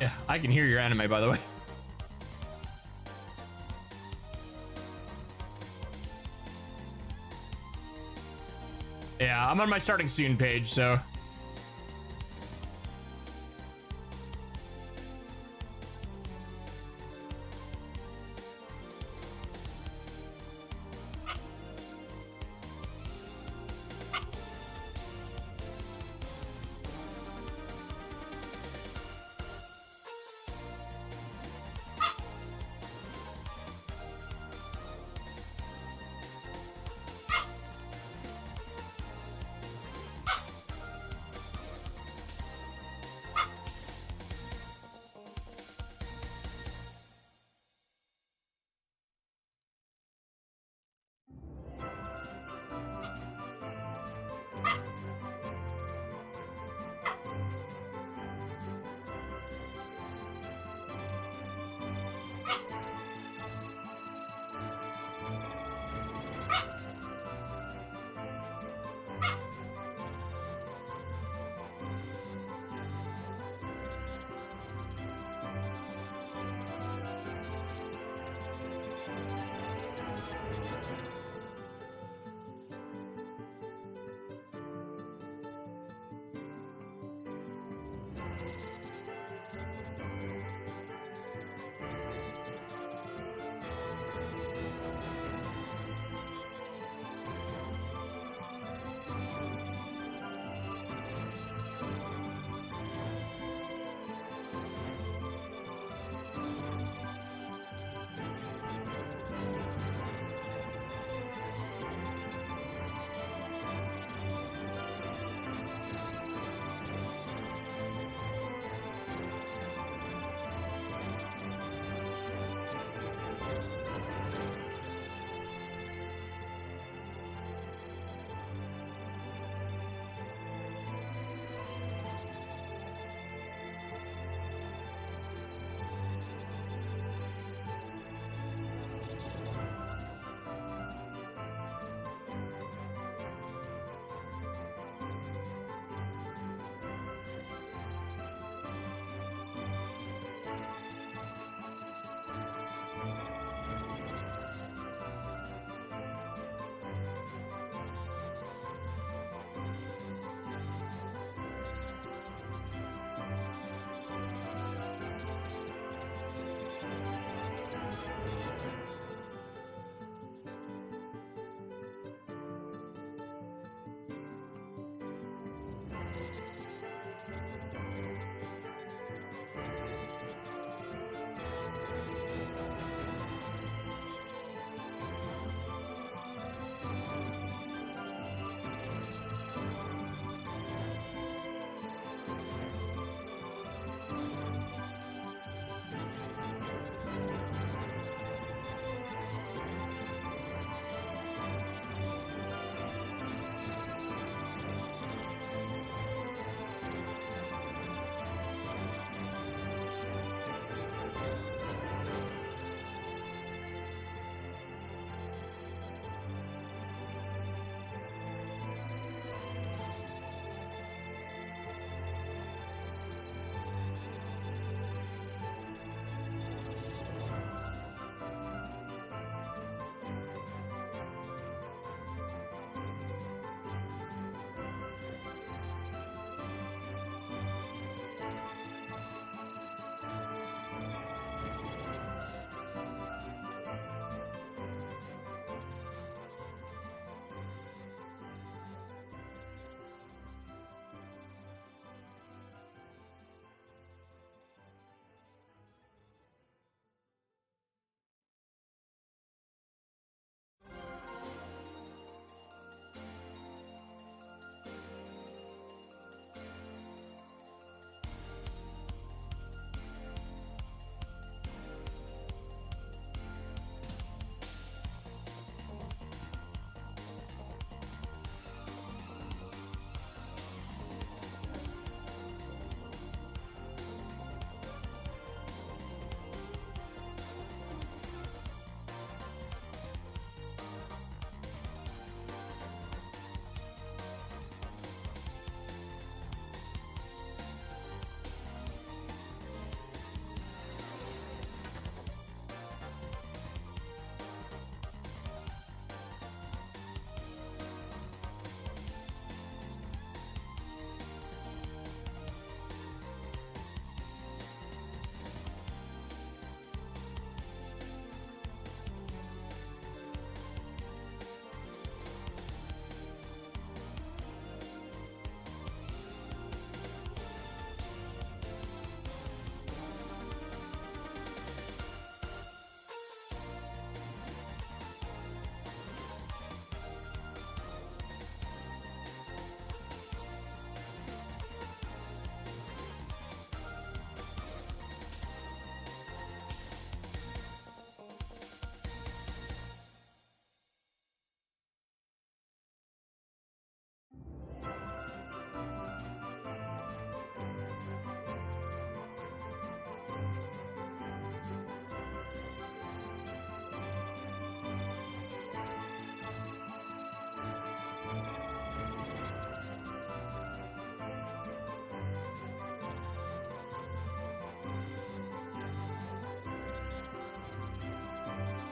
Yeah, I can hear your anime, by the way. Yeah, I'm on my starting soon page, so.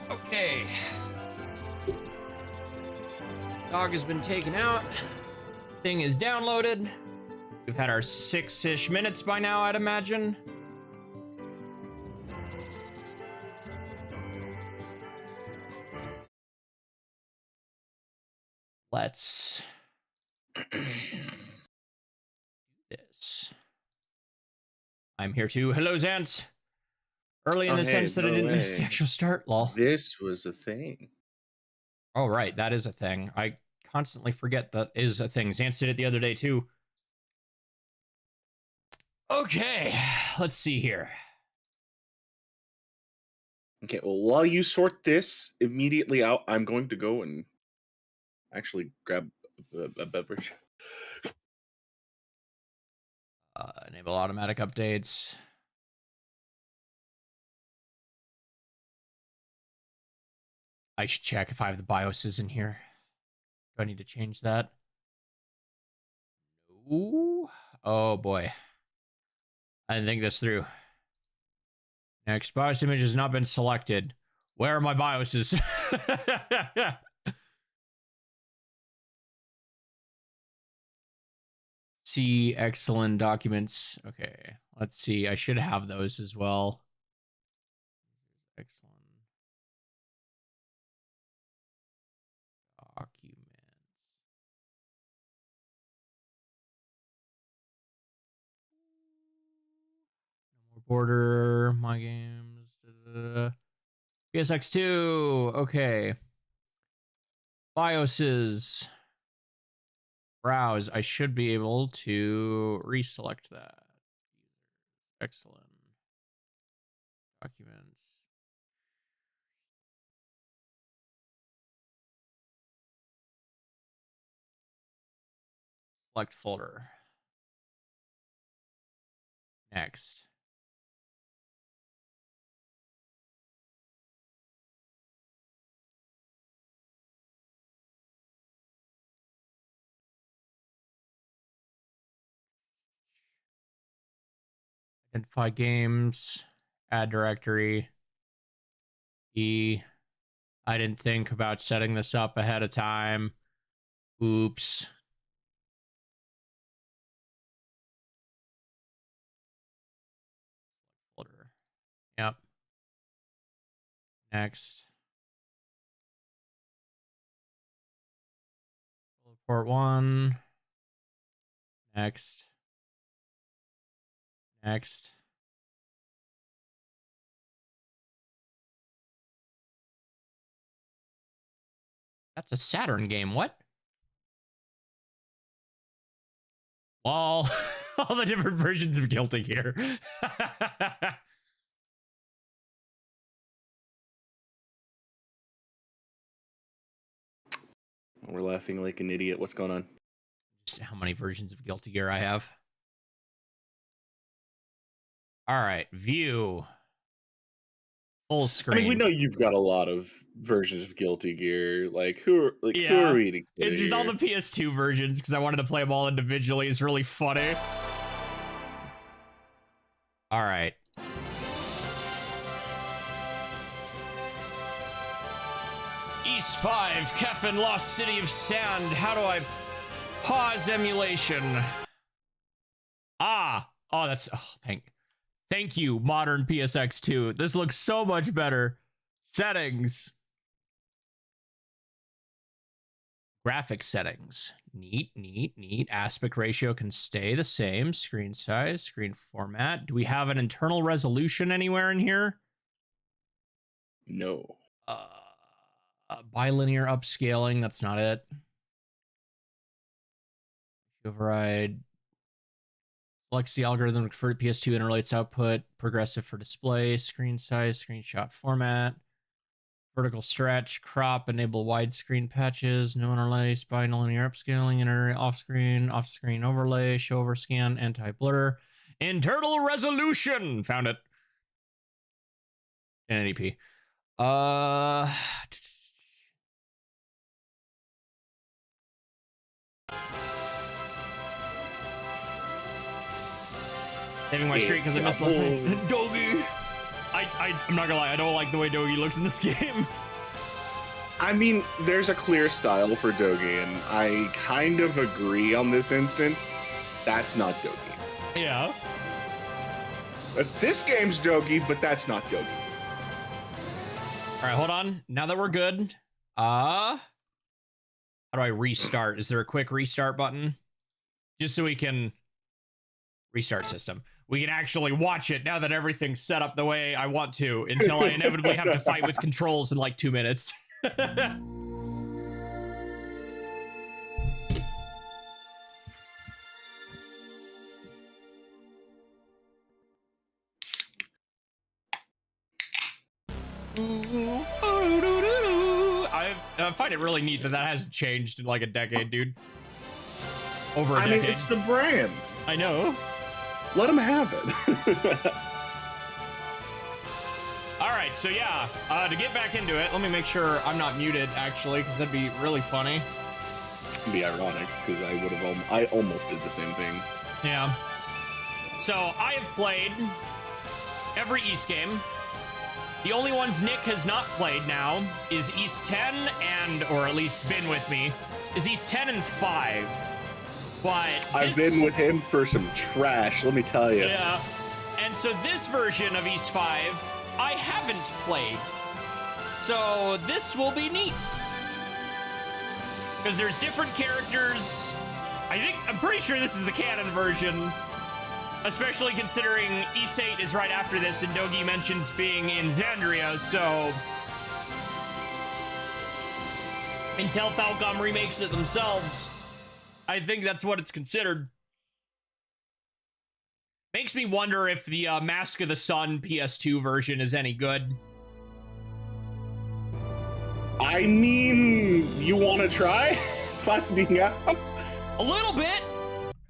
Okay. Dog has been taken out. Thing is downloaded. We've had our 6-ish minutes by now, I'd imagine. Let's do this. I'm here too. Hello, Zance. Early in the sense that I didn't miss the actual start, lol. This was a thing. Oh, right. That is a thing. I constantly forget that is a thing. Zance did it the other day too. Okay, let's see here. Okay, well, while you sort this immediately out, I'm going to go and actually grab a beverage. Enable automatic updates. I should check if I have the BIOSes in here. Do I need to change that? Ooh. Oh boy. I didn't think this through. Next, BIOS image has not been selected. Where are my BIOSes? See excellent documents. Okay, let's see. I should have those as well. Excellent documents. No more border. My games. PSX2. Okay. BIOSes. Browse. I should be able to reselect that. Excellent. Documents. Select folder. Next. Identify games. Add directory. E. I didn't think about setting this up ahead of time. Oops. Folder. Yep. Next. Port 1. Next. Next. That's a Saturn game. What? All the different versions of Guilty Gear. We're laughing like an idiot. What's going on? Just how many versions of Guilty Gear I have. All right, view. Full screen. I mean, we know you've got a lot of versions of Guilty Gear. Like, who are we to It's just all the PS2 versions because I wanted to play them all individually. It's really funny. All right. East 5, Kefin, Lost City of Sand. How do I pause emulation? Oh, that's thank you, modern PSX2. This looks so much better. Settings. Graphic settings. Neat, neat, neat. Aspect ratio can stay the same. Screen size, screen format. Do we have an internal resolution anywhere in here? No. Bilinear upscaling. That's not it. Override. Selects the algorithm for PS2 interlates output. Progressive for display. Screen size. Screenshot format. Vertical stretch. Crop. Enable widescreen patches. No interlay. Bilinear upscaling. Enter off-screen. Off-screen overlay. Show overscan. Anti-blur. Internal resolution. Found it. 1080p. Saving my streak because I missed last night. Doggy! I'm not gonna lie, I don't like the way Dogi looks in this game. I mean, there's a clear style for Dogi, and I kind of agree on this instance. That's not Dogi. Yeah. That's this game's Dogi, but that's not Dogi. All right, hold on. Now that we're good, how do I restart? Is there a quick restart button? Just so we can restart system. We can actually watch it now that everything's set up the way I want to, until I inevitably have to fight with controls in like 2 minutes. I find it really neat that hasn't changed in like a decade, dude. Over a decade. I mean, it's the brand. I know. Let them have it. All right, so yeah, to get back into it, let me make sure I'm not muted, actually, because that'd be really funny. It'd be ironic, because I almost did the same thing. Yeah. So I have played every East game. The only ones Nick has not played now is East 10 and, or at least been with me, is East 10 and 5. But I've been with him for some trash, let me tell you. Yeah. And so this version of East 5, I haven't played. So this will be neat. Because there's different characters. I'm pretty sure this is the canon version. Especially considering East 8 is right after this, and Dogi mentions being in Xandria, so until Falcom remakes it themselves, I think that's what it's considered. Makes me wonder if the Mask of the Sun PS2 version is any good. I mean, you want to try finding out? A little bit.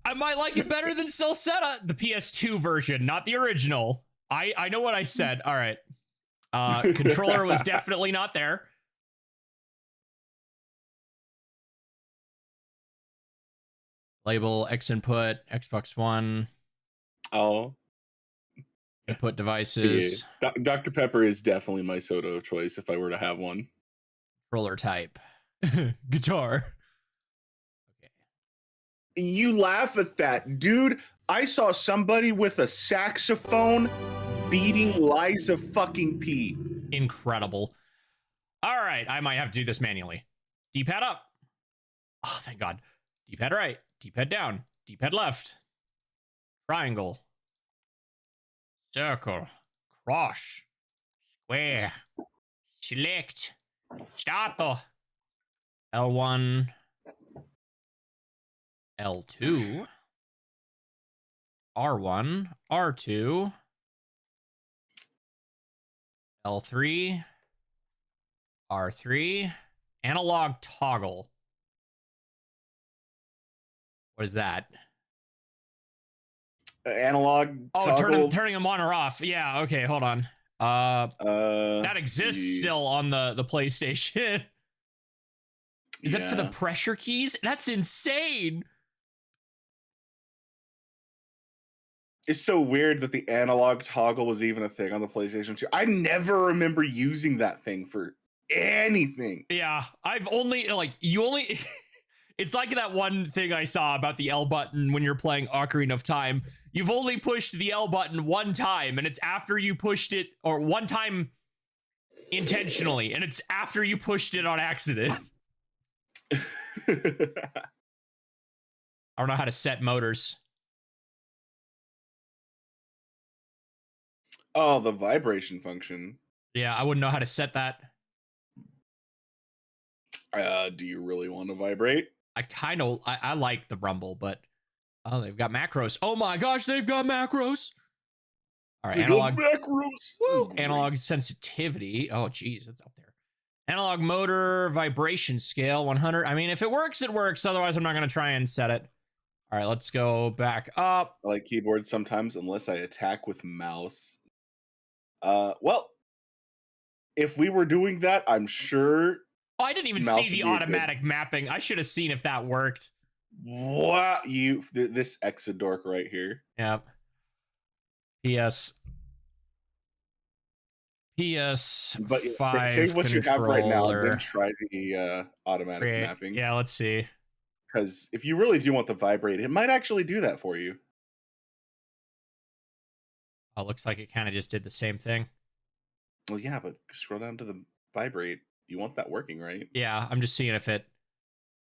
I might like it better than Celceta, the PS2 version, not the original. I know what I said. All right. Controller was definitely not there. Label X input, Xbox One. Oh. Input devices. Yeah. Dr. Pepper is definitely my soda of choice if I were to have one. Controller type. Guitar. You laugh at that, dude. I saw somebody with a saxophone beating Liza fucking P. Incredible. All right, I might have to do this manually. D-pad up. Oh, thank God. D-pad right. D-pad down. D-pad left. Triangle. Circle. Cross. Square. Select. Start. L1. L2, R1, R2, L3, R3, analog toggle. What is that? Analog toggle. Turning them on or off. Yeah, okay, hold on. That exists still on the PlayStation. Is that for the pressure keys? That's insane. It's so weird that the analog toggle was even a thing on the PlayStation 2. I never remember using that thing for anything. Yeah, I've only, it's like that one thing I saw about the L button when you're playing Ocarina of Time. You've only pushed the L button one time, and it's after you pushed it, or one time intentionally, and it's after you pushed it on accident. I don't know how to set motors. Oh, the vibration function. Yeah, I wouldn't know how to set that. Do you really want to vibrate? I like the rumble, but oh, they've got macros. Oh my gosh, they've got macros. All right, analog macros. Woo, analog sensitivity. Oh geez, it's up there. Analog motor vibration scale 100. I mean, if it works, it works. Otherwise, I'm not going to try and set it. All right, let's go back up. I like keyboard sometimes, unless I attack with mouse. Well, if we were doing that, I'm sure. Oh, I didn't even see the automatic mapping. I should have seen if that worked. What this Exodork right here? Yep. PS PS5 But save what you have right now, controller. then try the automatic mapping. Yeah, let's see. Because if you really do want the vibrate, it might actually do that for you. Oh, looks like it kind of just did the same thing. Well, yeah, but scroll down to the vibrate. You want that working, right? Yeah, I'm just seeing if it...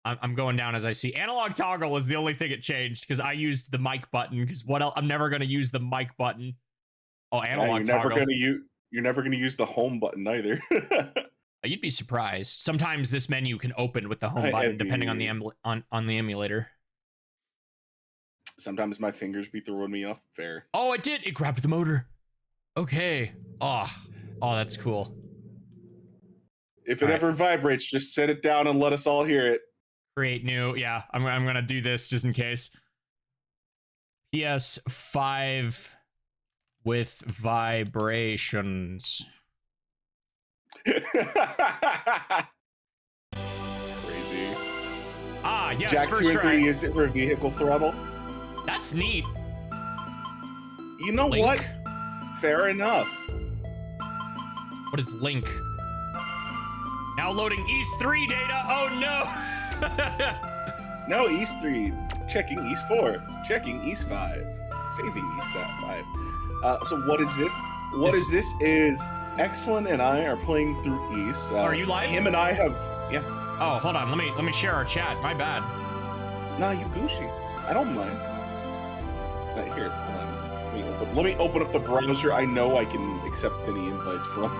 I'm going down as I see. Analog toggle is the only thing it changed, because I used the mic button, because what else? I'm never going to use the mic button. Oh, analog toggle. You're never gonna use the home button either. You'd be surprised. Sometimes this menu can open with the home button, depending on the on the emulator. Sometimes my fingers be throwing me off. Fair. Oh, it did. It grabbed the motor. Okay. Oh, that's cool. If it ever vibrates, just set it down and let us all hear it. Create new. Yeah, I'm gonna do this just in case. PS5 with vibrations. Crazy. Ah, yes, Jack first 2 and 3 try. used it for a vehicle throttle. That's neat. You know Link? what? Fair enough. What is Link? Now loading East 3 data. Oh no. No, East 3. Checking East 4. Checking East 5. Saving East 5. So what is this? This is Excellent and I are playing through East. Are you live? Him and I have... Yeah. Oh, hold on. Let me share our chat. My bad. Nah, you Gucci. I don't mind. Here, hold on. Let me open up the browser I know I can accept any invites from.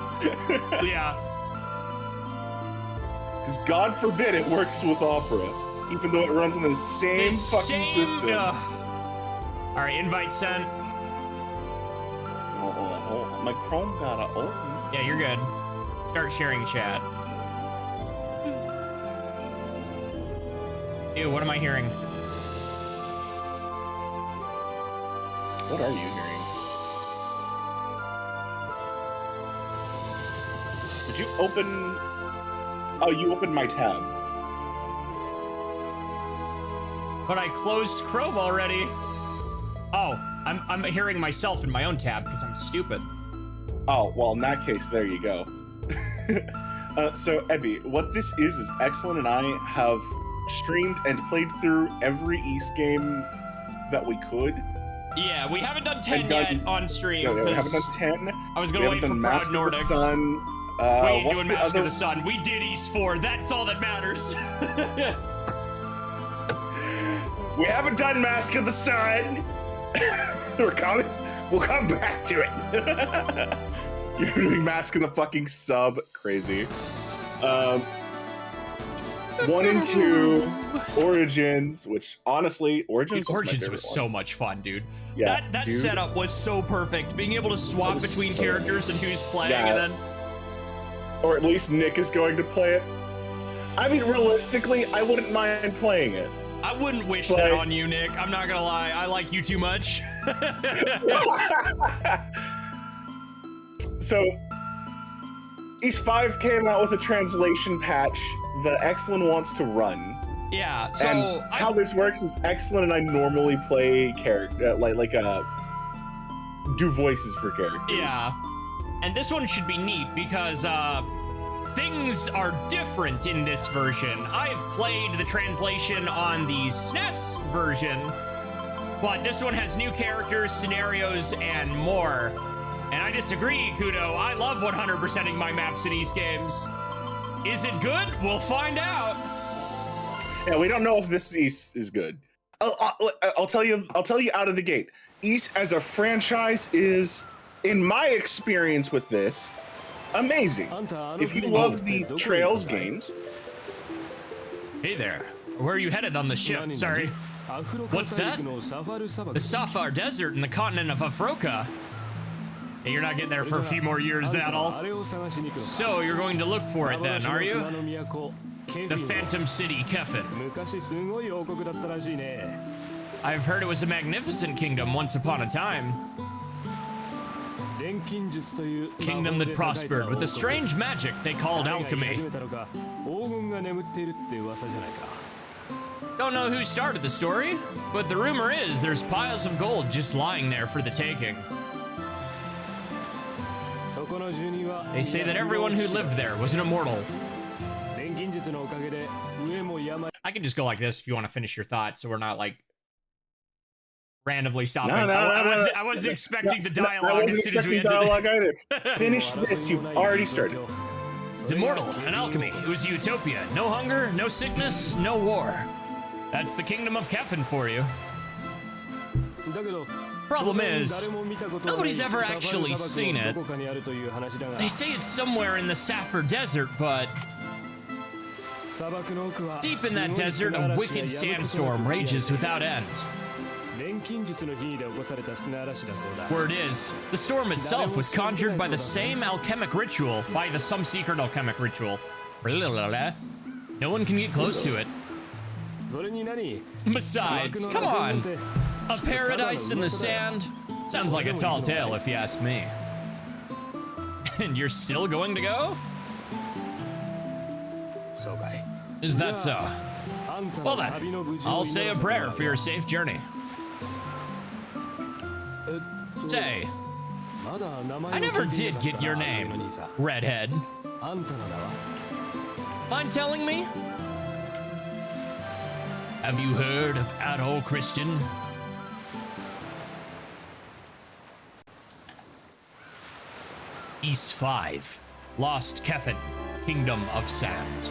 Yeah. Because God forbid it works with Opera, even though it runs on the same fucking system. All right, invite sent. Oh, my Chrome gotta open. Yeah, you're good. Start sharing chat. Ew, what am I hearing? What are you hearing? Did you open... Oh, you opened my tab. But I closed Chrome already. Oh, I'm hearing myself in my own tab because I'm stupid. Oh, well, in that case, there you go. So, Ebby, what this is Excellent and I have streamed and played through every East game that we could. Yeah, we haven't done 10 yet on stream. Yeah, we haven't done 10. I was going to wait for Proud Nordics. We ain't doing Mask of the Sun. We did East 4. That's all that matters. We haven't done Mask of the Sun. We'll come back to it. You're doing Mask of the fucking Sub. Crazy. 1 and 2, Origins, which honestly, Origins was so much fun, dude. Yeah, that setup was so perfect. Being able to swap between characters and who's playing, and then... Or at least Nick is going to play it. I mean, realistically, I wouldn't mind playing it. I wouldn't wish that on you, Nick. I'm not gonna lie. I like you too much. So, East 5 came out with a translation patch that Excellent wants to run. Yeah, so... And how this works is Excellent and I normally play do voices for characters. Yeah. And this one should be neat because things are different in this version. I've played the translation on the SNES version, but this one has new characters, scenarios, and more. And I disagree, Kudo. I love 100%ing my maps in East games. Is it good? We'll find out. Yeah, we don't know if this East is good. I'll tell you out of the gate. East as a franchise is, in my experience with this, amazing. If you loved the Trails games. Hey there. Where are you headed on the ship? Sorry. What's that? The Safar Desert in the continent of Afroka. Hey, you're not getting there for a few more years at all. So you're going to look for it then, are you? The Phantom City, Kefin. I've heard it was a magnificent kingdom once upon a time. Kingdom that prospered with a strange magic they called alchemy. Don't know who started the story, but the rumor is there's piles of gold just lying there for the taking. They say that everyone who lived there was an immortal. I can just go like this if you want to finish your thought, so we're not like randomly stopping. I wasn't expecting the dialogue. I wasn't expecting dialogue either. Finish this. You've already started. It's immortal, an alchemy. It was utopia. No hunger, no sickness, no war. That's the kingdom of Kefin for you. Problem is, nobody's ever actually seen it. They say it's somewhere in the Sapphire Desert, but deep in that desert, a wicked sandstorm rages without end. Word is, the storm itself was conjured by the same alchemic ritual, some secret alchemic ritual. No one can get close to it. Besides, come on, a paradise in the sand? Sounds like a tall tale if you ask me. And you're still going to go? Is that so? Well then, I'll say a prayer for your safe journey. Say, I never did get your name, redhead. Mind telling me? Have you heard of Adol Christian? East 5, Lost Kefin, Kingdom of Sand.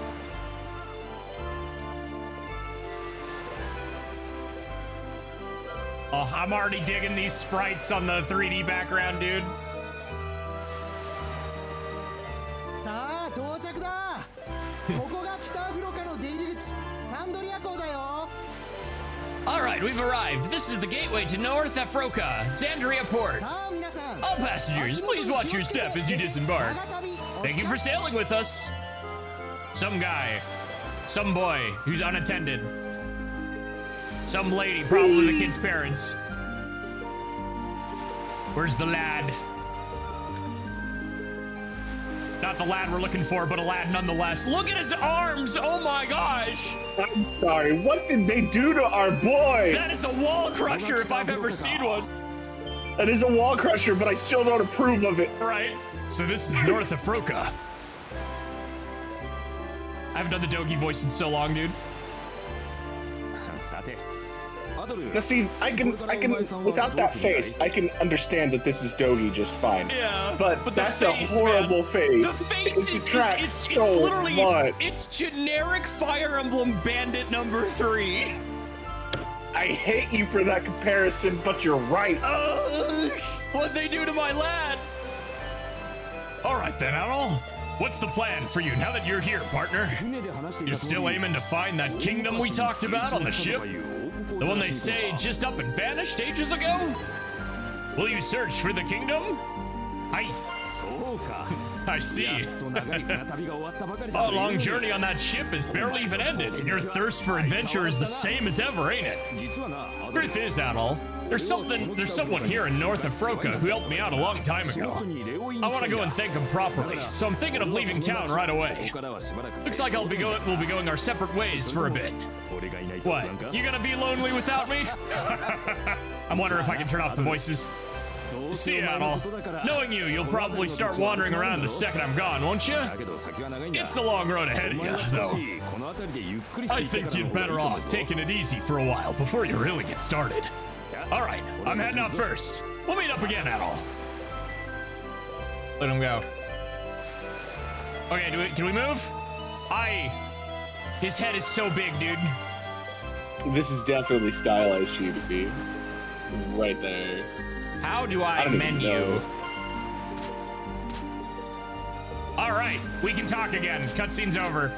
Oh, I'm already digging these sprites on the 3D background, dude. All right, we've arrived. This is the gateway to North Afroka, Sandria Port. All passengers, please watch your step as you disembark. Thank you for sailing with us. Some guy, some boy who's unattended. Some lady, probably the kid's parents. Where's the lad? Not the lad we're looking for, but a lad nonetheless. Look at his arms! Oh my gosh! I'm sorry, what did they do to our boy? That is a wall crusher if I've ever seen one. That is a wall crusher, but I still don't approve of it. Right. So this is North Afroka. I haven't done the Dogi voice in so long, dude. Now see, I can, without that face, I can understand that this is Dogi just fine. Yeah, but that's face, a horrible man. face. The face it's literally, much. It's generic Fire Emblem Bandit number 3. I hate you for that comparison, but you're right. What'd they do to my lad? All right then, Adol. What's the plan for you now that you're here, partner? You're still aiming to find that kingdom we talked about on the ship? The one they say just up and vanished ages ago? Will you search for the kingdom? I see. A long journey on that ship has barely even ended, and your thirst for adventure is the same as ever, ain't it? Truth is, Adol, there's someone here in North Afroka who helped me out a long time ago. I want to go and thank him properly, so I'm thinking of leaving town right away. Looks like we'll be going our separate ways for a bit. What? You gonna be lonely without me? I'm wondering if I can turn off the voices. See, Adol, knowing you'll probably start wandering around the second I'm gone, won't you? It's a long road ahead of you, though. I think you'd better off taking it easy for a while before you really get started. All right, I'm heading out first. We'll meet up again, Adol. Let him go. Okay, can we move? His head is so big, dude. This is definitely stylized chibi. Right there. How do I menu? All right, we can talk again. Cutscene's over.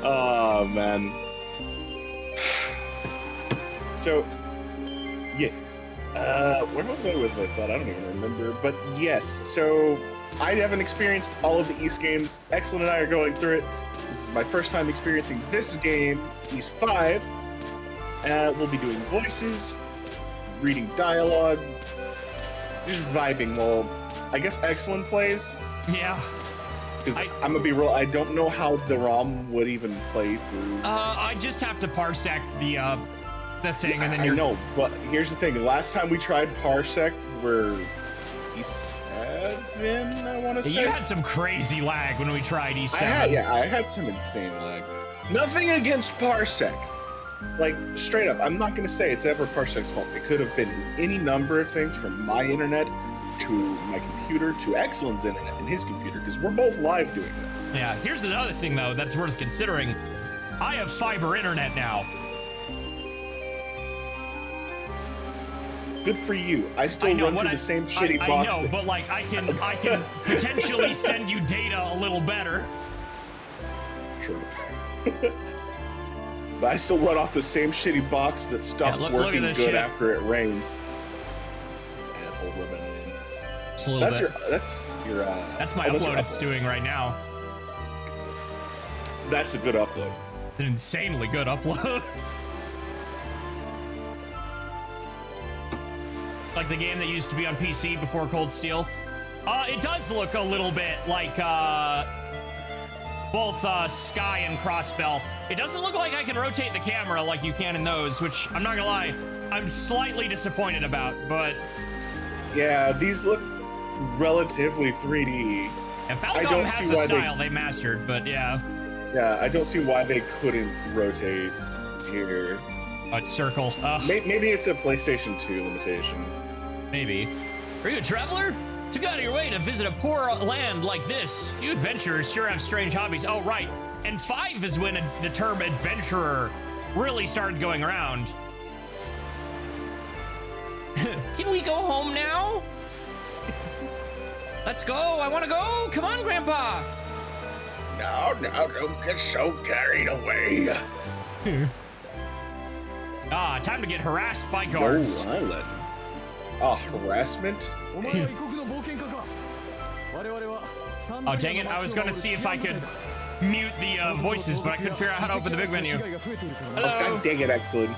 Oh, man. So, yeah. Where was I with my thought? I don't even remember. But yes, so I haven't experienced all of the East games. Excellent and I are going through it. This is my first time experiencing this game, East 5. We'll be doing voices, reading dialogue, just vibing while, I guess, Excellent plays. Yeah. Because I'm gonna be real, I don't know how the ROM would even play through. I just have to parsec the thing, and then I know, but here's the thing. Last time we tried parsec, we're E7, I want to say. You had some crazy lag when we tried E7. I had some insane lag. Nothing against Parsec. Like, straight up, I'm not going to say it's ever Parsec's fault. It could have been any number of things, from my internet to my computer to Excellent's internet and his computer, because we're both live doing this. Yeah, here's another thing, though, that's worth considering. I have fiber internet now. Good for you. I still run through the same shitty box. I know, but like I can potentially send you data a little better. True. But I still run off the same shitty box that stops working good shit. After it rains. This asshole rubbing it in. Just a little bit. That's my upload it's doing right now. That's a good upload. It's an insanely good upload. Like the game that used to be on PC before Cold Steel. It does look a little bit like both Sky and Crossbell. It doesn't look like I can rotate the camera like you can in those, which I'm not gonna lie, I'm slightly disappointed about, but... Yeah, these look relatively 3D. And Falcom has a style they mastered, but yeah. Yeah, I don't see why they couldn't rotate here. Oh, it's circle. Maybe it's a PlayStation 2 limitation. Maybe. Are you a traveler? To go out of your way to visit a poor land like this, you adventurers sure have strange hobbies. Oh, right. And 5 is when the term adventurer really started going around. Can we go home now? Let's go. I want to go. Come on, Grandpa. No, don't get so carried away. Time to get harassed by guards. No island. Harassment? Oh, dang it. I was going to see if I could mute the voices, but I couldn't figure out how to open the big menu. Hello? Oh, God dang it, Excellent.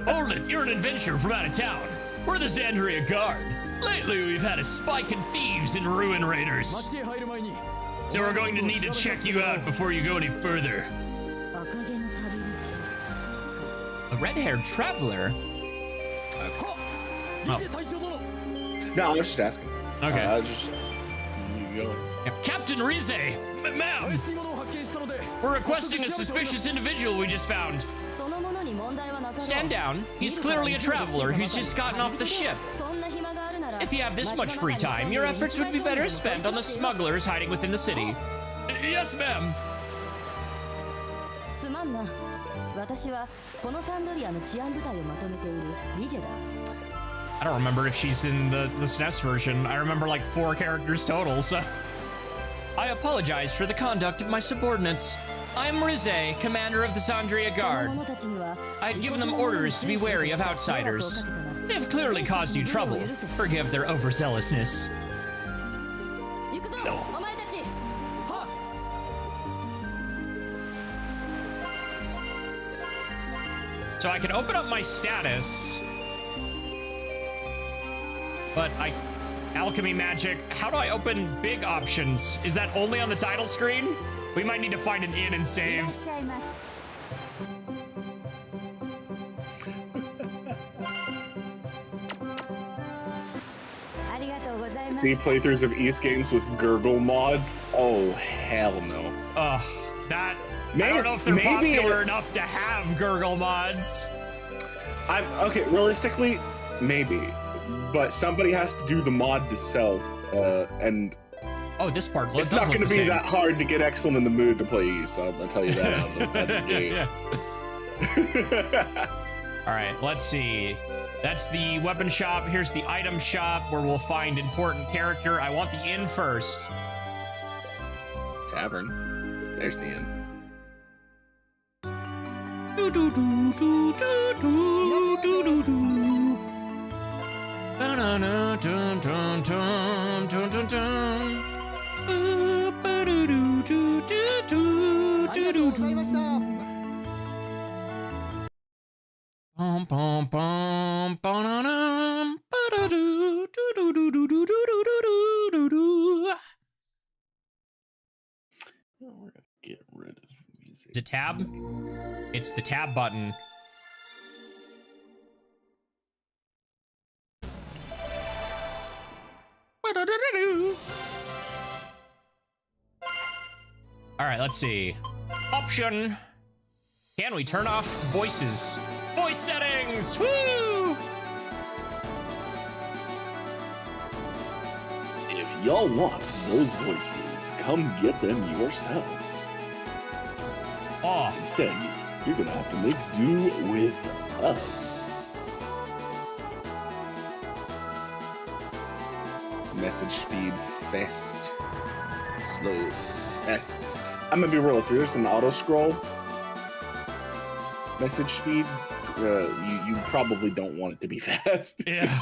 Hold it. You're an adventurer from out of town. We're the Xandria Guard. Lately, we've had a spike in thieves and ruin raiders. So we're going to need to check you out before you go any further. A red-haired traveler? Oh. No, I was just asking. Okay. You go. Captain Rize, ma'am, we're requesting a suspicious individual we just found. Stand down. He's clearly a traveler who's just gotten off the ship. If you have this much free time, your efforts would be better spent on the smugglers hiding within the city. Yes, ma'am. I don't remember if she's in the SNES version. I remember like 4 characters total, so... I apologize for the conduct of my subordinates. I'm Rize, commander of the Xandria Guard. I'd given them orders to be wary of outsiders. They've clearly caused you trouble. Forgive their overzealousness. No. So I can open up my status, but alchemy magic, how do I open big options? Is that only on the title screen? We might need to find an inn and save. See playthroughs of East games with gurgle mods? Oh, hell no. Ugh, I don't know if they're popular enough to have gurgle mods. Okay, realistically, maybe. But somebody has to do the mod to self, and... Oh, this part it's not going to be that hard to get Excellent in the mood to play East, I'll tell you that out of the gate. Alright, let's see. That's the weapon shop. Here's the item shop where we'll find important character. I want the inn first. Tavern. There's the inn. We're gonna get rid of music. Is it tab? It's the tab button. All right, let's see. Option. Can we turn off voices? Voice settings! Woo! If y'all want those voices, come get them yourselves. Oh, Instead, you're gonna have to make do with us. Message speed fast. Slow. Fast. I'm gonna be real, if there's an auto scroll message speed, you probably don't want it to be fast. yeah.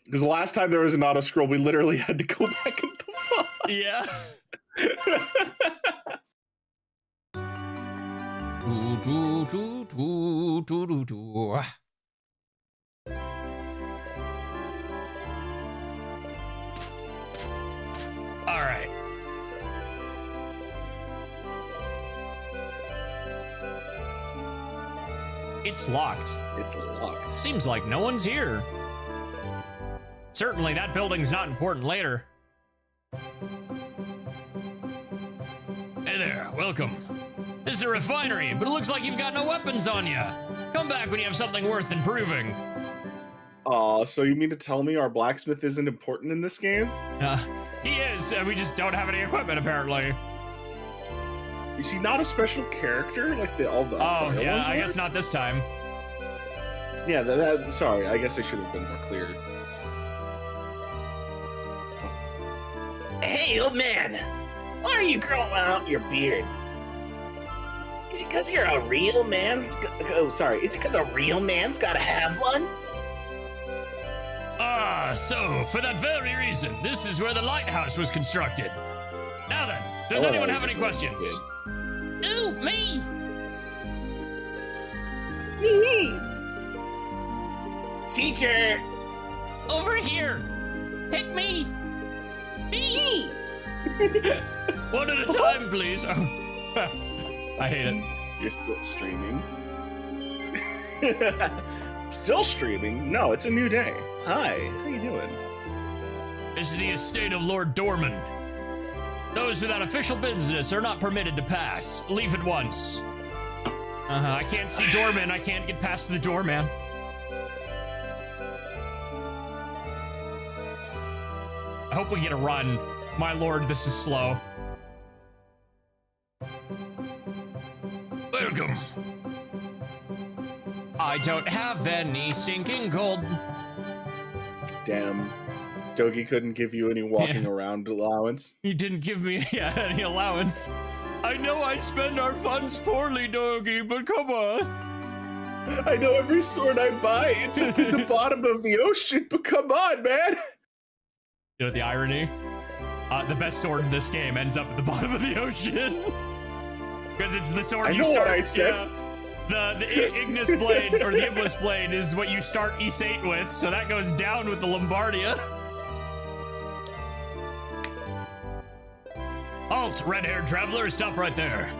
Because the last time there was an auto scroll, we literally had to go back and the Yeah. All right. It's locked. It's locked. Seems like no one's here. Certainly that building's not important later. Hey there, welcome. This is a refinery, but it looks like you've got no weapons on you. Come back when you have something worth improving. So you mean to tell me our blacksmith isn't important in this game? He is, we just don't have any equipment apparently. Is he not a special character like all the Oh, other yeah, ones I were? guess not this time. Yeah, sorry, I guess I should have been more clear. Hey, old man, why are you growing out your beard? Is it because you're a real man's? Is it because a real man's gotta have one? So for that very reason, this is where the lighthouse was constructed. Now then, does anyone have any questions? Ooh, me! Teacher! Over here! Pick me! Me! One at a time, please. Oh. I hate it. You're still streaming. Still streaming? No, it's a new day. Hi, how you doing? This is the estate of Lord Dorman. Those without official business are not permitted to pass. Leave at once. I can't see Dorman. I can't get past the doorman. I hope we get a run. My lord, this is slow. Welcome. I don't have any sinking gold. Damn. Dogi couldn't give you any walking around allowance. He didn't give me any allowance. I know I spend our funds poorly, Doggy, but come on. I know every sword I buy, it's up at the bottom of the ocean, but come on, man. You know the irony? The best sword in this game ends up at the bottom of the ocean. Because it's the sword I you know start. what I said. Yeah. The Ignis blade, or the Iblis blade, is what you start E8 with, so that goes down with the Lombardia. Halt, red-haired traveler, stop right there.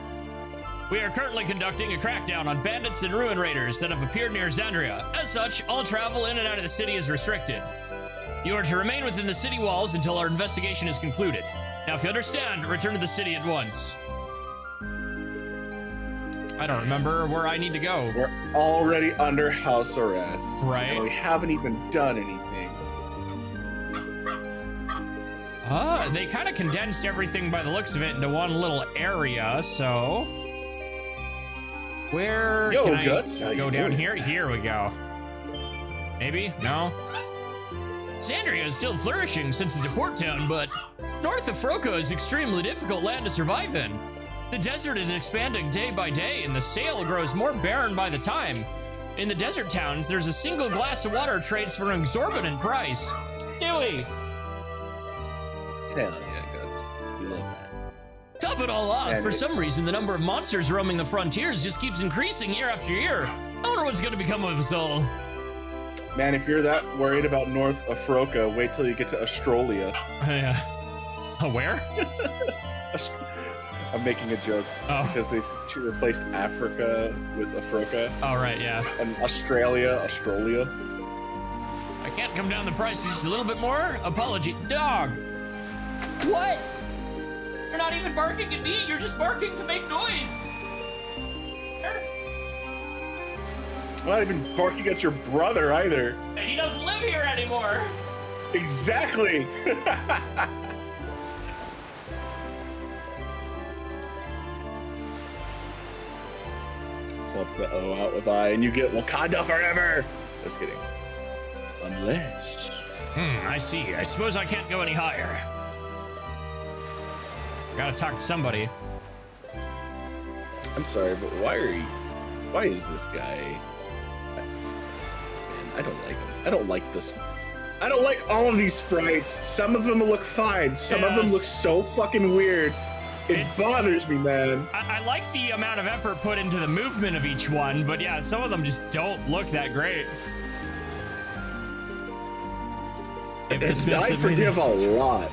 We are currently conducting a crackdown on bandits and ruin raiders that have appeared near Xandria. As such, all travel in and out of the city is restricted. You are to remain within the city walls until our investigation is concluded. Now, if you understand, return to the city at once. I don't remember where I need to go. We're already under house arrest. Right. And we haven't even done anything. They kind of condensed everything by the looks of it into one little area, so... Where can I Guts, how go you down doing? here? Here we go. Maybe? No? Xandria is still flourishing since it's a port town, but north of Froka is extremely difficult land to survive in. The desert is expanding day by day, and the sail grows more barren by the time. In the desert towns, there's a single glass of water trades for an exorbitant price. Dewey! Hell yeah, Guts. We love that. Top it all off, And for some reason, the number of monsters roaming the frontiers just keeps increasing year after year. I wonder what's gonna become of us all. Man, if you're that worried about north of Froka, wait till you get to Australia. Where? I'm making a joke Oh. because she replaced Africa with Afroka Oh, right, yeah. and Australia. I can't come down the prices just a little bit more? Apology. Dog! What? You're not even barking at me, you're just barking to make noise. I'm not even barking at your brother either. And he doesn't live here anymore. Exactly. Swap the O out with I, and you get Wakanda forever. Just kidding. Unless. I see. I suppose I can't go any higher. Gotta talk to somebody. I'm sorry, but why is this guy? Man, I don't like him. I don't like this. I don't like all of these sprites. Some of them look fine. Some of them look so fucking weird. It bothers me, man. I like the amount of effort put into the movement of each one, but yeah, some of them just don't look that great. I forgive a lot.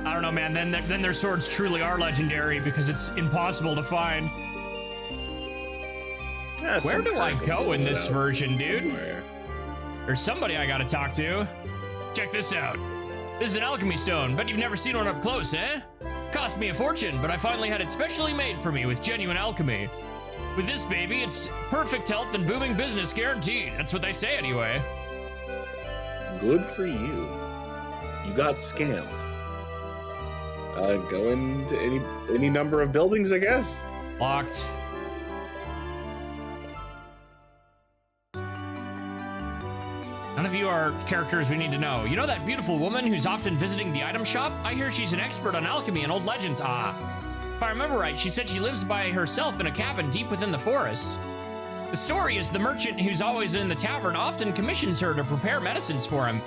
I don't know, man. Then their swords truly are legendary because it's impossible to find. Yeah, where do I go in this version, dude? Where? There's somebody I gotta talk to. Check this out. This is an alchemy stone. Bet you've never seen one up close, eh? Cost me a fortune, but I finally had it specially made for me with genuine alchemy. With this baby, it's perfect health and booming business guaranteed. That's what they say anyway. Good for you. You got scammed. Go into any number of buildings, I guess. Locked. None of you are characters we need to know. You know that beautiful woman who's often visiting the item shop? I hear she's an expert on alchemy and old legends. Ah. If I remember right, she said she lives by herself in a cabin deep within the forest. The story is the merchant who's always in the tavern often commissions her to prepare medicines for him.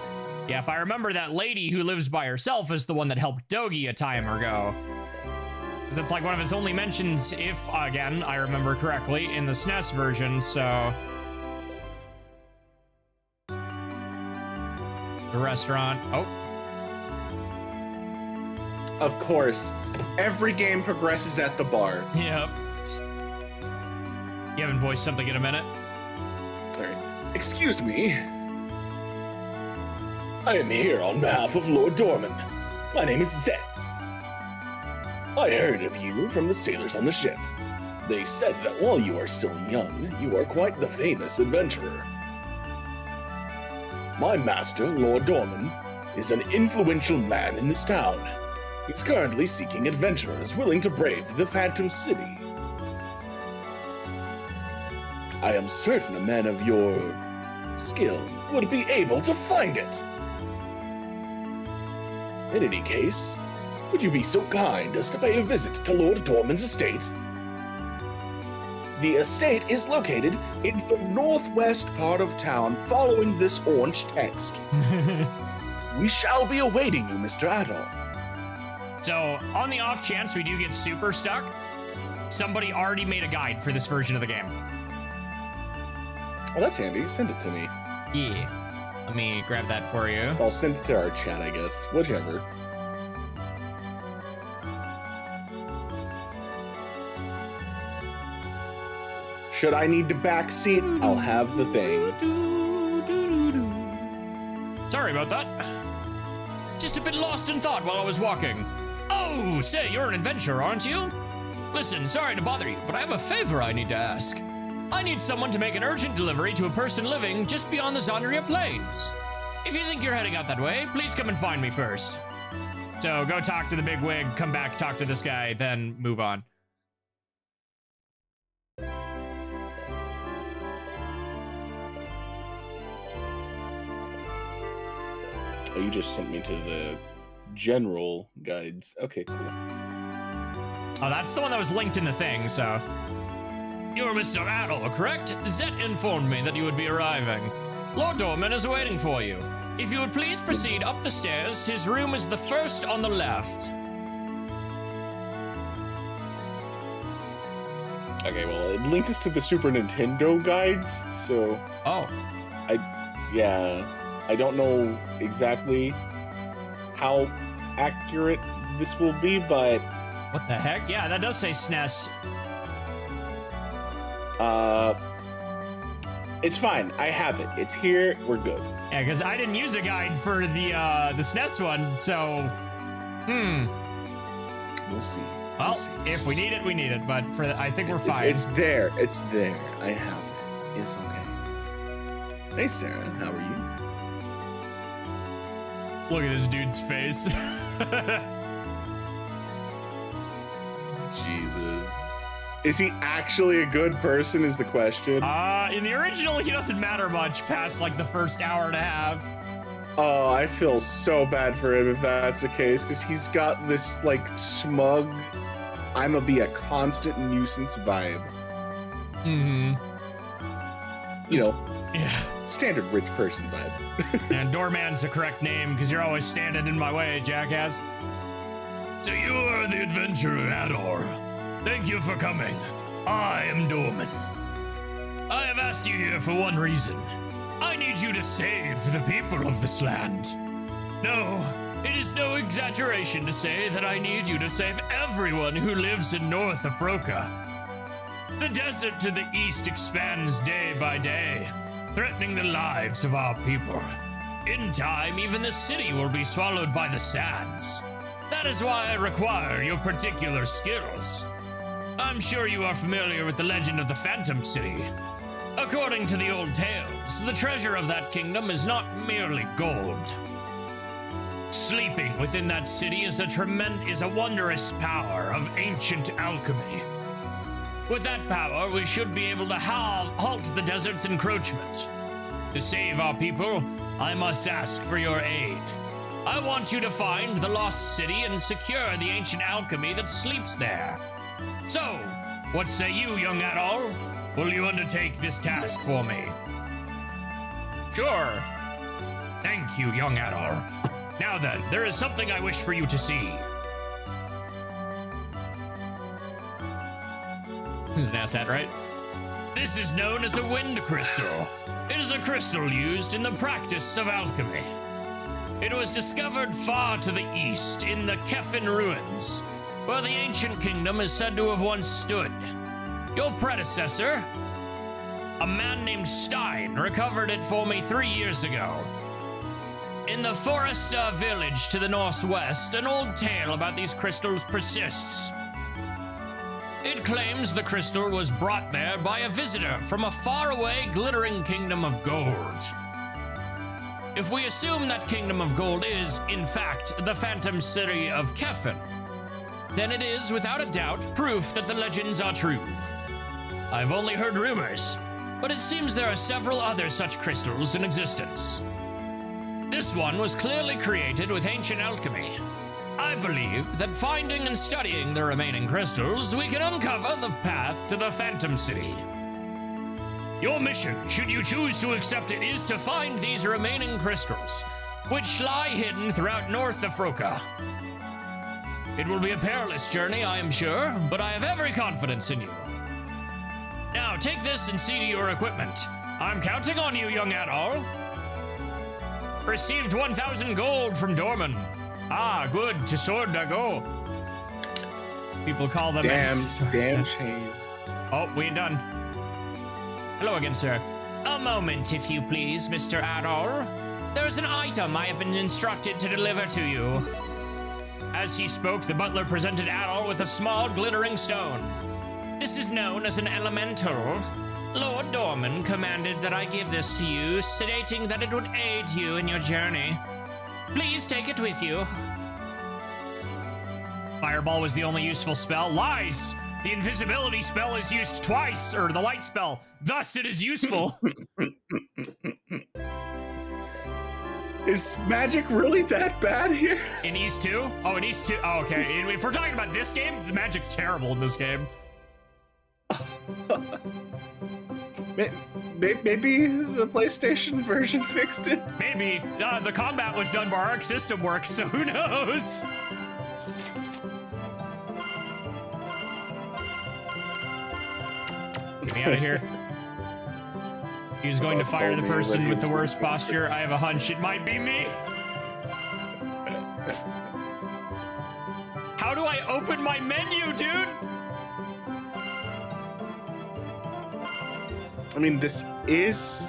Yeah, if I remember, that lady who lives by herself is the one that helped Dogi a time ago. Because it's like one of his only mentions, if, again, I remember correctly, in the SNES version, so... The restaurant. Oh. Of course. Every game progresses at the bar. Yep. You haven't voiced something in a minute? All right. Excuse me. I am here on behalf of Lord Dorman. My name is Zed. I heard of you from the sailors on the ship. They said that while you are still young, you are quite the famous adventurer. My master, Lord Dorman, is an influential man in this town. He's currently seeking adventurers willing to brave the Phantom City. I am certain a man of your skill would be able to find it. In any case, would you be so kind as to pay a visit to Lord Dorman's estate? The estate is located in the northwest part of town following this orange text. We shall be awaiting you, Mr. Adol. So, on the off chance we do get super stuck, somebody already made a guide for this version of the game. Oh, that's handy. Send it to me. Yeah. Let me grab that for you. I'll send it to our chat, I guess. Whichever. Should I need the back seat, I'll have the thing. Sorry about that. Just a bit lost in thought while I was walking. Oh, say, you're an adventurer, aren't you? Listen, sorry to bother you, but I have a favor I need to ask. I need someone to make an urgent delivery to a person living just beyond the Zandria Plains. If you think you're heading out that way, please come and find me first. So go talk to the big wig, come back, talk to this guy, then move on. Oh, you just sent me to the general guides. Okay, cool. Oh, that's the one that was linked in the thing, so... You're Mr. Adol, correct? Zet informed me that you would be arriving. Lord Dorman is waiting for you. If you would please proceed up the stairs, his room is the first on the left. Okay, well, it linked us to the Super Nintendo guides, so... Oh. I don't know exactly how accurate this will be, but... What the heck? Yeah, that does say SNES. It's fine. I have it. It's here. We're good. Yeah, because I didn't use a guide for the SNES one, so... We'll see. Well, We'll see. if we need it, we need it. But I think we're fine. It's there. It's there. I have it. It's okay. Hey, Sarah. How are you? Look at this dude's face. Jesus. Is he actually a good person is the question. In the original, he doesn't matter much past like the first hour and a half. Oh, I feel so bad for him if that's the case, because he's got this like smug, I'ma be a constant nuisance vibe. Mm-hmm. You know, Yeah. standard rich person vibe. And Doorman's the correct name because you're always standing in my way, jackass. So you are the adventurer Ador. Thank you for coming. I am Doorman. I have asked you here for one reason. I need you to save the people of this land. No, it is no exaggeration to say that I need you to save everyone who lives in North Afroka. The desert to the east expands day by day, threatening the lives of our people. In time, even the city will be swallowed by the sands. That is why I require your particular skills. I'm sure you are familiar with the legend of the Phantom City. According to the old tales, the treasure of that kingdom is not merely gold. Sleeping within that city is a wondrous power of ancient alchemy. With that power, we should be able to halt the desert's encroachment. To save our people, I must ask for your aid. I want you to find the lost city and secure the ancient alchemy that sleeps there. So, what say you, young Adol? Will you undertake this task for me? Sure. Thank you, young Adol. Now then, there is something I wish for you to see. This is an asshat, right? This is known as a wind crystal. It is a crystal used in the practice of alchemy. It was discovered far to the east in the Kefin ruins, where the ancient kingdom is said to have once stood. Your predecessor, a man named Stein, recovered it for me 3 years ago. In the Foresta village to the northwest, an old tale about these crystals persists. It claims the crystal was brought there by a visitor from a faraway glittering kingdom of gold. If we assume that kingdom of gold is, in fact, the phantom city of Kefin, then it is, without a doubt, proof that the legends are true. I've only heard rumors, but it seems there are several other such crystals in existence. This one was clearly created with ancient alchemy. I believe that finding and studying the remaining crystals, we can uncover the path to the Phantom City. Your mission, should you choose to accept it, is to find these remaining crystals, which lie hidden throughout North Afroka. It will be a perilous journey, I am sure, but I have every confidence in you. Now, take this and see to your equipment. I'm counting on you, young Adol. Received 1,000 gold from Dorman. Ah, good. To sword I go. People call them... Damn shame. Oh, we ain't done. Hello again, sir. A moment, if you please, Mr. Adol. There is an item I have been instructed to deliver to you. As he spoke, the butler presented Adol with a small glittering stone. This is known as an elemental. Lord Dorman commanded that I give this to you, stating that it would aid you in your journey. Please take it with you. Fireball was the only useful spell. Lies! The invisibility spell is used twice, or the light spell. Thus, it is useful. Is magic really that bad here? In East 2? Oh, in East 2? Oh, okay. If we're talking about this game, the magic's terrible in this game. Maybe the PlayStation version fixed it? Maybe. The combat was done by Arc System Works, so who knows? Get me out of here. He's going to fire the person with the worst posture. I have a hunch it might be me. How do I open my menu, dude? I mean, this is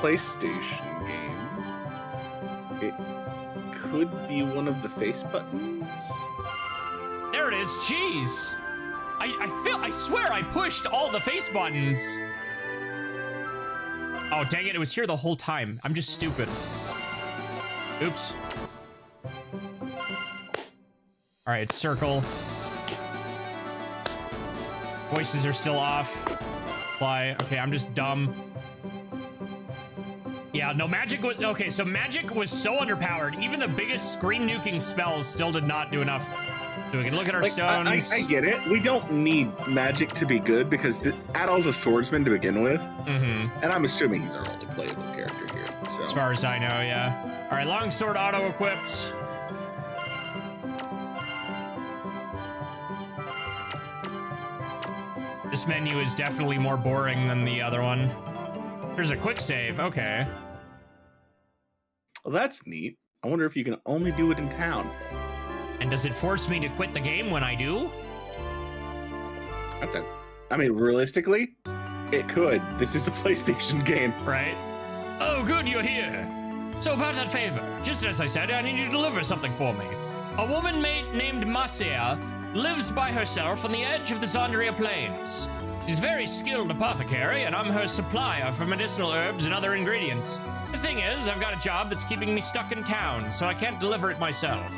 PlayStation game. It could be one of the face buttons. there it is. Jeez. I swear I pushed all the face buttons. Oh, dang it. It was here the whole time. I'm just stupid. Oops. All right, circle. Voices are still off. Fly. Okay, I'm just dumb. Yeah, no, magic was... Okay, so magic was so underpowered. Even the biggest screen nuking spells still did not do enough. So we can look at our stones. I get it. We don't need magic to be good because Adol's a swordsman to begin with. Mm-hmm. And I'm assuming he's our only playable character here. So. As far as I know, yeah. All right, longsword auto-equipped. This menu is definitely more boring than the other one. There's a quick save. Okay. Well, that's neat. I wonder if you can only do it in town. And does it force me to quit the game when I do? That's it. I mean, realistically, it could. This is a PlayStation game. Right? Oh, good, you're here. So about that favor, just as I said, I need you to deliver something for me. A woman named Marcia lives by herself on the edge of the Zandria Plains. She's a very skilled apothecary, and I'm her supplier for medicinal herbs and other ingredients. The thing is, I've got a job that's keeping me stuck in town, so I can't deliver it myself.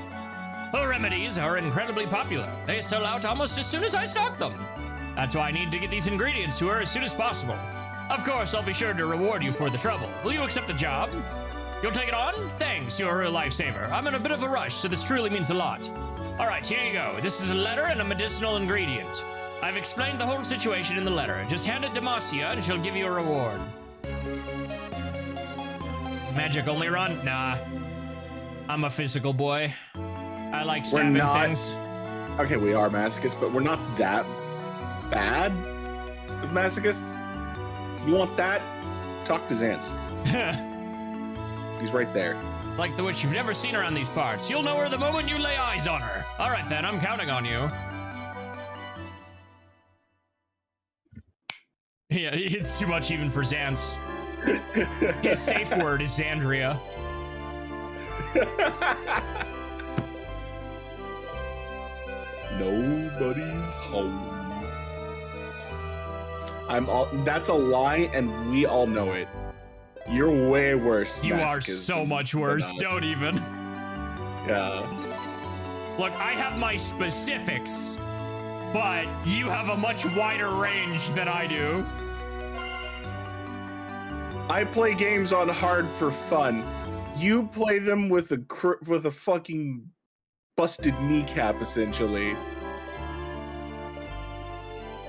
Her remedies are incredibly popular. They sell out almost as soon as I stock them. That's why I need to get these ingredients to her as soon as possible. Of course, I'll be sure to reward you for the trouble. Will you accept the job? You'll take it on? Thanks, you're a real lifesaver. I'm in a bit of a rush, so this truly means a lot. All right, here you go. This is a letter and a medicinal ingredient. I've explained the whole situation in the letter. Just hand it to Marcia, and she'll give you a reward. Magic only run? Nah. I'm a physical boy. I like stabbing things. Okay, we are masochists, but we're not that bad of masochists. You want that? Talk to Zance. He's right there. Like the witch you've never seen around these parts. You'll know her the moment you lay eyes on her. All right, then. I'm counting on you. Yeah, it's too much even for Zance. His safe word is Xandria. Nobody's home. That's a lie, and we all know it. You're way worse. You are so much worse. Don't even. Yeah. Look, I have my specifics, but you have a much wider range than I do. I play games on hard for fun. You play them with a fucking busted kneecap, essentially.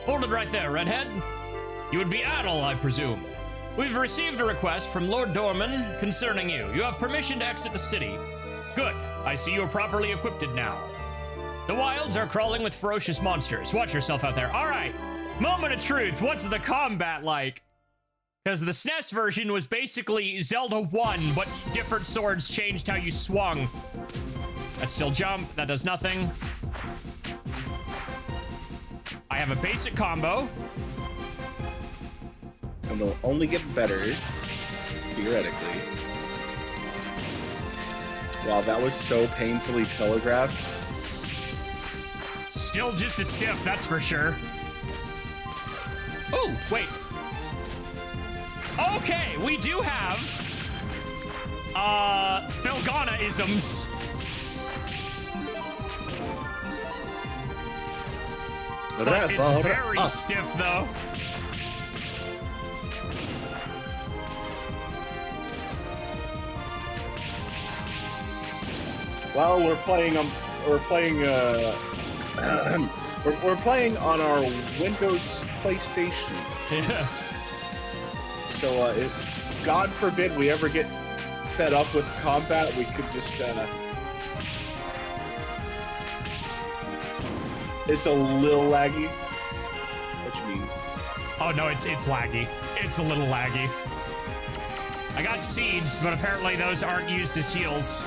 Hold it right there, redhead. You would be Adol, I presume. We've received a request from Lord Dorman concerning you. You have permission to exit the city. Good. I see you're properly equipped now. The wilds are crawling with ferocious monsters. Watch yourself out there. All right. Moment of truth. What's the combat like? Because the SNES version was basically Zelda 1, but different swords changed how you swung. That's still jump. That does nothing. I have a basic combo. And it'll only get better, theoretically. Wow, that was so painfully telegraphed. Still just as stiff, that's for sure. Oh, wait. Okay, we do have Felgana-isms. But it's very stiff, though. Well, we're playing we're playing on our Windows PlayStation. Yeah. So if God forbid we ever get fed up with combat, we could just it's a little laggy. What you mean? Oh no, it's laggy. It's a little laggy. I got seeds, but apparently those aren't used as heals.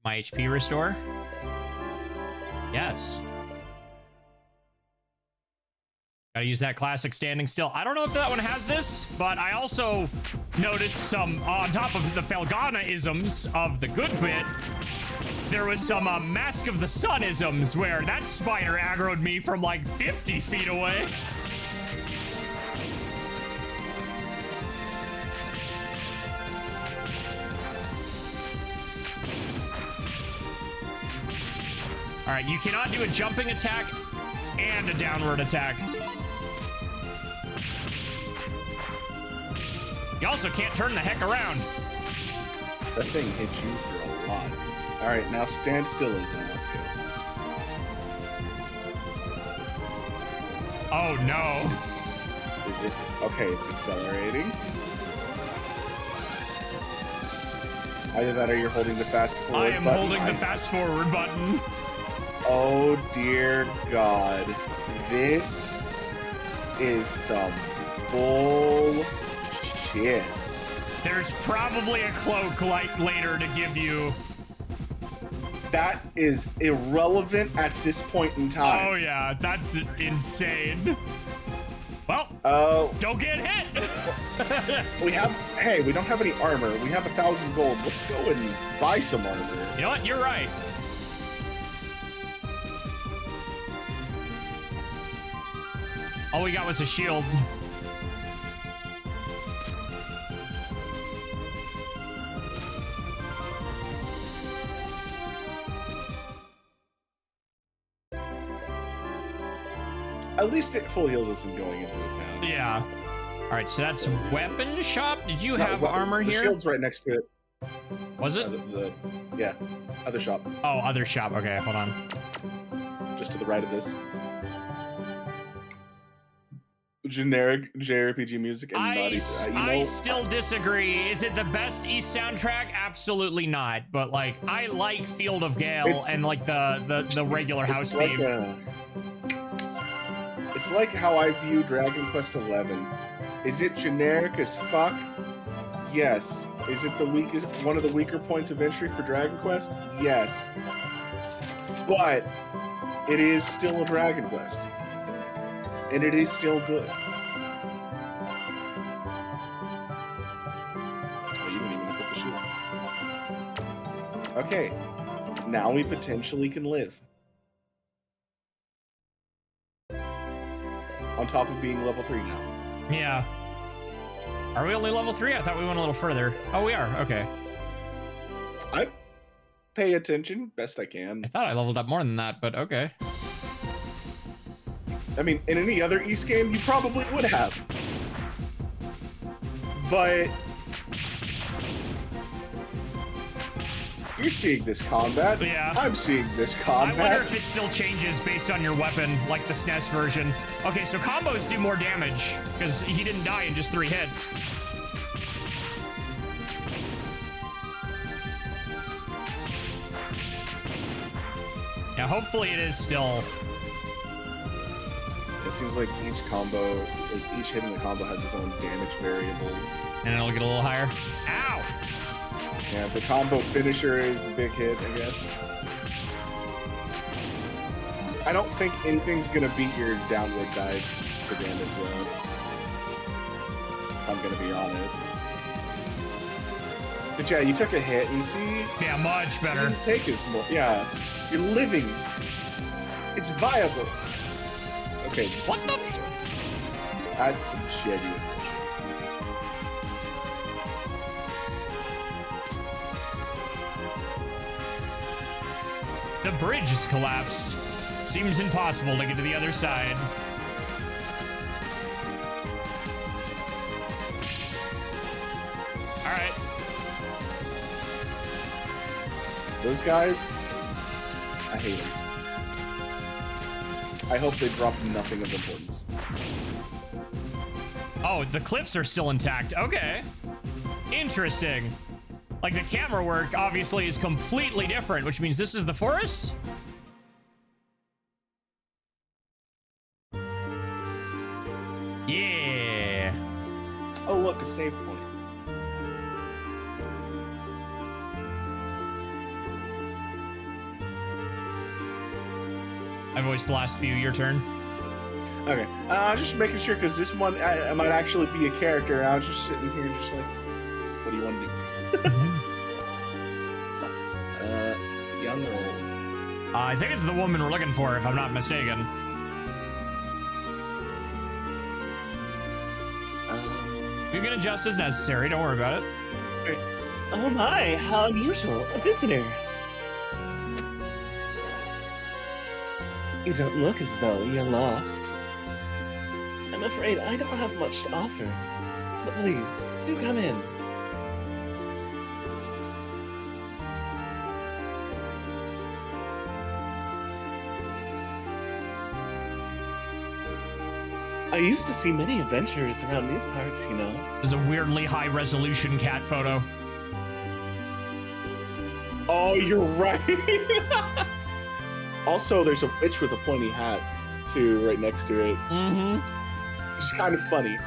My HP restore? Yes. Gotta use that classic standing still. I don't know if that one has this, but I also noticed some, on top of the Felghana-isms of the good bit, there was some Mask of the Sun-isms where that spider aggroed me from like 50 feet away. All right, you cannot do a jumping attack and a downward attack. You also can't turn the heck around. That thing hit you for a lot. All right, now stand stillism. Let's go. Oh no. Is it okay? It's accelerating. Either that or you're holding the fast forward I am button. holding the fast forward button. Oh dear God. This is some bullshit. There's probably a cloak later to give you. That is irrelevant at this point in time. Oh yeah, that's insane. Well, don't get hit. we don't have any armor. We have 1,000 gold. Let's go and buy some armor. You know what? You're right. All we got was a shield. At least it full heals us in going into the town. Yeah. All right, so that's weapon shop. Did you have armor the here? Shield's right next to it. Was it? Yeah, other shop. Oh, other shop. Okay, hold on. Just to the right of this. Generic JRPG music and I still disagree. Is it the best East soundtrack? Absolutely not. But like, I like Field of Gale and like the regular house theme. It's like how I view Dragon Quest XI. Is it generic as fuck? Yes. Is it one of the weaker points of entry for Dragon Quest? Yes. But it is still a Dragon Quest. And it is still good. Oh, you didn't even equip the shield. Okay. Now we potentially can live. On top of being level 3 now. Yeah. Are we only level 3? I thought we went a little further. Oh, we are. Okay. I pay attention best I can. I thought I leveled up more than that, but okay. I mean, in any other East game, you probably would have. But you're seeing this combat. Yeah. I'm seeing this combat. I wonder if it still changes based on your weapon, like the SNES version. Okay, so combos do more damage, because he didn't die in just 3 hits. Yeah, hopefully it is still... It seems like each combo, like each hit in the combo has its own damage variables. And it'll get a little higher. Ow! Yeah, the combo finisher is a big hit, I guess. I don't think anything's gonna beat your downward dive for damage though. If I'm gonna be honest. But yeah, you took a hit and see. Yeah, much better. You didn't take as much. Yeah, you're living. It's viable. Okay. What the f? Add some genuine. The bridge is collapsed. Seems impossible to get to the other side. All right. Those guys, I hate them. I hope they drop nothing of importance. Oh, the cliffs are still intact. Okay. Interesting. Like, the camera work obviously is completely different, which means this is the forest? Yeah. Oh, look, a save point. I voiced the last few. Your turn. Okay. I was just making sure because this one I might actually be a character. I was just sitting here, just like, what do you want to do? Young or old? I think it's the woman we're looking for, if I'm not mistaken. You can adjust as necessary. Don't worry about it. Oh my, how unusual. A visitor. You don't look as though you're lost. I'm afraid I don't have much to offer. But please, do come in. I used to see many adventurers around these parts, you know. There's a weirdly high-resolution cat photo. Oh, you're right. Also, there's a witch with a pointy hat, too, right next to it. Mm-hmm. It's kind of funny.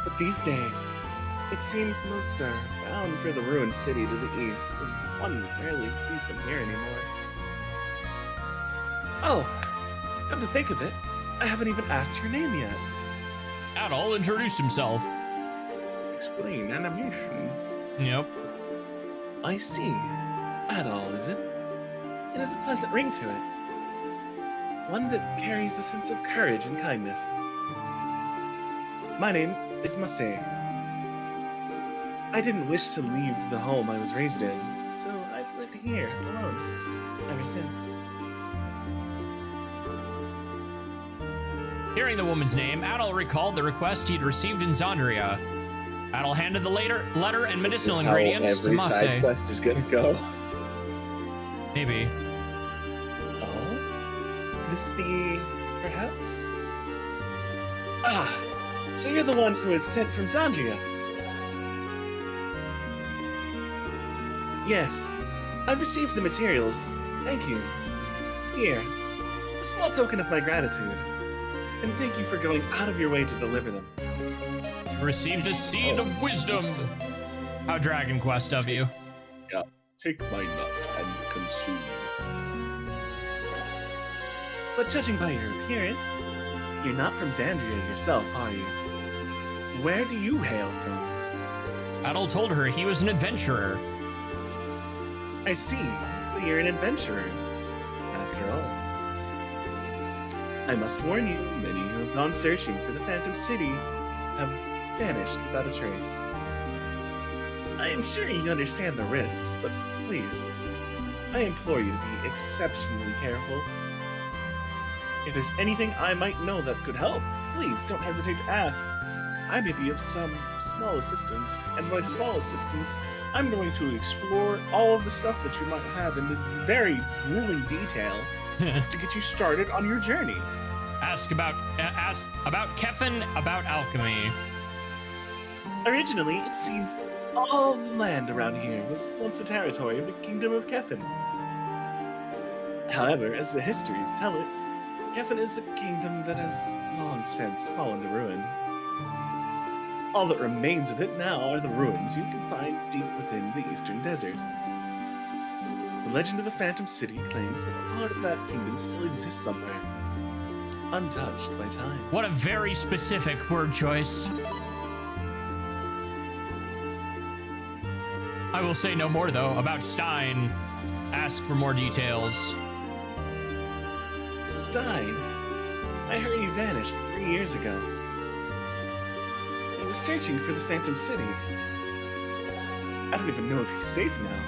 But these days, it seems most are bound for the ruined city to the east, and one rarely sees them here anymore. Oh, come to think of it, I haven't even asked your name yet. Adol introduced himself. Explain animation. Yep. I see. Adol, is it? It has a pleasant ring to it. One that carries a sense of courage and kindness. My name is Masé. I didn't wish to leave the home I was raised in, so I've lived here alone ever since. Hearing the woman's name, Adol recalled the request he'd received in Zandria. Adol handed the letter and medicinal ingredients to Every side Masé. quest is gonna go. Maybe. Oh? Could this be, perhaps? Ah, so you're the one who was sent from Zandria. Yes, I've received the materials. Thank you. Here, a small token of my gratitude. And thank you for going out of your way to deliver them. Received a seed of wisdom. How Dragon Quest of you. Yeah. Take my nut and consume. But judging by your appearance, you're not from Zandria yourself, are you? Where do you hail from? Adol told her he was an adventurer. I see, so you're an adventurer, after all. I must warn you, many who have gone searching for the Phantom City have vanished without a trace. I am sure you understand the risks, but please, I implore you to be exceptionally careful. If there's anything I might know that could help, please don't hesitate to ask. I may be of some small assistance, and by small assistance, I'm going to explore all of the stuff that you might have in very grueling detail to get you started on your journey. Ask about Kefin, about alchemy. Originally, it seems all the land around here was once the territory of the Kingdom of Kefin. However, as the histories tell it, Kefin is a kingdom that has long since fallen to ruin. All that remains of it now are the ruins you can find deep within the eastern desert. The legend of the Phantom City claims that a part of that kingdom still exists somewhere, untouched by time. What a very specific word choice. I will say no more, though, about Stein. Ask for more details. Stein? I heard he vanished 3 years ago. He was searching for the Phantom City. I don't even know if he's safe now.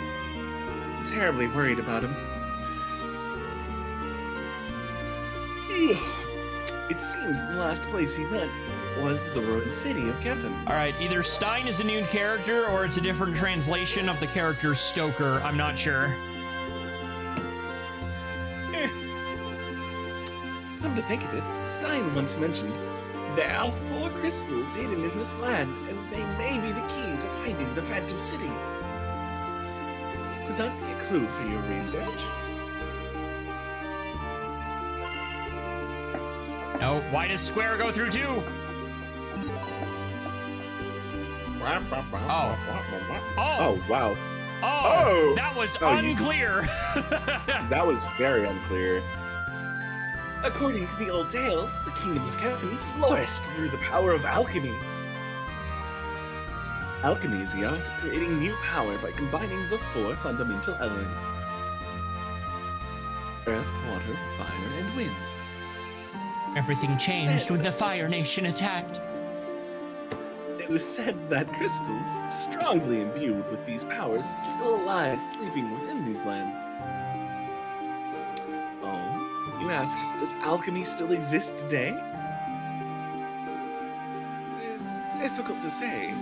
I'm terribly worried about him. It seems the last place he went was the ruined city of Kefin. All right, either Stein is a new character or it's a different translation of the character Stoker. I'm not sure. Come to think of it, Stein once mentioned, there are 4 crystals hidden in this land, and they may be the key to finding the Phantom City. Could that be a clue for your research? No, why does square go through 2? Oh. Oh, wow. Oh, that was Oh, you- unclear. That was very unclear. According to the old tales, the kingdom of Kefin flourished through the power of alchemy. Alchemy is the art of creating new power by combining the 4 fundamental elements: earth, water, fire, and wind. Everything changed when the Fire Nation attacked. It was said that crystals, strongly imbued with these powers, still lie sleeping within these lands. Oh, you ask, does alchemy still exist today? It is difficult to say.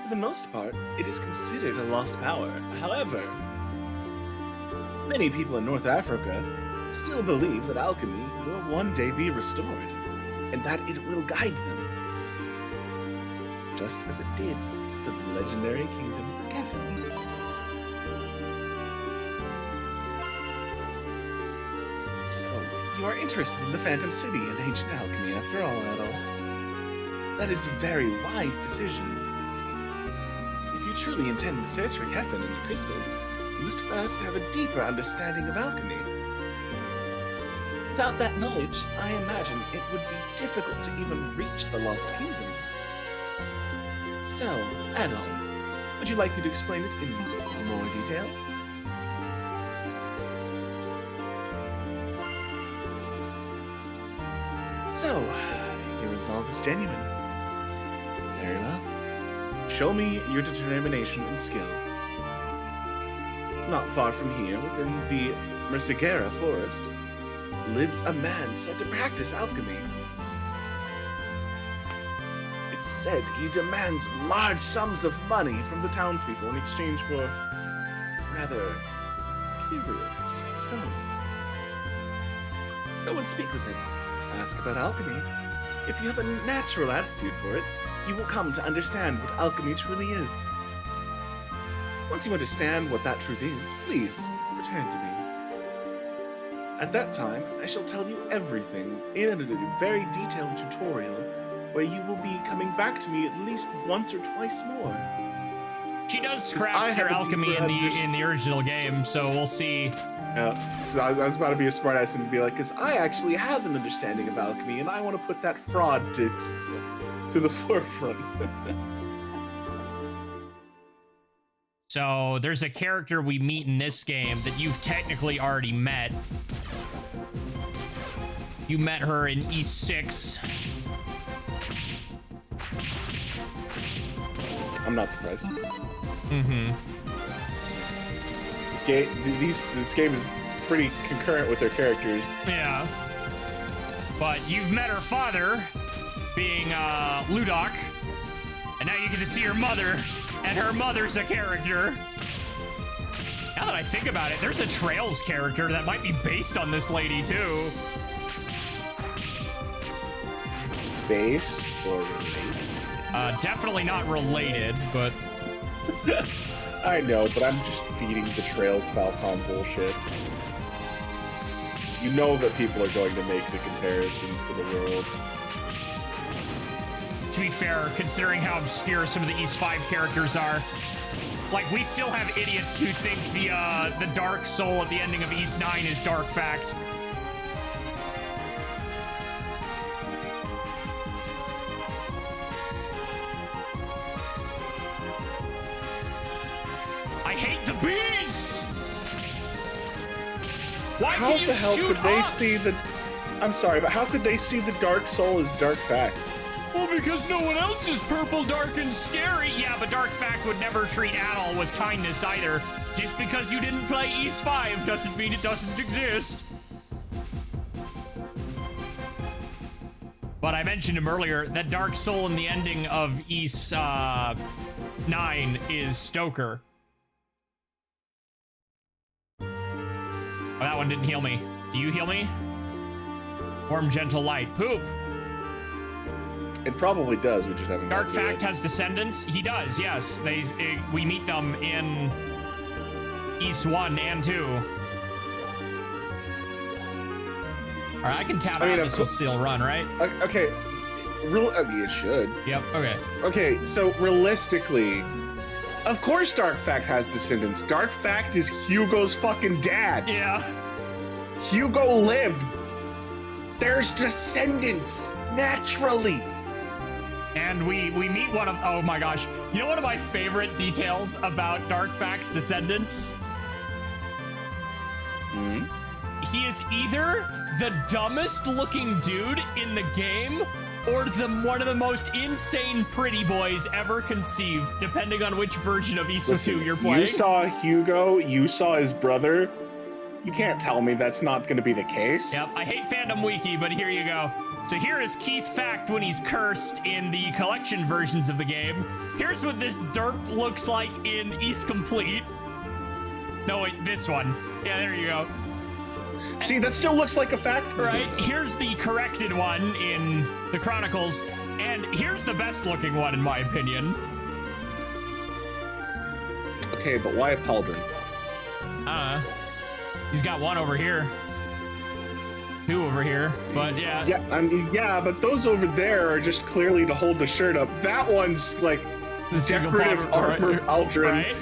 For the most part, it is considered a lost power. However, many people in North Africa still believe that alchemy will one day be restored, and that it will guide them, just as it did to the legendary kingdom of Kefin. So, you are interested in the Phantom City and ancient alchemy after all, Adol. That is a very wise decision. If you truly intend to search for Kefin and the crystals, you must first have a deeper understanding of alchemy. Without that knowledge, I imagine it would be difficult to even reach the Lost Kingdom. So, Adol, would you like me to explain it in more detail? So, your resolve is genuine. Very well. Show me your determination and skill. Not far from here, within the Mercigera forest, lives a man said to practice alchemy. It's said he demands large sums of money from the townspeople in exchange for rather curious stones. Go and speak with him. Ask about alchemy. If you have a natural aptitude for it, you will come to understand what alchemy truly is. Once you understand what that truth is, please return to me. At that time, I shall tell you everything in a very detailed tutorial where you will be coming back to me at least once or twice more. She does craft her alchemy in the original game, so we'll see. Yeah, so I was about to be a smartass and be like, because I actually have an understanding of alchemy, and I want to put that fraud to the forefront. So there's a character we meet in this game that you've technically already met. You met her in East 6. I'm not surprised. Mm-hmm. This game is pretty concurrent with their characters. Yeah. But you've met her father, being Ludok, and now you get to see her mother, and her mother's a character. Now that I think about it, there's a Trails character that might be based on this lady too. Based or related? Definitely not related, but I know, but I'm just feeding the Trails Falcon bullshit. You know that people are going to make the comparisons to the world. To be fair, considering how obscure some of the East 5 characters are, like, we still have idiots who think the Dark Soul at the ending of East 9 is Dark Fact. I hate the bees! Why How can't you the hell shoot could they up? see the... I'm sorry, but how could they see the Dark Soul as Dark Fact? Well, because no one else is purple, dark, and scary. Yeah, but Dark Fact would never treat Adol with kindness either. Just because you didn't play East 5 doesn't mean it doesn't exist. But I mentioned him earlier, that Dark Soul in the ending of East 9 is Stoker. Oh, that one didn't heal me. Do you heal me? Warm, gentle light. Poop. It probably does, we just haven't... Dark Fact has descendants? He does, yes. We meet them in East 1 and 2. Alright, I can tap out, this will still run, right? Okay, it should. Yep, okay. Okay, so realistically, of course Dark Fact has descendants. Dark Fact is Hugo's fucking dad. Yeah. Hugo lived There's descendants naturally. And we meet one of, oh my gosh. You know one of my favorite details about Dark Fact's descendants? He is either the dumbest looking dude in the game or one of the most insane pretty boys ever conceived, depending on which version of Issa 2 you're playing. You saw Hugo, you saw his brother. You can't tell me that's not going to be the case. Yep, I hate Fandom Wiki, but here you go. So here is Keith Fact when he's cursed in the collection versions of the game. Here's what this derp looks like in East Complete. No, wait, this one. Yeah, there you go. See, that still looks like a fact. Right, here's the corrected one in the Chronicles, and here's the best looking one in my opinion. Okay, but why a pauldron? He's got one over here. Two over here, but yeah. Yeah, I mean, yeah, but those over there are just clearly to hold the shirt up. That one's like The decorative armor pauldron. Right?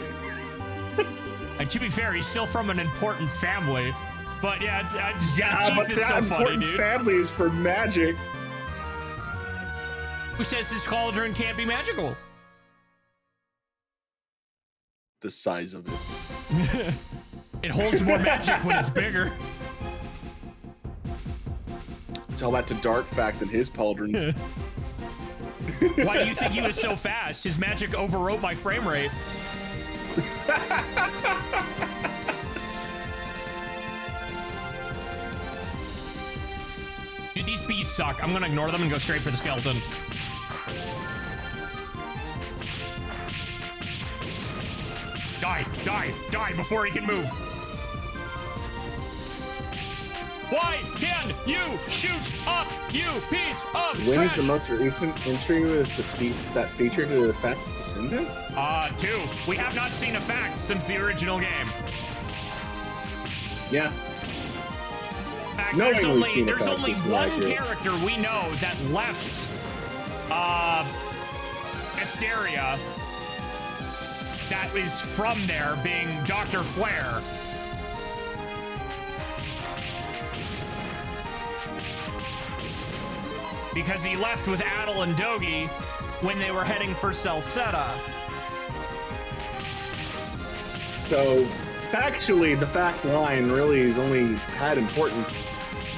And to be fair, he's still from an important family. But yeah, but that so important funny, dude. family is for magic. Who says this cauldron can't be magical? The size of it. It holds more magic when it's bigger. Tell that to Dark Fact and his pauldrons. Why do you think he was so fast? His magic overwrote my frame rate. Dude, these bees suck. I'm gonna ignore them and go straight for the skeleton. Die before he can move. Why can you shoot up, you piece of When trash? is the most recent entry with that feature to the fact descendant? 2. We have not seen a fact since the original game. Yeah. In fact, Knowing there's we've seen a there's fact only is one accurate. character we know that left Asteria that is from there, being Dr. Flare. Because he left with Adel and Dogi when they were heading for Celceta. So, factually, the fact line really has only had importance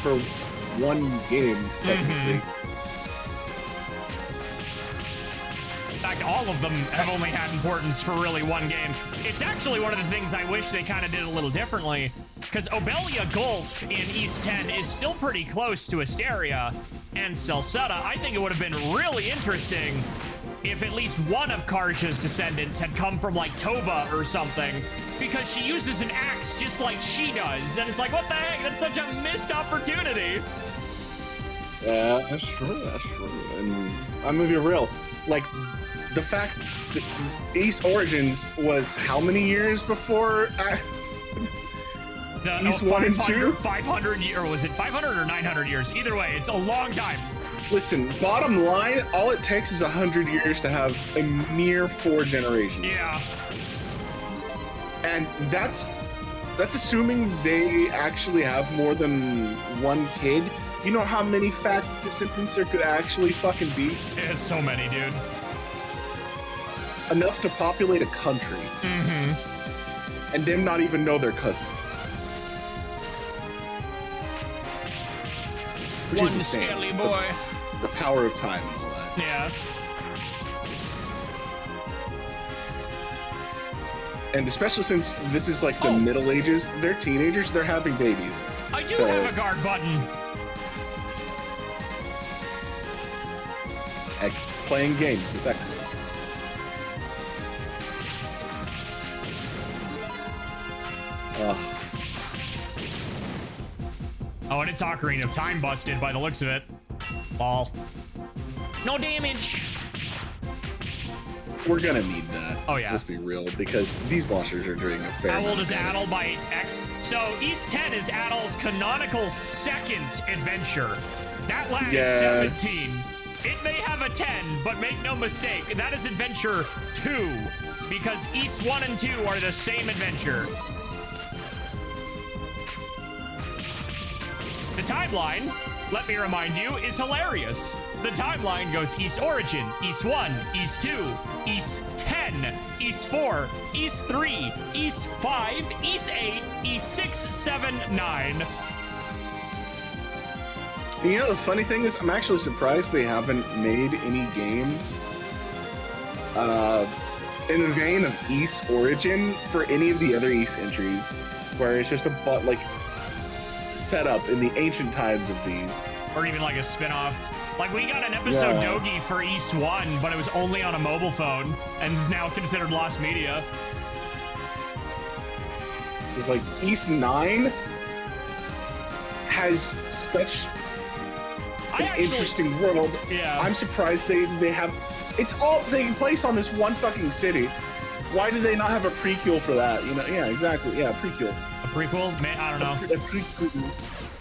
for one game, technically. In fact, all of them have only had importance for really one game. It's actually one of the things I wish they kind of did a little differently, because Obelia Gulf in East 10 is still pretty close to Asteria and Celceta. I think it would have been really interesting if at least one of Karja's descendants had come from like Tova or something, because she uses an axe just like she does, and it's like, what the heck? That's such a missed opportunity. Yeah, that's true, And I'm gonna be real. Like, the fact that East Origins was how many years before East 1 and 2? 500 years, or was it 500 or 900 years? Either way, it's a long time. Listen, bottom line, all it takes is 100 years to have a mere 4 generations. Yeah. And that's assuming they actually have more than one kid. You know how many fat descendants there could actually fucking be? It's so many, dude. Enough to populate a country. And them not even know their cousins. Which is One insane. scaly boy. The power of time and all that. Yeah. And especially since this is like the Middle Ages, they're teenagers, they're having babies. I do have a guard button. Playing games with excellent. Oh, and it's Ocarina of Time busted by the looks of it. Ball. No damage. We're gonna need that. Oh, yeah. Let's be real, because these monsters are doing a fair How amount old of is damage. Adel by X? So East 10 is Adel's canonical second adventure. That lad is 17. It may have a 10, but make no mistake, that is adventure 2. Because East 1 and 2 are the same adventure. The timeline, let me remind you, is hilarious. The timeline goes East Origin, East 1, East 2, East 10, East 4, East 3, East 5, East 8, East 6, 7, 9. You know, the funny thing is, I'm actually surprised they haven't made any games in the vein of East Origin for any of the other East entries, where it's just like set up in the ancient times of these. Or even like a spin-off. Like, we got an episode Yeah. Dogi for East 1, but it was only on a mobile phone and is now considered lost media. It's like East 9 has such an interesting world. Yeah. I'm surprised they have. It's all taking place on this one fucking city. Why do they not have a prequel for that? You know? Yeah, exactly. Yeah, prequel. A prequel? I don't know. A prequel.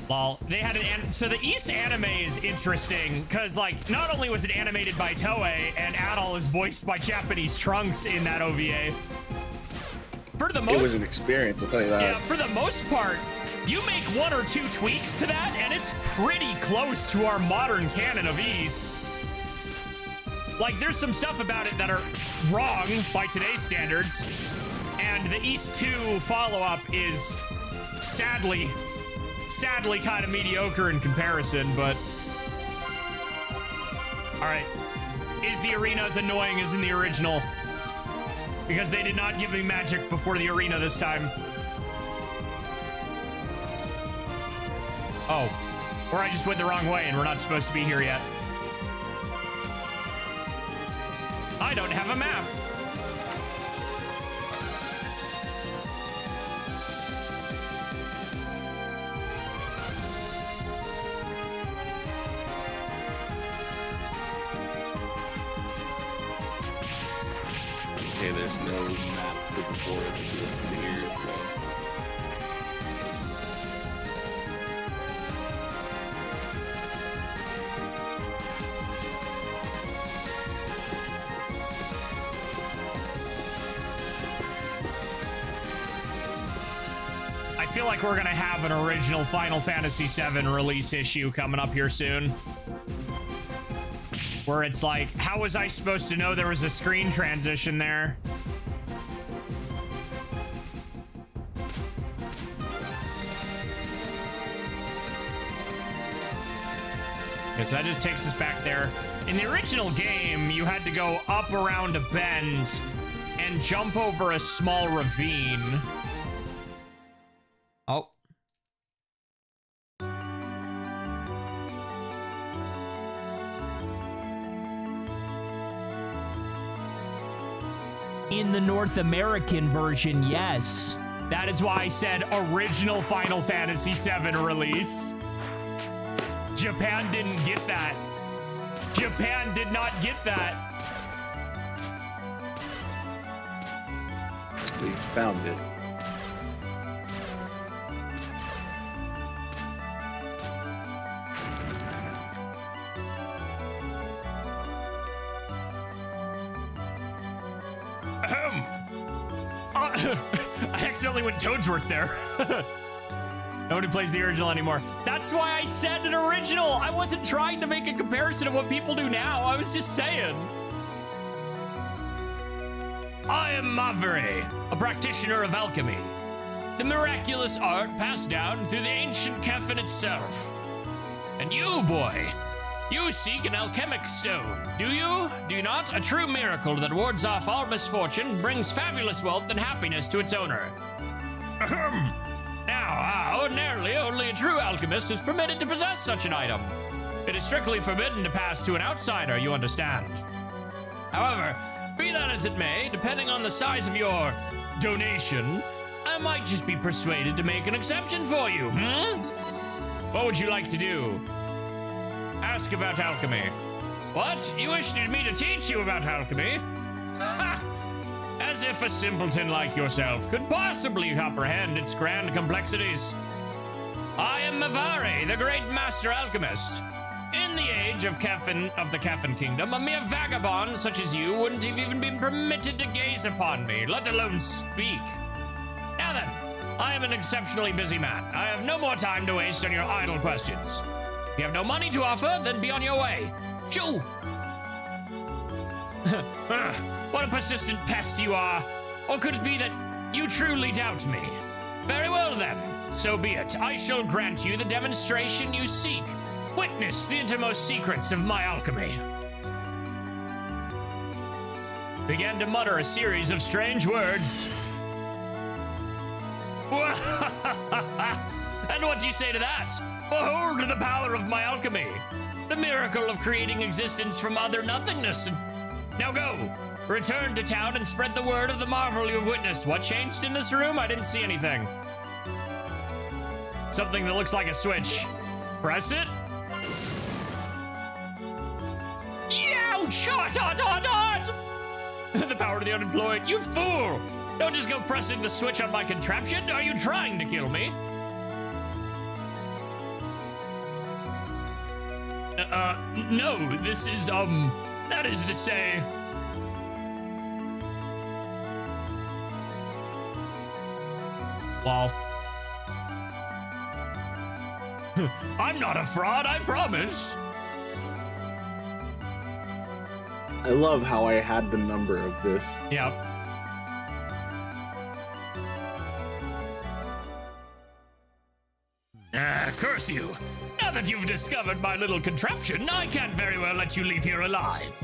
Lol. They had so the East anime is interesting because, like, not only was it animated by Toei, and Adol is voiced by Japanese Trunks in that OVA. For the most, It was an experience, I'll tell you that. yeah, for the most part, you make 1 or 2 tweaks to that, and it's pretty close to our modern canon of East. Like, there's some stuff about it that are wrong by today's standards, and the East 2 follow-up is sadly kind of mediocre in comparison, but... Alright. Is the arena as annoying as in the original? Because they did not give me magic before the arena this time. Oh. Or I just went the wrong way and we're not supposed to be here yet. I don't have a map. Okay, there's no map for the forest listed here, so. I feel like we're gonna have an original Final Fantasy VII release issue coming up here soon. Where it's like, how was I supposed to know there was a screen transition there? Okay, so that just takes us back there. In the original game, you had to go up around a bend and jump over a small ravine. Oh. In the North American version, yes. That is why I said original Final Fantasy VII release. Japan didn't get that. Japan did not get that. We found it. I accidentally went Toadsworth there. Nobody plays the original anymore. That's why I said an original. I wasn't trying to make a comparison of what people do now. I was just saying. I am Maveri, a practitioner of alchemy. The miraculous art passed down through the ancient Kefin itself. And you, boy, you seek an alchemic stone, do you? Do you not? A true miracle that wards off all misfortune, brings fabulous wealth and happiness to its owner. Ahem. Now, ordinarily, only a true alchemist is permitted to possess such an item. It is strictly forbidden to pass to an outsider, you understand. However, be that as it may, depending on the size of your donation, I might just be persuaded to make an exception for you, What would you like to do? Ask about alchemy. What? You wish me to teach you about alchemy? Ha! As if a simpleton like yourself could possibly comprehend its grand complexities. I am Maveri, the great master alchemist. In the age of the Kefin Kingdom, a mere vagabond such as you wouldn't have even been permitted to gaze upon me, let alone speak. Now then, I am an exceptionally busy man. I have no more time to waste on your idle questions. If you have no money to offer, then be on your way. Shoo! What a persistent pest you are. Or could it be that you truly doubt me? Very well then, so be it. I shall grant you the demonstration you seek. Witness the innermost secrets of my alchemy. Began to mutter a series of strange words. And what do you say to that? Behold the power of my alchemy. The miracle of creating existence from utter nothingness. Now go. Return to town and spread the word of the marvel you have witnessed. What changed in this room? I didn't see anything. Something that looks like a switch. Press it. Ouch! The power of the unemployed. You fool! Don't just go pressing the switch on my contraption. Are you trying to kill me? No. This is, that is to say... Well... I'm not a fraud, I promise. I love how I had the number of this. Yep. Curse you. Now that you've discovered my little contraption, I can't very well let you leave here alive.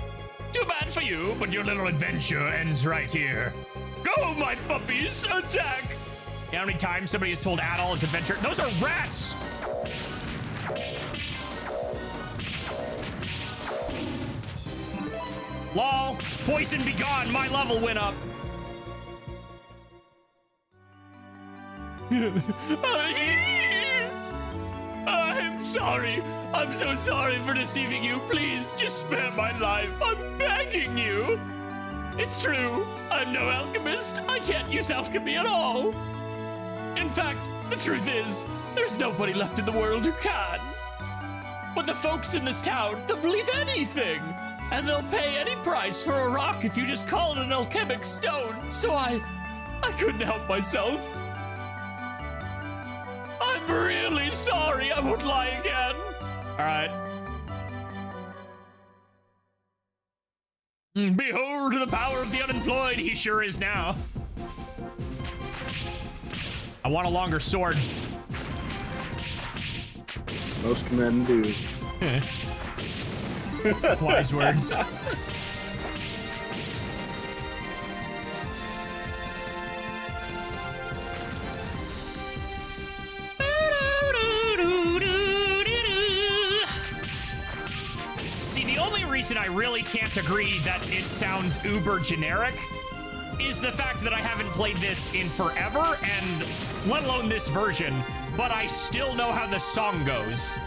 Too bad for you, but your little adventure ends right here. Go, my puppies, attack! You know how many times somebody has told Adol his adventure? Those are rats! Lol, poison be gone, my level went up. I'm sorry. I'm so sorry for deceiving you. Please, just spare my life. I'm begging you. It's true. I'm no alchemist. I can't use alchemy at all. In fact, the truth is, there's nobody left in the world who can. But the folks in this town, they'll believe anything. And they'll pay any price for a rock if you just call it an alchemic stone. So I couldn't help myself. I'm really sorry. I won't lie again. All right. Behold the power of the unemployed. He sure is now. I want a longer sword. Most men do. Wise words. See, the only reason I really can't agree that it sounds uber generic is the fact that I haven't played this in forever, and let alone this version, but I still know how the song goes.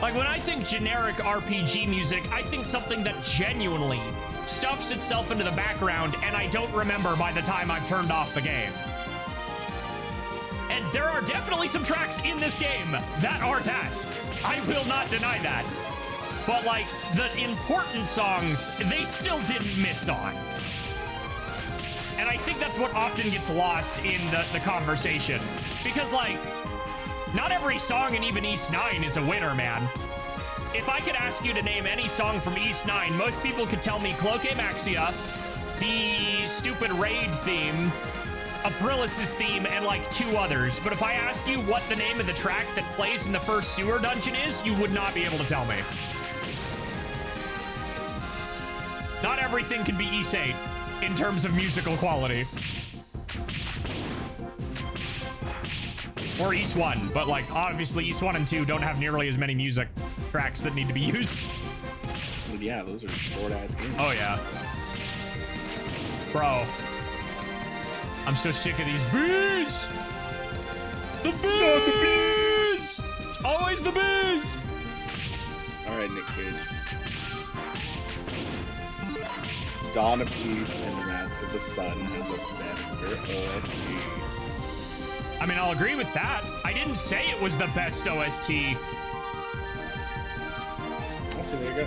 Like, when I think generic RPG music, I think something that genuinely stuffs itself into the background and I don't remember by the time I've turned off the game. And there are definitely some tracks in this game that are that. I will not deny that. But, like, the important songs, they still didn't miss on. And I think that's what often gets lost in the conversation. Because, like, not every song in even East 9 is a winner, man. If I could ask you to name any song from East 9, most people could tell me Cloaque Maxia, the stupid raid theme, Aprilis' theme, and like 2 others. But if I ask you what the name of the track that plays in the first sewer dungeon is, you would not be able to tell me. Not everything can be East 8 in terms of musical quality. Or East 1, but like, obviously East 1 and 2 don't have nearly as many music tracks that need to be used. Well, yeah, those are short-ass games. Oh, yeah. Bro. I'm so sick of these bees! The bees! No, the bees! It's always the bees! Alright, Nick Cage. Dawn of Peace and the Mask of the Sun has a better OST. I mean, I'll agree with that. I didn't say it was the best OST. So there you go.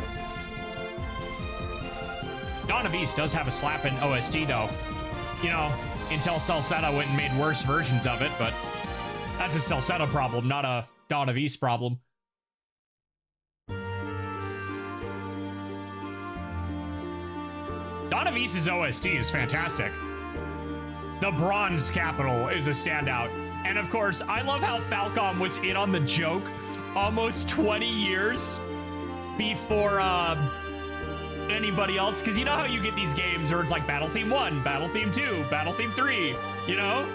Dawn of East does have a slapping OST, though. You know, until Salsetta went and made worse versions of it, but that's a Salsetta problem, not a Dawn of East problem. Dawn of East's OST is fantastic. The Bronze Capital is a standout. And of course, I love how Falcom was in on the joke almost 20 years before anybody else. Because you know how you get these games where it's like Battle Theme 1, Battle Theme 2, Battle Theme 3, you know?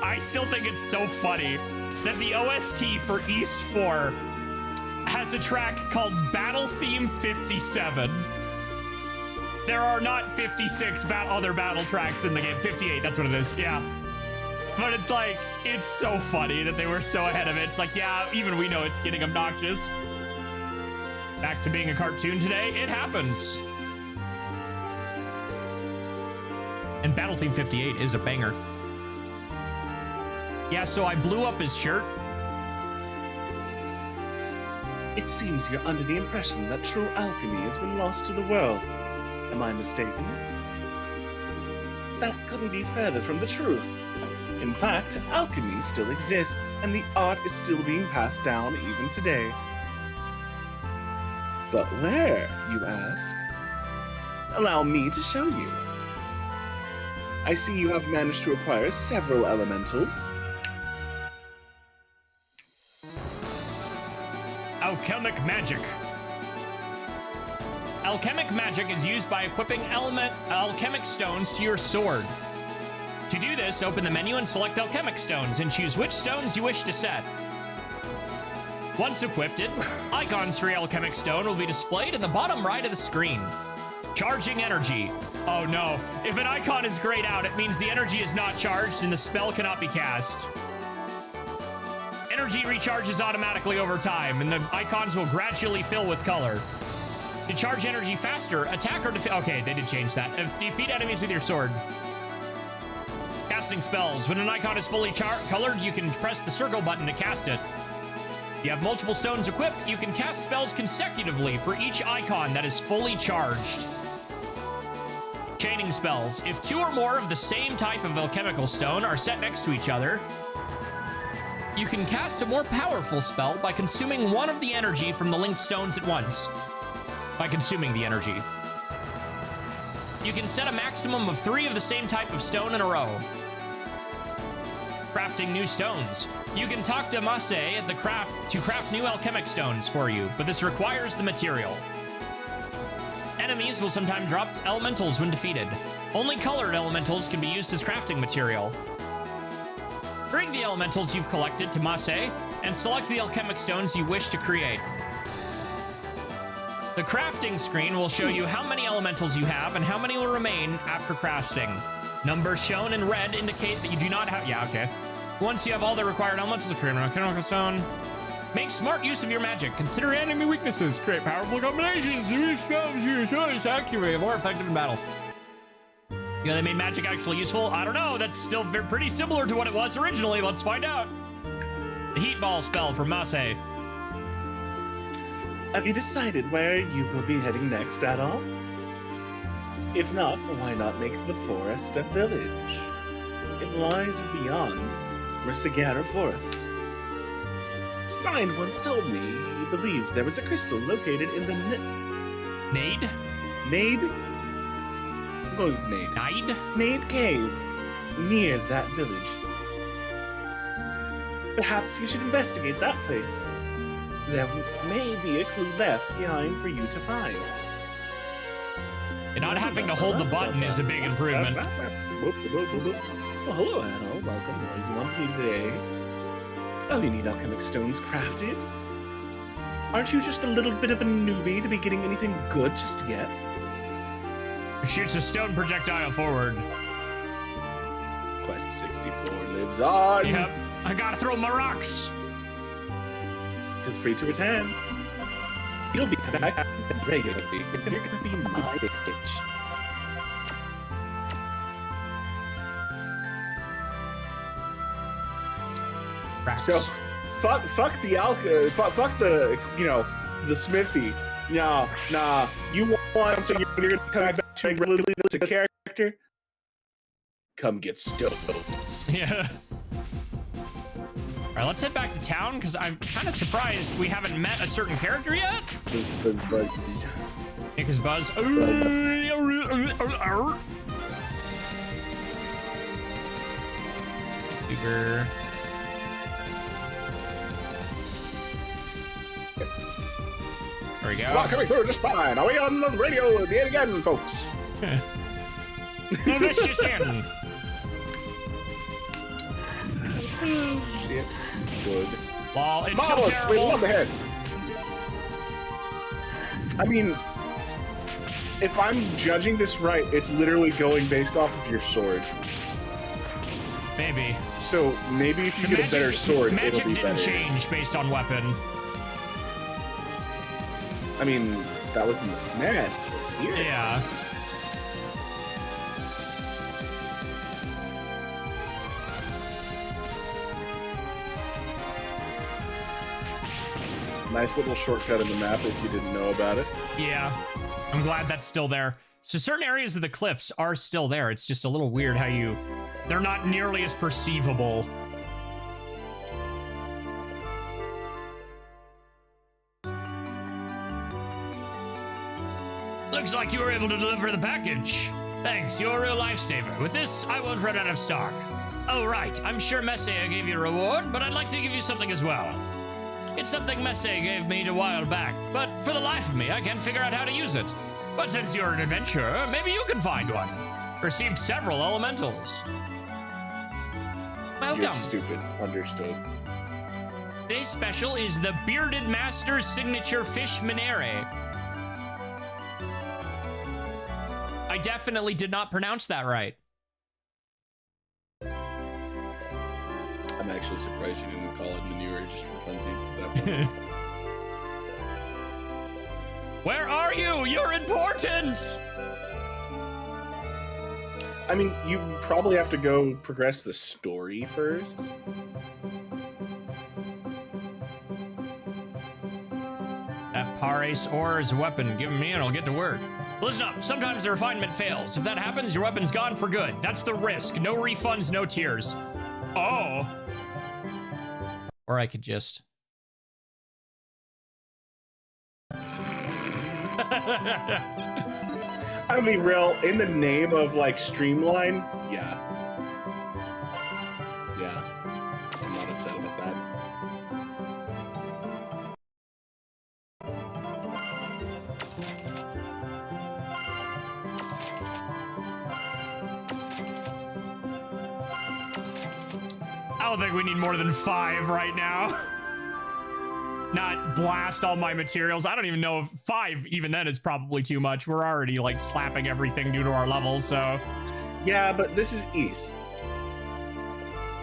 I still think it's so funny that the OST for East 4 has a track called Battle Theme 57. There are not 56 other battle tracks in the game. 58, that's what it is, yeah. But it's like, it's so funny that they were so ahead of it. It's like, yeah, even we know it's getting obnoxious. Back to being a cartoon today, it happens. And Battle Theme 58 is a banger. Yeah, so I blew up his shirt. It seems you're under the impression that true alchemy has been lost to the world. Am I mistaken? That couldn't be further from the truth. In fact, alchemy still exists, and the art is still being passed down even today. But where, you ask? Allow me to show you. I see you have managed to acquire several elementals. Alchemic magic. Alchemic magic is used by equipping alchemic stones to your sword. To do this, open the menu and select alchemic stones and choose which stones you wish to set. Once equipped, icons for your alchemic stone will be displayed in the bottom right of the screen. Charging energy. Oh no, if an icon is grayed out, it means the energy is not charged and the spell cannot be cast. Energy recharges automatically over time, and the icons will gradually fill with color. To charge energy faster, attack or defeat. Okay, they did change that. Defeat enemies with your sword. Casting spells. When an icon is fully colored, you can press the circle button to cast it. If you have multiple stones equipped, you can cast spells consecutively for each icon that is fully charged. Chaining spells. If two or more of the same type of alchemical stone are set next to each other, you can cast a more powerful spell by consuming one of the energy from the linked stones at once. By consuming the energy. You can set a maximum of 3 of the same type of stone in a row. Crafting new stones. You can talk to Mase at the craft to craft new alchemic stones for you, but this requires the material. Enemies will sometimes drop elementals when defeated. Only colored elementals can be used as crafting material. Bring the elementals you've collected to Mase and select the alchemic stones you wish to create. The crafting screen will show you how many elementals you have and how many will remain after crafting. Numbers shown in red indicate that you do not have... Yeah, okay. Once you have all the required elementals, create an alchemical stone. Make smart use of your magic. Consider enemy weaknesses. Create powerful combinations. Use spells your choice. Accurate. More effective in battle. Yeah, they made magic actually useful? I don't know. That's still pretty similar to what it was originally. Let's find out. The heat ball spell from Mase. Have you decided where you will be heading next at all? If not, why not make the forest a village? It lies beyond Mercigara Forest. Stein once told me he believed there was a crystal located in the Nade? Nade? Both Nade. Nade? Nade Cave, near that village. Perhaps you should investigate that place. There may be a clue left behind for you to find. And not having to hold the button is a big improvement. Well, hello, Anna. Welcome. What do you want to do today? Oh, you need alchemic stones crafted? Aren't you just a little bit of a newbie to be getting anything good just yet? Shoots a stone projectile forward. Quest 64 lives on. Yep. I gotta throw my rocks. Feel free to return. You'll be back regularly. You're gonna be my bitch. So, fuck the the smithy. Nah. You want so you're gonna come back to really the character? come get stoked. Yeah. All right, let's head back to town because I'm kind of surprised we haven't met a certain character yet. Buzz. Yeah, because Buzz. Uber. There we go. Well, coming through just fine. Are we on the radio yet again, folks? No, that's just in. Shit. Good. Well, it's Marvelous. so We terrible. love the head. I mean, if I'm judging this right, it's literally going based off of your sword. Maybe. So maybe if you get a better sword, magic it'll be didn't better. change based on weapon. I mean, that was in the SNES. But here, Yeah. nice little shortcut in the map if you didn't know about it. Yeah. I'm glad that's still there. So certain areas of the cliffs are still there. It's just a little weird how they're not nearly as perceivable. Looks like you were able to deliver the package. Thanks, you're a real lifesaver. With this, I won't run out of stock. Oh, right. I'm sure Messier gave you a reward, but I'd like to give you something as well. It's something Messier gave me a while back, but for the life of me, I can't figure out how to use it. But since you're an adventurer, maybe you can find one. Received several elementals. Welcome. You're stupid. Understood. Today's special is the Bearded Master's Signature Fish Minere. I definitely did not pronounce that right. I'm actually surprised you didn't call it manure just for funsies at that point. Where are you? You're important! I mean, you probably have to go progress the story first. That Pares ore is a weapon. Give me and I'll get to work. Listen up, sometimes the refinement fails. If that happens, your weapon's gone for good. That's the risk. No refunds, no tears. Oh. Or I could just... I mean, real, in the name of, like, streamline, yeah. Yeah. I'm not upset about that. I don't think we need more than 5 right now. Not blast all my materials. I don't even know if 5, even then, is probably too much. We're already, like, slapping everything due to our levels, so... Yeah, but this is East.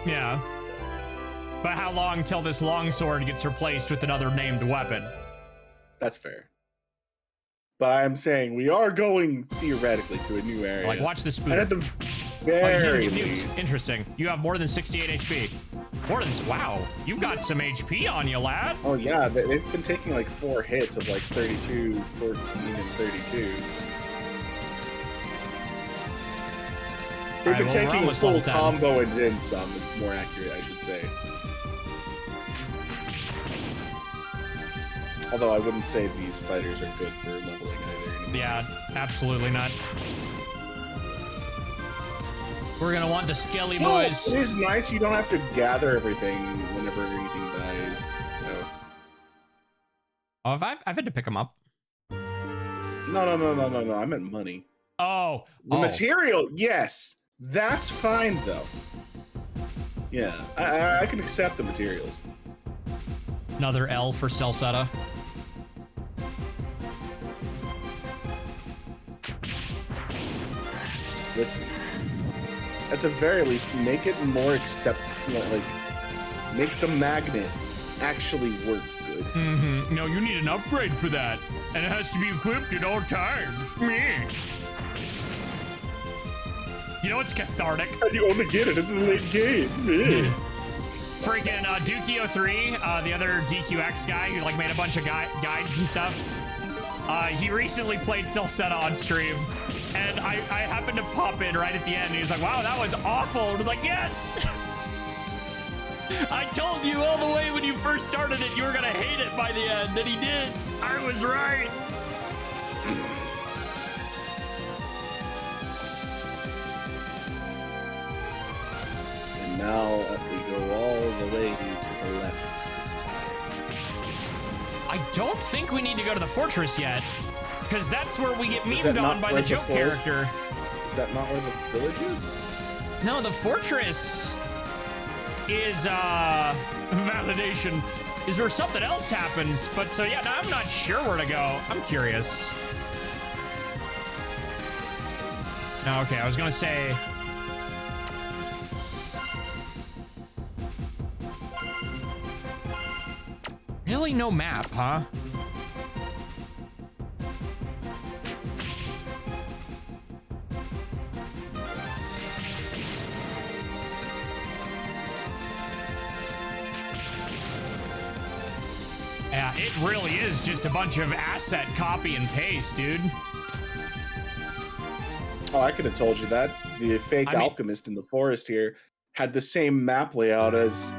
Yeah. But how long till this longsword gets replaced with another named weapon? That's fair. But I'm saying we are going, theoretically, to a new area. Like, watch this spoon. And at the very least... Interesting. You have more than 68 HP. More than... Wow. You've got some HP on you, lad. Oh, yeah. They've been taking, like, 4 hits of, like, 32, 14, and 32. They've been taking a full combo and then some. It's more accurate, I should say. Although I wouldn't say these spiders are good for leveling either. Yeah, absolutely not. We're gonna want the skelly boys. It is nice you don't have to gather everything whenever anything dies. So. Oh, I've had to pick them up. No. I meant money. Oh. The material, yes. That's fine, though. Yeah, I can accept the materials. Another L for Celceta. Listen, at the very least, make it more like, make the magnet actually work good. Mm-hmm. No, you need an upgrade for that. And it has to be equipped at all times. Meh. You know what's cathartic? And you only get it in the late game. Freaking Dukio3, the other DQX guy who like made a bunch of guides and stuff. He recently played Celceta on stream. and I happened to pop in right at the end, and he was like, wow, that was awful. And I was like, yes! I told you all the way when you first started it, you were gonna hate it by the end, and he did. I was right. And now we go all the way to the left this time. I don't think we need to go to the fortress yet, because that's where we get memed not on by where the the joke forest- character. Is that not where the village is? No, the fortress is validation. Is where something else happens, but so yeah, no, I'm not sure where to go. I'm curious. No, okay, I was gonna say. Really, no map, huh? Yeah, it really is just a bunch of asset copy and paste, dude. Oh, I could have told you that. The fake alchemist in the forest here had the same map layout as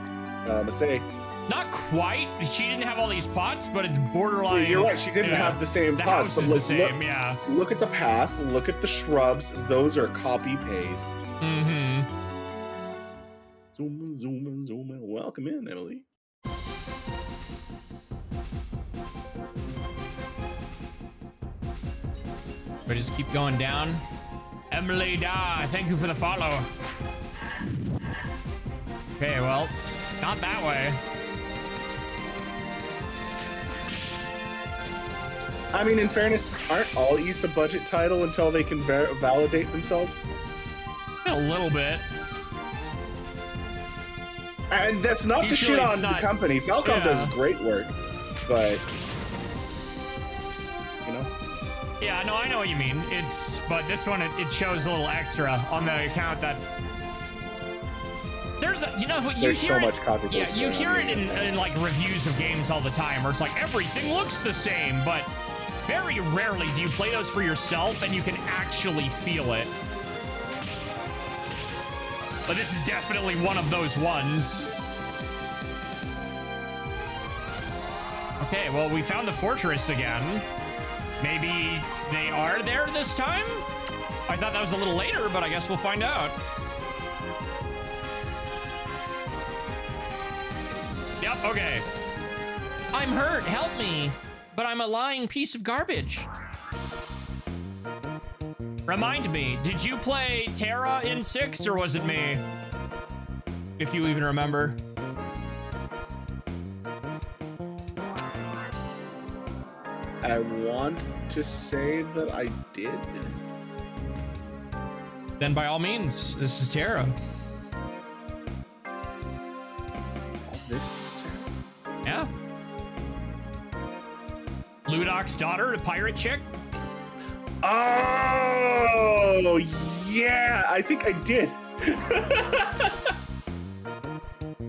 Masay. Not quite. She didn't have all these pots, but it's borderline. Yeah, you're right. She didn't have the same The pots, house but is the same, yeah. Look at the path. Look at the shrubs. Those are copy paste. Mm-hmm. Zoom in, zoom in, zoom in. Welcome in, Emily. But just keep going down. Emily Da, thank you for the follow. Okay, well, not that way. I mean, in fairness, aren't all Ys a budget title until they can validate themselves? A little bit. And that's not to Usually shit it's on not- the company. Falcom does great work, but you know. Yeah, no, I know what you mean. But this one, it shows a little extra on the account that there's, you know, you There's hear so it, much copy yeah, paste you going hear on it in like reviews of games all the time, where it's like everything looks the same, but very rarely do you play those for yourself and you can actually feel it. But this is definitely one of those ones. Okay, well, we found the fortress again. Maybe they are there this time? I thought that was a little later, but I guess we'll find out. Yep, okay. I'm hurt, help me. But I'm a lying piece of garbage. Remind me, did you play Terra in 6 or was it me? If you even remember. I want to say that I did. Then by all means, this is Terra. This is terrible. Yeah. Ludok's daughter, a pirate chick? Oh, yeah, I think I did.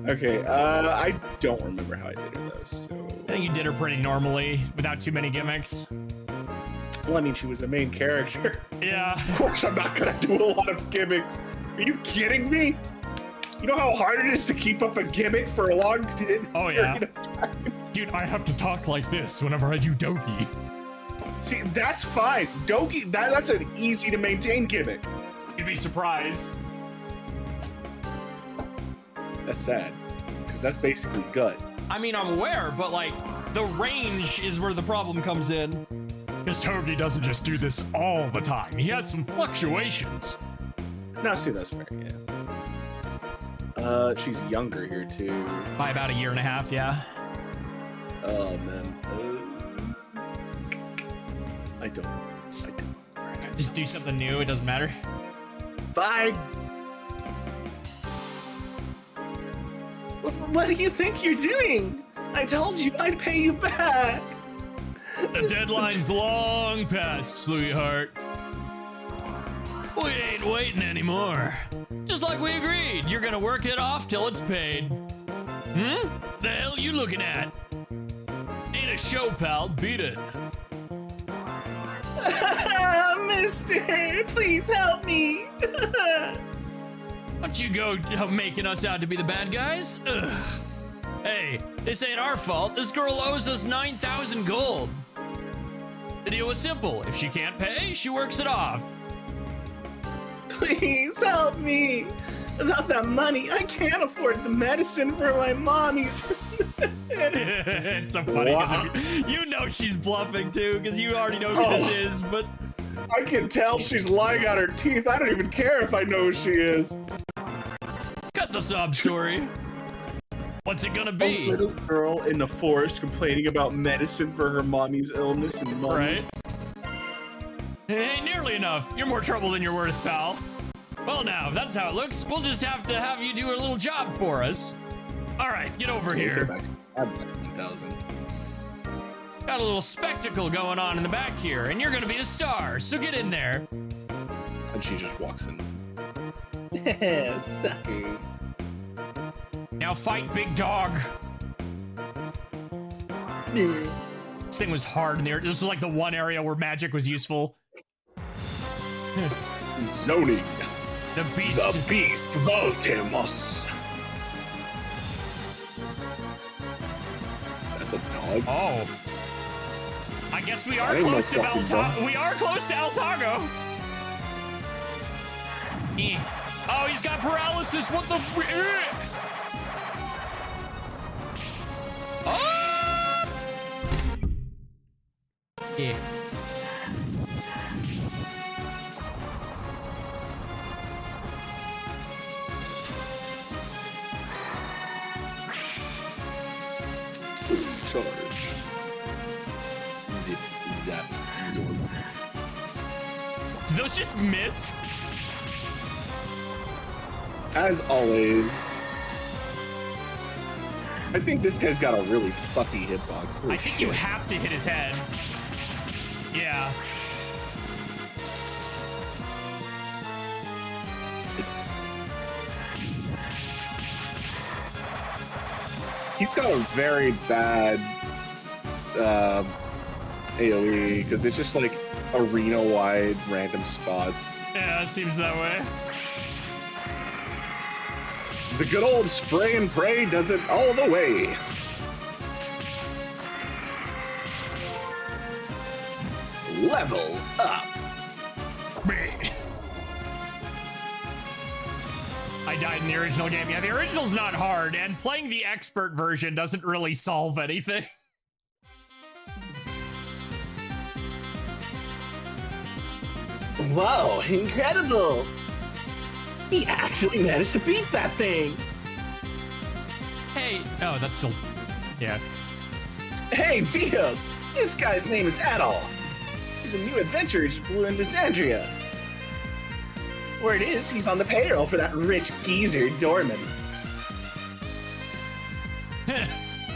Okay, I don't remember how I did her though, so. I think you did her pretty normally, without too many gimmicks. Well, I mean, she was the main character. Yeah. Of course, I'm not gonna do a lot of gimmicks. Are you kidding me? You know how hard it is to keep up a gimmick for a long time? Oh, yeah. Dude, I have to talk like this whenever I do Doki. See, that's fine. Doki, that's an easy to maintain gimmick. You'd be surprised. That's sad, because that's basically gut. I mean, I'm aware, but like, the range is where the problem comes in. Because Togi doesn't just do this all the time. He has some fluctuations. No, see, that's fair, yeah. She's younger here, too. By about a year and a half, yeah. Oh, man. I don't. Just do something new, it doesn't matter. Fine. What do you think you're doing? I told you I'd pay you back. The deadline's long past, sweetheart. We ain't waiting anymore. Just like we agreed, you're gonna work it off till it's paid. The hell you looking at? Ain't a show, pal. Beat it. Mister, please help me. Don't you go making us out to be the bad guys? Ugh. Hey, this ain't our fault. This girl owes us 9,000 gold. The deal was simple. If she can't pay, she works it off. Please help me. Without that money, I can't afford the medicine for my mommies. It's so funny because you know she's bluffing too, because you already know who this is, but I can tell she's lying on her teeth. I don't even care if I know who she is. cut the sob story. What's it gonna be? A little girl in the forest complaining about medicine for her mommy's illness and money. Right? It ain't nearly enough. You're more trouble than you're worth, pal. Well, now, if that's how it looks, we'll just have to have you do a little job for us. All right, get over here. I'm back 1,000. Got a little spectacle going on in the back here, and you're gonna be the star, so get in there. And she just walks in. Sucker. Now fight, big dog. This thing was hard in there. This was like the one area where magic was useful. Zoning. The beast. The beast Voltimos. That's a dog. Oh. I guess we are That ain't close no to fucking dog. We are close to Altago. Eh. Oh, he's got paralysis. What the? Oh! Yeah. Charged. Zip, zap, zorb. Did those just miss? As always. I think this guy's got a really fucky hitbox. Holy I think shit. you have to hit his head. Yeah. He's got a very bad AoE because it's just like arena-wide random spots. Yeah, it seems that way. The good old spray and pray does it all the way. Level up. I died in the original game. Yeah, the original's not hard, and playing the expert version doesn't really solve anything. Whoa, incredible! He actually managed to beat that thing! Hey, oh, that's still, yeah. Hey, Dios! This guy's name is Adol. He's a new adventurer who just blew into Zandria. Word is, he's on the payroll for that rich geezer, Dorman.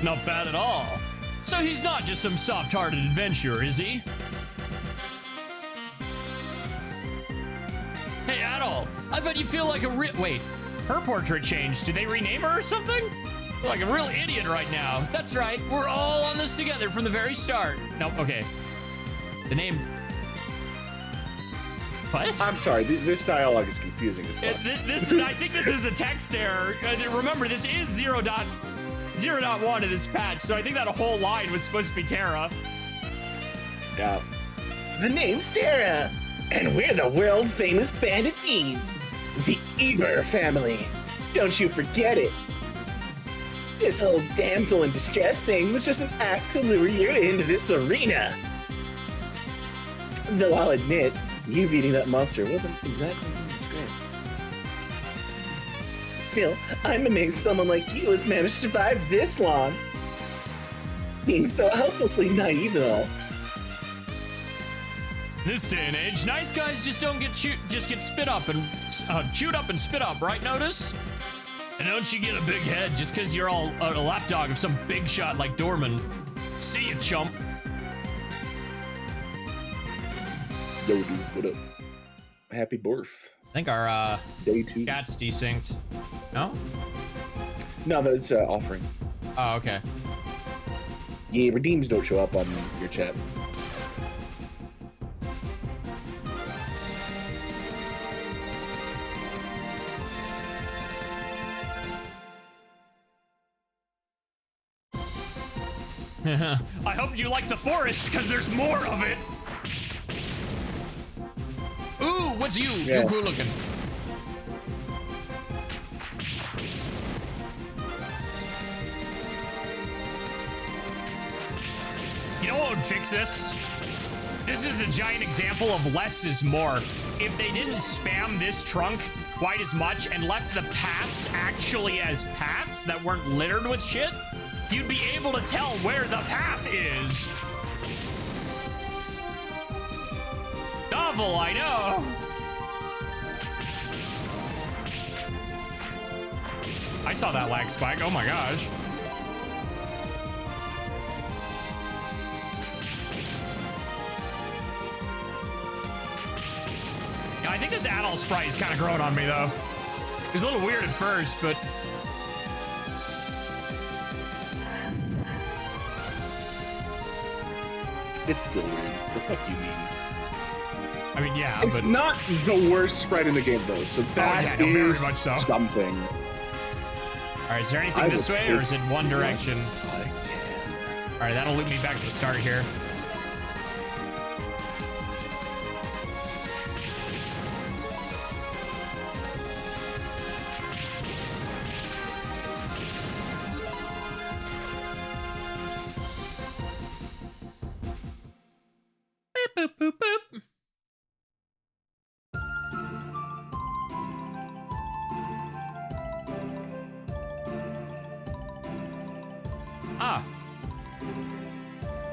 Not bad at all. So he's not just some soft-hearted adventurer, is he? Hey, Adol, I bet you feel like a wait, her portrait changed. Did they rename her or something? I feel like a real idiot right now. That's right, we're all on this together from the very start. Nope, okay. The name... What? I'm sorry, this dialogue is confusing as fuck. I think this is a text error. Remember, this is 0.1 of this patch, so I think that whole line was supposed to be Terra. Yeah. The name's Terra, and we're the world-famous bandit thieves, the Eber family. Don't you forget it. This whole damsel in distress thing was just an act to lure you into this arena. Though I'll admit, you beating that monster wasn't exactly in the script. Still, I'm amazed someone like you has managed to survive this long. Being so helplessly naive and all. This day and age, nice guys just don't get spit up and chewed up and spit up, right? Notice? And don't you get a big head just because you're all a lapdog of some big shot like Dorman. See ya, chump. Yo, dude, what up? Happy birth. I think our Day 2. chat's desynced. No? No, that's offering. Oh, okay. Yeah, redeems don't show up on your chat. I hope you like the forest, because there's more of it. Ooh, what's you? Yeah. You cool looking. You know what would fix this? This is a giant example of less is more. If they didn't spam this trunk quite as much and left the paths actually as paths that weren't littered with shit, you'd be able to tell where the path is. Novel, I know. I saw that lag spike, oh my gosh. I think this adult sprite is kind of growing on me, though. It was a little weird at first, but... It's still weird. The fuck you mean? I mean, yeah, It's but... not the worst sprite in the game, though, so that yeah, no, very is much so. something. All right, is there anything I this will way, or take is it one direction? what I can. All right, that'll loop me back to the start here. Boop, boop, boop, boop. Ah.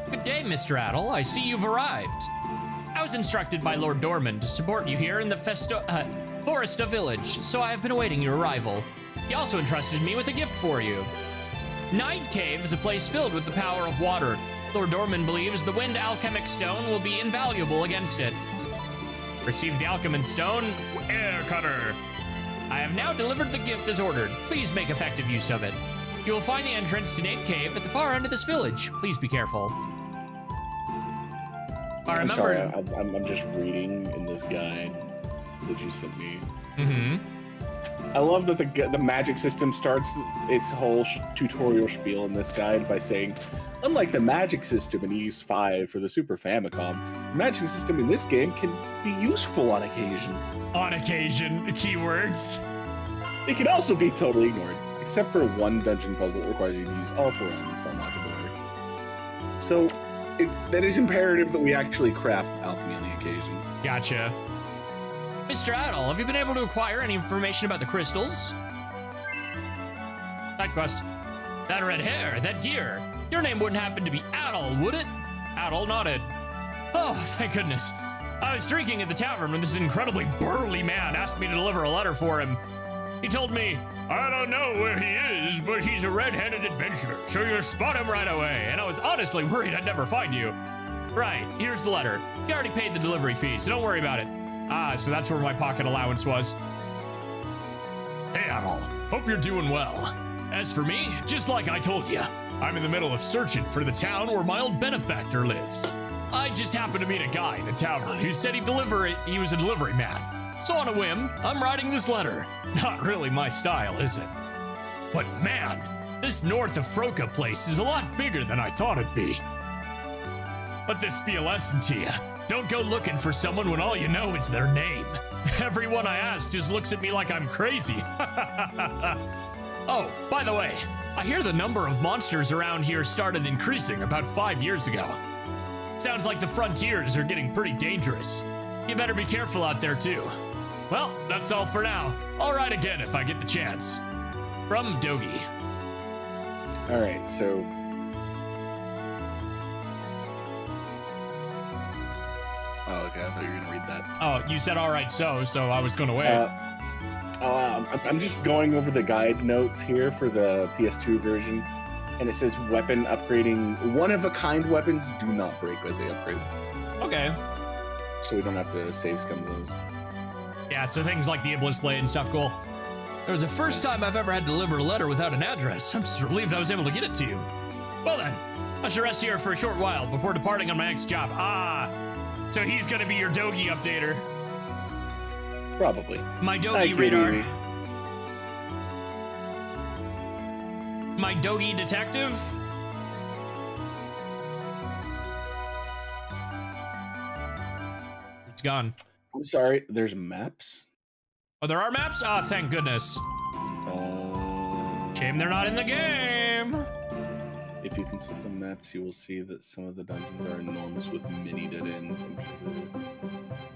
Good day, Mr. Addle. I see you've arrived. I was instructed by Lord Dorman to support you here in the Foresta Village, so I have been awaiting your arrival. He also entrusted me with a gift for you. Night Cave is a place filled with the power of water. Lord Dorman believes the Wind Alchemic Stone will be invaluable against it. Receive the Alchemist Stone, Air Cutter. I have now delivered the gift as ordered. Please make effective use of it. You will find the entrance to Nate Cave at the far end of this village. Please be careful. I I'm remember... sorry, I'm just reading in this guide that you sent me. Mm-hmm. I love that the magic system starts its whole tutorial spiel in this guide by saying, unlike the magic system in Ys 5 for the Super Famicom, the magic system in this game can be useful on occasion. On occasion, keywords. It can also be totally ignored, except for one dungeon puzzle that requires you to use all 4 elements to unlock the door. So, that is imperative that we actually craft alchemy on the occasion. Gotcha. Mr. Addle, have you been able to acquire any information about the crystals? Side quest. That red hair, that gear. Your name wouldn't happen to be Addle, would it? Addle nodded. Oh, thank goodness. I was drinking at the tavern when this incredibly burly man asked me to deliver a letter for him. He told me, I don't know where he is, but he's a red-headed adventurer, so you'll spot him right away, and I was honestly worried I'd never find you. Right, here's the letter. You already paid the delivery fee, so don't worry about it. Ah, so that's where my pocket allowance was. Hey, Addle. Hope you're doing well. As for me, just like I told you, I'm in the middle of searching for the town where my old benefactor lives. I just happened to meet a guy in a tavern who said he was a delivery man. So on a whim, I'm writing this letter. Not really my style, is it? But man, this north of Froka place is a lot bigger than I thought it'd be. Let this be a lesson to you. Don't go looking for someone when all you know is their name. Everyone I ask just looks at me like I'm crazy. Oh, by the way, I hear the number of monsters around here started increasing about 5 years ago. Sounds like the frontiers are getting pretty dangerous. You better be careful out there too. Well, that's all for now. I'll write again if I get the chance. From Dogi. Alright, so... Oh, okay, I thought you were gonna read that. Oh, you said all right, so I was gonna wait. I'm just going over the guide notes here for the PS2 version, and it says weapon upgrading. One-of-a-kind weapons do not break as they upgrade. Okay. So we don't have to save scum those. Yeah, so things like the Iblis Blade and stuff, cool. It was the first time I've ever had to deliver a letter without an address. I'm just relieved I was able to get it to you. Well then, I should rest here for a short while before departing on my next job. Ah, so he's gonna be your Dogi updater. Probably. My Hi, Dogi radar. Kitty. My Dogi detective. It's gone. I'm sorry. There's maps. Oh, there are maps? Oh, thank goodness. Shame they're not in the game. If you consult the maps, you will see that some of the dungeons are enormous with many dead ends and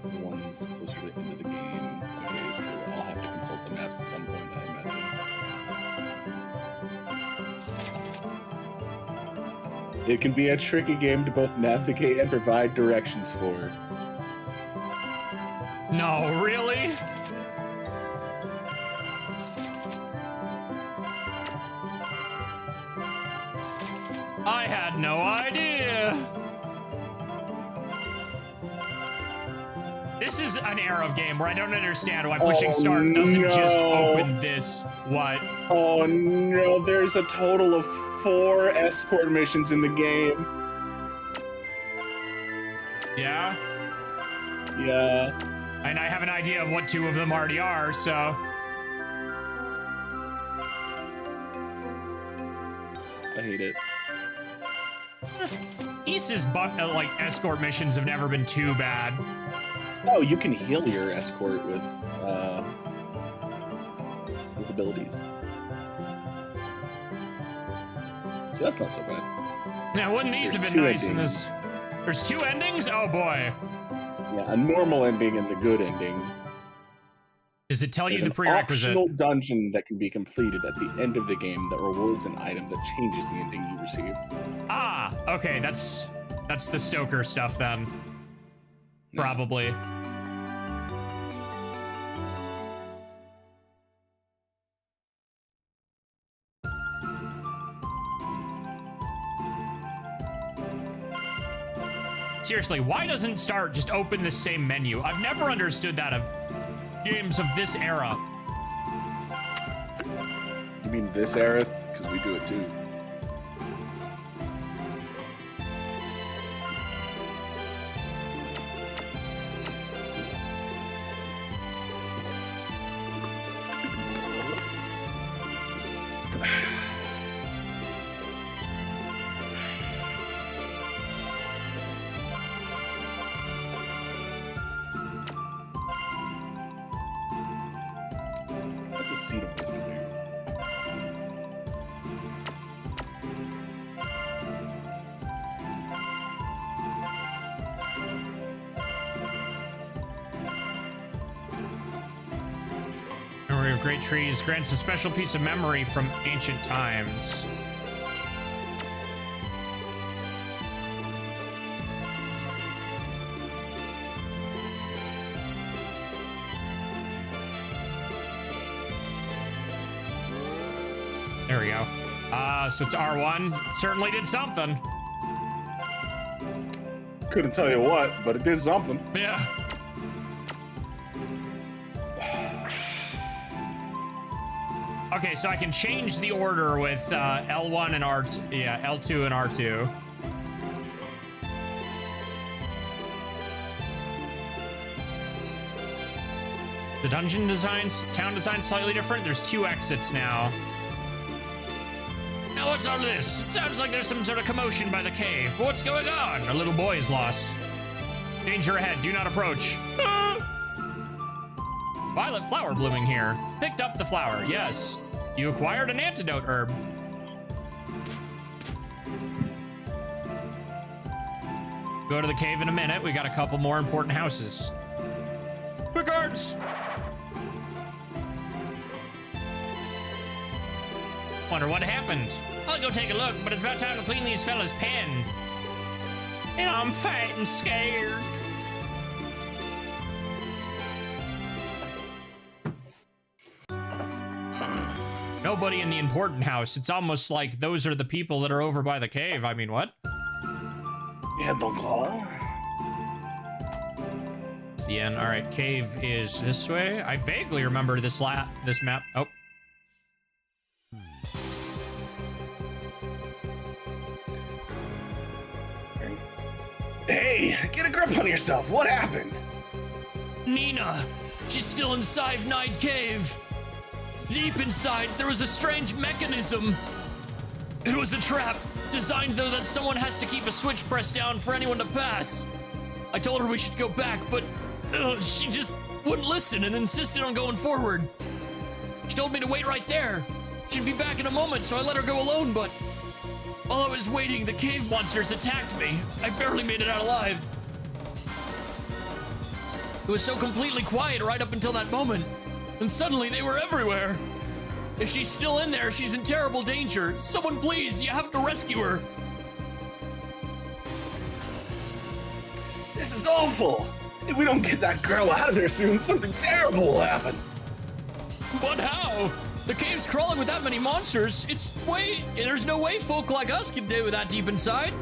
the ones closer to the end of the game. Okay, so I'll have to consult the maps at some point, I imagine. It can be a tricky game to both navigate and provide directions for. No, really? I had no idea. This is an era of game where I don't understand why pushing start doesn't just open this. What? Oh no, there's a total of 4 escort missions in the game. Yeah? Yeah. And I have an idea of what 2 of them already are, so. I hate it. East's like escort missions have never been too bad. Oh, you can heal your escort with abilities. So that's not so bad. Now, wouldn't these have been nice in this? There's 2 endings? Oh boy. Yeah, a normal ending and the good ending. Does it tell you There's the prerequisite? An optional dungeon that can be completed at the end of the game that rewards an item that changes the ending you received. Ah, okay, that's the Stoker stuff then. No. Probably. Seriously, why doesn't Start just open the same menu? I've never understood that of games of this era. You mean this era? Because we do it too. That's a seat of wisdom there. Memory of great trees grants a special piece of memory from ancient times. There we go. So it's R1. It certainly did something. Couldn't tell you what, but it did something. Yeah. Okay, so I can change the order with L1 and R2. Yeah, L2 and R2. The dungeon designs, town design slightly different. There's 2 exits now. Now what's all this? It sounds like there's some sort of commotion by the cave. What's going on? A little boy is lost. Danger ahead, do not approach. Violet flower blooming here. Picked up the flower, yes. You acquired an antidote herb. Go to the cave in a minute. We got a couple more important houses. Regards! Wonder what happened. I'll go take a look, but it's about time to clean these fellas' pen. And I'm fat and scared. Nobody in the important house. It's almost like those are the people that are over by the cave. I mean, what? Yeah, don't call. It's the end. All right, cave is this way. I vaguely remember this map. Oh. Hey, get a grip on yourself. What happened? Nina, she's still inside Night Cave. Deep inside, there was a strange mechanism. It was a trap, designed though that someone has to keep a switch pressed down for anyone to pass. I told her we should go back, but She just wouldn't listen and insisted on going forward. She told me to wait right there. She'd be back in a moment, so I let her go alone, but while I was waiting, the cave monsters attacked me. I barely made it out alive. It was so completely quiet right up until that moment, and suddenly they were everywhere. If she's still in there, she's in terrible danger. Someone please, you have to rescue her. This is awful. If we don't get that girl out of there soon, something terrible will happen. But how? The cave's crawling with that many monsters. There's no way folk like us can do that deep inside.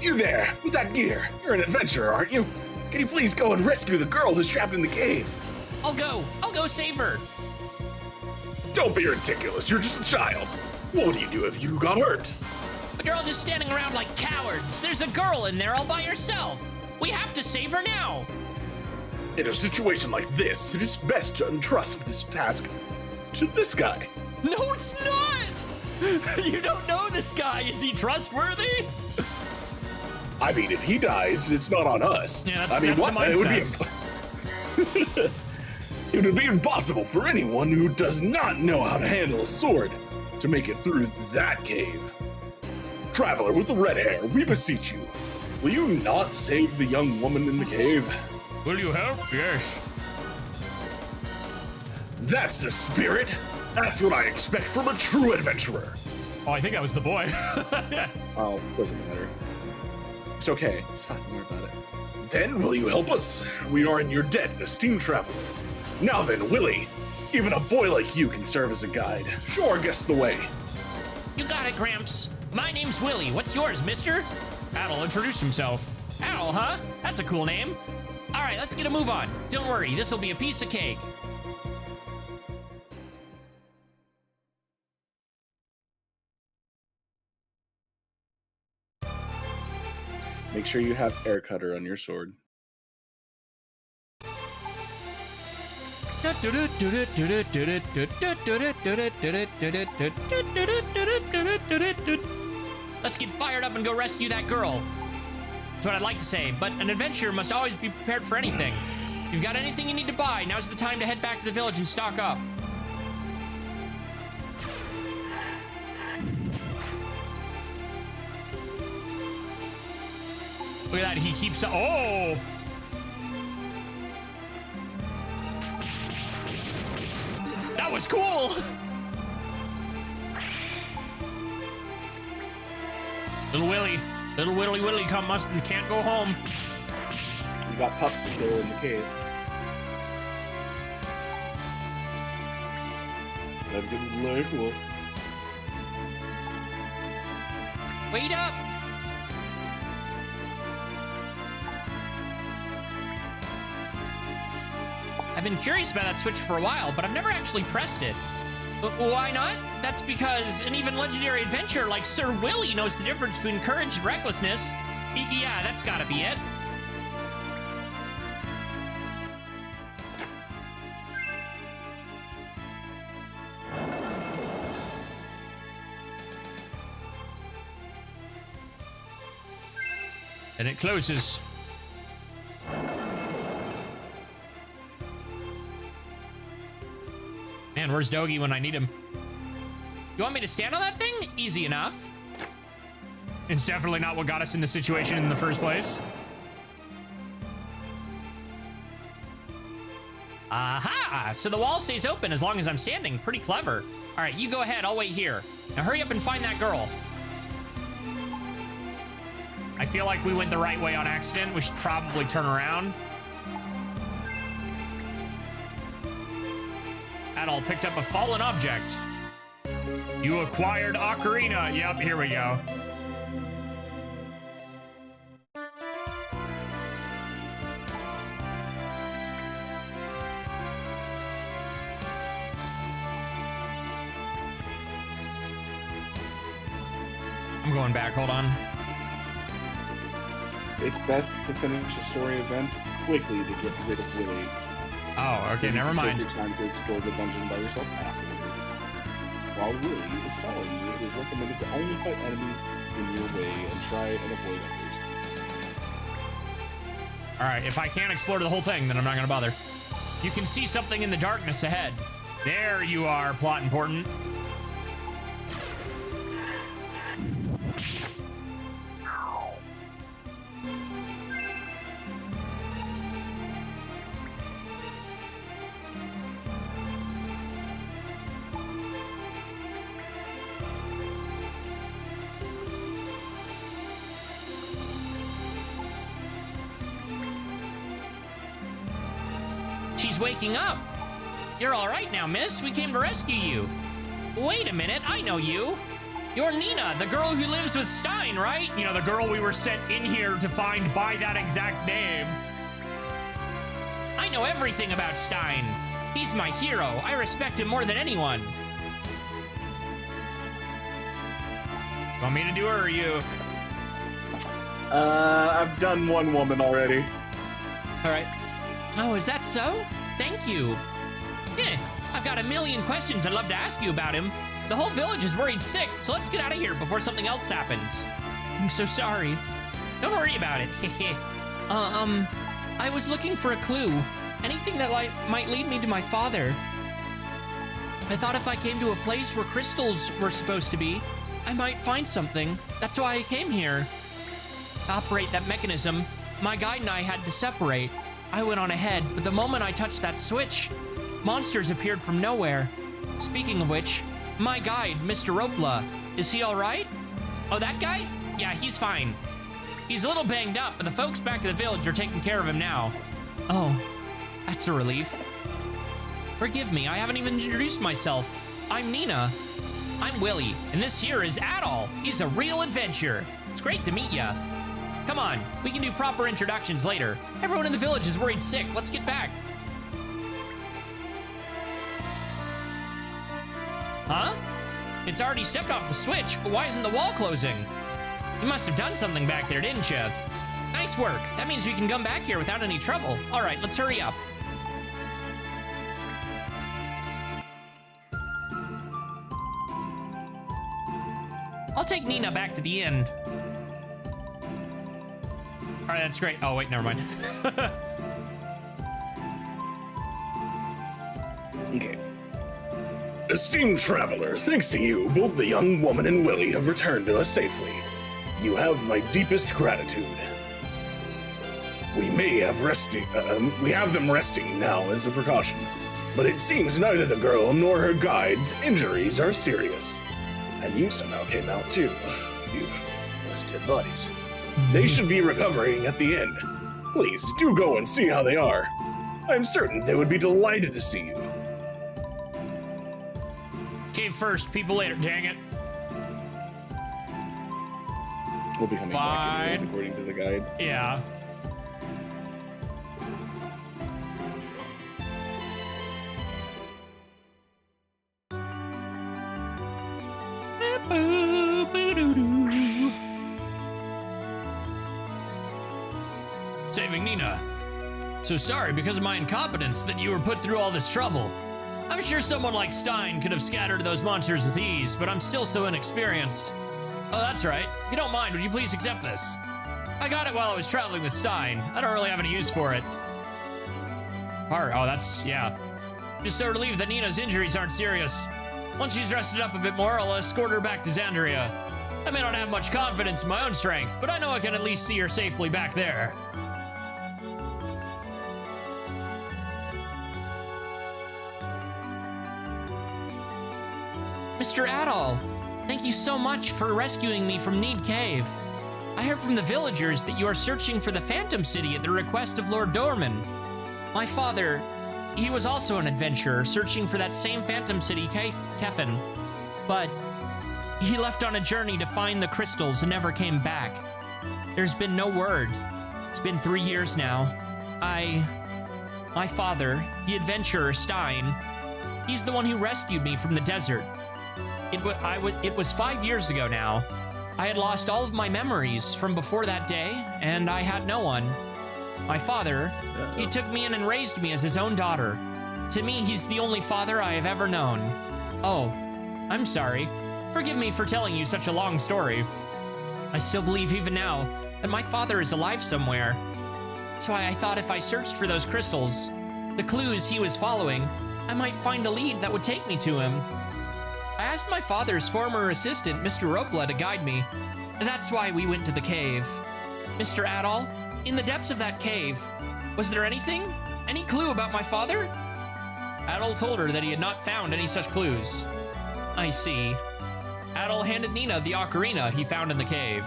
You there, with that gear. You're an adventurer, aren't you? Can you please go and rescue the girl who's trapped in the cave? I'll go save her. Don't be ridiculous, you're just a child. What would you do if you got hurt? But you're all just standing around like cowards. There's a girl in there all by herself. We have to save her now. In a situation like this, it is best to entrust this task to this guy. No, it's not. You don't know this guy. Is he trustworthy? I mean, if he dies, it's not on us. Yeah, I mean, that's what? the It would mindset. be it would be impossible for anyone who does not know how to handle a sword to make it through that cave. Traveler with the red hair, we beseech you. Will you not save the young woman in the cave? Will you help? Yes. That's the spirit. That's what I expect from a true adventurer. Oh, I think that was the boy. Oh, doesn't matter. It's okay. It's fine. Don't worry about it. Then will you help us? We are in your debt, esteemed traveler. Now then, Willie, even a boy like you can serve as a guide. Show our guests the way. You got it, Gramps. My name's Willie. What's yours, mister? Adel introduced himself. Adel, huh? That's a cool name. All right, let's get a move on. Don't worry, this will be a piece of cake. Make sure you have air cutter on your sword. Let's get fired up and go rescue that girl. That's what I'd like to say, but an adventurer must always be prepared for anything. If you've got anything you need to buy, now's the time to head back to the village and stock up. Look at that, he keeps... Oh! That was cool! Little Willy can't go home. We got pups to kill in the cave. Time to get the leg wolf. Wait up! I've been curious about that switch for a while, but I've never actually pressed it. Why not? That's because an even legendary adventurer like Sir Willie knows the difference between courage and recklessness. Yeah, that's gotta be it. And it closes. Man, where's Dogie when I need him? You want me to stand on that thing? Easy enough. It's definitely not what got us in this situation in the first place. Aha! So the wall stays open as long as I'm standing. Pretty clever. All right, you go ahead. I'll wait here. Now hurry up and find that girl. I feel like we went the right way on accident. We should probably turn around. Adel picked up a fallen object. You acquired Ocarina. Yep, here we go. I'm going back, hold on. It's best to finish a story event quickly to get rid of Willie. Oh, okay, never mind. Take your time to explore the dungeon by yourself afterwards. While Willie is following you, it is recommended to only fight enemies in your way and try and avoid others. All right, if I can't explore the whole thing, then I'm not gonna bother. You can see something in the darkness ahead. There you are, plot important. She's waking up. You're all right now, miss. We came to rescue you. Wait a minute, I know you. You're Nina, the girl who lives with Stein, right? You know, the girl we were sent in here to find by that exact name. I know everything about Stein. He's my hero. I respect him more than anyone. Want me to do her or you? I've done one woman already. All right. Oh, is that so? Thank you. Yeah, I've got a million questions I'd love to ask you about him. The whole village is worried sick, so let's get out of here before something else happens. I'm so sorry. Don't worry about it. I was looking for a clue. Anything that might lead me to my father. I thought if I came to a place where crystals were supposed to be, I might find something. That's why I came here. To operate that mechanism, my guide and I had to separate. I went on ahead, but the moment I touched that switch, monsters appeared from nowhere. Speaking of which, my guide, Mr. Ropla, is he all right? Oh, that guy? Yeah, he's fine. He's a little banged up, but the folks back at the village are taking care of him now. Oh, that's a relief. Forgive me, I haven't even introduced myself. I'm Nina. I'm Willie, and this here is Adol. He's a real adventure. It's great to meet ya. Come on, we can do proper introductions later. Everyone in the village is worried sick. Let's get back. Huh? It's already stepped off the switch, but why isn't the wall closing? You must have done something back there, didn't you? Nice work. That means we can come back here without any trouble. All right, let's hurry up. I'll take Nina back to the inn. All right, that's great. Oh, wait, never mind. Okay. Esteemed traveler, thanks to you, both the young woman and Willie have returned to us safely. You have my deepest gratitude. We have them resting now as a precaution, but it seems neither the girl nor her guide's injuries are serious. And you somehow came out too. You dead bodies. They should be recovering at the inn. Please, do go and see how they are. I'm certain they would be delighted to see you. Cave first, people later, dang it. We'll be coming back anyways, according to the guide. Yeah. Saving Nina. So sorry because of my incompetence that you were put through all this trouble. I'm sure someone like Stein could have scattered those monsters with ease, but I'm still so inexperienced. Oh, that's right. If you don't mind, would you please accept this? I got it while I was traveling with Stein. I don't really have any use for it. Oh, that's, yeah. Just so relieved that Nina's injuries aren't serious. Once she's rested up a bit more, I'll escort her back to Xandria. I may not have much confidence in my own strength, but I know I can at least see her safely back there. Mr. Adol, thank you so much for rescuing me from Need Cave. I heard from the villagers that you are searching for the Phantom City at the request of Lord Dorman. My father, he was also an adventurer searching for that same Phantom City, Kefin. But he left on a journey to find the crystals and never came back. There's been no word. It's been 3 years now. My father, the adventurer Stein, he's the one who rescued me from the desert. It was 5 years ago now. I had lost all of my memories from before that day, and I had no one. My father, he took me in and raised me as his own daughter. To me, he's the only father I have ever known. Oh, I'm sorry. Forgive me for telling you such a long story. I still believe even now that my father is alive somewhere. That's why I thought if I searched for those crystals, the clues he was following, I might find a lead that would take me to him. I asked my father's former assistant, Mr. Ropla, to guide me. That's why we went to the cave. Mr. Adol, in the depths of that cave, was there anything? Any clue about my father? Adol told her that he had not found any such clues. I see. Adol handed Nina the ocarina he found in the cave.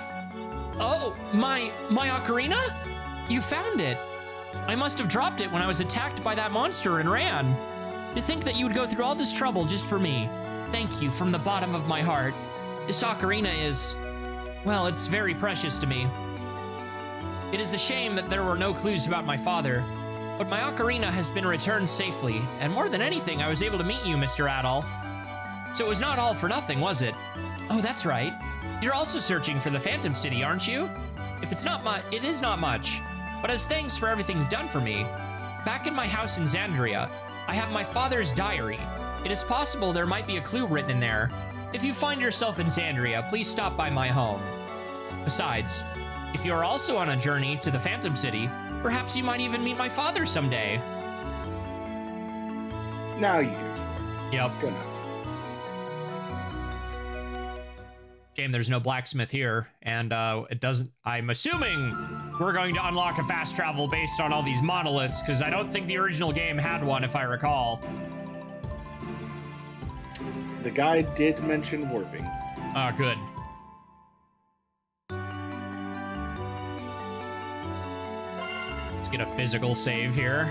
Oh, my ocarina? You found it. I must have dropped it when I was attacked by that monster and ran. To think that you would go through all this trouble just for me. Thank you from the bottom of my heart. This ocarina is, well, it's very precious to me. It is a shame that there were no clues about my father, but my ocarina has been returned safely, and more than anything, I was able to meet you, Mr. Adol. So it was not all for nothing, was it? Oh, that's right. You're also searching for the Phantom City, aren't you? If it's not much, it is not much. But as thanks for everything you've done for me, back in my house in Xandria, I have my father's diary. It is possible there might be a clue written in there. If you find yourself in Xandria, please stop by my home. Besides, if you are also on a journey to the Phantom City, perhaps you might even meet my father someday. Now you can explore. Yep. Go nuts. Shame there's no blacksmith here, and it doesn't. I'm assuming we're going to unlock a fast travel based on all these monoliths, because I don't think the original game had one, if I recall. The guy did mention warping. Ah, good. Let's get a physical save here.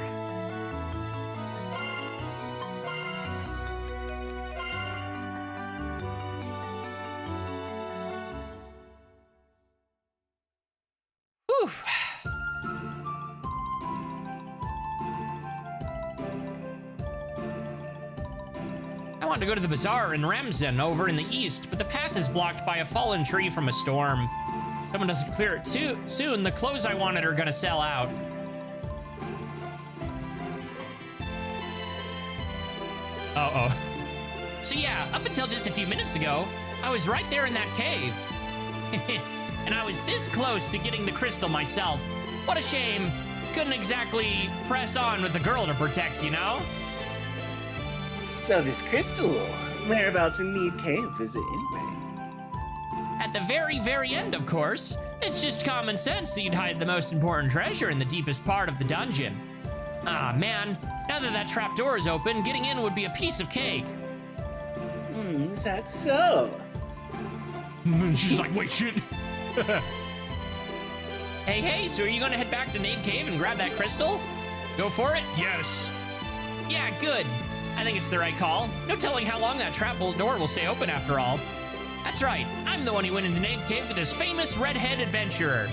Whew. I want to go to the bazaar in Ramzen over in the east, but the path is blocked by a fallen tree from a storm. If someone doesn't clear it soon, the clothes I wanted are gonna sell out. Uh-oh. So yeah, up until just a few minutes ago, I was right there in that cave. And I was this close to getting the crystal myself. What a shame. Couldn't exactly press on with a girl to protect, you know? So this crystal, whereabouts in Need Cave is it anyway? At the very, very end, of course. It's just common sense that you'd hide the most important treasure in the deepest part of the dungeon. Ah, man. Now that that trapdoor is open, getting in would be a piece of cake. Is that so? She's like, wait, shit. Hey, so are you gonna head back to Nade Cave and grab that crystal? Go for it? Yes. Yeah, good. I think it's the right call. No telling how long that trap door will stay open after all. That's right, I'm the one who went into Nade Cave with this famous redhead adventurer.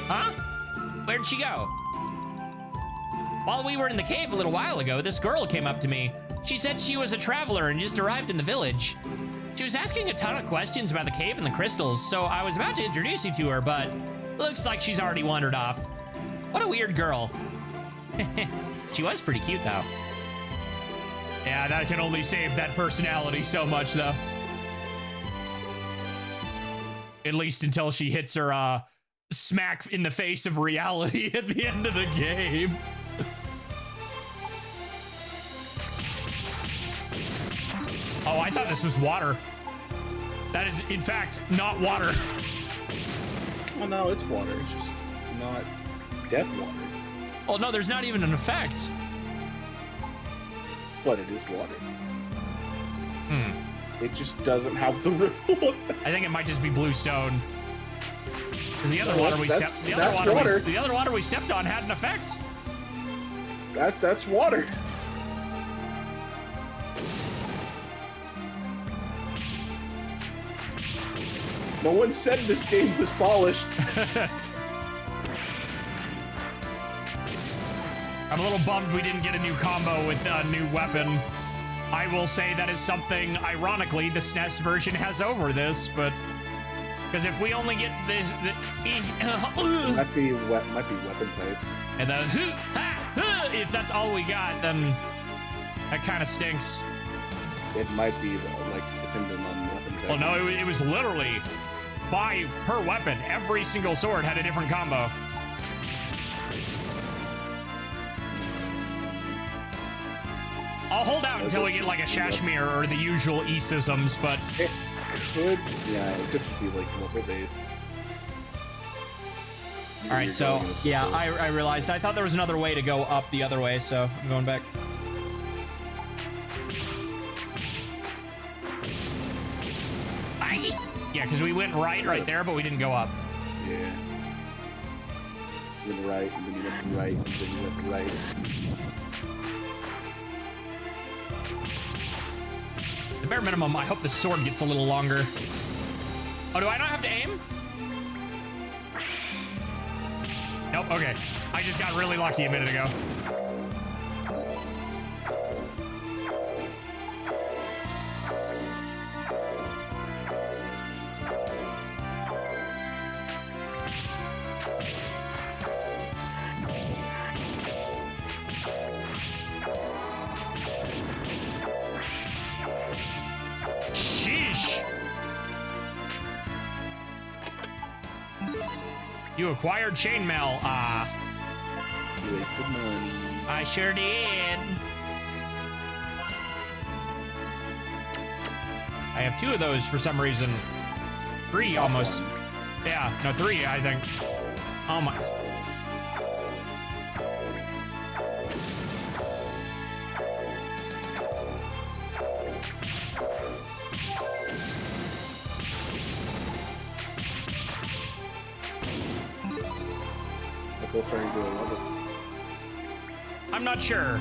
Huh? Where'd she go? While we were in the cave a little while ago, this girl came up to me. She said she was a traveler and just arrived in the village. She was asking a ton of questions about the cave and the crystals, so I was about to introduce you to her, but looks like she's already wandered off. What a weird girl. She was pretty cute, though. Yeah, that can only save that personality so much, though. At least until she hits her, smack in the face of reality at the end of the game. Oh, I thought this was water. That is, in fact, not water. Well, no, it's water. It's just not death water. Oh, no, there's not even an effect. But it is water. It just doesn't have the ripple effect. I think it might just be blue stone. Because the other water we stepped, the other water we stepped on had an effect. That's water. No one said this game was polished. I'm a little bummed we didn't get a new combo with a new weapon. I will say that is something, ironically, the SNES version has over this, but because if we only get this, might be weapon types. And then if that's all we got, then that kind of stinks. It might be like dependent on weapon type. Well, no, it was literally by her weapon. Every single sword had a different combo. I'll hold out until we get like a Shashmir or the usual E-sisms, but It could, yeah, it could just be like local based. all right. So yeah, I realized I thought there was another way to go up the other way, so I'm going back. Yeah, because we went right there, but we didn't go up. Yeah. You went right, and then you went right, and then you went right. The bare minimum, I hope the sword gets a little longer. Oh, do I not have to aim? Nope, okay. I just got really lucky a minute ago. Sheesh. You acquired chainmail. You wasted money. I sure did. I have 2 of those for some reason. 3 almost. Yeah, no, 3, I think. Oh my. How close are you to 11? I'm not sure.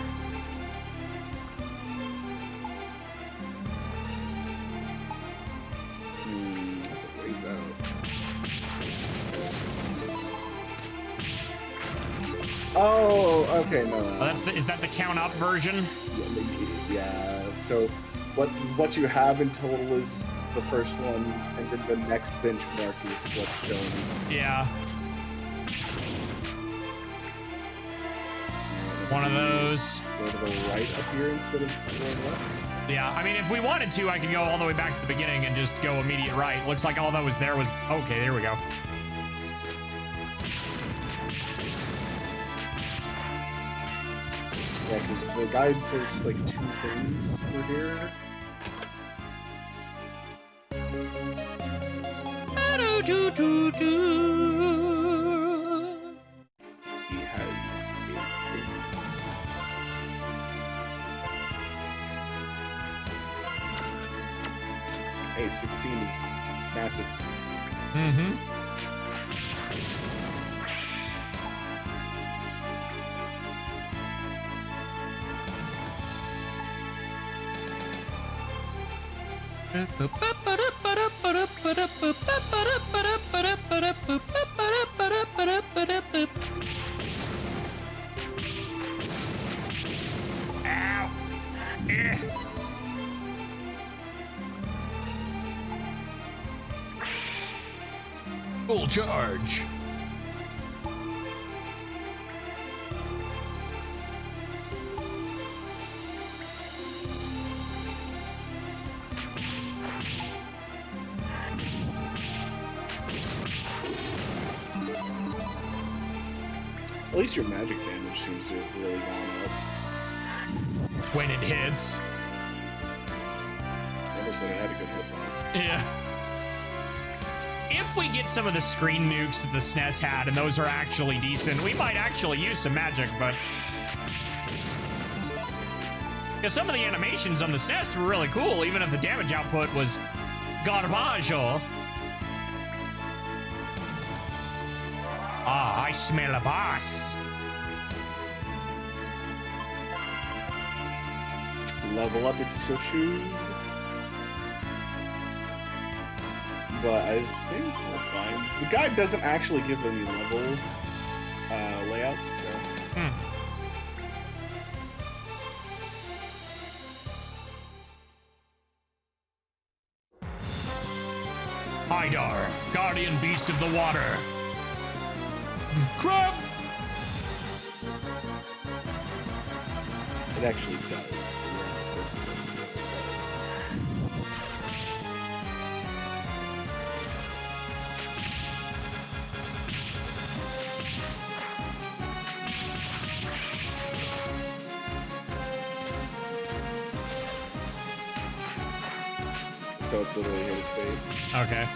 That's a ways out. Oh, okay, no. Oh, that's the, is that the count up version? Yeah. So, what you have in total is the first one, and then the next benchmark is what's shown. Yeah. One of those. Go to the right up here instead of going left. Yeah, I mean, if we wanted to, I could go all the way back to the beginning and just go immediate right. Looks like all that was there was... Okay, there we go. Yeah, because the guide says, like, 2 things were here. He has a thing. Hey, 16 is massive. Mm-hmm. Ow! Eh. Full charge. At least your magic damage seems to have really gone up. When it hits. I almost said it had a good hitbox. Yeah. If we get some of the screen nukes that the SNES had, and those are actually decent, we might actually use some magic, but... Because some of the animations on the SNES were really cool, even if the damage output was garbage. Ah, I smell a boss. Level up if you so choose. But I think we're fine. The guide doesn't actually give any level layouts, so... Hydar, guardian beast of the water. Crap! It actually does. so it's literally hit his face. Okay.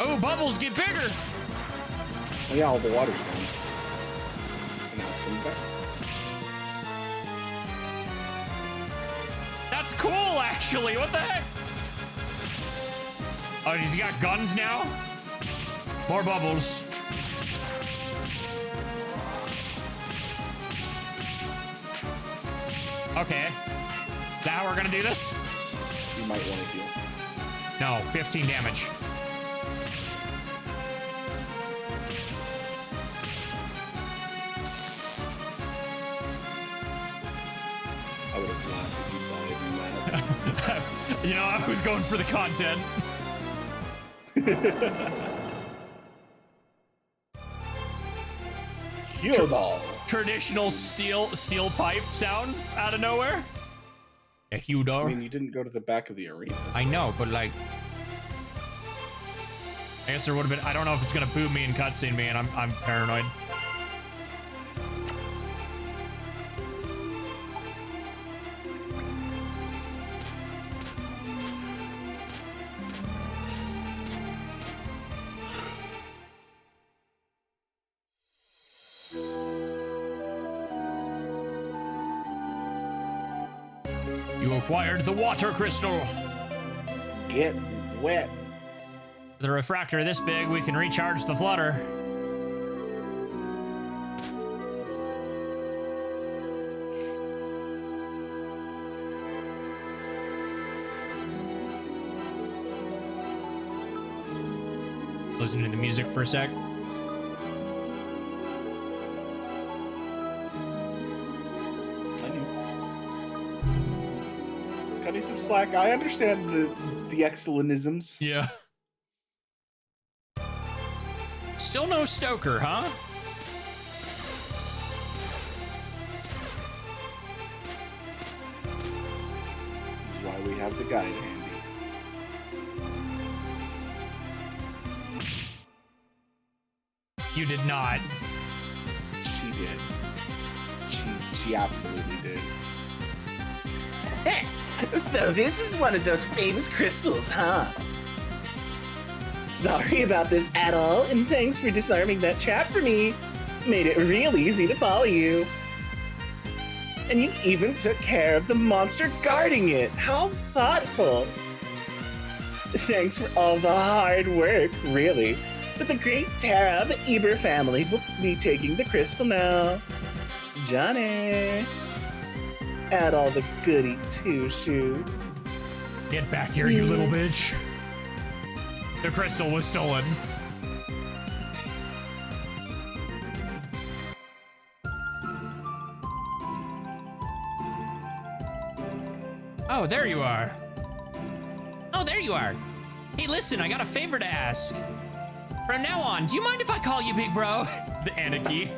Oh, bubbles get bigger. Oh yeah, all the water's gone. And now it's coming back. That's cool, actually. What the heck? Oh, he's got guns now? More bubbles. Okay. Is that how we're gonna do this? You might want to heal. No, 15 damage. I would have laughed if you died in that. You know, I was going for the content. Heal doll. Traditional steel pipe sound out of nowhere. A Hudor. I mean, you didn't go to the back of the arena. I know, but like, I guess there would have been. I don't know if it's gonna boot me and cutscene me, and I'm paranoid. You acquired the water crystal. Get wet. With a refractor this big, we can recharge the flutter. Listen to the music for a sec. Cutting some slack. I understand the excellentisms. Yeah. Still no Stoker, huh? This is why we have the guide handy. You did not. She did. She absolutely did. So this is one of those famous crystals, huh? Sorry about this at all, and thanks for disarming that trap for me. Made it real easy to follow you. And you even took care of the monster guarding it. How thoughtful. Thanks for all the hard work, really. But the great Tara of the Eber family will be taking the crystal now. Johnny. Add all the goody two-shoes. Get back here, you little bitch. The crystal was stolen. Oh, there you are. Oh, there you are. Hey, listen, I got a favor to ask. From now on, do you mind if I call you Big Bro? The Anarchy.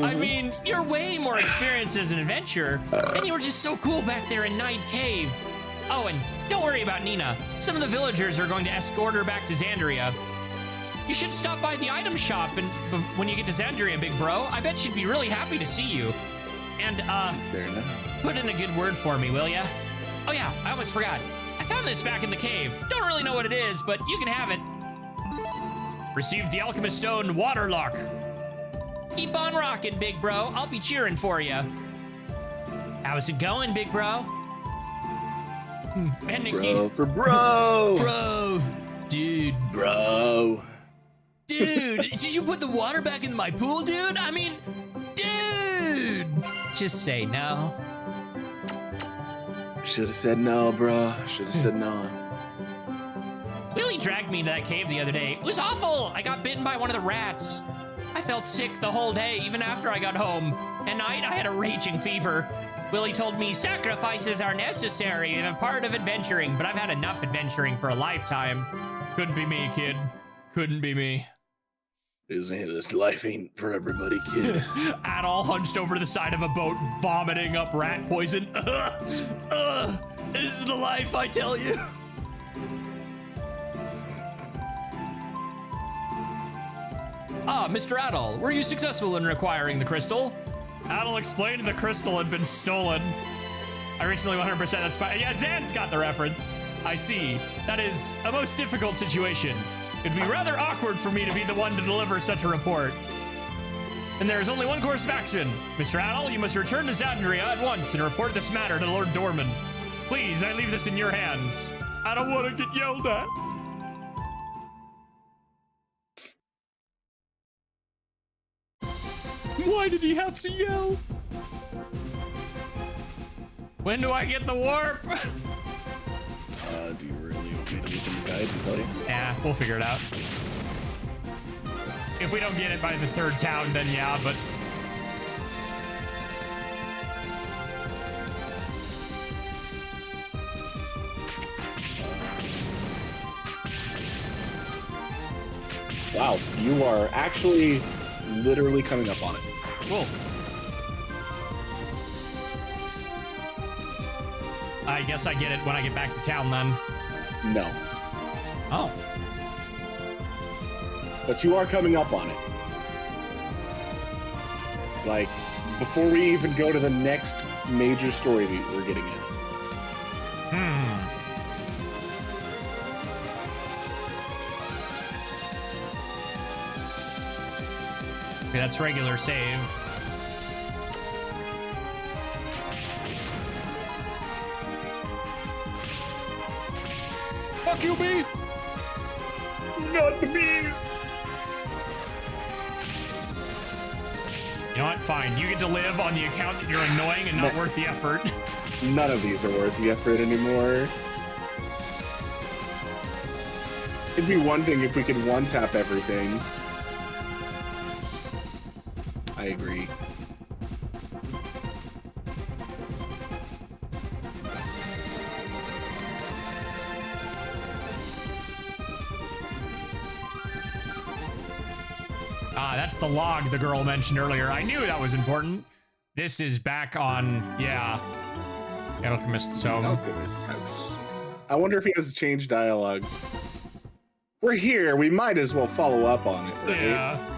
I mean, you're way more experienced as an adventurer, and you were just so cool back there in Night Cave. Oh, and don't worry about Nina. Some of the villagers are going to escort her back to Xandria. You should stop by the item shop and when you get to Xandria, Big Bro. I bet she'd be really happy to see you. And, Is there now? put in a good word for me, will ya? Oh yeah, I almost forgot. I found this back in the cave. Don't really know what it is, but you can have it. Received the Alchemist Stone Waterlock. Keep on rocking, Big Bro. I'll be cheering for you. How's it going, Big Bro? And Nikki. Bro for bro. Bro. Dude. Bro. Dude, did you put the water back in my pool, dude? I mean, dude. Just say no. Should have said no, bro. Should have said no. Willie dragged me into that cave the other day. It was awful. I got bitten by one of the rats. I felt sick the whole day, even after I got home. At night, I had a raging fever. Willie told me sacrifices are necessary and a part of adventuring, but I've had enough adventuring for a lifetime. Couldn't be me, kid. Couldn't be me. This life ain't for everybody, kid. Adol hunched over to the side of a boat, vomiting up rat poison. This is the life, I tell you. Ah, Mr. Adol, were you successful in acquiring the crystal? Adol explained the crystal had been stolen. I recently 100% that's fine. Yeah, Zan's got the reference. I see. That is a most difficult situation. It'd be rather awkward for me to be the one to deliver such a report. And there is only one course of action. Mr. Adol, you must return to Zandria at once and report this matter to Lord Dorman. Please, I leave this in your hands. I don't want to get yelled at. Why did he have to yell? When do I get the warp? Do you really want me to look in the guide and tell you? Yeah, we'll figure it out. If we don't get it by the third town, then yeah, but... Wow, you are actually literally coming up on it. Cool. I guess I get it when I get back to town then. No. Oh. But you are coming up on it. Like, before we even go to the next major story beat, we're getting it. Okay, that's regular save. Fuck you, bee! Not the bees! You know what? Fine. You get to live on the account that you're annoying and not worth the effort. None of these are worth the effort anymore. It'd be one thing if we could one-tap everything. I agree. Ah, that's the log the girl mentioned earlier. I knew that was important. This is back on, yeah. Alchemist's home. Alchemist's house. I wonder if he has changed dialogue. We're here. We might as well follow up on it, right? Yeah.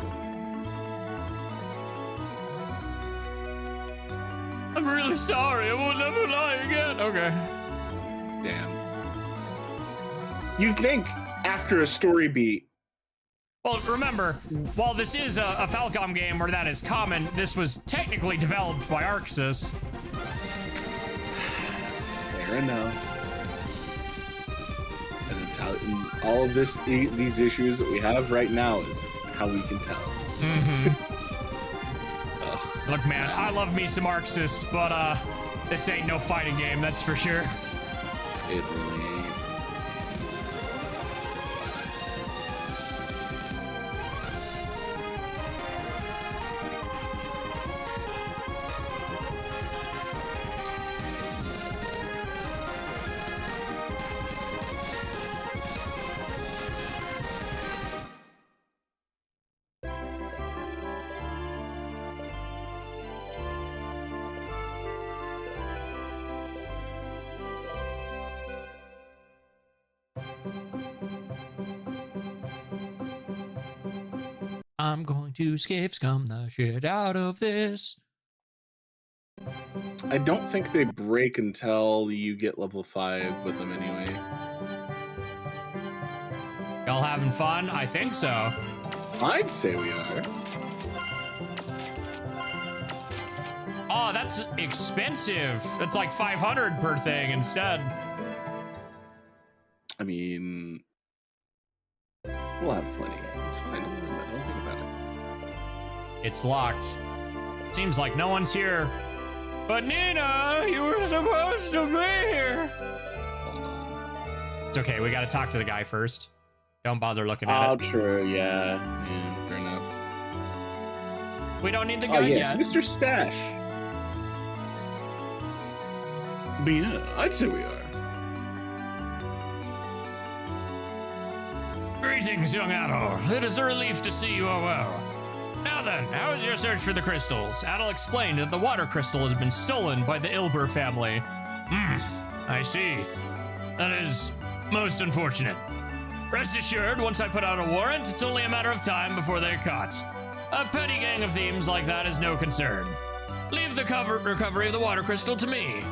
I'm really sorry. I will never lie again. Okay. Damn. You'd think after a story beat. Well, remember, while this is a Falcom game where that is common, this was technically developed by Arxis. Fair enough. And it's how all of these issues that we have right now is how we can tell. Look, man, I love me some Arxis, but this ain't no fighting game, that's for sure. It really ain't. I'm going to scum the shit out of this. I don't think they break until you get level 5 with them anyway. Y'all having fun? I think so. I'd say we are. Oh, that's expensive. That's like 500 per thing instead. I mean, we'll have plenty. It's fine. Don't think about it. It's locked. Seems like no one's here. But Nina, you were supposed to be here. Hold on. It's okay. We got to talk to the guy first. Don't bother looking at Oh, it. true. Yeah, fair enough. We don't need the Oh, gun yes, yet. Mr. Stash. But yeah, I'd say we are. Greetings, young Adol. It is a relief to see you are well. Now then, how is your search for the crystals? Adol explained that the water crystal has been stolen by the Ilber family. I see. That is most unfortunate. Rest assured, once I put out a warrant, it's only a matter of time before they're caught. A petty gang of thieves like that is no concern. Leave the recovery of the water crystal to me.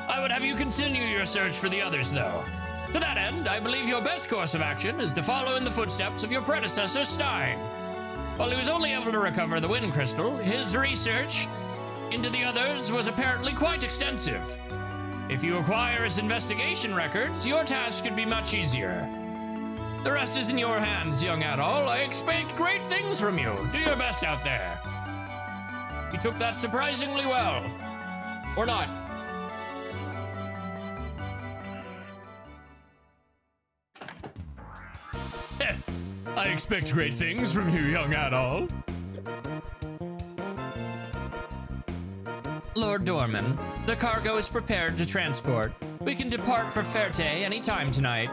I would have you continue your search for the others, though. To that end, I believe your best course of action is to follow in the footsteps of your predecessor, Stein. While he was only able to recover the wind crystal, his research into the others was apparently quite extensive. If you acquire his investigation records, your task should be much easier. The rest is in your hands, young Adol. I expect great things from you. Do your best out there. You took that surprisingly well. Or not. I expect great things from you, young Adol. Lord Dorman, the cargo is prepared to transport. We can depart for Ferte any time tonight.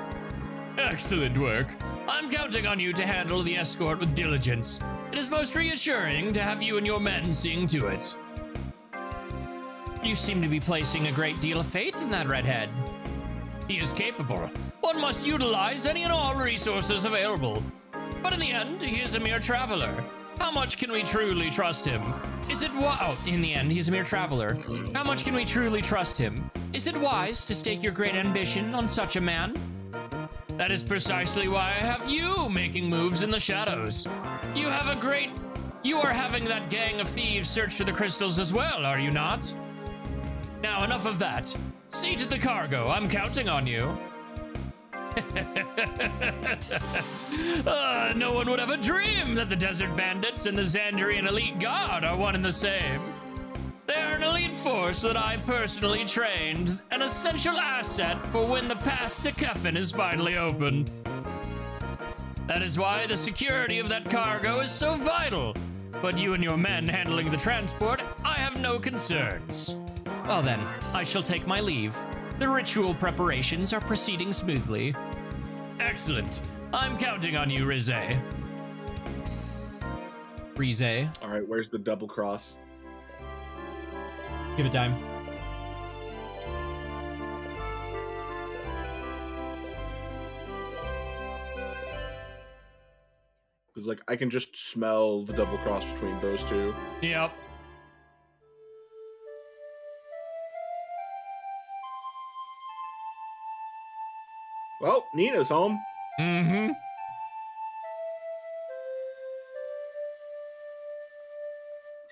Excellent work. I'm counting on you to handle the escort with diligence. It is most reassuring to have you and your men seeing to it. You seem to be placing a great deal of faith in that redhead. He is capable. One must utilize any and all resources available. But in the end, he is a mere traveler. How much can we truly trust him? In the end, he's a mere traveler. How much can we truly trust him? Is it wise to stake your great ambition on such a man? That is precisely why I have you making moves in the shadows. You are having that gang of thieves search for the crystals as well, are you not? Now, enough of that. See to the cargo. I'm counting on you. No one would ever dream that the Desert Bandits and the Xandrian Elite Guard are one and the same. They are an elite force that I personally trained, an essential asset for when the path to Kefin is finally open. That is why the security of that cargo is so vital. But you and your men handling the transport, I have no concerns. Well then, I shall take my leave. The ritual preparations are proceeding smoothly. Excellent. I'm counting on you, Rize. Rize. All right, where's the double cross? Give it time. Because, like, I can just smell the double cross between those two. Yep. Well, Nina's home. Mm-hmm.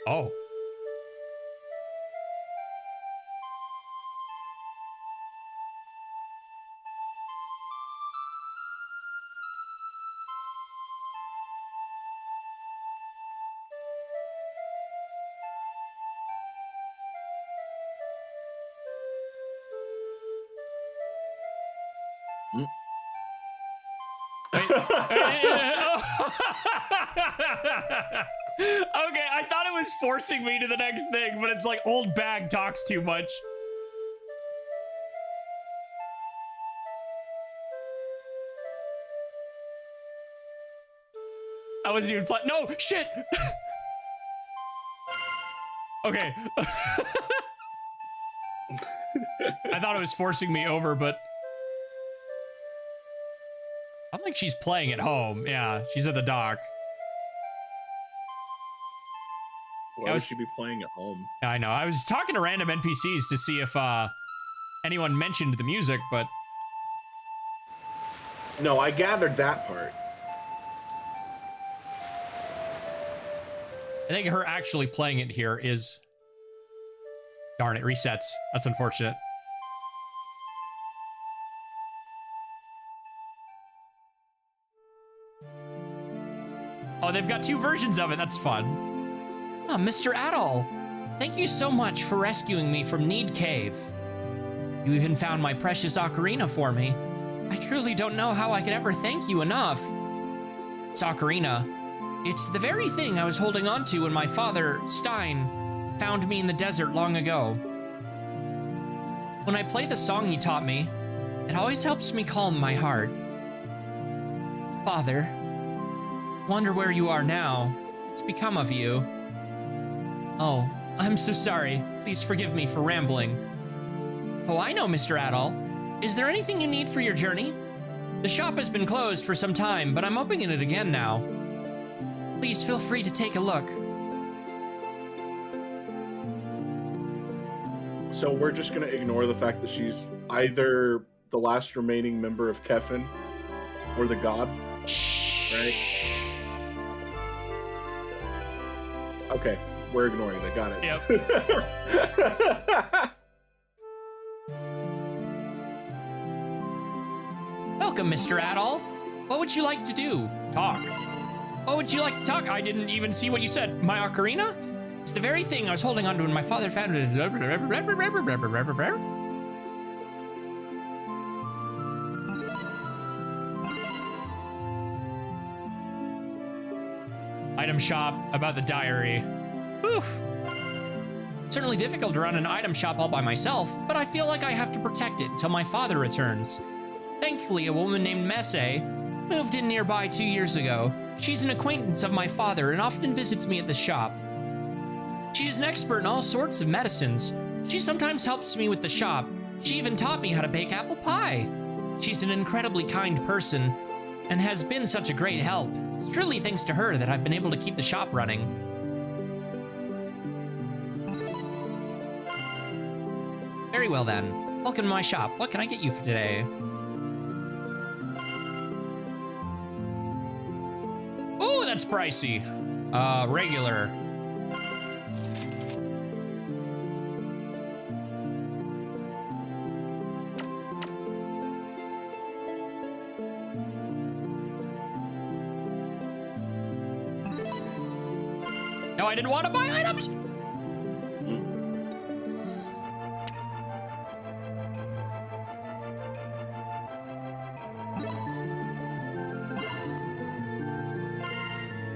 Oh. Okay, I thought it was forcing me to the next thing, but it's like old bag talks too much. I wasn't even no, shit! Okay. I thought it was forcing me over, but I don't think she's playing at home. Yeah, she's at the dock. Why would she be playing at home? I know. I was talking to random NPCs to see if anyone mentioned the music, but no, I gathered that part. I think her actually playing it here is... Darn, it resets. That's unfortunate. Oh, they've got two versions of it. That's fun. Ah, Mr. Adol, thank you so much for rescuing me from Need Cave. You even found my precious ocarina for me. I truly don't know how I could ever thank you enough. This ocarina, it's the very thing I was holding on to when my father, Stein, found me in the desert long ago. When I play the song he taught me, it always helps me calm my heart. Father, wonder where you are now. What's become of you? Oh, I'm so sorry. Please forgive me for rambling. Oh, I know, Mr. Adol. Is there anything you need for your journey? The shop has been closed for some time, but I'm opening it again now. Please feel free to take a look. So we're just gonna ignore the fact that she's either the last remaining member of Kefin or the god, right? Okay, we're ignoring it. Got it. Yep. Welcome, Mr. Adol. What would you like to do? Talk. What would you like to talk? I didn't even see what you said. My ocarina? It's the very thing I was holding onto when my father found it. Item shop about the diary. Oof. Certainly difficult to run an item shop all by myself, but I feel like I have to protect it until my father returns. Thankfully, a woman named Messe moved in nearby 2 years ago. She's an acquaintance of my father and often visits me at the shop. She is an expert in all sorts of medicines. She sometimes helps me with the shop. She even taught me how to bake apple pie. She's an incredibly kind person and has been such a great help. It's truly thanks to her that I've been able to keep the shop running. Very well then. Welcome to my shop. What can I get you for today? Oh, that's pricey. Regular. No, I didn't want to buy items.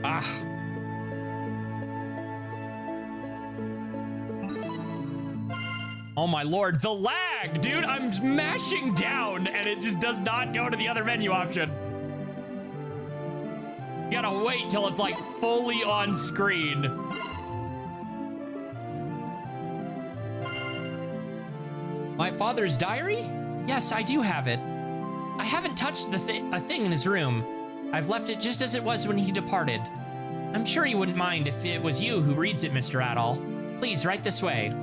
Ah. Oh my lord, the lag, dude. I'm mashing down and it just does not go to the other menu option. You gotta wait till it's like fully on screen. My father's diary? Yes, I do have it. I haven't touched a thing in his room. I've left it just as it was when he departed. I'm sure you wouldn't mind if it was you who reads it, Mr. Adol. Please, right this way.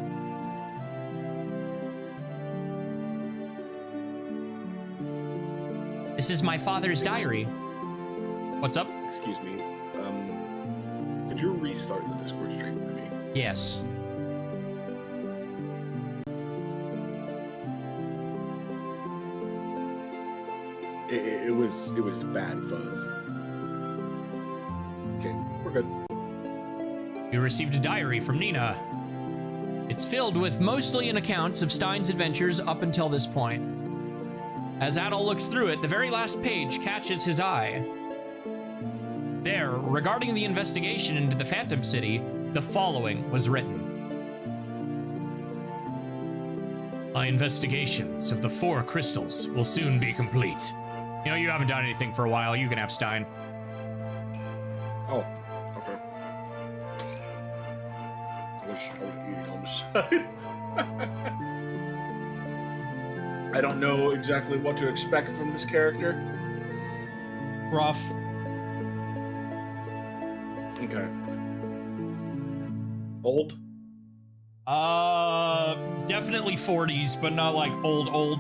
This is my father's diary. What's up? Excuse me. Could you restart the Discord stream for me? Yes. It was bad fuzz. Okay, we're good. You received a diary from Nina. It's filled with mostly accounts of Stein's adventures up until this point. As Adol looks through it, the very last page catches his eye. There, regarding the investigation into the Phantom City, the following was written. My investigations of the 4 crystals will soon be complete. You know, you haven't done anything for a while. You can have Stein. Oh, okay. I was eating on the side. I don't know exactly what to expect from this character. Rough. Okay. Old? Definitely 40s, but not like old.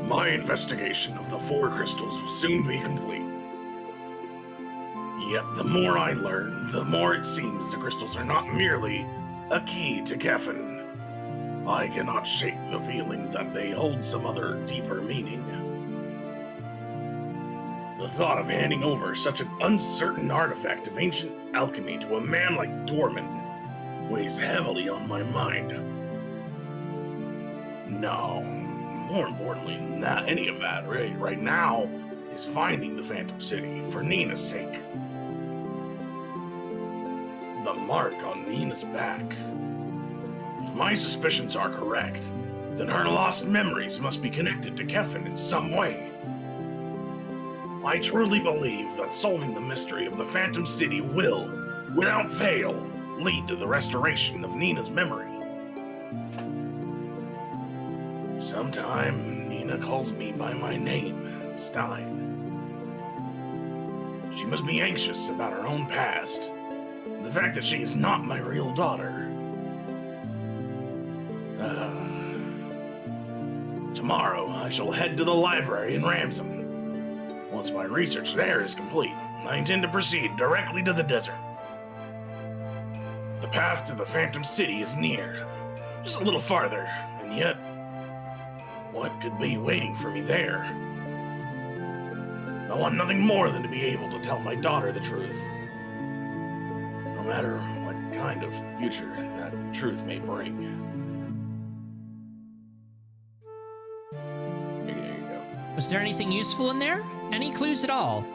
My investigation of the 4 crystals will soon be complete. Yet the more I learn, the more it seems the crystals are not merely a key to Kefin. I cannot shake the feeling that they hold some other deeper meaning. The thought of handing over such an uncertain artifact of ancient alchemy to a man like Dorman weighs heavily on my mind. No, more importantly than that, any of that, right now, is finding the Phantom City for Nina's sake. The mark on Nina's back. If my suspicions are correct, then her lost memories must be connected to Kefin in some way. I truly believe that solving the mystery of the Phantom City will, without fail, lead to the restoration of Nina's memory. Sometime, Nina calls me by my name, Stein. She must be anxious about her own past, the fact that she is not my real daughter. Tomorrow, I shall head to the library in Ramsam. Once my research there is complete, I intend to proceed directly to the desert. The path to the Phantom City is near, just a little farther, and yet, what could be waiting for me there? I want nothing more than to be able to tell my daughter the truth, no matter what kind of future that truth may bring. Was there anything useful in there? Any clues at all?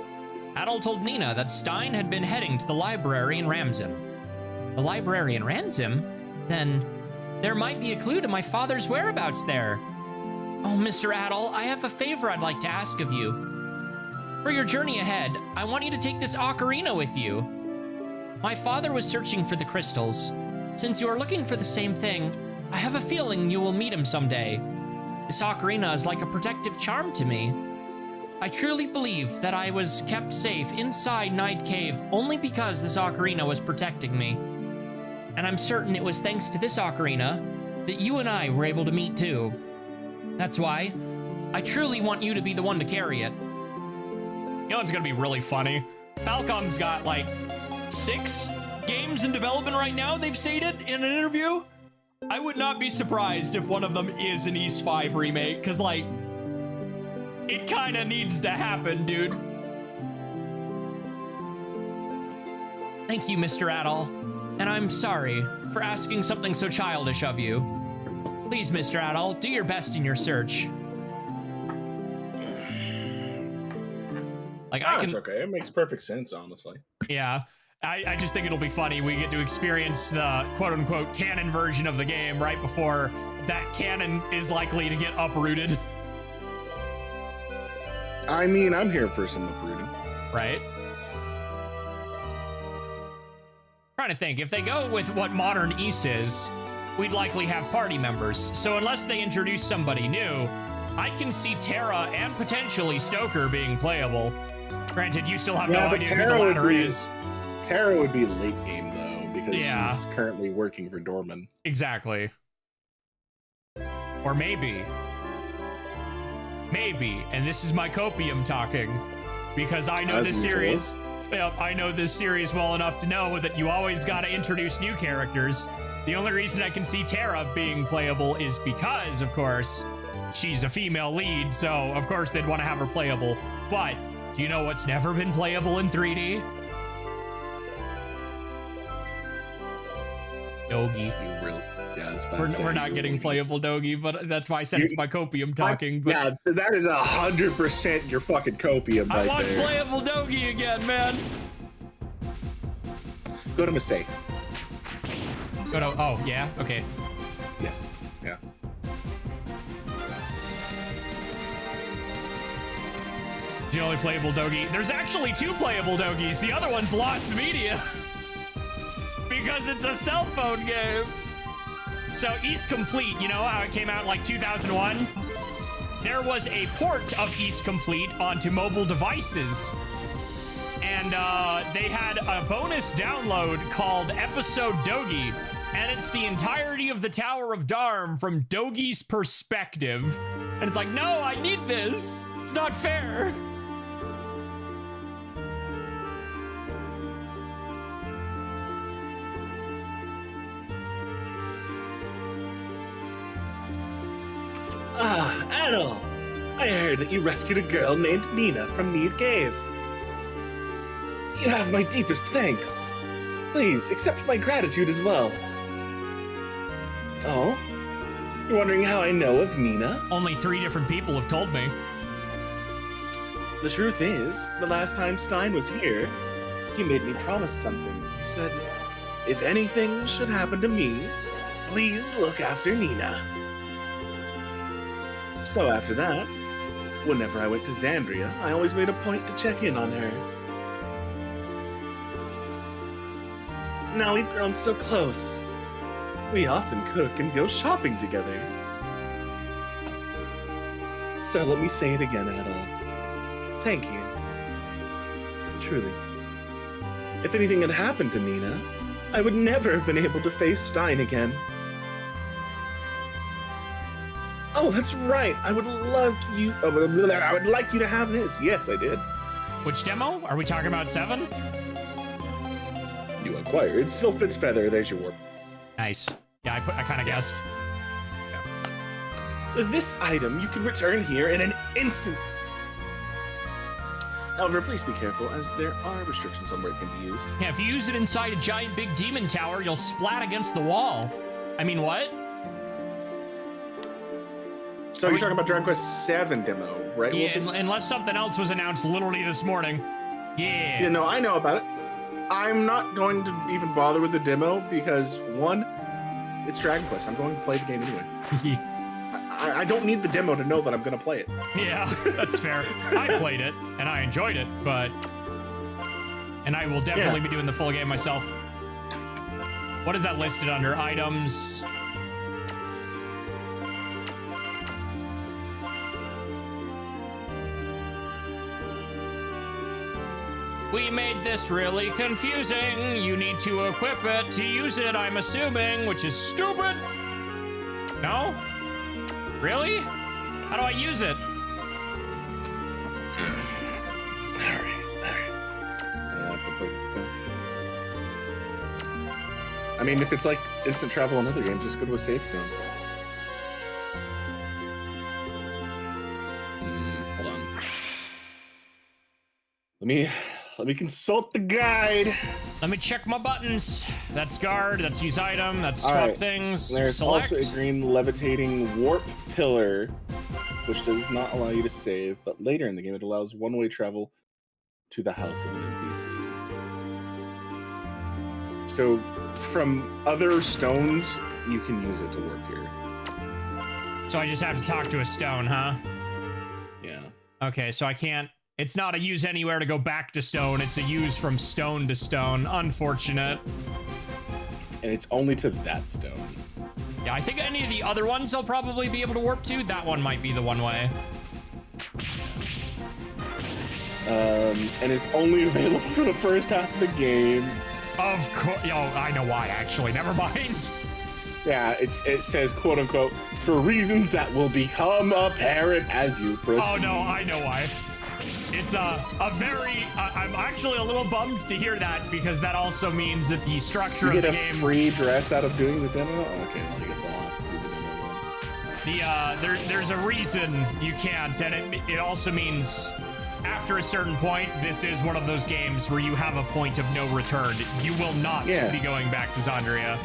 Adol told Nina that Stein had been heading to the library in Ramsam. The library in Ramsam? Then there might be a clue to my father's whereabouts there. Oh, Mr. Adol, I have a favor I'd like to ask of you. For your journey ahead, I want you to take this ocarina with you. My father was searching for the crystals. Since you are looking for the same thing, I have a feeling you will meet him someday. This ocarina is like a protective charm to me. I truly believe that I was kept safe inside Night Cave only because this ocarina was protecting me. And I'm certain it was thanks to this ocarina that you and I were able to meet too. That's why I truly want you to be the one to carry it. You know what's gonna be really funny? Falcom's got like 6 games in development right now, they've stated in an interview. I would not be surprised if one of them is an Ys 5 remake, because, like, it kind of needs to happen, dude. Thank you, Mr. Adol. And I'm sorry for asking something so childish of you. Please, Mr. Adol, do your best in your search. Like, It's okay. It makes perfect sense, honestly. Yeah. I just think it'll be funny. We get to experience the quote-unquote canon version of the game right before that canon is likely to get uprooted. I mean, I'm here for some uprooting. Right? Trying to think. If they go with what modern Ys is, we'd likely have party members. So unless they introduce somebody new, I can see Terra and potentially Stoker being playable. Granted, you still have no idea who the latter is. Terra would be late game, though, because Yeah. she's currently working for Dorman. Exactly. Or maybe, and this is my copium talking, because I know As this usual. series, I know this series well enough to know that you always got to introduce new characters. The only reason I can see Terra being playable is because, of course, she's a female lead, so of course they'd want to have her playable. But do you know what's never been playable in 3D? Dogi. You really, yeah, I was about to say, We're not you getting really- playable Dogi, but that's why I said it's my copium talking. But Yeah, that is 100% your fucking copium I right want there. playable Dogi again, man. Go to Mistake. Go to, oh, yeah? Okay. Yes. Yeah. The only playable Dogi. There's actually 2 playable Dogis. The other one's lost media. Because it's a cell phone game. So Ys Complete, you know how it came out in like 2001? There was a port of Ys Complete onto mobile devices. And they had a bonus download called Episode Dogi. And it's the entirety of the Tower of Darm from Dogi's perspective. And it's like, no, I need this. It's not fair. Ah, Adol! I heard that you rescued a girl named Nina from Need Cave. You have my deepest thanks. Please accept my gratitude as well. Oh? You're wondering how I know of Nina? Only 3 different people have told me. The truth is, the last time Stein was here, he made me promise something. He said, if anything should happen to me, please look after Nina. So after that, whenever I went to Xandria, I always made a point to check in on her. Now we've grown so close. We often cook and go shopping together. So let me say it again, Adol. Thank you. Truly. If anything had happened to Nina, I would never have been able to face Stein again. Oh, that's right. I would like you to have this. Yes, I did. Which demo? Are we talking about 7? You acquired Sylphid's Feather. There's your warp. Nice. Yeah, I kind of guessed. This item you can return here in an instant. However, please be careful, as there are restrictions on where it can be used. Yeah, if you use it inside a giant big demon tower, you'll splat against the wall. I mean, what? So you're talking about Dragon Quest VII demo, right? Yeah, Wolfie? unless something else was announced literally this morning. Yeah. Yeah, no, I know about it. I'm not going to even bother with the demo because, one, it's Dragon Quest. I'm going to play the game anyway. I don't need the demo to know that I'm going to play it. Yeah, that's fair. I played it, and I enjoyed it, but... And I will definitely be doing the full game myself. What is that listed under? Items... We made this really confusing. You need to equip it to use it, I'm assuming, which is stupid. No? Really? How do I use it? I mean, if it's like instant travel in other games, just go to a save stone. Hold on. Let me consult the guide. Let me check my buttons. That's guard, that's use item, that's swap Alright. things. There's Select. also a green levitating warp pillar, which does not allow you to save, but later in the game it allows one-way travel to the house of an NPC. So from other stones, you can use it to warp here. So I just have to talk to a stone, huh? Yeah. Okay, so I can't... It's not a use anywhere to go back to stone. It's a use from stone to stone. Unfortunate. And it's only to that stone. Yeah, I think any of the other ones they'll probably be able to warp to. That one might be the one way. And it's only available for the first half of the game. Of course. Oh, I know why, actually. Never mind. Yeah, it says, quote unquote, for reasons that will become apparent as you proceed. Oh, no, I know why. It's a very... I'm actually a little bummed to hear that, because that also means that the structure you of the get a game... free dress out of doing the demo? Okay, well, I guess I'll have to do the demo then. There's a reason you can't, and it also means after a certain point, this is one of those games where you have a point of no return. You will not be going back to Xandria.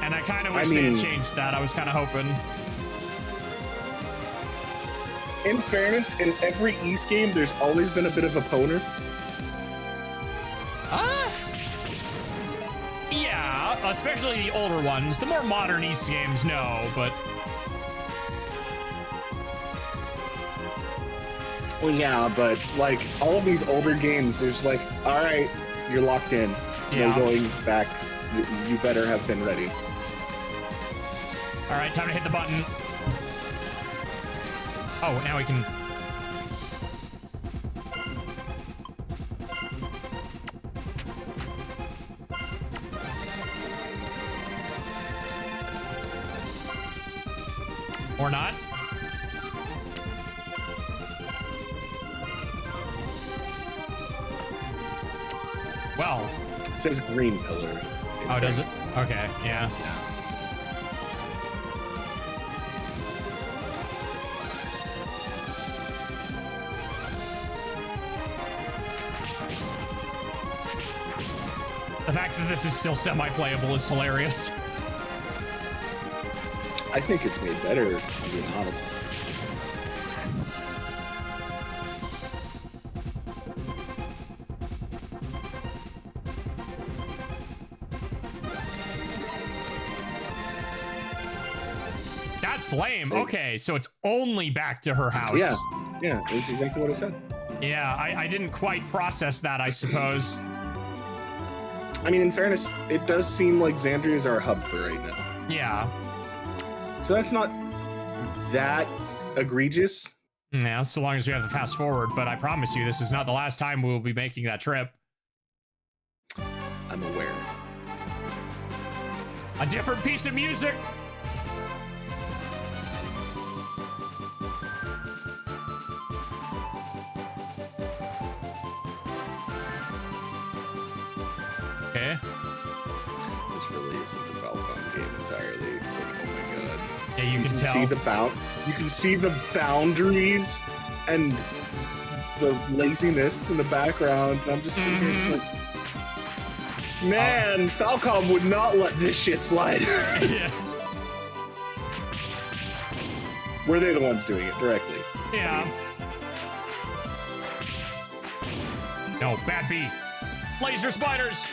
And I kind of wish they had changed that. I was kind of hoping. In fairness, in every East game, there's always been a bit of a poner. Yeah, especially the older ones. The more modern East games, no, but... Well, yeah, but, like, all of these older games, there's like, all right, you're locked in. Yeah. No going back. You better have been ready. All right, time to hit the button. Oh, now we can... Or not? Well... It says green pillar. Oh, does it? Okay, yeah. The fact that this is still semi-playable is hilarious. I think it's made better, if I'm being honest. that's lame. Okay, so it's only back to her house. Yeah, that's exactly what I said. Yeah, I didn't quite process that, I suppose. I mean, in fairness, it does seem like Xandria is our hub for right now. Yeah. So that's not that egregious. Yeah, so long as we have the fast forward, but I promise you, this is not the last time we will be making that trip. I'm aware. A different piece of music. Okay. This really isn't a Falcon game entirely. It's like, oh my god. Yeah, you can tell. See you can see the boundaries and the laziness in the background. And I'm just sitting here like, man, Falcom would not let this shit slide. Yeah. Were they the ones doing it directly? Yeah. No, bad B. Laser spiders.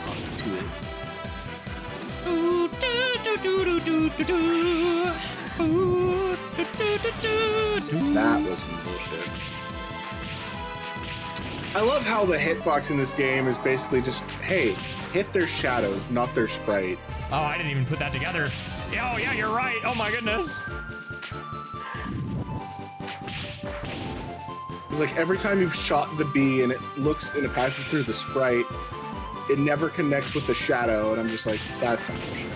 Oh, that's weird. That was some bullshit. I love how the hitbox in this game is basically just, hey, hit their shadows, not their sprite. Oh, I didn't even put that together. Oh, yeah, you're right. Oh, my goodness. It's like every time you've shot the bee and it looks and it passes through the sprite, it never connects with the shadow, and I'm just like, that's some bullshit.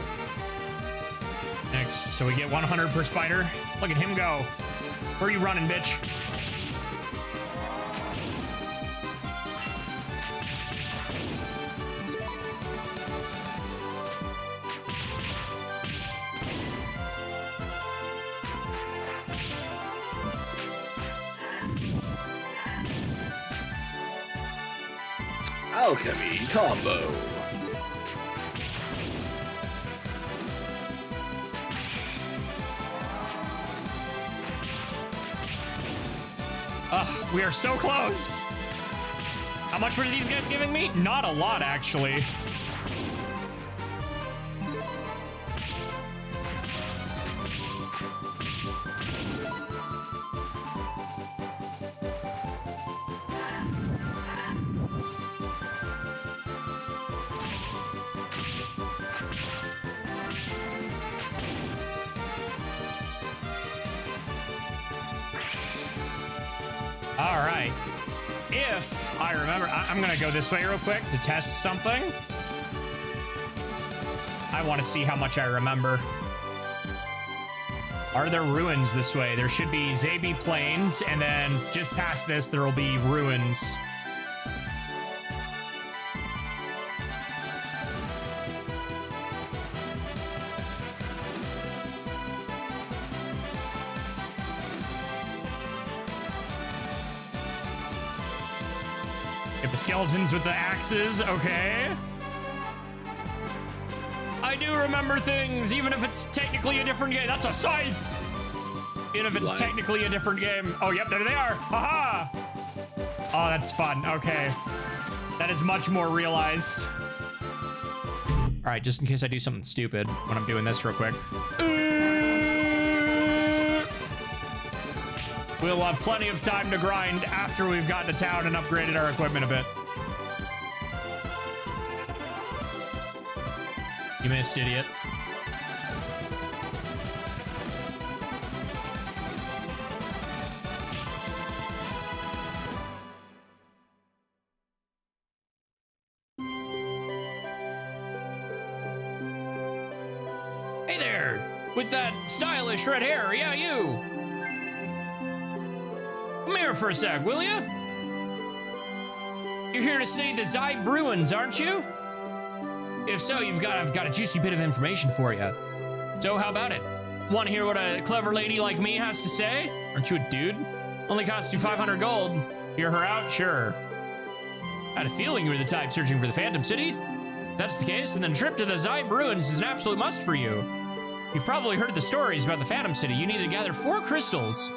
Next, so we get 100 per spider. Look at him go. Where are you running, bitch? Alchemy combo. Ugh, we are so close. How much were these guys giving me? Not a lot, actually. All right. If I remember, I'm gonna go this way real quick to test something. I want to see how much I remember. Are there ruins this way? There should be Zabi Plains, and then just past this, there will be ruins. Get the skeletons with the axes, okay. I do remember things, even if it's technically a different game. That's a scythe! Even if it's technically a different game. Oh, yep, there they are. Haha! Oh, that's fun. Okay. That is much more realized. All right, just in case I do something stupid when I'm doing this real quick. We'll have plenty of time to grind after we've gotten to town and upgraded our equipment a bit. You missed, idiot. Hey there! With that stylish red hair, yeah, you! Come here for a sec, will ya? You're here to see the Zybe Bruins, aren't you? If so, I've got a juicy bit of information for you. So how about it? Want to hear what a clever lady like me has to say? Aren't you a dude? Only costs you 500 gold. Hear her out? Sure. Had a feeling you were the type searching for the Phantom City. If that's the case, then the trip to the Zybe Ruins is an absolute must for you. You've probably heard the stories about the Phantom City. You need to gather 4 crystals.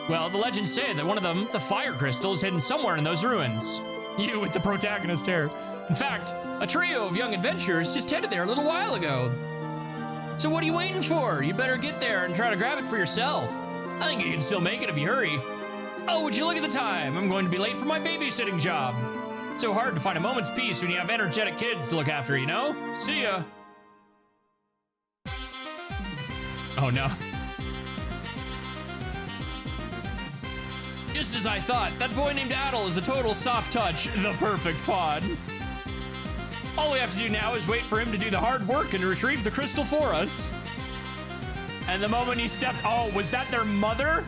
Well, the legends say that one of them, the fire crystal, is hidden somewhere in those ruins. You with the protagonist hair. In fact, a trio of young adventurers just headed there a little while ago. So what are you waiting for? You better get there and try to grab it for yourself. I think you can still make it if you hurry. Oh, would you look at the time? I'm going to be late for my babysitting job. It's so hard to find a moment's peace when you have energetic kids to look after, you know? See ya. Oh no. Just as I thought, that boy named Adel is a total soft touch, the perfect pod. All we have to do now is wait for him to do the hard work and retrieve the crystal for us. And the moment he stepped, oh, was that their mother?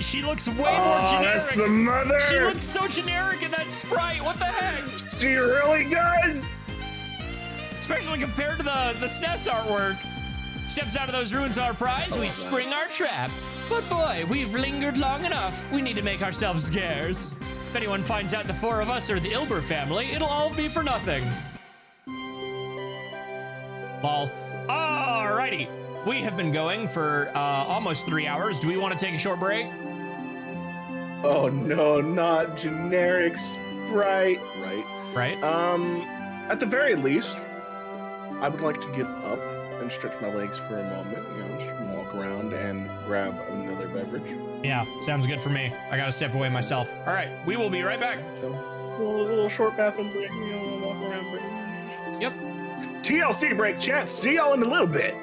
She looks way more generic. That's the mother. She looks so generic in that sprite. What the heck? She really does. Especially compared to the SNES artwork. Steps out of those ruins our prize, we spring our trap. But boy, we've lingered long enough. We need to make ourselves scarce. If anyone finds out the four of us are the Ilber family, it'll all be for nothing. Lol. Alrighty. We have been going for almost 3 hours. Do we want to take a short break? Oh no, not generic Sprite. Right. At the very least, I would like to get up and stretch my legs for a moment. You know, just walk around and grab another beverage. Yeah, sounds good for me. I gotta step away myself. All right, we will be right back. So, a little short bathroom break. You know, walk around break. Yep. TLC break, chat. See y'all in a little bit.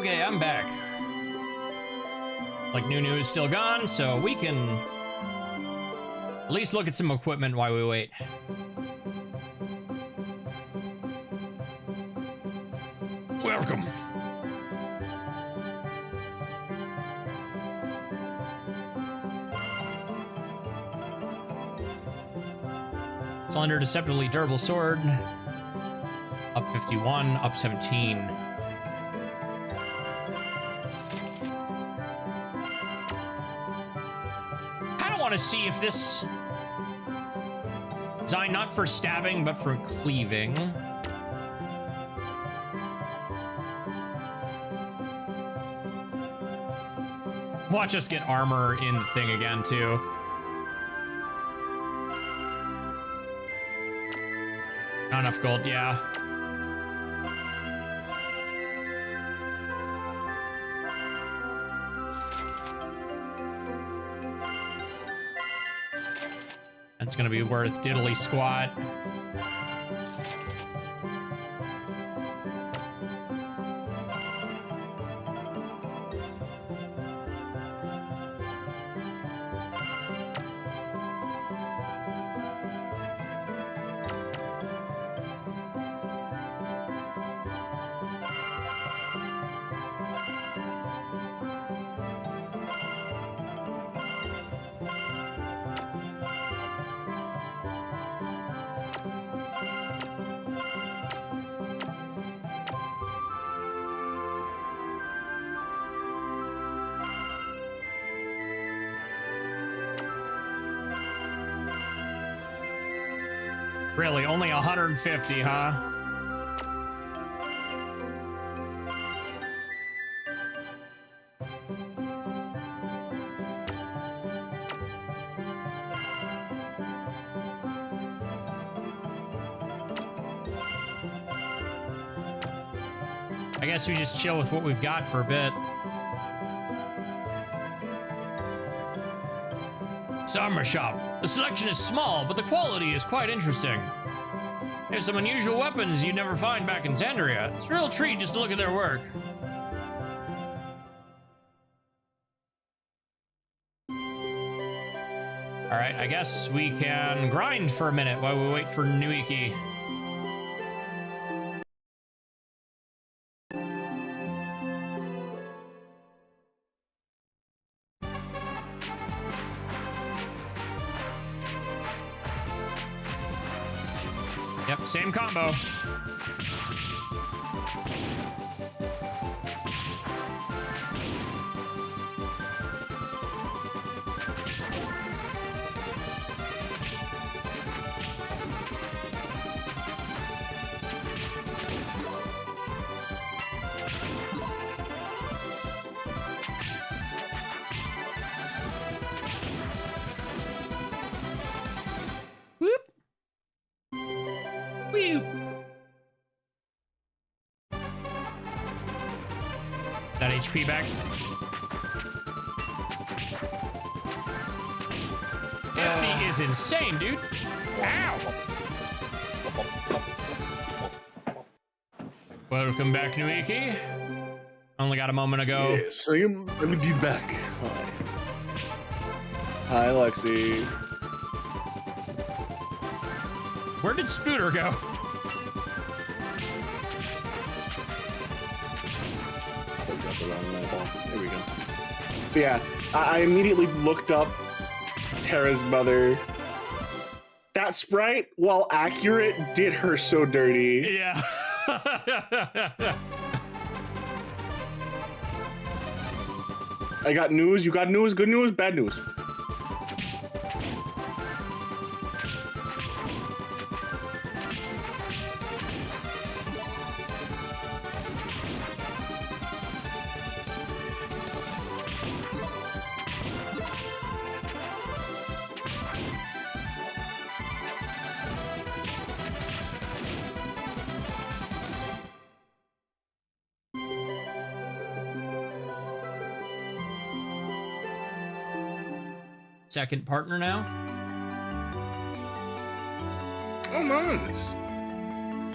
Okay, I'm back. Like, Nunu is still gone, so we can at least look at some equipment while we wait. Welcome. Cylinder, deceptively durable sword. Up 51, up 17. Kind of want to see if this designed not for stabbing, but for cleaving. Watch us get armor in the thing again, too. Not enough gold, yeah. That's gonna be worth diddly squat. Really, only 150, huh? I guess we just chill with what we've got for a bit. Armor shop. The selection is small, but the quality is quite interesting. There's some unusual weapons you'd never find back in Xandria. It's a real treat just to look at their work. Alright, I guess we can grind for a minute while we wait for Nuicki. Yep, same combo. That HP back. 50 is insane, dude. Ow! Welcome back, Nuicki. Only got a moment ago. Yes, I'm indeed back. Hi, Lexi. Where did Spooter go? The wrong eyeball. There we go. But yeah, I immediately looked up Terra's mother. That sprite, while accurate, did her so dirty. Yeah. I got news. You got news. Good news. Bad news. Second partner now. Oh, nice.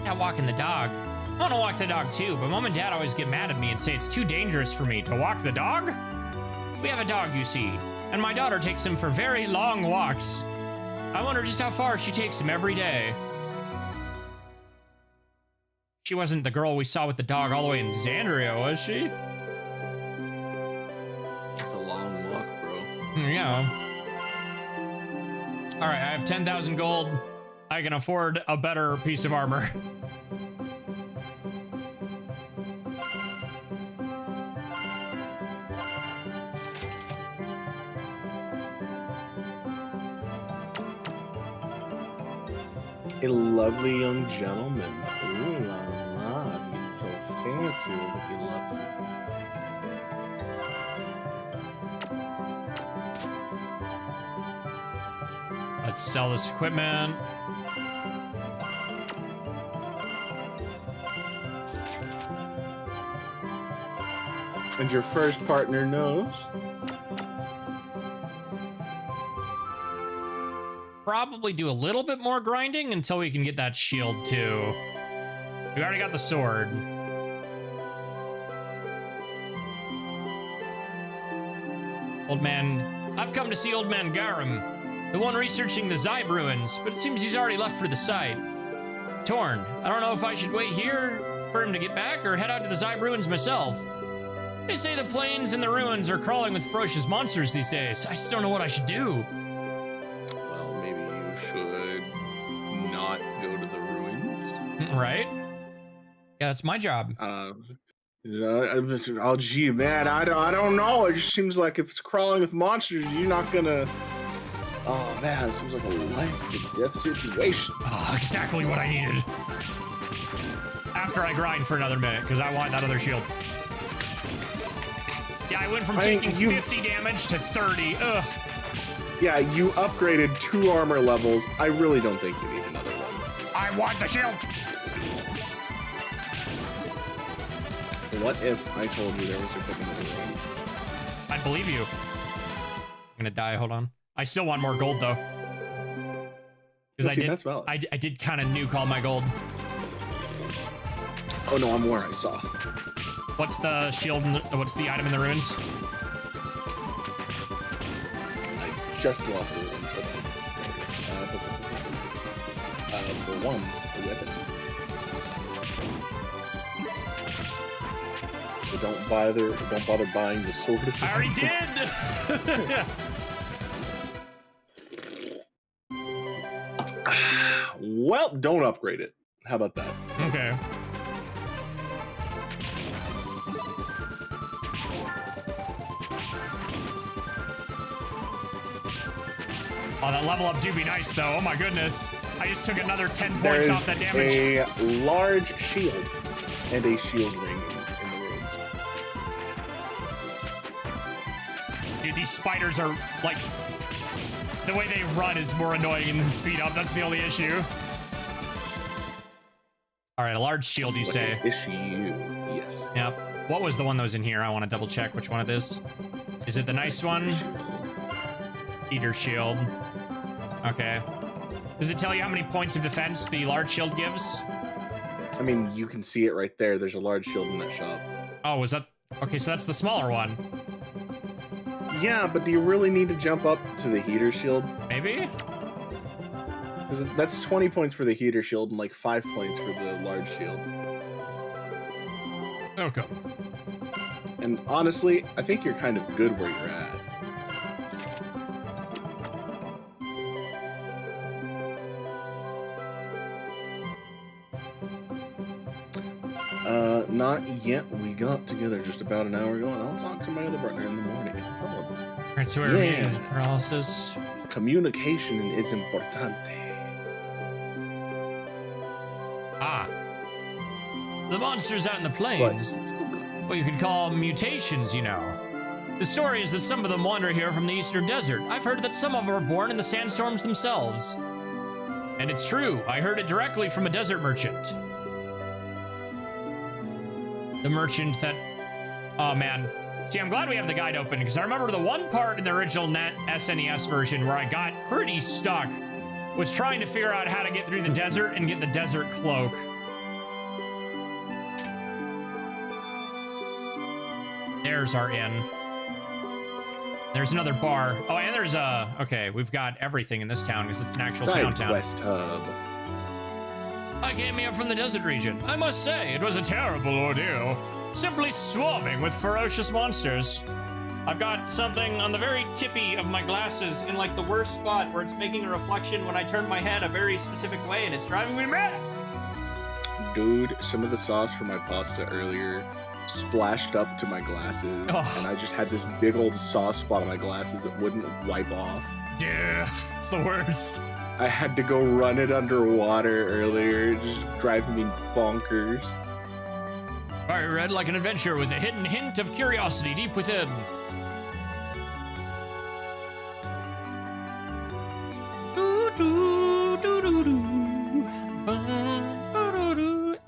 Yeah, walking the dog. I want to walk the dog too, but Mom and Dad always get mad at me and say it's too dangerous for me to walk the dog. We have a dog, you see, and my daughter takes him for very long walks. I wonder just how far she takes him every day. She wasn't the girl we saw with the dog all the way in Xandria, was she? It's a long walk, bro. Yeah. All right, I have 10,000 gold. I can afford a better piece of armor. A lovely young gentleman. Ooh la la, I'm getting so fancy with he looks. Let's sell this equipment. And your first partner knows. Probably do a little bit more grinding until we can get that shield too. We already got the sword. Old man, I've come to see Old Man Garum, the one researching the Zybe ruins, but it seems he's already left for the site. Torn, I don't know if I should wait here for him to get back or head out to the Zybe ruins myself. They say the plains and the ruins are crawling with ferocious monsters these days. I just don't know what I should do. Well, maybe you should not go to the ruins. Right? Yeah, that's my job. Oh, gee, man, I don't know. It just seems like if it's crawling with monsters, you're not gonna. Oh man, it seems like a life or death situation. Oh, exactly what I needed. After I grind for another minute, because I want that other shield. Yeah, I went from taking 50 damage to 30. Ugh. Yeah, you upgraded 2 armor levels. I really don't think you need another one. I want the shield. What if I told you there was a cooking of the ruins? I'd believe you. I'm gonna die. Hold on. I still want more gold though. Because That's valid. I did kind of nuke all my gold. Oh no, I'm where I saw. What's the shield? What's the item in the ruins? I just lost the ruins. For one, a weapon. So don't bother buying the sword. I already did. Well, don't upgrade it. How about that? Okay. Oh, that level up do be nice though. Oh my goodness. I just took another 10 points off that damage. A large shield and a shield ring in the ruins. Dude, these spiders are like, the way they run is more annoying than the speed up. That's the only issue. All right, a large shield, you say? Issue, yes. Yep. What was the one that was in here? I want to double check which one it is. Is it the nice one? Eater shield. Okay. Does it tell you how many points of defense the large shield gives? I mean, you can see it right there. There's a large shield in that shop. Oh, was that? Okay, so that's the smaller one. Yeah, but do you really need to jump up to the heater shield? Maybe? Because that's 20 points for the heater shield and like 5 points for the large shield. Okay. And honestly, I think you're kind of good where you're at. Not yet. We got together just about an hour ago, and I'll talk to my other partner in the morning and tell him. All right, so we're reading paralysis. Communication is importante. Ah. The monsters out in the plains. What you could call mutations, you know. The story is that some of them wander here from the eastern desert. I've heard that some of them were born in the sandstorms themselves. And it's true. I heard it directly from a desert merchant. The merchant that... Oh, man. See, I'm glad we have the guide open, because I remember the one part in the original SNES version where I got pretty stuck was trying to figure out how to get through the desert and get the desert cloak. stairs are in. There's another bar. Oh, and there's a... Okay, we've got everything in this town because it's an actual Side town. quest hub. I came here from the desert region. I must say, it was a terrible ordeal. Simply swarming with ferocious monsters. I've got something on the very tippy of my glasses in like the worst spot where it's making a reflection when I turn my head a very specific way and it's driving me mad. Dude, some of the sauce from my pasta earlier splashed up to my glasses, and I just had this big old sauce spot on my glasses that wouldn't wipe off. Dude, it's the worst. I had to go run it underwater earlier, just driving me bonkers. I read like an adventure with a hidden hint of curiosity deep within.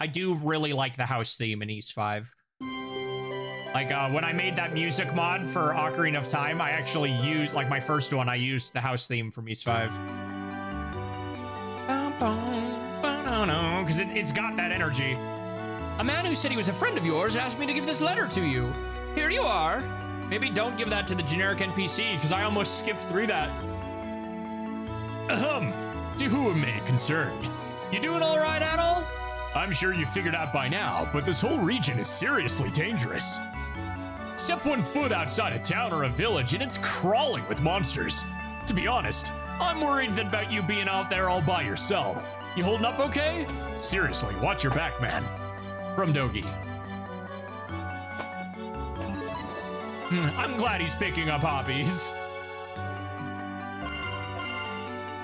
I do really like the house theme in East 5. Like, when I made that music mod for Ocarina of Time, I actually used, like, my first one, I used the house theme from East 5. Because it's got that energy. A man who said he was a friend of yours asked me to give this letter to you. Here you are. Maybe don't give that to the generic NPC, because I almost skipped through that. Ahem. To whom it may concern. You doing all right, Adol? I'm sure you figured out by now, but this whole region is seriously dangerous. Step one foot outside a town or a village and it's crawling with monsters. To be honest, I'm worried about you being out there all by yourself. You holding up okay? Seriously, watch your back, man. From Dogi. I'm glad he's picking up hobbies.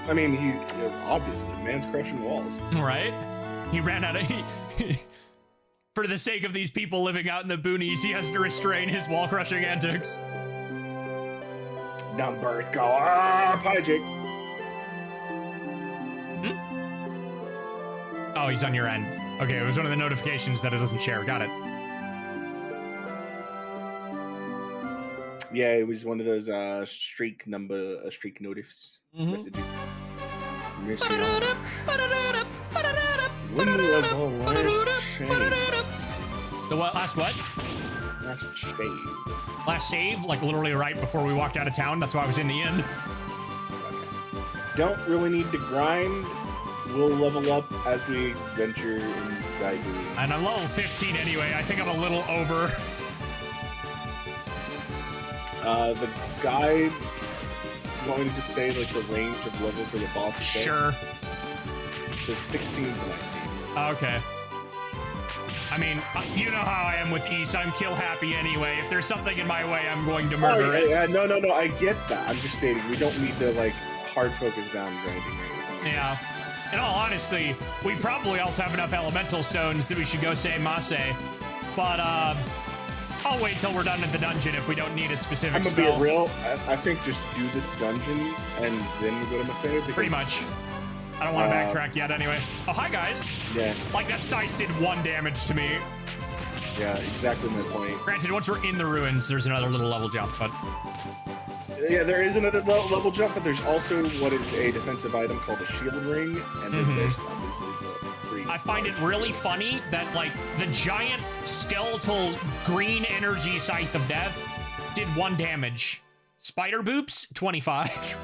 I mean, he obviously, man's crushing walls. Right? He ran out of... For the sake of these people living out in the boonies, he has to restrain his wall-crushing antics. Dumb birds go, ah, pie Jake. Oh, he's on your end. Okay, it was one of the notifications that it doesn't share. Got it. Yeah, it was one of those streak notifs messages. Missing on. When was the last shave? The what? Last what? Last shave. Last save? Like literally right before we walked out of town. That's why I was in the inn. Don't really need to grind. We'll level up as we venture inside the... And I'm level 15 anyway. I think I'm a little over. The guide, you want me to just say like the range of level for the boss? Sure. It says 16 to 19. Okay. I mean, you know how I am with East. I'm kill happy anyway. If there's something in my way, I'm going to murder it. Yeah, no, I get that. I'm just stating we don't need to like hard focus down grinding or anything. Yeah. In all honesty, we probably also have enough elemental stones that we should go say Mase. But, I'll wait till we're done at the dungeon if we don't need a specific spell. I'm gonna be real. I think just do this dungeon and then we go to Masaya. Pretty much. I don't want to backtrack yet anyway. Oh, hi guys. Yeah. Like that scythe did 1 damage to me. Yeah, exactly my point. Granted, once we're in the ruins, there's another little level jump, but... Yeah, there is another level jump, but there's also what is a defensive item called a shield ring, and then there's obviously the free... I find it really funny that, like, the giant skeletal green energy scythe of death did 1 damage. Spider boops, 25.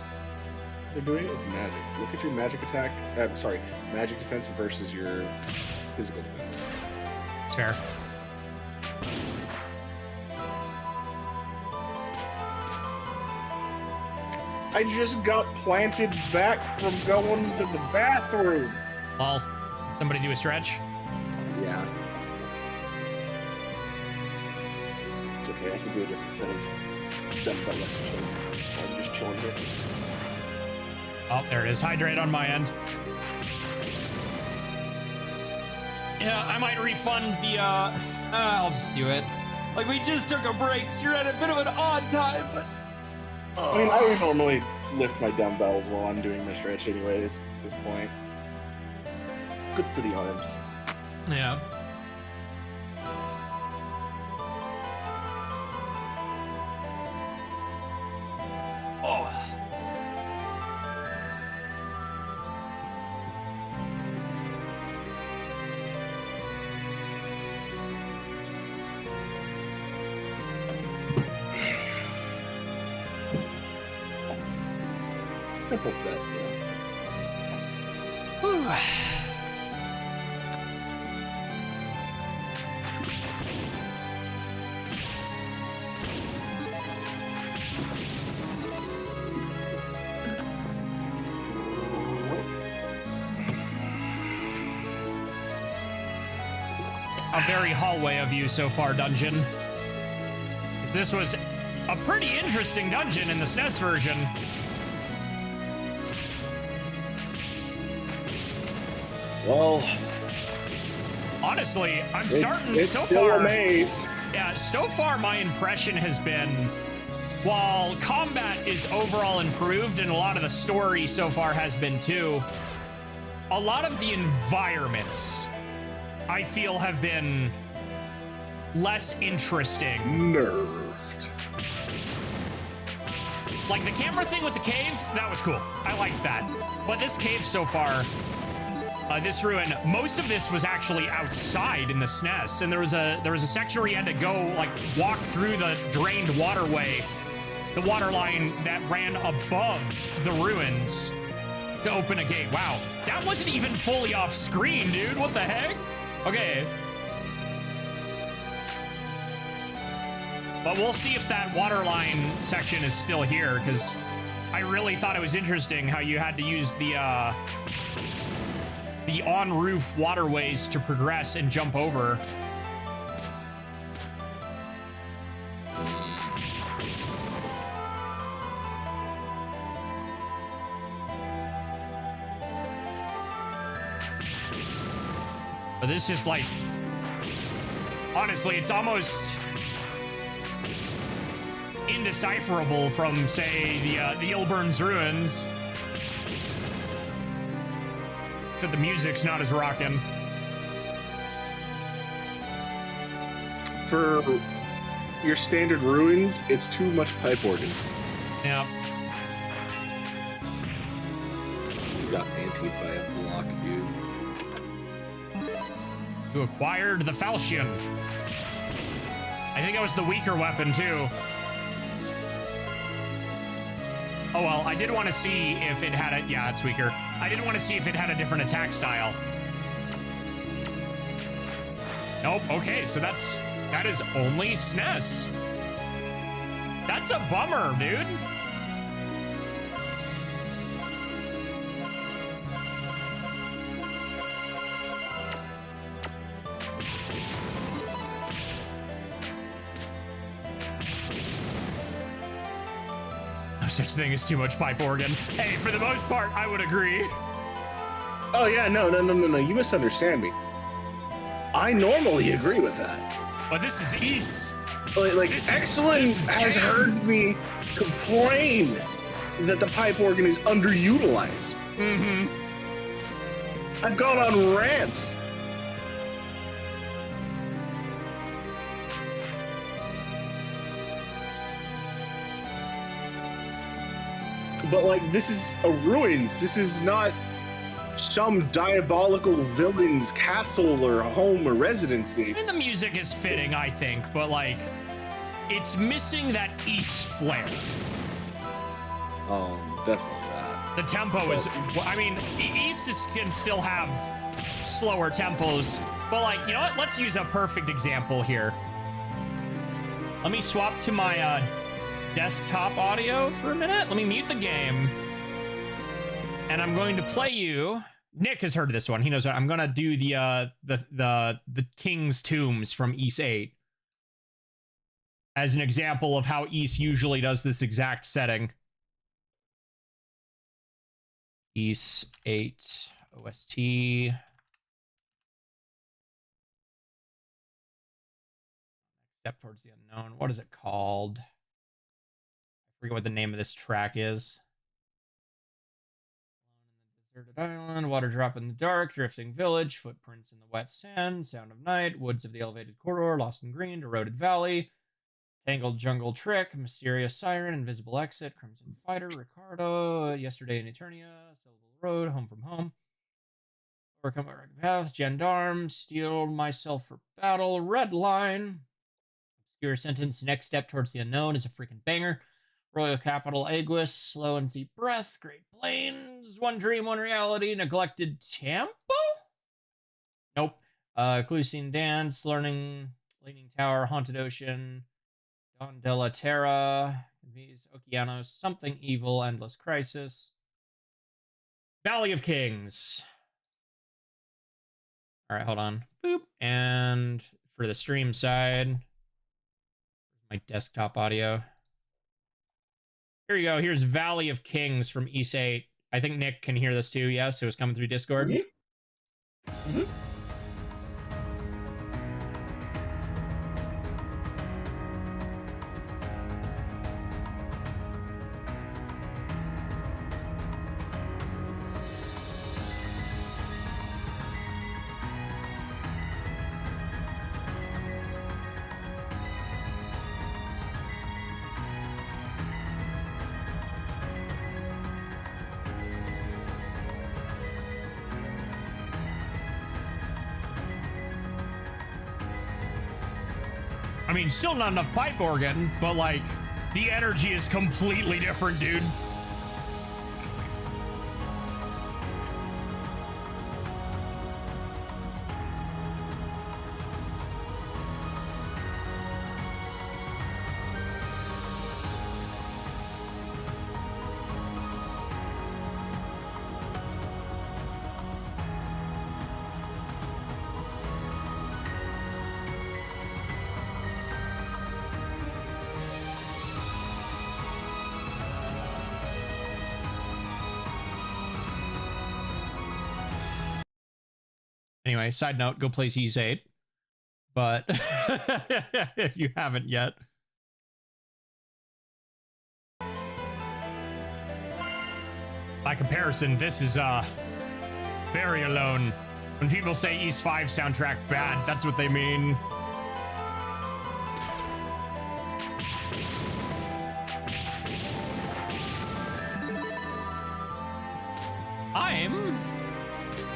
They're doing it with magic. Look at your magic attack. Magic defense versus your physical defense. It's fair. I just got planted back from going to the bathroom. Well, somebody do a stretch? Yeah. It's okay, I can do a different set of dumbbell exercises. I'm just chilling here. Oh, there it is. Hydrate on my end. Yeah, I might refund the, I'll just do it. Like, we just took a break, so you're at a bit of an odd time, but... I mean, I normally lift my dumbbells while I'm doing my stretch anyways, at this point. Good for the arms. Yeah. Oh. simple set. A very hallway of you so far, dungeon. This was a pretty interesting dungeon in the SNES version. Well, honestly, I'm starting it's so still far. A maze. Yeah, so far my impression has been, while combat is overall improved and a lot of the story so far has been too, a lot of the environments I feel have been less interesting. Nerfed. Like the camera thing with the cave, that was cool. I liked that. But this cave so far, this ruin, most of this was actually outside in the SNES, and there was a section where you had to go like walk through the drained waterway, the water line that ran above the ruins to open a gate. Wow, that wasn't even fully off screen, dude. What the heck? Okay. But we'll see if that water line section is still here, because I really thought it was interesting how you had to use the on-roof waterways to progress and jump over. But this is just like, honestly, it's almost indecipherable from, say, the Ilburn's ruins. Except the music's not as rockin'. For your standard ruins, it's too much pipe organ. Yeah. You got antied by a block, dude. You acquired the falchion. I think that was the weaker weapon, too. Oh, well, I did want to see if it had a... Yeah, it's weaker. I did want to see if it had a different attack style. Nope. Okay, so that is only SNES. That's a bummer, dude. No such thing as too much pipe organ. Hey, for the most part, I would agree. Oh yeah, no, you misunderstand me. I normally agree with that. But this is East. Like This Excellent is has tame. heard me complain that the pipe organ is underutilized. Mm-hmm. I've gone on rants. But like, this is a ruins. This is not some diabolical villain's castle or home or residency. And the music is fitting, I think, but like, it's missing that East flair. Oh, definitely that. The tempo is, I mean, East can still have slower tempos, but like, you know what? Let's use a perfect example here. Let me swap to my desktop audio for a minute. Let me mute the game. And I'm going to play you. Nick has heard of this one. He knows I'm going to do the King's Tombs from Ys 8 as an example of how Ys usually does this exact setting. Ys 8 OST. Step Towards the Unknown. What is it called? I forget what the name of this track is. Deserted island, water drop in the dark, drifting village, footprints in the wet sand, sound of night, woods of the elevated corridor, lost and green, eroded valley, tangled jungle trick, mysterious siren, invisible exit, crimson fighter, Ricardo, yesterday in Eternia, syllable road, home from home, overcome my rugged path, gendarme, steel myself for battle, red line, obscure sentence, next step towards the unknown is a freaking banger. Royal Capital Aguas, Slow and Deep Breath, Great Plains, One Dream, One Reality, Neglected Tampa? Nope. Clucine Dance, Learning Tower, Haunted Ocean, Don de la Terra, Convenience Okeanos, Something Evil, Endless Crisis, Valley of Kings. All right, hold on. Boop. And for the stream side, my desktop audio. Here you go. Here's Valley of Kings from East 8. I think Nick can hear this too. Yes, it was coming through Discord. Mm-hmm. Mm-hmm. I mean, still not enough pipe organ, but like, the energy is completely different, dude. Anyway, side note, go play East 8. But if you haven't yet. By comparison, this is very alone. When people say East 5 soundtrack bad, that's what they mean. I'm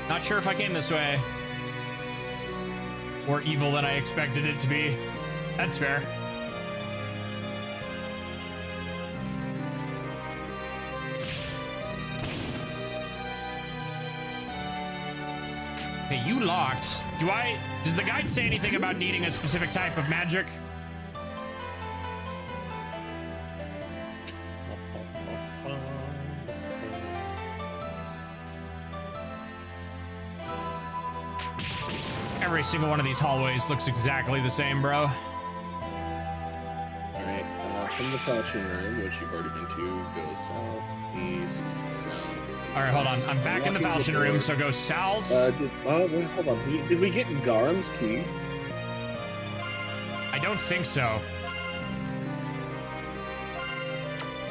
not sure if I came this way. More evil than I expected it to be. That's fair. Hey, you locked. Does the guide say anything about needing a specific type of magic? Every single one of these hallways looks exactly the same, bro. Alright, from the Falchion Room, which you've already been to, go south, east, south. Alright, hold on. I'm back in the Falchion Room, so go south. Wait, hold on. Did we get Garam's key? I don't think so.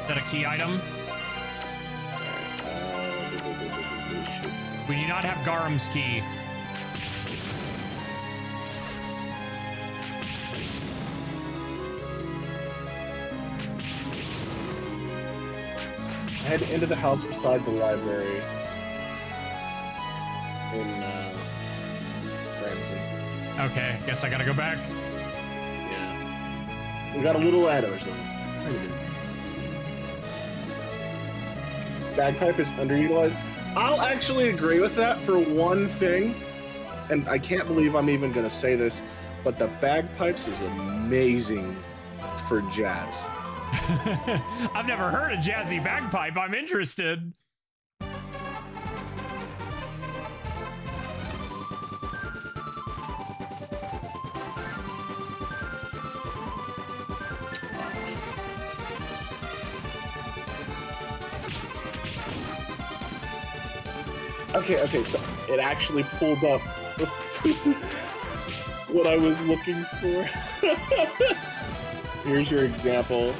Is that a key item? We do not have Garam's key. Head into the house beside the library in Branson. Okay, guess I gotta go back. Yeah. We got a little ahead of ourselves. Tiny bit. Bagpipe is underutilized. I'll actually agree with that for one thing, and I can't believe I'm even going to say this, but the bagpipes is amazing for jazz. I've never heard a jazzy bagpipe. I'm interested. Okay, so it actually pulled up what I was looking for. Here's your example.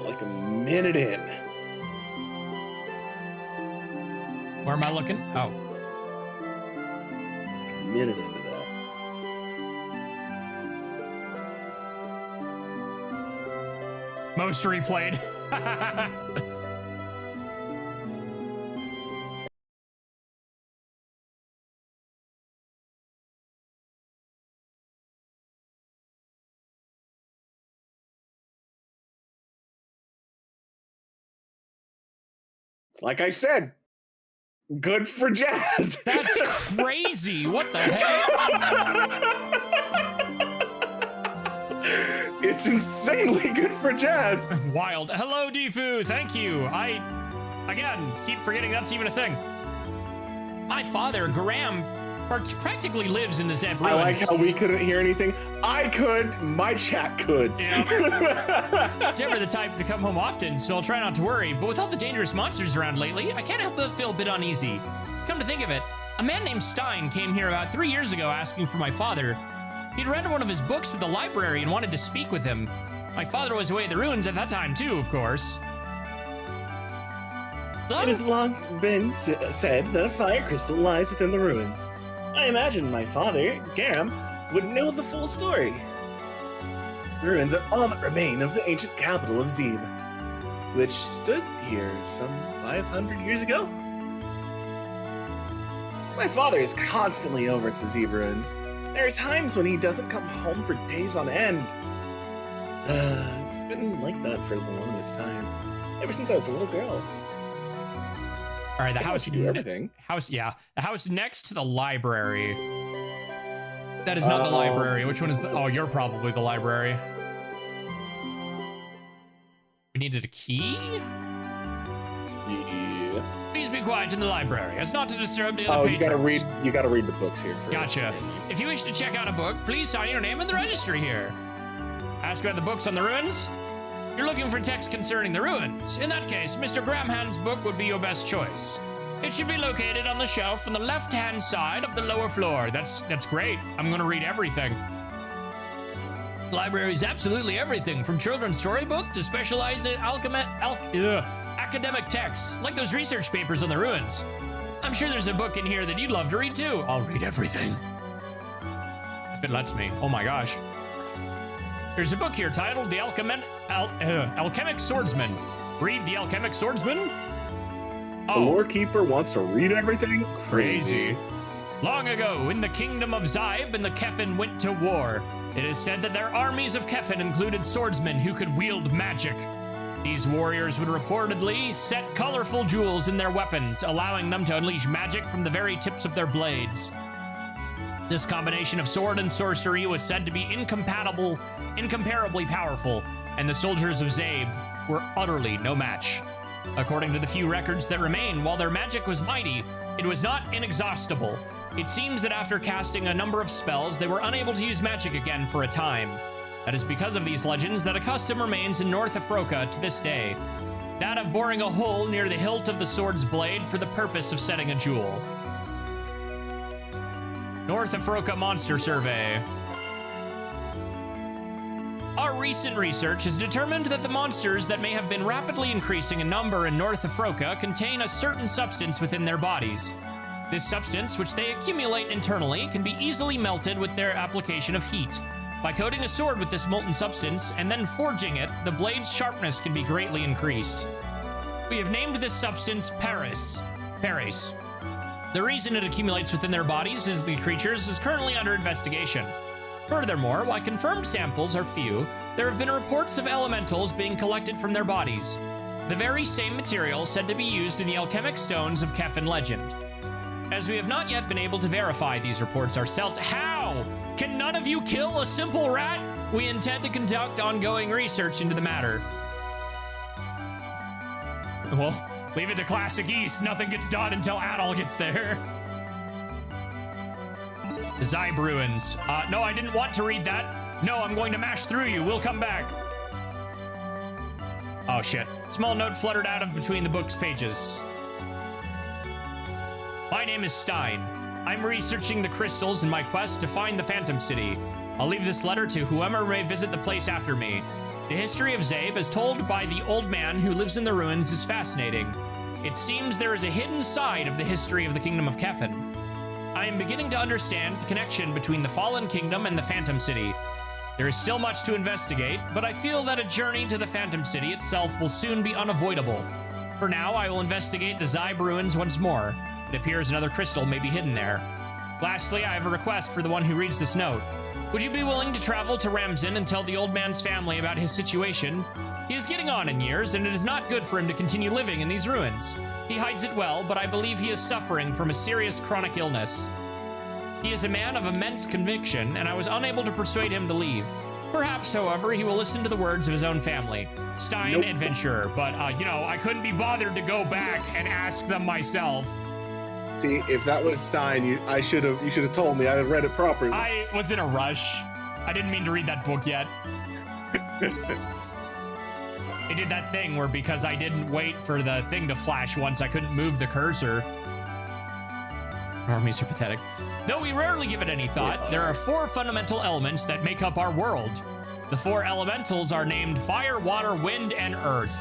Like a minute in. Where am I looking? Oh. A minute into that. Most replayed. Like I said, good for jazz. That's crazy. What the heck? It's insanely good for jazz. Wild. Hello, Defu. Thank you. I, again, keep forgetting that's even a thing. My father, Graham, practically lives in the Zeb ruins. I like how we couldn't hear anything. I could. My chat could. Yeah. It's never the type to come home often, so I'll try not to worry. But with all the dangerous monsters around lately, I can't help but feel a bit uneasy. Come to think of it, a man named Stein came here about 3 years ago asking for my father. He'd read one of his books at the library and wanted to speak with him. My father was away at the ruins at that time too, of course. It has long been said that a fire crystal lies within the ruins. I imagine my father, Garam, would know the full story. The ruins are all that remain of the ancient capital of Zeb, which stood here some 500 years ago. My father is constantly over at the Zeb ruins. There are times when he doesn't come home for days on end. It's been like that for the longest time, ever since I was a little girl. All right, the house. Do everything. The house next to the library. That is not the library. Which one is the? Oh, you're probably the library. We needed a key. Yeah. Please be quiet in the library, as not to disturb the other Oh, patrons. you gotta read the books here first. Gotcha. If you wish to check out a book, please sign your name in the registry here. Ask about the books on the ruins. You're looking for text concerning the ruins. In that case, Mr. Gramhand's book would be your best choice. It should be located on the shelf on the left-hand side of the lower floor. That's great. I'm gonna read everything. The library is absolutely everything, from children's storybook to specialized in academic texts, like those research papers on the ruins. I'm sure there's a book in here that you'd love to read too. I'll read everything. If it lets me. Oh my gosh. There's a book here titled The Alchemic Swordsman. Read The Alchemic Swordsman? The lore keeper wants to read everything? Crazy. Long ago, in the kingdom of Zybe and the Kefin went to war. It is said that their armies of Kefin included swordsmen who could wield magic. These warriors would reportedly set colorful jewels in their weapons, allowing them to unleash magic from the very tips of their blades. This combination of sword and sorcery was said to be incomparably powerful, and the soldiers of Zabe were utterly no match. According to the few records that remain, while their magic was mighty, it was not inexhaustible. It seems that after casting a number of spells, they were unable to use magic again for a time. That is because of these legends that a custom remains in North Afroka to this day, that of boring a hole near the hilt of the sword's blade for the purpose of setting a jewel. North Afroka Monster Survey. Our recent research has determined that the monsters that may have been rapidly increasing in number in North Afroka contain a certain substance within their bodies. This substance, which they accumulate internally, can be easily melted with their application of heat. By coating a sword with this molten substance and then forging it, the blade's sharpness can be greatly increased. We have named this substance Paris. The reason it accumulates within their bodies is the creatures is currently under investigation. Furthermore, while confirmed samples are few, there have been reports of elementals being collected from their bodies. The very same material said to be used in the alchemic stones of Kefin legend. As we have not yet been able to verify these reports ourselves, how? Can none of you kill a simple rat? We intend to conduct ongoing research into the matter. Well, leave it to Classic East. Nothing gets done until Adol gets there. Zybe Ruins. No, I didn't want to read that. No, I'm going to mash through you. We'll come back. Oh, shit. Small note fluttered out of between the book's pages. My name is Stein. I'm researching the crystals in my quest to find the Phantom City. I'll leave this letter to whoever may visit the place after me. The history of Zabe, as told by the old man who lives in the ruins, is fascinating. It seems there is a hidden side of the history of the Kingdom of Kefin. I am beginning to understand the connection between the Fallen Kingdom and the Phantom City. There is still much to investigate, but I feel that a journey to the Phantom City itself will soon be unavoidable. For now, I will investigate the Zybe ruins once more. It appears another crystal may be hidden there. Lastly, I have a request for the one who reads this note. Would you be willing to travel to Ramzan and tell the old man's family about his situation? He is getting on in years, and it is not good for him to continue living in these ruins. He hides it well, but I believe he is suffering from a serious chronic illness. He is a man of immense conviction, and I was unable to persuade him to leave. Perhaps, however, he will listen to the words of his own family. Stein, Nope. adventurer. But, I couldn't be bothered to go back and ask them myself. See, if that was Stein, you should have told me. I read it properly. I was in a rush. I didn't mean to read that book yet. I did that thing where because I didn't wait for the thing to flash once, I couldn't move the cursor. Armies are pathetic. Though we rarely give it any thought, there are 4 fundamental elements that make up our world. The 4 elementals are named fire, water, wind, and earth.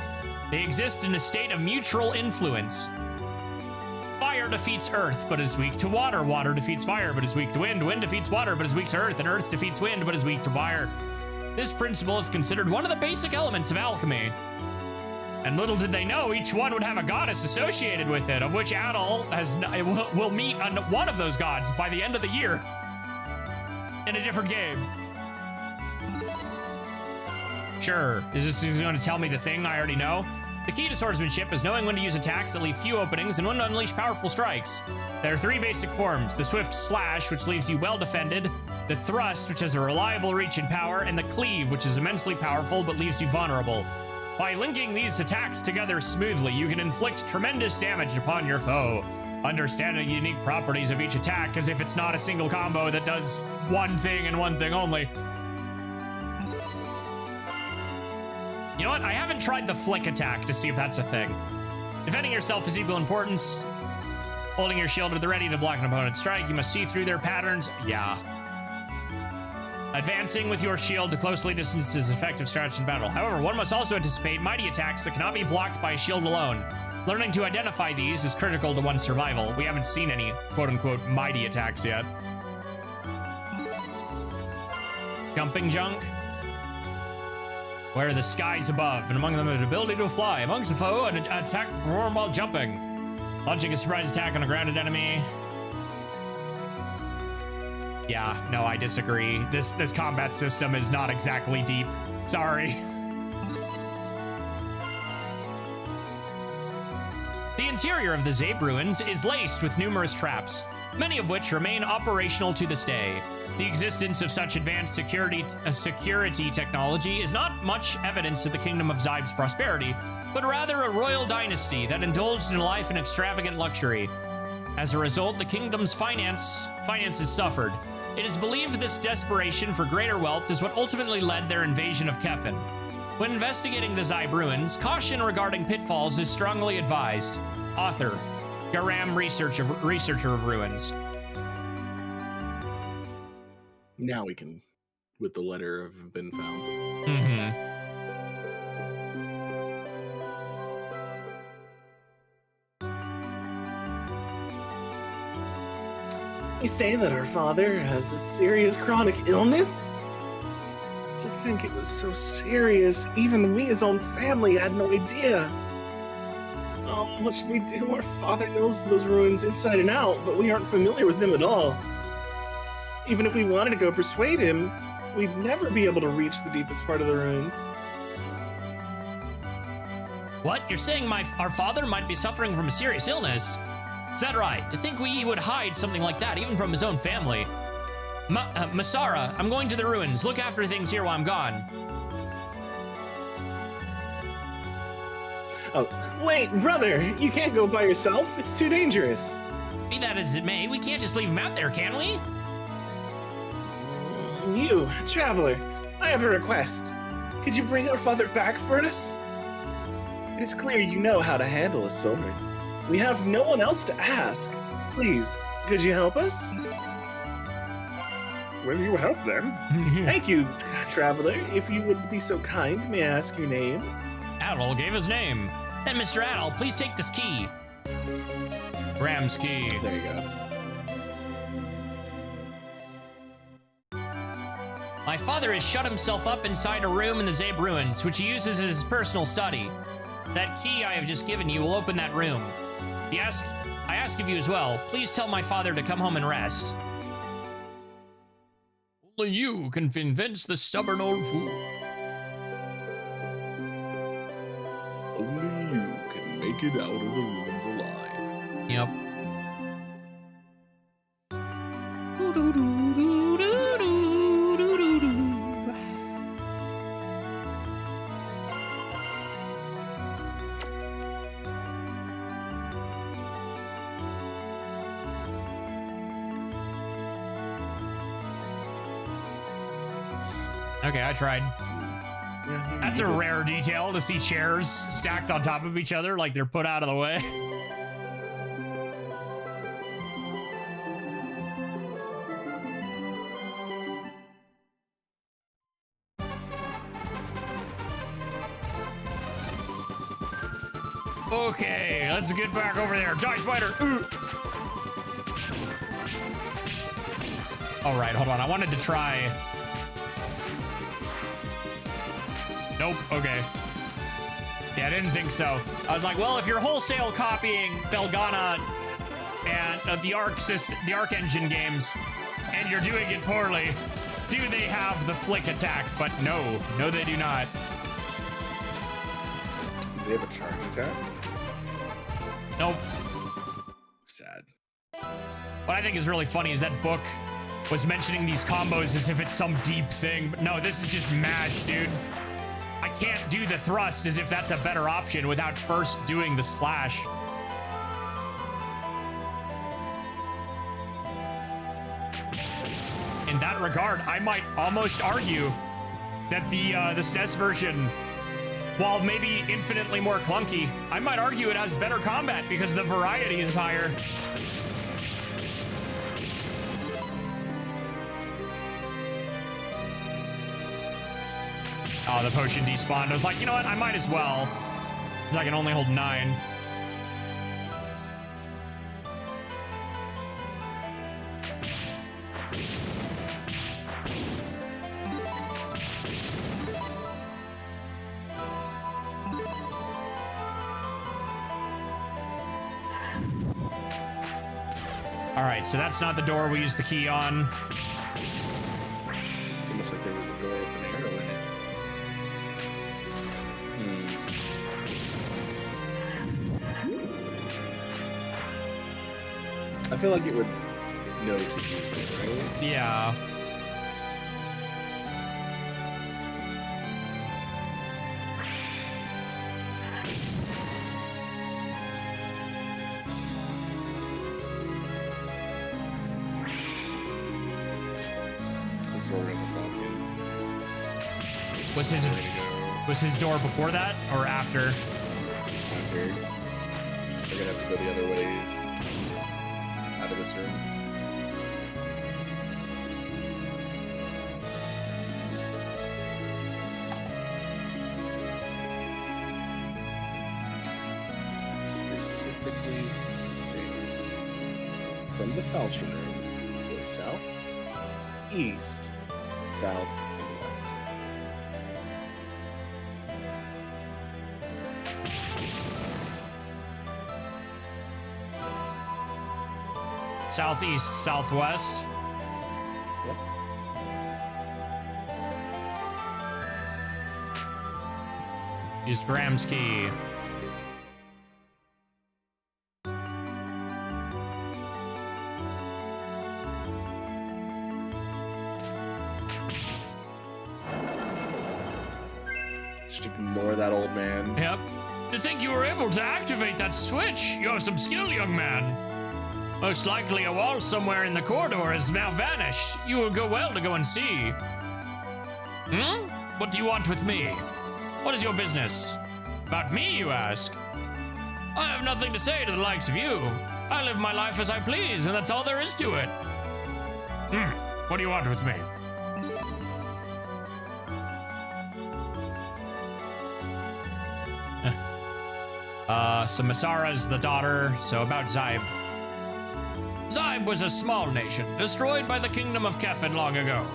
They exist in a state of mutual influence. Fire defeats earth, but is weak to water. Water defeats fire, but is weak to wind. Wind defeats water, but is weak to earth. And earth defeats wind, but is weak to fire. This principle is considered one of the basic elements of alchemy. And little did they know, each one would have a goddess associated with it, of which Adol will meet one of those gods by the end of the year. In a different game. Sure, is this going to tell me the thing I already know? The key to swordsmanship is knowing when to use attacks that leave few openings and when to unleash powerful strikes. There are 3 basic forms: the swift slash, which leaves you well defended, the thrust, which has a reliable reach and power, and the cleave, which is immensely powerful but leaves you vulnerable. By linking these attacks together smoothly, you can inflict tremendous damage upon your foe. Understand the unique properties of each attack as if it's not a single combo that does one thing and one thing only. You know what? I haven't tried the flick attack to see if that's a thing. Defending yourself is equal importance. Holding your shield at the ready to block an opponent's strike. You must see through their patterns. Yeah. Advancing with your shield to closely distance is effective strategy in battle. However, one must also anticipate mighty attacks that cannot be blocked by a shield alone. Learning to identify these is critical to one's survival. We haven't seen any quote-unquote mighty attacks yet. Jumping junk. Where the skies above, and among them an ability to fly. Amongst the foe, an attack performed while jumping. Launching a surprise attack on a grounded enemy. Yeah, no, I disagree. This combat system is not exactly deep. Sorry. The interior of the Zabe ruins is laced with numerous traps, many of which remain operational to this day. The existence of such advanced security technology is not much evidence to the Kingdom of Zaib's prosperity, but rather a royal dynasty that indulged in life in extravagant luxury. As a result, the kingdom's finances suffered. It is believed this desperation for greater wealth is what ultimately led their invasion of Kefin. When investigating the Zaib ruins, caution regarding pitfalls is strongly advised. Author, Garam, researcher of ruins. Now we can, with the letter, have been found. Mm-hmm. You say that our father has a serious chronic illness? To think it was so serious, even we, his own family, had no idea. Oh, what should we do? Our father knows those ruins inside and out, but we aren't familiar with them at all. Even if we wanted to go persuade him, we'd never be able to reach the deepest part of the ruins. What? You're saying our father might be suffering from a serious illness? Is that right? To think we would hide something like that, even from his own family. Masara, I'm going to the ruins. Look after things here while I'm gone. Oh, wait, brother! You can't go by yourself. It's too dangerous. Be that as it may, we can't just leave him out there, can we? You, traveler, I have a request. Could you bring our father back for us? It is clear you know how to handle a sword. We have no one else to ask. Please, could you help us? Will you help them? Thank you, traveler. If you would be so kind, may I ask your name? Adol gave his name. Then, Mr. Adol, please take this key. Ram's key. There you go. My father has shut himself up inside a room in the Zabe ruins, which he uses as his personal study. That key I have just given you will open that room. I ask of you as well, please tell my father to come home and rest. Only you can convince the stubborn old fool. make it out of the ruins alive. Yep. Okay, I tried. Yeah, That's a rare detail to see chairs stacked on top of each other like they're put out of the way. Okay, let's get back over there. Die, spider! Ooh. All right, hold on. I wanted to try... Nope, okay. Yeah, I didn't think so. I was like, well, if you're wholesale copying Belgana and the Arc system, the Arc Engine games, and you're doing it poorly, do they have the flick attack? But no, they do not. Do they have a charge attack? Nope. Sad. What I think is really funny is that book was mentioning these combos as if it's some deep thing, but no, this is just mash, dude. I can't do the thrust as if that's a better option without first doing the slash. In that regard, I might almost argue that the SNES version, while maybe infinitely more clunky, I might argue it has better combat because the variety is higher. Oh, the potion despawned. I was like, you know what? I might as well. Because I can only hold 9. All right, so that's not the door we used the key on. It's almost like there was a door with an arrow in it. I feel like it would know to use it, right? Yeah. The sword and the falcon. Was his door before that or after? After. We're gonna have to go the other ways. Out of this room. Specifically states from the falchion room, go south, east, south, and west. Southeast, southwest. Yep. Use Graham's key. Just ignore that old man. Yep. To think you were able to activate that switch. You have some skill, young man. Most likely a wall somewhere in the corridor has now vanished. You will go well to go and see. Hmm? What do you want with me? What is your business? About me, you ask? I have nothing to say to the likes of you. I live my life as I please, and that's all there is to it. What do you want with me? So Masara's the daughter, so about Zybe. Zybe was a small nation, destroyed by the kingdom of Kefin long ago.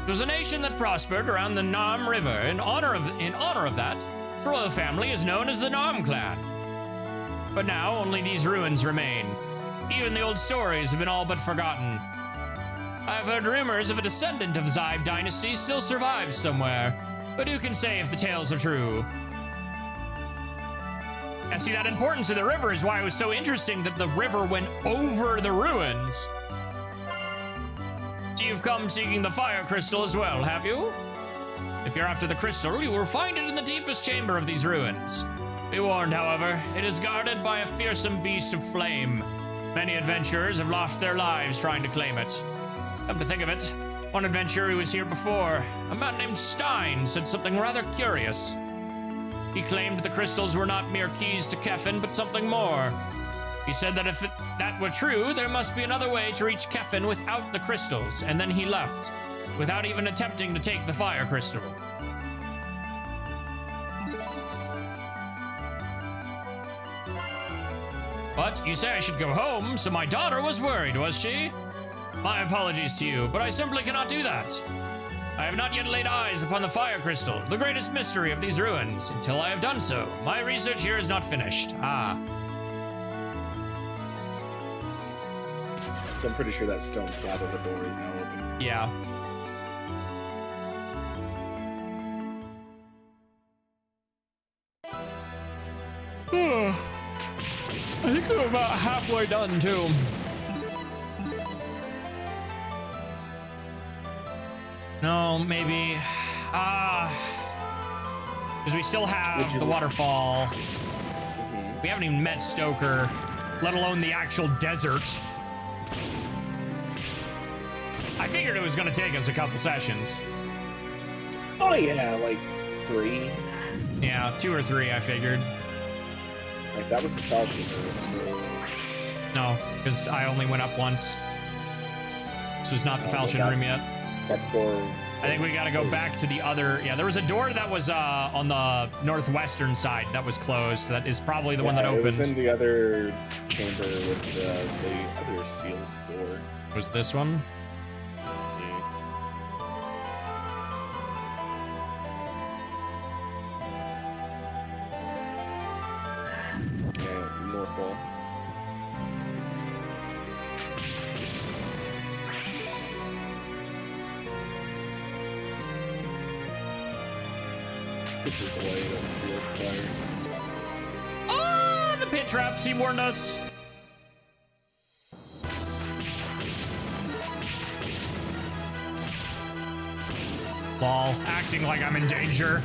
It was a nation that prospered around the Nam River. In honor of that, its royal family is known as the Nam clan. But now only these ruins remain. Even the old stories have been all but forgotten. I have heard rumors of a descendant of Zybe dynasty still survives somewhere, but who can say if the tales are true? see, that importance of the river is why it was so interesting that the river went over the ruins. So you've come seeking the fire crystal as well, have you? If you're after the crystal, you will find it in the deepest chamber of these ruins. Be warned, however, it is guarded by a fearsome beast of flame. Many adventurers have lost their lives trying to claim it. Come to think of it, one adventurer who was here before, a man named Stein, said something rather curious. He claimed the crystals were not mere keys to Kefin, but something more. He said that if that were true, there must be another way to reach Kefin without the crystals, and then he left, without even attempting to take the fire crystal. But you say I should go home, so my daughter was worried, was she? My apologies to you, but I simply cannot do that. I have not yet laid eyes upon the fire crystal, the greatest mystery of these ruins. Until I have done so, my research here is not finished. So I'm pretty sure that stone slab of a door is now open. Yeah. I think we're about halfway done, too. No, maybe. Because we still have the waterfall. We haven't even met Stoker, let alone the actual desert. I figured it was going to take us a couple sessions. Oh yeah, like 3. Yeah, 2 or 3, I figured. Like that was the falchion room, so... No, because I only went up once. This was not the falchion room yet. That door... I think we got to go back to the other... Yeah, there was a door that was on the northwestern side that was closed. That is probably the one that opened. It was in the other chamber with the other sealed door. Was this one? North wall. This is the way that was sealed prior. Oh, the pit traps, he warned us. Ball, acting like I'm in danger.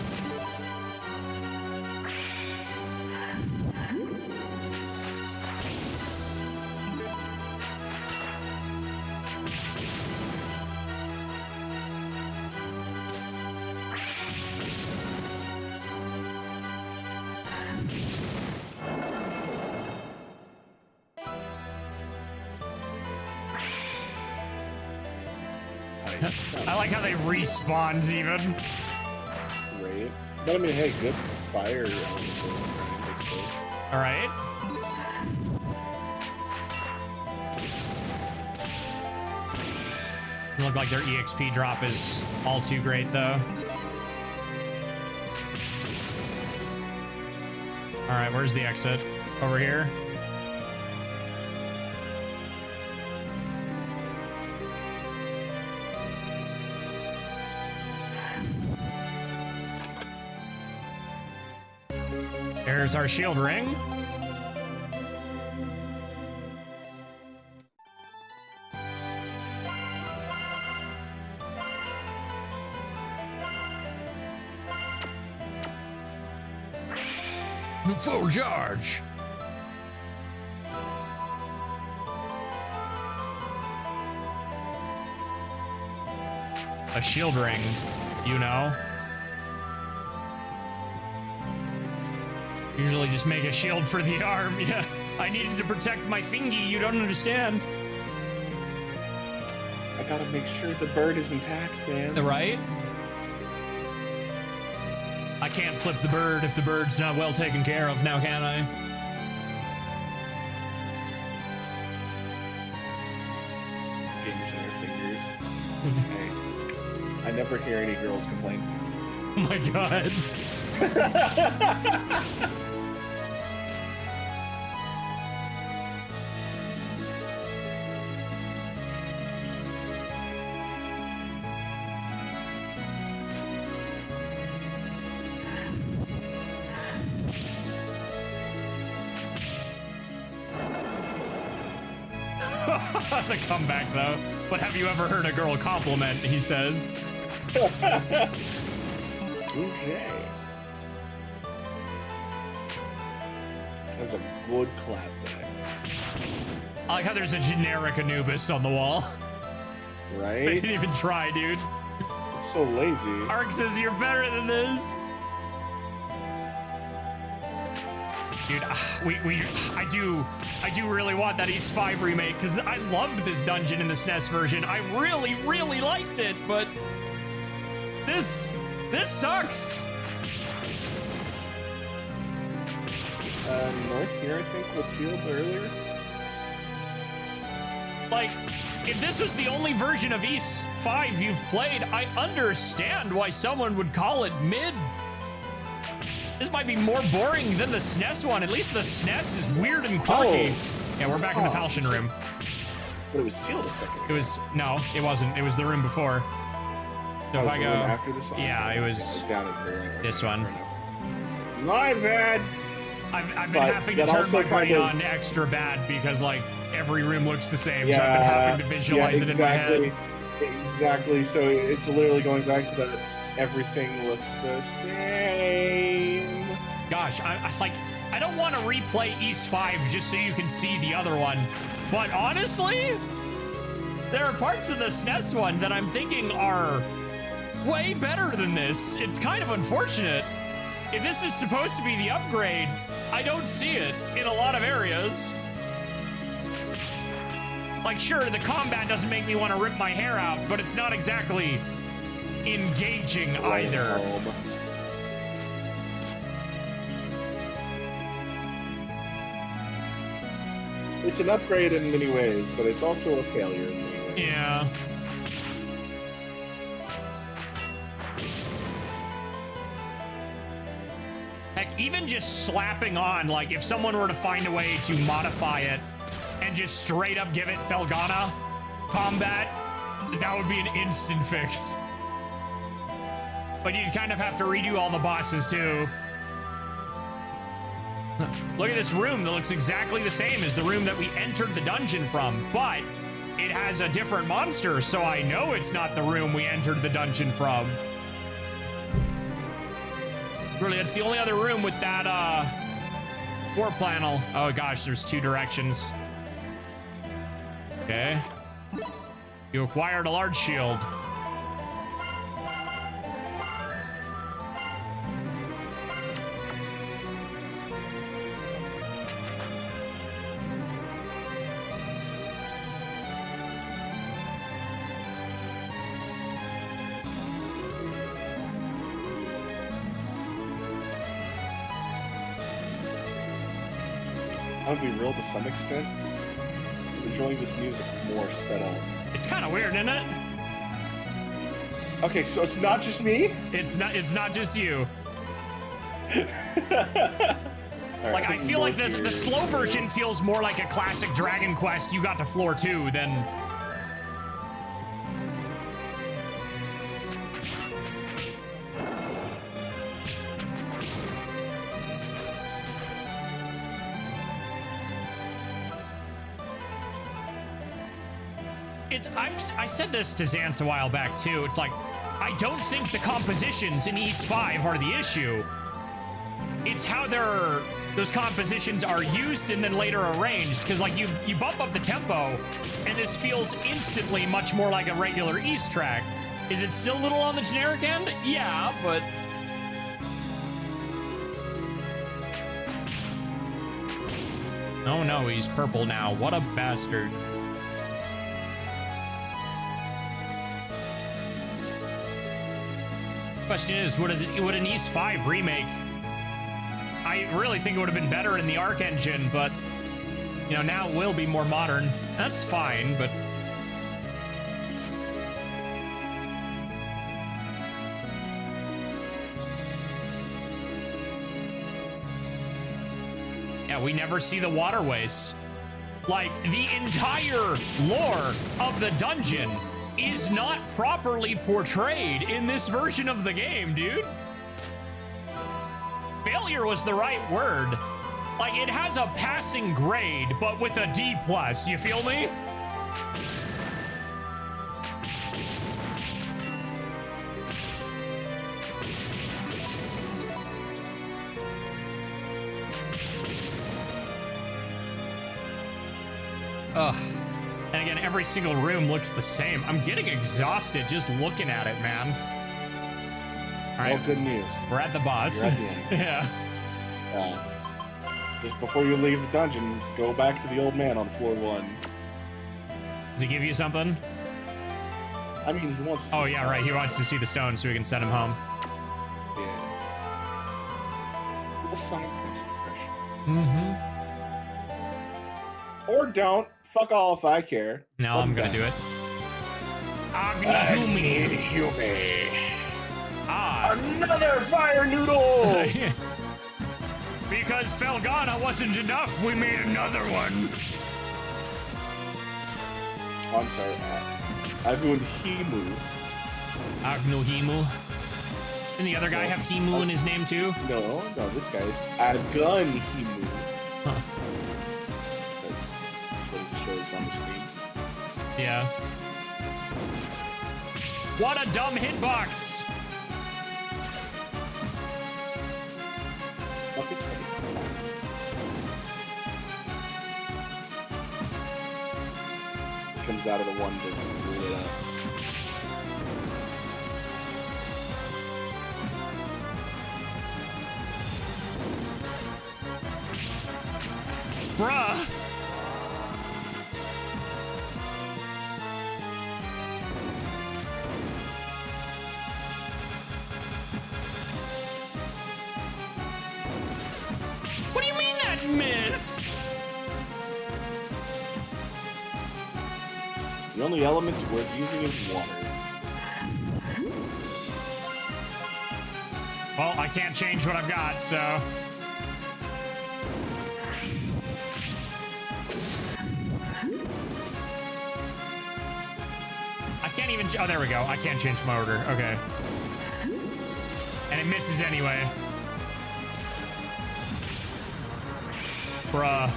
I like how they respawns even. Right. But I mean, hey, good fire I suppose. All right. Doesn't look like their EXP drop is all too great, though. All right, where's the exit? Over here? There's our shield ring. Full charge. A shield ring, you know. Usually just make a shield for the arm. Yeah, I needed to protect my thingy. You don't understand. I gotta make sure the bird is intact, man. Right? I can't flip the bird if the bird's not well taken care of now, can I? Fingers on your fingers. Hey, I never hear any girls complain. Oh my god. The comeback, though. But have you ever heard a girl compliment, he says. Touche. That's a good clap back. I like how there's a generic Anubis on the wall. They Right? didn't even try, dude. It's so lazy. Ark says you're better than this. Dude, I do really want that East 5 remake because I loved this dungeon in the SNES version. I really, really liked it, but this sucks. North here, I think, was sealed earlier. Like, if this was the only version of East 5 you've played, I understand why someone would call it mid. This might be more boring than the SNES one. At least the SNES is weird and quirky. Oh. Yeah, we're back in the Falchion room. But it was sealed a second ago. No, it wasn't. It was the room before. So if Was I the go, room after this one? yeah, it was down in here. this one. My bad. I've been But having to that turn also my brain kind of- on extra bad because like every room looks the same. So I've been having to visualize it in my head. Exactly. So it's literally going back to that. Everything looks the same. Gosh, I don't want to replay East 5 just so you can see the other one. But honestly, there are parts of the SNES one that I'm thinking are way better than this. It's kind of unfortunate. If this is supposed to be the upgrade, I don't see it in a lot of areas. Like, sure, the combat doesn't make me want to rip my hair out, but it's not exactly engaging either. It's an upgrade in many ways, but it's also a failure in many ways. Yeah. Heck, even just slapping on, like, if someone were to find a way to modify it and just straight up give it Felgana combat, that would be an instant fix. But you'd kind of have to redo all the bosses, too. Look at this room that looks exactly the same as the room that we entered the dungeon from, but it has a different monster, so I know it's not the room we entered the dungeon from. Really, it's the only other room with that, floor panel. Oh gosh, there's two directions. Okay. You acquired a large shield. I'll be real to some extent. I'm enjoying this music more sped up. It's kind of weird, isn't it? Okay, so it's not just me? It's not just you. All right, Like, I think feel like north the here slow is- version feels more like a classic Dragon Quest you got to floor 2 than... I said this to Xance a while back, too. It's like, I don't think the compositions in East 5 are the issue. It's how those compositions are used and then later arranged, because like you bump up the tempo and this feels instantly much more like a regular East track. Is it still a little on the generic end? Yeah, but oh no, he's purple now. What a bastard. Question is, would an East 5 remake? I really think it would have been better in the Arc engine, but you know, now it will be more modern. That's fine, but yeah, we never see the waterways. Like, the entire lore of the dungeon is not properly portrayed in this version of the game, dude. Failure was the right word. Like, it has a passing grade, but with a D+, you feel me? Ugh. And again, every single room looks the same. I'm getting exhausted just looking at it, man. All right, Well, good news. we're at the boss. You're at the end. Yeah. Just before you leave the dungeon, go back to the old man on floor 1. Does he give you something? I mean, he wants to see Oh, the yeah, stone, right. He wants so- to see the stone so we can send him home. Yeah. Little side quest impression. Mm-hmm. Or don't. Fuck all if I care. No, I'm gonna do it. Agni Hume. Ah. Another fire noodle! Because Felgana wasn't enough, we made another one. Oh, I'm sorry. I've doing Himu. Agno Himu. And the other guy have Himu in his name too? No, this guy's Agun Himu. Huh. That's what it shows on the screen. Yeah. What a dumb hitbox! Fuck his face. It's fine. Comes out of the one that's lit up. Bruh! What do you mean that missed? The only element worth using is water. Well, I can't change what I've got, so... I can't even... Oh, there we go. I can't change my order. Okay. And it misses anyway. Bruh.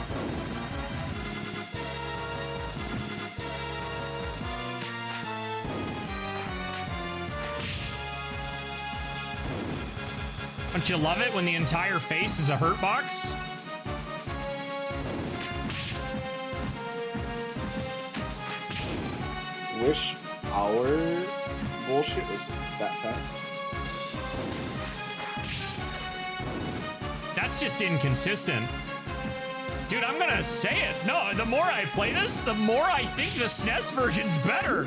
Don't you love it when the entire face is a hurt box? Wish our bullshit was that fast. That's just inconsistent. Dude, I'm gonna say it. No, the more I play this, the more I think the SNES version's better.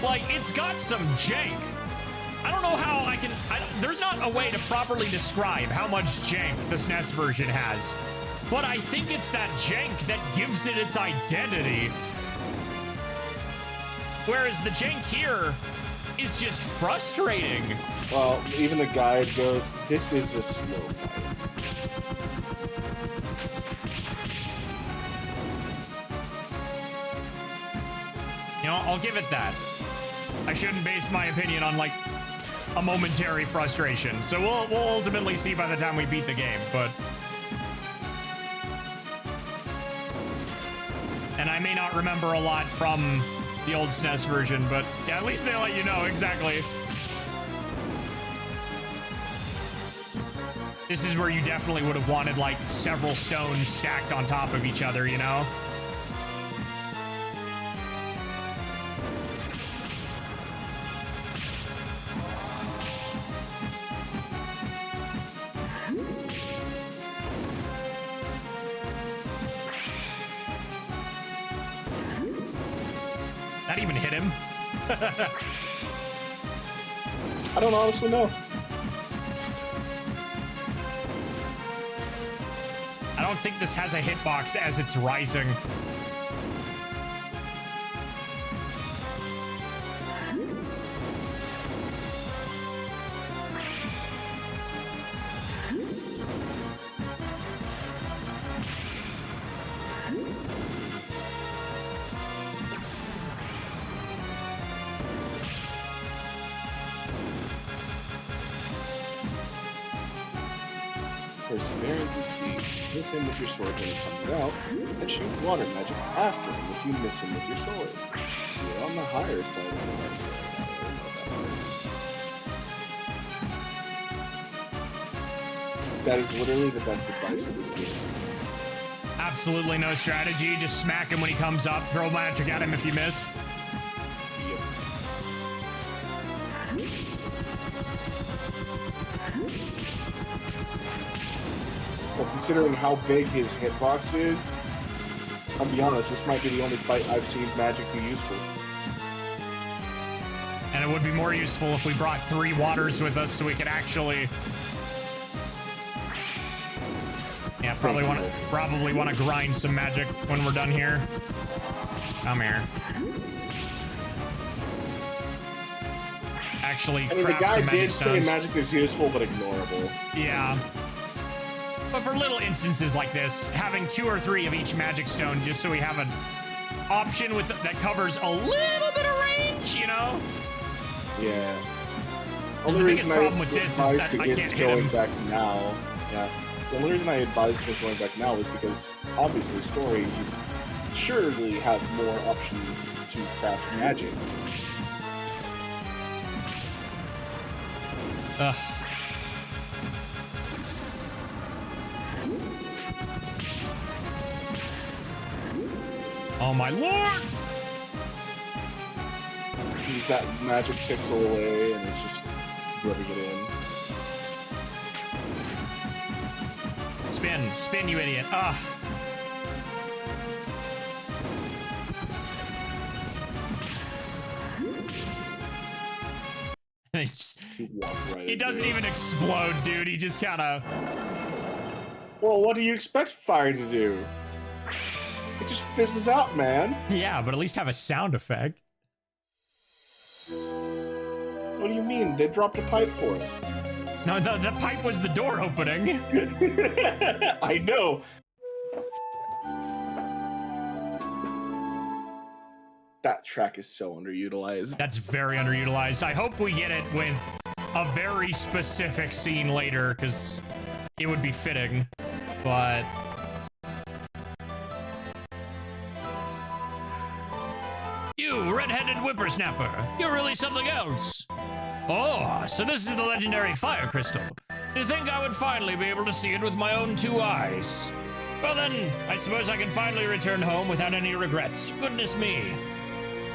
Like, it's got some jank. I don't know how I can... there's not a way to properly describe how much jank the SNES version has. But I think it's that jank that gives it its identity. Whereas the jank here is just frustrating. Well, even the guide goes, this is a slow fight. You know, I'll give it that. I shouldn't base my opinion on, like, a momentary frustration. So we'll ultimately see by the time we beat the game, but... And I may not remember a lot from the old SNES version, but yeah, at least they let you know exactly. This is where you definitely would have wanted, like, several stones stacked on top of each other, you know? That even hit him. I don't honestly know. I don't think this has a hitbox as it's rising. Perseverance is key. Hit him with your sword when he comes out, and shoot water magic after him if you miss him with your sword. You're on the higher side of the right. That is literally the best advice this gives. Absolutely no strategy. Just smack him when he comes up. Throw magic at him if you miss. Yep. Well, considering how big his hitbox is, I'll be honest, this might be the only fight I've seen magic be useful. And it would be more useful if we brought 3 waters with us so we could actually... Yeah, probably want to grind some magic when we're done here. Come here. Actually, I mean, the craft guy some magic did say stones. magic is useful but ignorable. Yeah. But for little instances like this, having 2 or 3 of each magic stone just so we have an option with that covers a little bit of range, you know? Yeah. Because the biggest problem with this is that I can't hit him. Back now. Yeah. The only reason I advised against going back now is because, obviously, story, you surely have more options to craft magic. Ugh. Oh my lord! Use that magic pixel away, and it's just rubbing it in. Spin, you idiot. Ah. He doesn't even explode, dude. He just kind of... Well, what do you expect fire to do? It just fizzes out, man. Yeah, but at least have a sound effect. What do you mean? They dropped a pipe for us. No, the pipe was the door opening. I know. That track is so underutilized. That's very underutilized. I hope we get it with a very specific scene later, because it would be fitting, but... You, red-headed whippersnapper, you're really something else. Oh, so this is the legendary fire crystal. To think I would finally be able to see it with my own 2 eyes. Well then, I suppose I can finally return home without any regrets. Goodness me.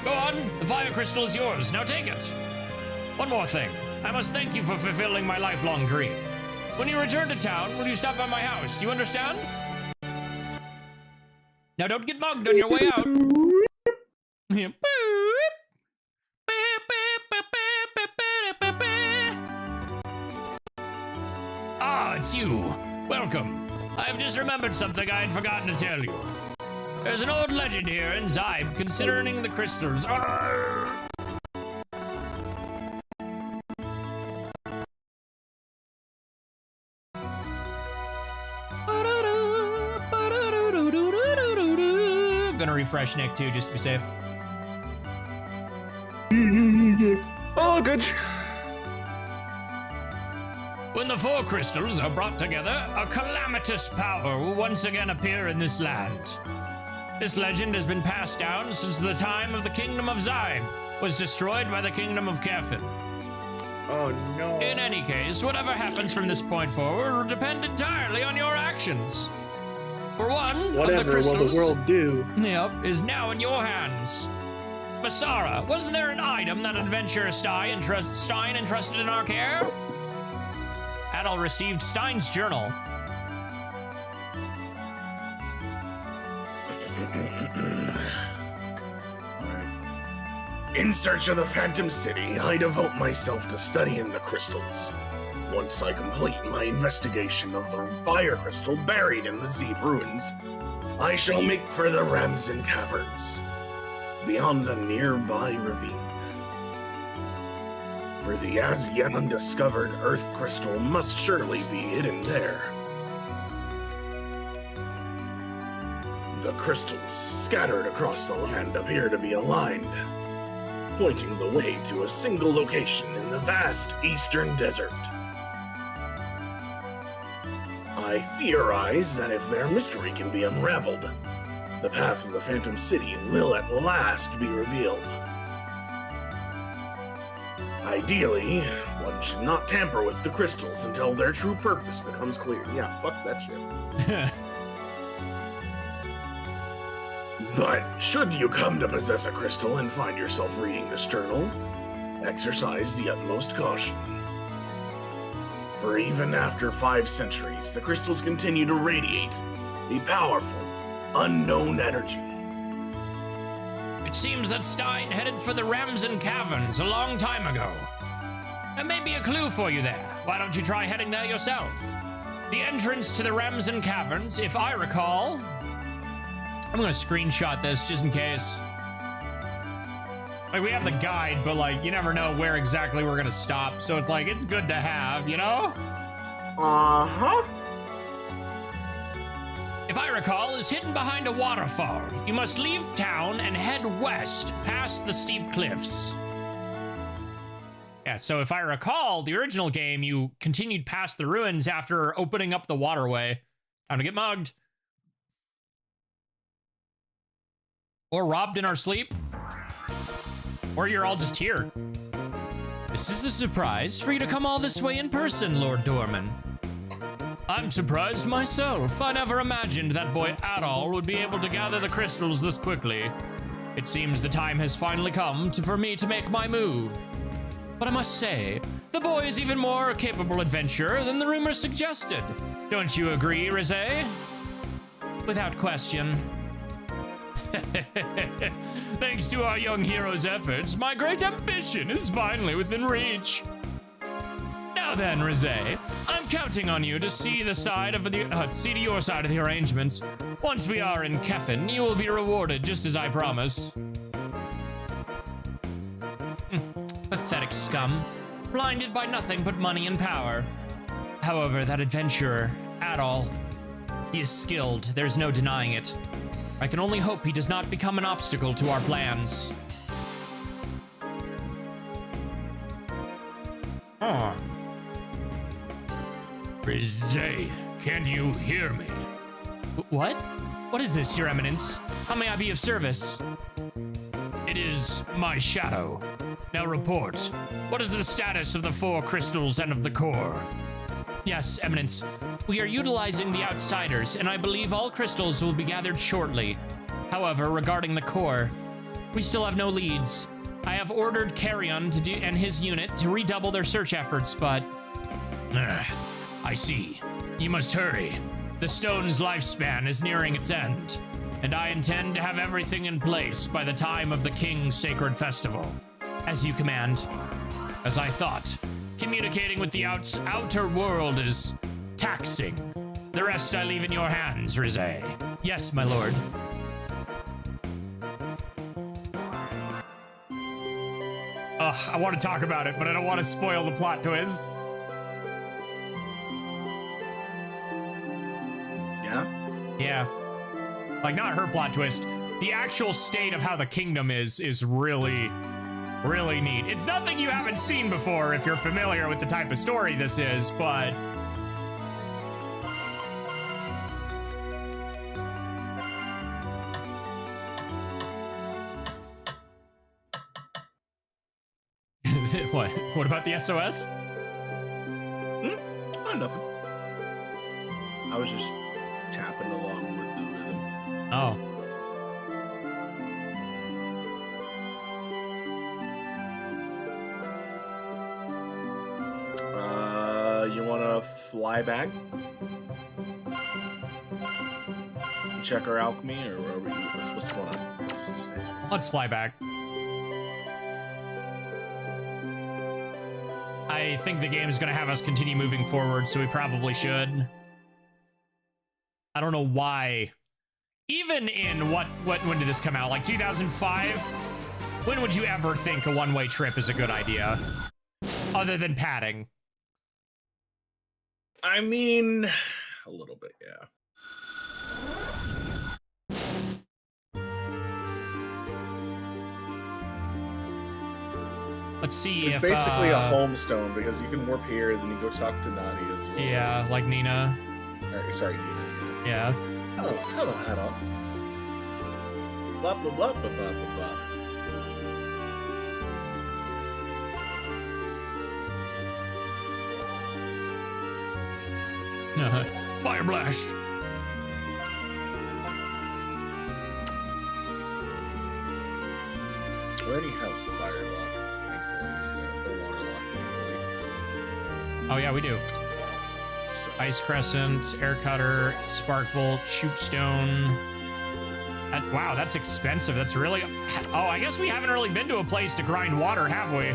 Go on, the fire crystal is yours. Now take it. One more thing. I must thank you for fulfilling my lifelong dream. When you return to town, will you stop by my house? Do you understand? Now don't get mugged on your way out. Ah, it's you. Welcome. I've just remembered something I had forgotten to tell you. There's an old legend here in Zybe concerning the crystals. Arrgh! I'm gonna refresh Nick too, just to be safe. Oh, good. When the 4 crystals are brought together, a calamitous power will once again appear in this land. This legend has been passed down since the time of the Kingdom of Zybe was destroyed by the Kingdom of Kefin. Oh no. In any case, whatever happens from this point forward will depend entirely on your actions. For one, of the Whatever crystals, will the world do? Yep, is now in your hands. Basara, wasn't there an item that adventurer Stein entrusted in our care? Adel received Stein's journal. In search of the Phantom City, I devote myself to studying the crystals. Once I complete my investigation of the fire crystal buried in the Zeeb ruins, I shall make for the Ramsen Caverns, beyond the nearby ravine. For the as yet undiscovered Earth crystal must surely be hidden there. The crystals scattered across the land appear to be aligned, pointing the way to a single location in the vast eastern desert. I theorize that if their mystery can be unraveled, the path to the Phantom City will at last be revealed. Ideally, one should not tamper with the crystals until their true purpose becomes clear. Yeah, fuck that shit. But should you come to possess a crystal and find yourself reading this journal, exercise the utmost caution. For even after 5 centuries, the crystals continue to radiate a powerful, unknown energy. It seems that Stein headed for the Ramsen Caverns a long time ago. There may be a clue for you there. Why don't you try heading there yourself? The entrance to the Ramsen Caverns, if I recall... I'm gonna screenshot this just in case. Like, we have the guide, but like, you never know where exactly we're gonna stop, so it's like, it's good to have, you know? Uh-huh. If I recall, is hidden behind a waterfall. You must leave town and head west, past the steep cliffs. Yeah, so if I recall, the original game, you continued past the ruins after opening up the waterway. Time to get mugged. Or robbed in our sleep. Or you're all just here. This is a surprise for you to come all this way in person, Lord Dorman. I'm surprised myself. I never imagined that boy Adol would be able to gather the crystals this quickly. It seems the time has finally come for me to make my move. But I must say, the boy is even more a capable adventurer than the rumors suggested. Don't you agree, Rizé? Without question. Thanks to our young hero's efforts, my great ambition is finally within reach. Now then, Rizé, I'm counting on you to see to your side of the arrangements. Once we are in Kefin, you will be rewarded just as I promised. Pathetic scum, blinded by nothing but money and power. However, that adventurer, Adol, he is skilled, there's no denying it. I can only hope he does not become an obstacle to our plans. Rizé, can you hear me? What? What is this, Your Eminence? How may I be of service? It is my shadow. Now report. What is the status of the 4 crystals and of the core? Yes, Eminence. We are utilizing the outsiders, and I believe all crystals will be gathered shortly. However, regarding the core, we still have no leads. I have ordered Carrion and his unit to redouble their search efforts, but... I see. You must hurry. The stone's lifespan is nearing its end, and I intend to have everything in place by the time of the King's Sacred Festival. As you command. As I thought, communicating with the outer world is taxing. The rest I leave in your hands, Rizé. Yes, my lord. Ugh, I want to talk about it, but I don't want to spoil the plot twist. Yeah? Yeah. Like, not her plot twist. The actual state of how the kingdom is really, really neat. It's nothing you haven't seen before if you're familiar with the type of story this is, but... What? What about the SOS? Oh, nothing. I was just tapping along with the rhythm. Oh. You want to fly back? Check our alchemy, or are we, what's going on? Let's fly back. I think the game is going to have us continue moving forward, so we probably should. I don't know why. Even in when did this come out? Like 2005? When would you ever think a one-way trip is a good idea? Other than padding. I mean, a little bit, yeah. Let's see It's if basically a home stone because you can warp here, then you go talk to Nadia as well. Yeah, like Nina. Sorry, Nina. Yeah. Hello, hello. Blah blah blah blah blah blah blah. Fire blast. We already have fire locks, thankfully, so, or water locks, thankfully. Oh yeah, we do. So, Ice Crescent, Air Cutter, Spark Bolt, Shoot Stone. Wow, that's expensive. That's really... Oh, I guess we haven't really been to a place to grind water, have we?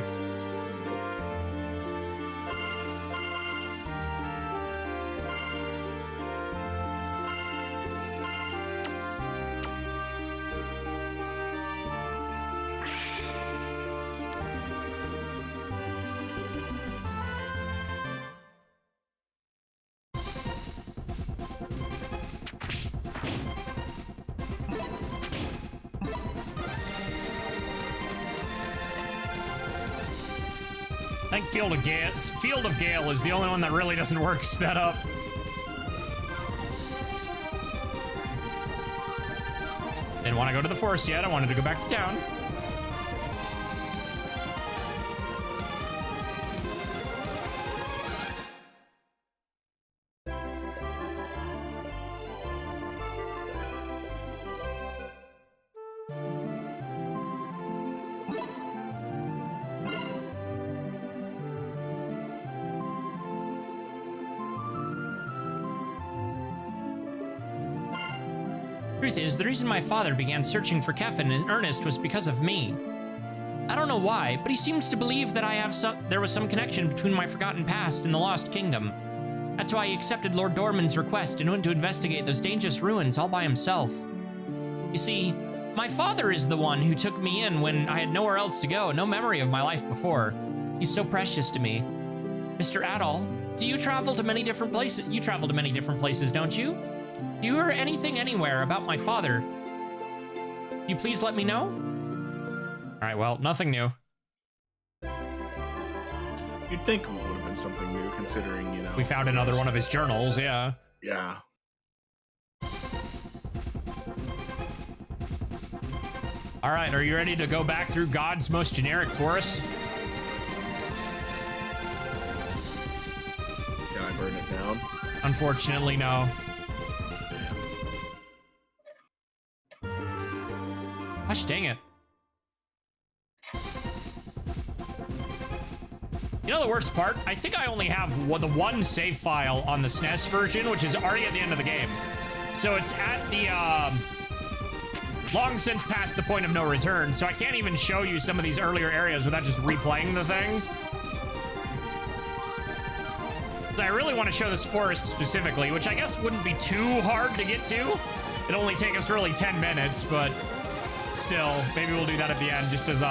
I think Field of Gale is the only one that really doesn't work sped up. Didn't want to go to the forest yet. I wanted to go back to town. Truth is, the reason my father began searching for Kefin in earnest was because of me. I don't know why, but he seems to believe that there was some connection between my forgotten past and the Lost Kingdom. That's why he accepted Lord Dorman's request and went to investigate those dangerous ruins all by himself. You see, my father is the one who took me in when I had nowhere else to go, no memory of my life before. He's so precious to me. Mr. Adol, do you travel to many different places? You travel to many different places, don't you? Do you hear anything anywhere about my father? Can you please let me know? All right, well, nothing new. you'd think it would have been something new, considering, you know... We found another one of his journals, yeah. Yeah. All right, are you ready to go back through God's most generic forest? Can I burn it down? Unfortunately, no. Gosh dang it. You know the worst part? I think I only have the one save file on the SNES version, which is already at the end of the game. So it's at the, long since past the point of no return, so I can't even show you some of these earlier areas without just replaying the thing. So I really want to show this forest specifically, which I guess wouldn't be too hard to get to. It'd only take us really 10 minutes, but still, maybe we'll do that at the end, just as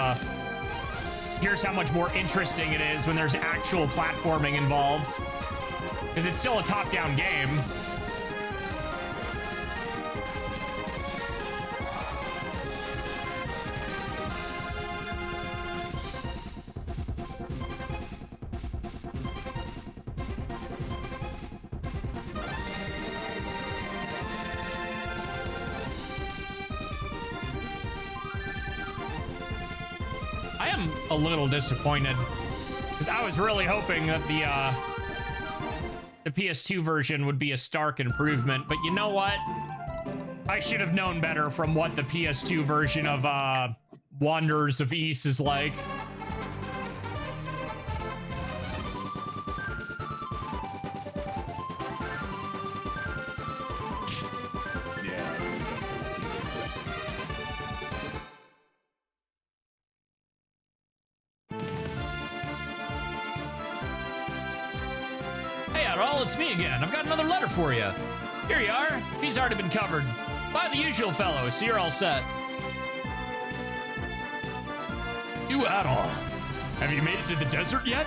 here's how much more interesting it is when there's actual platforming involved. Because it's still a top-down game. A little disappointed because I was really hoping that the PS2 version would be a stark improvement, but you know what? I should have known better from what the PS2 version of Wanderers of Ys is like. It's me again. I've got another letter for you. Here you are. Fee's already been covered by the usual fellow, so you're all set. You Adol, have you made it to the desert yet?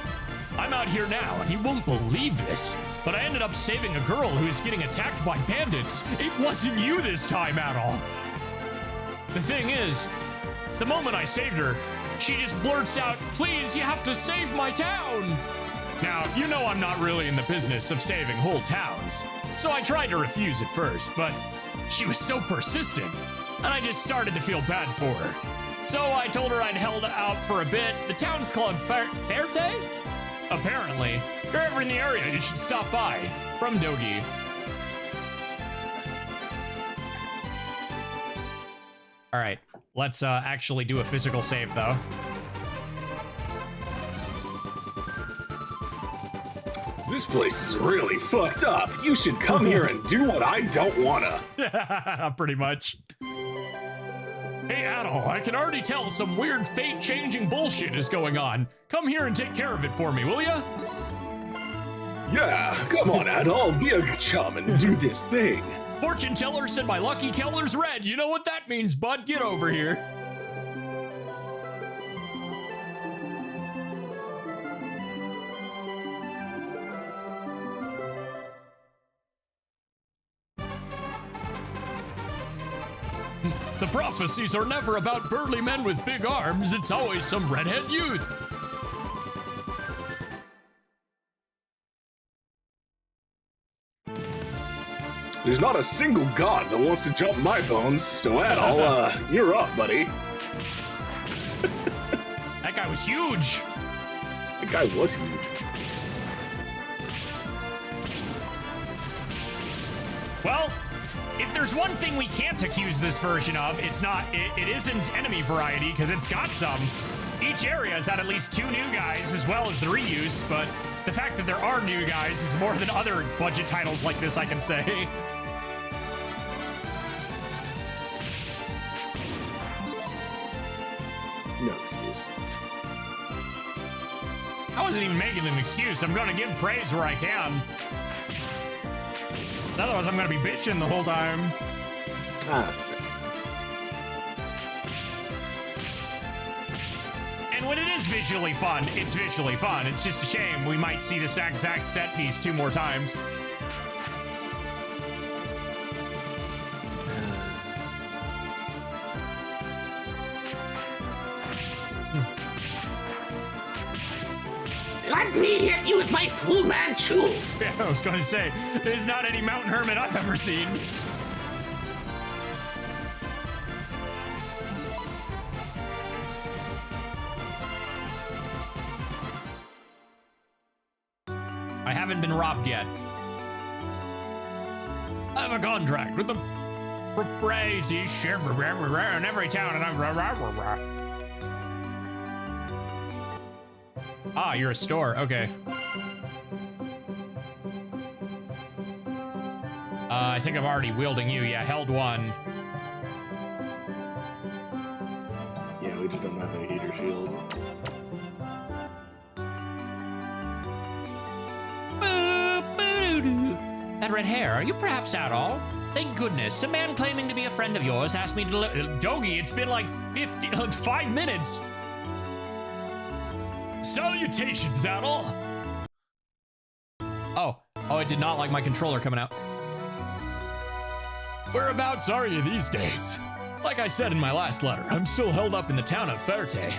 I'm out here now, and you won't believe this, but I ended up saving a girl who is getting attacked by bandits. It wasn't you this time, Adol. The thing is, the moment I saved her, she just blurts out, "Please, you have to save my town." Now, you know I'm not really in the business of saving whole towns, so I tried to refuse at first, but she was so persistent, and I just started to feel bad for her. So I told her I'd held out for a bit. The town's called Ferte? Apparently. If you're ever in the area, you should stop by. From Dogi. All right, let's actually do a physical save, though. This place is really fucked up. You should come here and do what I don't wanna. Pretty much. Hey, Adol, I can already tell some weird fate-changing bullshit is going on. Come here and take care of it for me, will ya? Yeah, come on, Adol, be a chum and do this thing. Fortune teller said my lucky color's red. You know what that means, bud? Get over here. The prophecies are never about burly men with big arms. It's always some redhead youth. There's not a single god that wants to jump my bones, so Adol, you're up, buddy. That guy was huge. That guy was huge. Well, if there's one thing we can't accuse this version of, it isn't enemy variety, because it's got some. Each area has had at least 2 new guys, as well as the reuse, but the fact that there are new guys is more than other budget titles like this, I can say. No excuse. I wasn't even making an excuse. I'm gonna give praise where I can. Otherwise, I'm gonna be bitching the whole time. And when it is visually fun, it's visually fun. It's just a shame we might see this exact set piece 2 more times. Let me hit you with my Fu Manchu. Yeah, I was going to say, there's not any mountain hermit I've ever seen. I haven't been robbed yet. I have a contract with the crazy shit in every town, and I'm. Ah, you're a store. Okay. I think I'm already wielding you. Yeah, held 1. Yeah, we just don't have a heater shield. That red hair, are you perhaps at all? Thank goodness, a man claiming to be a friend of yours asked me to deliver. Dogi, it's been like 5 minutes. Salutations, Adol. Oh, I did not like my controller coming out. Whereabouts are you these days? Like I said in my last letter, I'm still held up in the town of Ferte.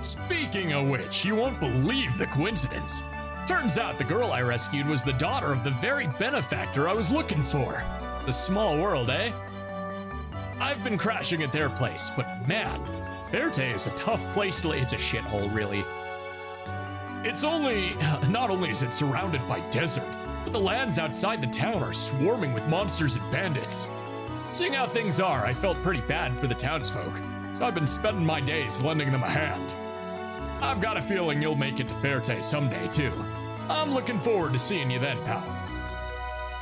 Speaking of which, you won't believe the coincidence. Turns out the girl I rescued was the daughter of the very benefactor I was looking for. It's a small world, eh? I've been crashing at their place, but man, Ferte is a tough place to... It's a shithole, really. It's only... Not only is it surrounded by desert, but the lands outside the town are swarming with monsters and bandits. Seeing how things are, I felt pretty bad for the townsfolk, so I've been spending my days lending them a hand. I've got a feeling you'll make it to Ferte someday, too. I'm looking forward to seeing you then, pal.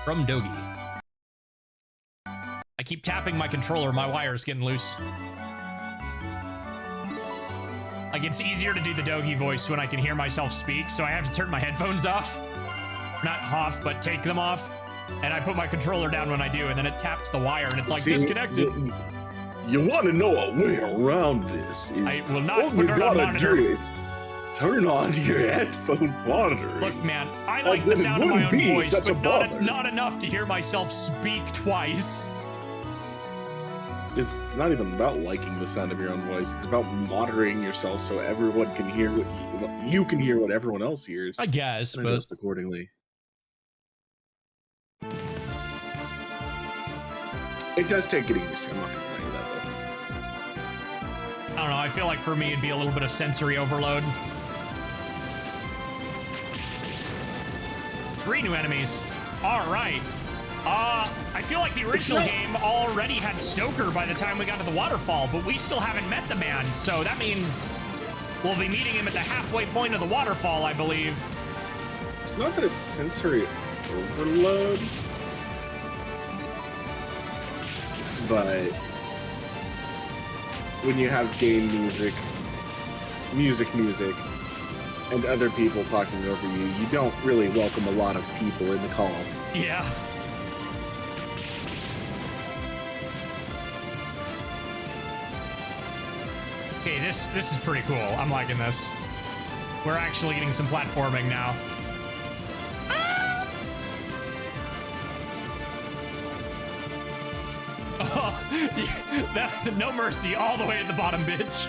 From Dogi. I keep tapping my controller, my wire's getting loose. Like, it's easier to do the Dogi voice when I can hear myself speak, so I have to turn my headphones off. Not off, but take them off. And I put my controller down when I do, and then it taps the wire, and it's like, disconnected. You want to know a way around this? I will not put it on monitor. Turn on your headphone monitor. Look, man, I like the sound of my own voice, but not enough to hear myself speak twice. It's not even about liking the sound of your own voice. It's about monitoring yourself so everyone can hear what you can hear what everyone else hears. I guess, and but adjust accordingly. It does take getting used to. I'm not gonna tell you that though. I don't know. I feel like for me it'd be a little bit of sensory overload. 3 new enemies. All right. I feel like the original game already had Stoker by the time we got to the waterfall, but we still haven't met the man, so that means we'll be meeting him at the halfway point of the waterfall, I believe. It's not that it's sensory overload, but when you have game music, and other people talking over you, you don't really welcome a lot of people in the call. Yeah. Okay, this is pretty cool. I'm liking this. We're actually getting some platforming now. Oh, yeah, no mercy all the way at the bottom, bitch.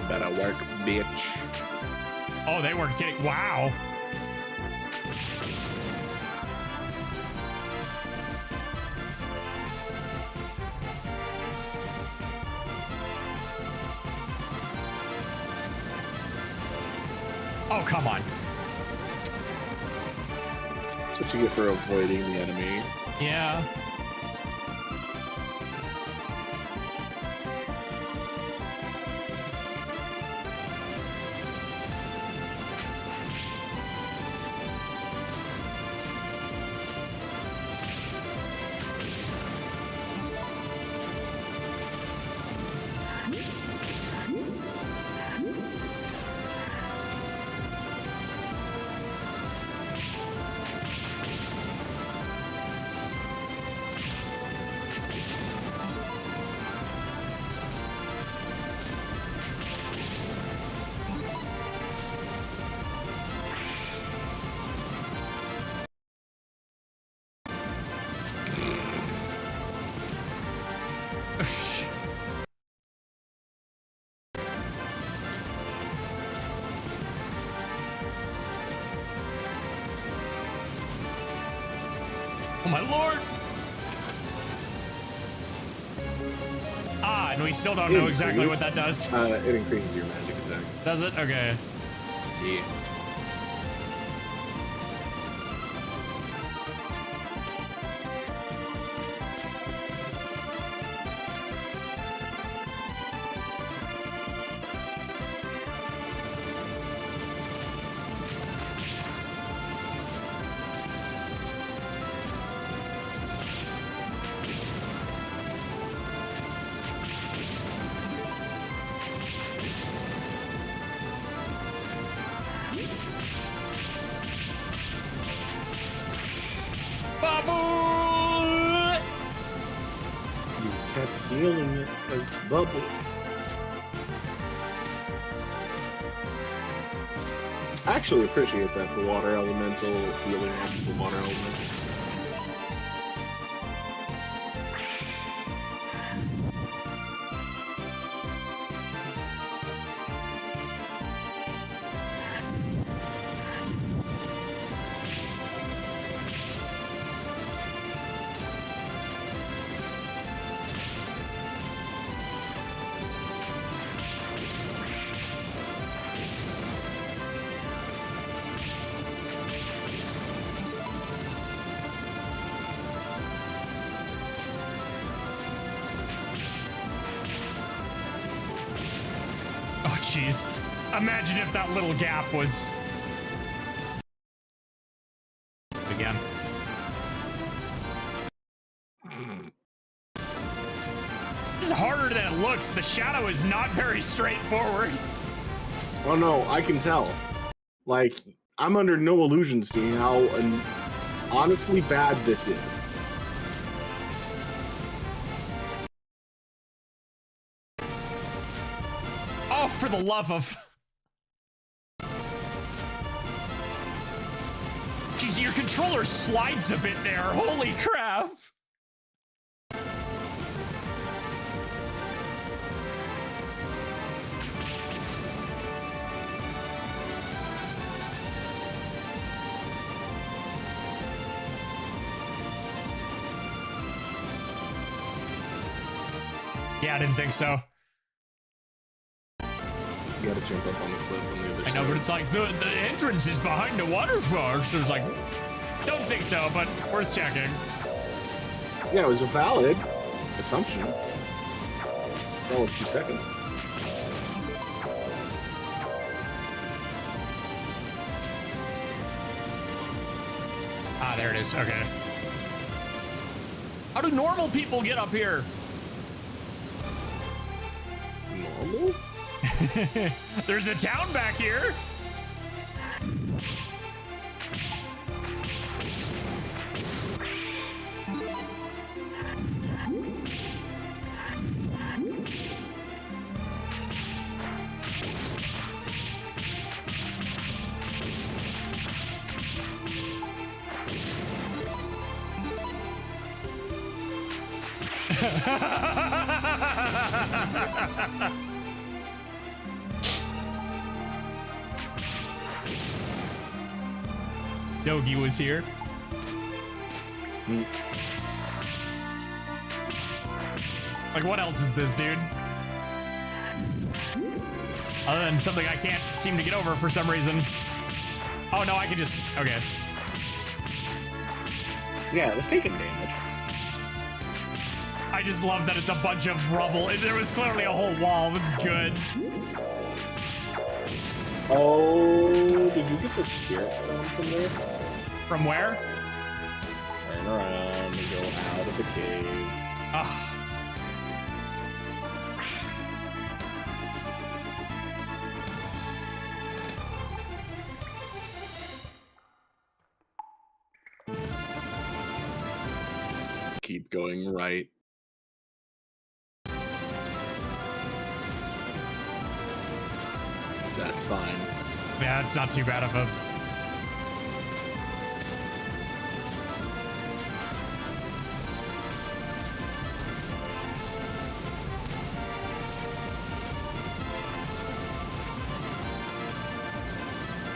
Better work, bitch. Oh, they weren't kidding. Wow. Oh, come on. That's what you get for avoiding the enemy. Yeah. Oh my lord! Ah, and we still don't know exactly what that does. It increases your magic attack. Does it? Okay. Yeah. Bubble! You kept healing it as bubble. I actually appreciate that, the water elemental healing off of the water elemental. Oh, jeez. Imagine if that little gap was... Again. This is harder than it looks. The shadow is not very straightforward. Oh no, I can tell. Like, I'm under no illusions to how honestly bad this is. Oh, for the love of... Jeez, your controller slides a bit there. Holy crap. Yeah, I didn't think so. You gotta jump up on the cliff on the other I side. know, but it's like the entrance is behind the waterfall. So it's like, don't think so, but worth checking. Yeah, it was a valid assumption. Well, 2 seconds. Ah, there it is. Okay. How do normal people get up here? Normal? There's a town back here. Yogi was here. Like, what else is this, dude? Other than something I can't seem to get over for some reason. Oh, no, I can just... Okay. Yeah, it was taking damage. I just love that it's a bunch of rubble. There was clearly a whole wall. That's good. Oh, did you get the spirit stone from there? From where? Turn around and go out of the cave. Ugh. Keep going right. That's fine. Yeah, it's not too bad of a...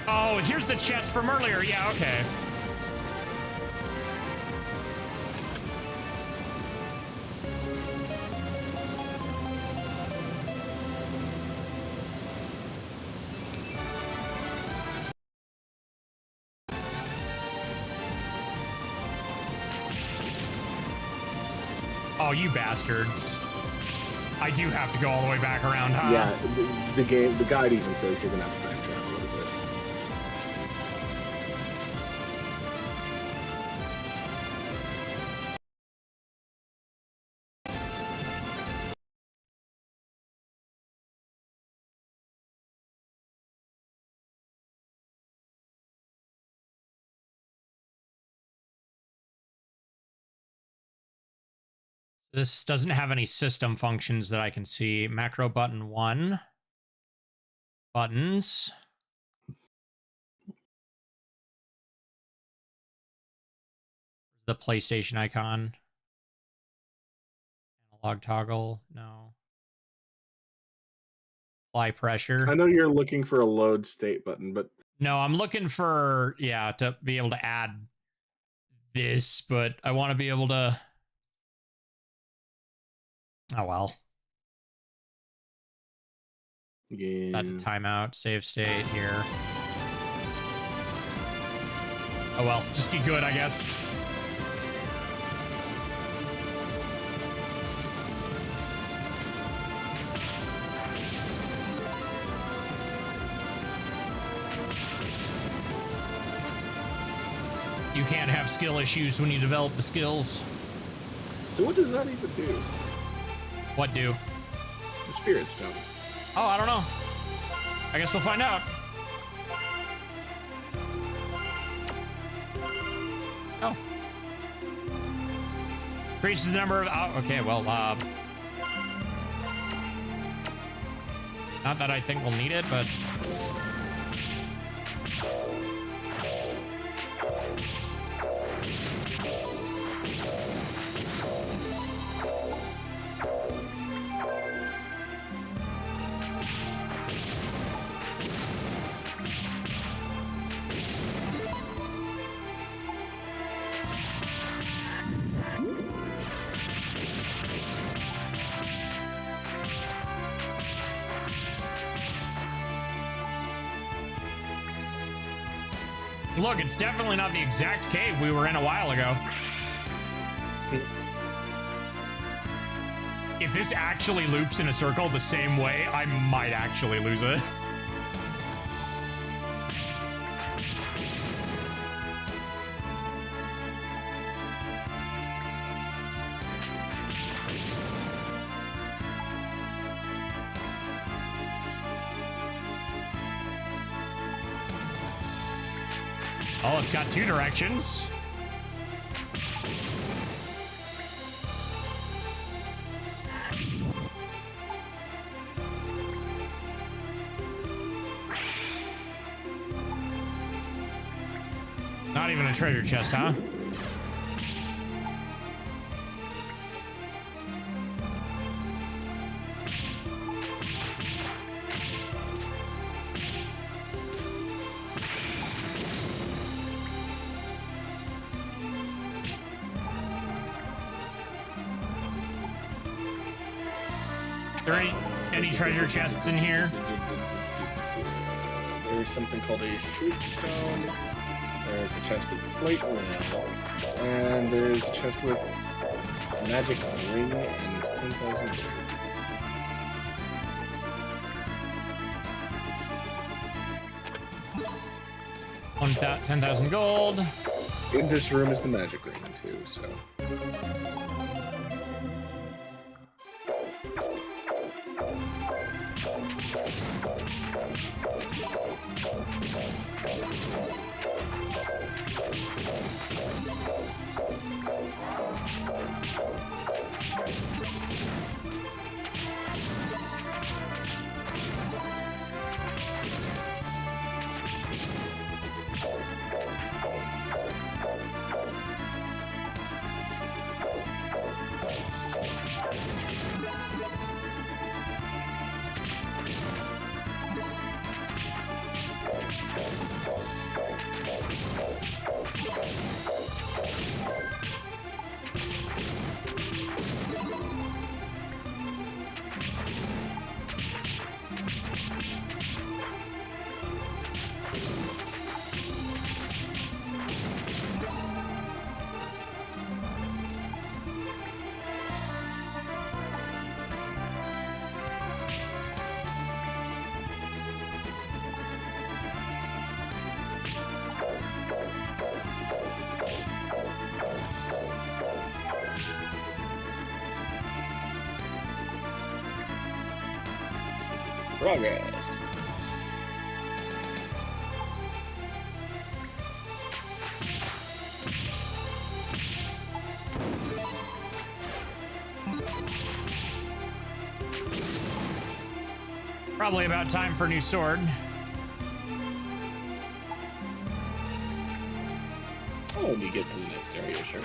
Oh, here's the chest from earlier. Yeah, okay. Oh, you bastards. I do have to go all the way back around, huh? Yeah, the guide even says you're gonna have to backtrack a little bit. This doesn't have any system functions that I can see. Macro button 1. Buttons. The PlayStation icon. Analog toggle. No. Apply pressure. I know you're looking for a load state button, but No, I'm looking for, yeah, to be able to add this, but I want to be able to... Oh, well. yeah. That's a timeout. Save state here. Oh, well. Just get good, I guess. You can't have skill issues when you develop the skills. So what does that even do? What do? The spirit stone. Oh, I don't know. I guess we'll find out. Oh. Increases the number of... Oh, okay, well, not that I think we'll need it, but... Look, it's definitely not the exact cave we were in a while ago. If this actually loops in a circle the same way, I might actually lose it. Oh, it's got 2 directions. Not even a treasure chest, huh? Are there any treasure chests in here? There's something called a shoot stone. There's a chest with plate mail, and there's a chest with magic ring and 10,000. 10,000 gold. In this room is the magic ring too, so. Progress. Probably about time for a new sword. Oh, when you get to the next area, sure.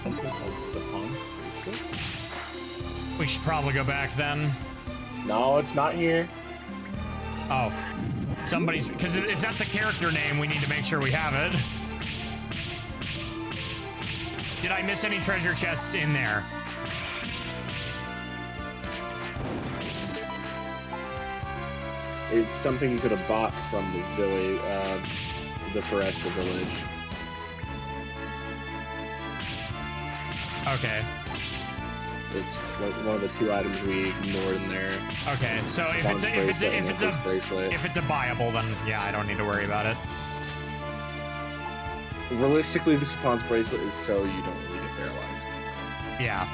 Something called Sapon bracelet? We should probably go back then. No, it's not here. Oh. Somebody's... Because if that's a character name, we need to make sure we have it. Did I miss any treasure chests in there? It's something you could have bought from the village, the Foresta village. Okay. It's one of the 2 items we ignored in there. Okay, so if it's a buyable, then yeah, I don't need to worry about it. Realistically, the Sapon's bracelet is so you don't really get paralyzed. Yeah.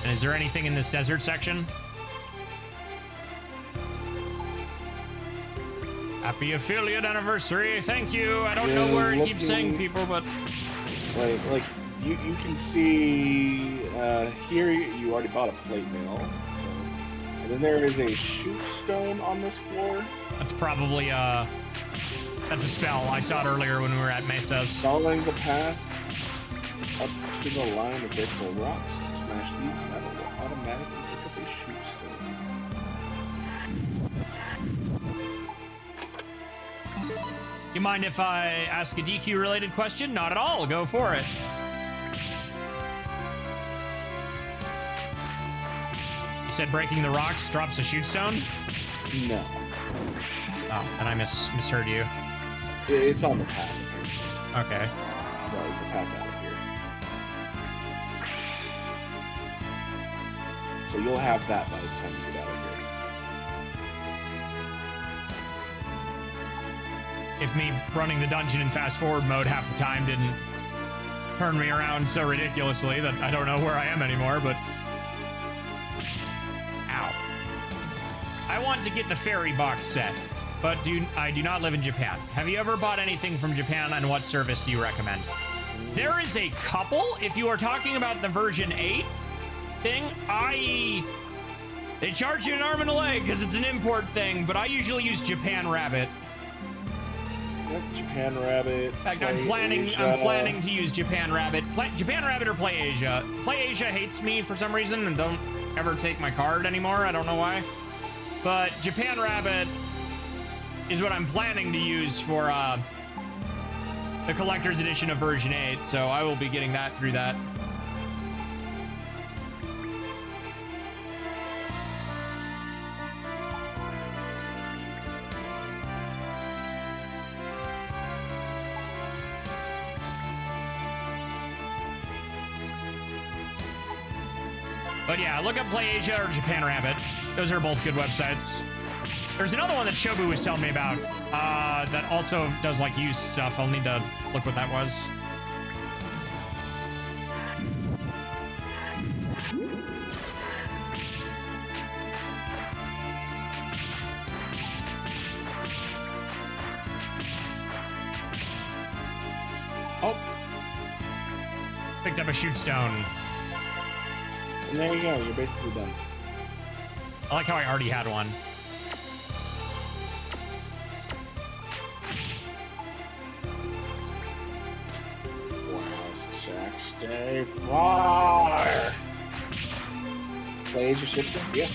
And is there anything in this desert section? Happy affiliate anniversary, thank you. I don't know where it keeps saying people, but... Like you can see here you already bought a plate mail, so... And then there is a shoot stone on this floor. That's probably that's a spell. I saw it earlier when we were at Mesa's. Following the path up to the line of breakable rocks, smash these and that will automatically pick up a shoot stone. You mind if I ask a DQ related question? Not at all. Go for it. You said breaking the rocks drops a shoot stone? No. Oh, and I misheard you. It's on the path. Okay. No, the path out of here. So you'll have that by the time you get out of here. If me running the dungeon in fast forward mode half the time didn't turn me around so ridiculously that I don't know where I am anymore, but... Ow. I want to get the fairy box set, but I do not live in Japan. Have you ever bought anything from Japan, and what service do you recommend? There is a couple. If you are talking about the version 8 thing, they charge you an arm and a leg because it's an import thing, but I usually use Japan Rabbit. Yep, Japan Rabbit. In fact, I'm planning to use Japan Rabbit. Japan Rabbit or Play Asia. Play Asia hates me for some reason and don't ever take my card anymore. I don't know why. But Japan Rabbit is what I'm planning to use for the collector's edition of version 8. So I will be getting that through that. But yeah, look up Play Asia or Japan Rabbit. Those are both good websites. There's another one that Shobu was telling me about that also does like used stuff. I'll need to look what that was. Oh. Picked up a shoot stone. And there you go, you're basically done. I like how I already had one. West Jack, stay far. Play Asia ship sets? Yeah.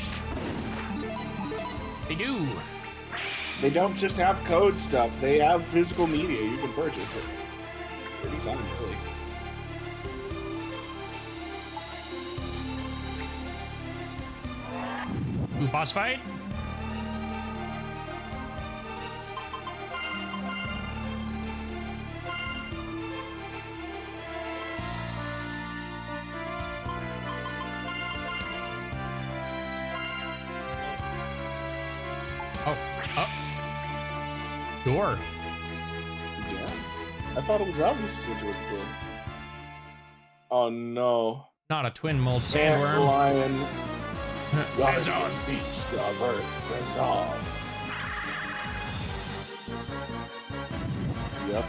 They do. They don't just have code stuff, they have physical media. You can purchase it anytime, really. Ooh, boss fight? Oh. Door. Yeah. I thought it was obvious it was the door. Oh no. Not a twin mold Ant sandworm. lion. That's Guardian beast of Earth is off. Yep.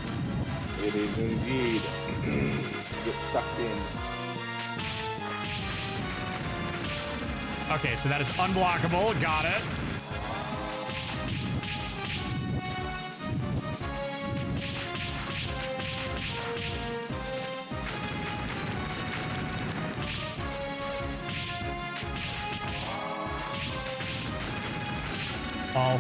It is indeed. Get sucked in. Okay, so that is unblockable. Got it. Ball.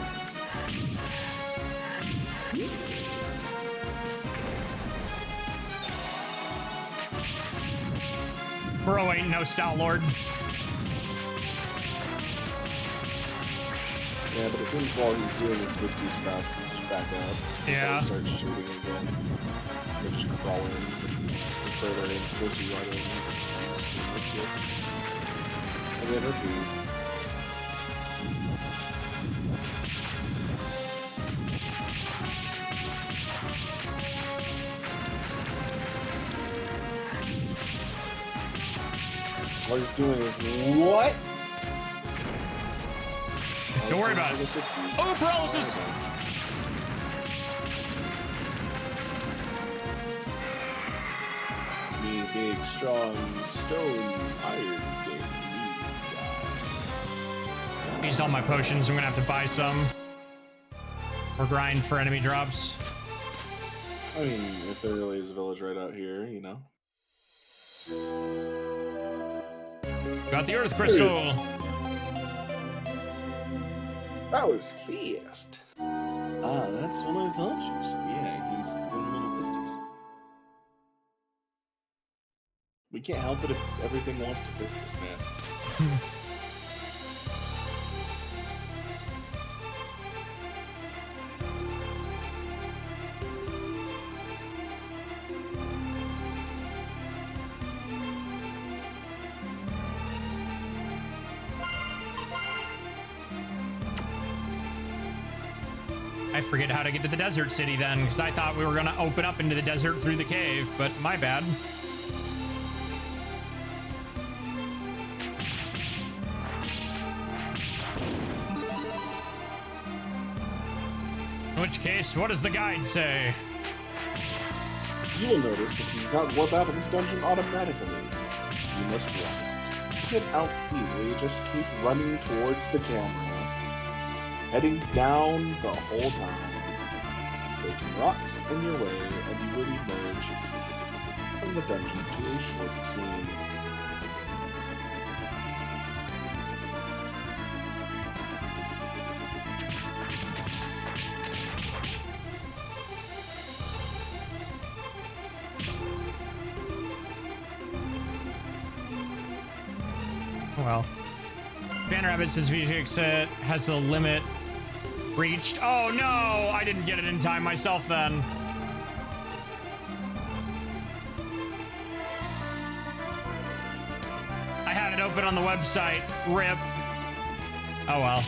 Bro ain't no Star Lord. Yeah, but it seems while he's doing his fisty stuff, he's just back up. Yeah. Until he starts shooting again. They're just crawling further in, closer to right in. And then repeat. All he's doing is what? Don't worry about it. Oh, paralysis! Me big, strong, stone, iron thing. Used all my potions. I'm gonna have to buy some. Or grind for enemy drops. I mean, if there really is a village right out here, you know. Got the Earth Crystal. That was fast. Ah, that's what I thought you said. Yeah. We can't help it if everything wants to fist us, man. I forget how to get to the desert city then, because I thought we were going to open up into the desert through the cave, but my bad. In which case, what does the guide say? You will notice that you do not warp out of this dungeon automatically. You must run. To get out easily, just keep running towards the camera. Heading down the whole time. Breaking rocks in your way, and you will emerge from the dungeon to a short scene. Well, Banner Rabbit says VGX has a limit reached. Oh no, I didn't get it in time myself then. I had it open on the website. RIP. Oh well.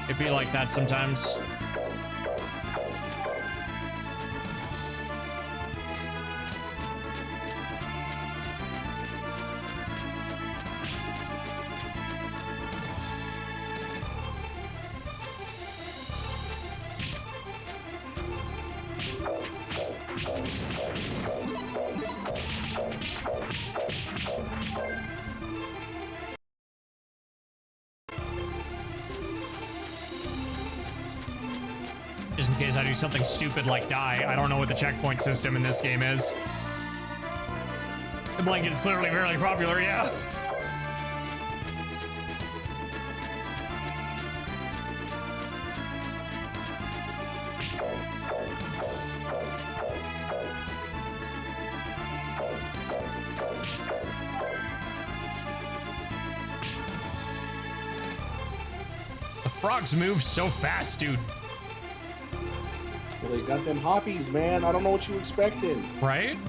It'd be like that sometimes. Just in case I do something stupid like die. I don't know what the checkpoint system in this game is. The blanket is clearly very popular, yeah. The frogs move so fast, dude. Well, they got them hoppies, man. I don't know what you expected. Right?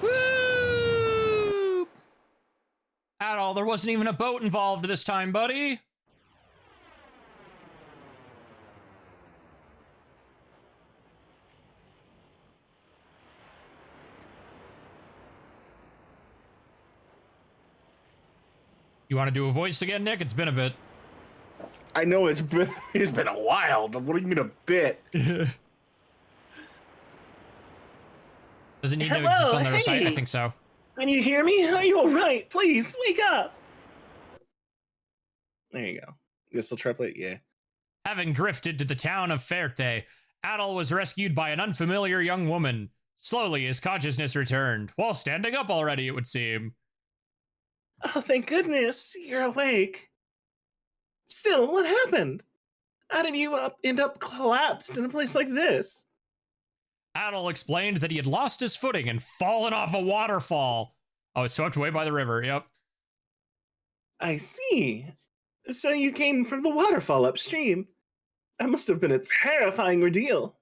Woo! At all, there wasn't even a boat involved this time, buddy. You want to do a voice again, Nick? It's been a bit. I know it's been a while, but what do you mean a bit? Does it need to Hello, exist on their site? I hey. think so. Can you hear me? Are you all right? Please wake up. There you go. This will triplet, yeah. Having drifted to the town of Ferte, Adol was rescued by an unfamiliar young woman. Slowly, his consciousness returned, while standing up already, it would seem. Oh, thank goodness you're awake. Still, what happened? How did you end up collapsed in a place like this? Adol explained that he had lost his footing and fallen off a waterfall. Oh, swept away by the river, yep. I see. So you came from the waterfall upstream. That must have been a terrifying ordeal.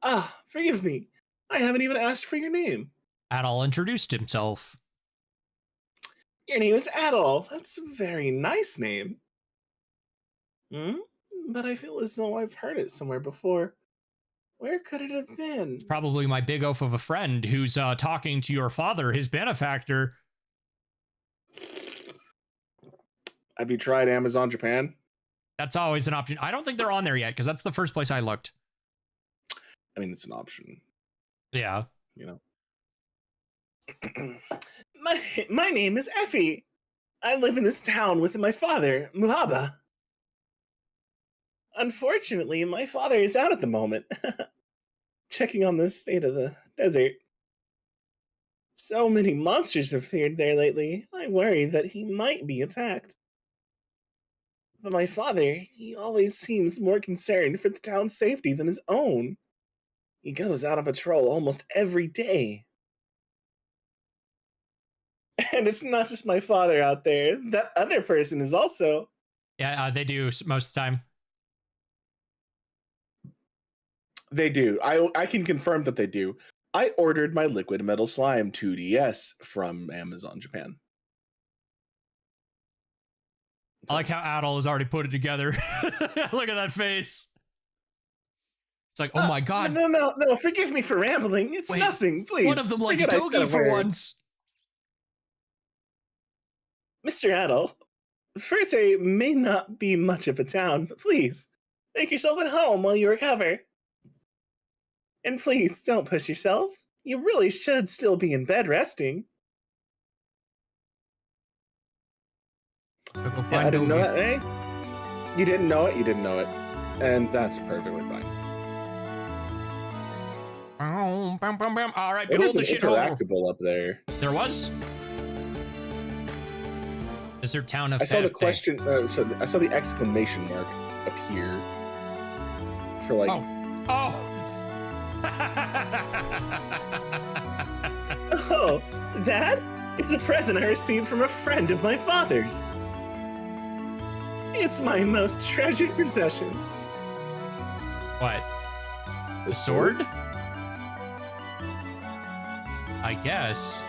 Ah, forgive me. I haven't even asked for your name. Adol introduced himself. Your name is Adol. That's a very nice name. But I feel as though I've heard it somewhere before. Where could it have been? Probably my big oaf of a friend who's talking to your father, his benefactor. Have you tried Amazon Japan? That's always an option. I don't think they're on there yet, because that's the first place I looked. I mean, it's an option, Yeah. you know. My name is Effie. I live in this town with my father, Muhaba. Unfortunately, my father is out at the moment, checking on the state of the desert. So many monsters have appeared there lately, I worry that he might be attacked. But my father, he always seems more concerned for the town's safety than his own. He goes out on patrol almost every day. And it's not just my father out there. That other person is also. Yeah, they do most of the time. They do. I can confirm that they do. I ordered my Liquid Metal Slime 2DS from Amazon Japan. I like how Adol has already put it together. Look at that face. It's like, oh my god. No, forgive me for rambling. It's Wait, nothing, please. One of them likes Forget I said Dogi a for word. once. Mr. Adol, Ferte may not be much of a town, but please, make yourself at home while you recover. And please, don't push yourself. You really should still be in bed resting. Yeah, I didn't know that, eh? You didn't know it? You didn't know it. And that's perfectly fine. All right, It behold is the an shithole. interactable up there. There was? Desert town of I saw the Ferte. question. So I saw the exclamation mark appear for like. Oh. Oh, that? It's a present I received from a friend of my father's. It's my most treasured possession. What? The sword? I guess.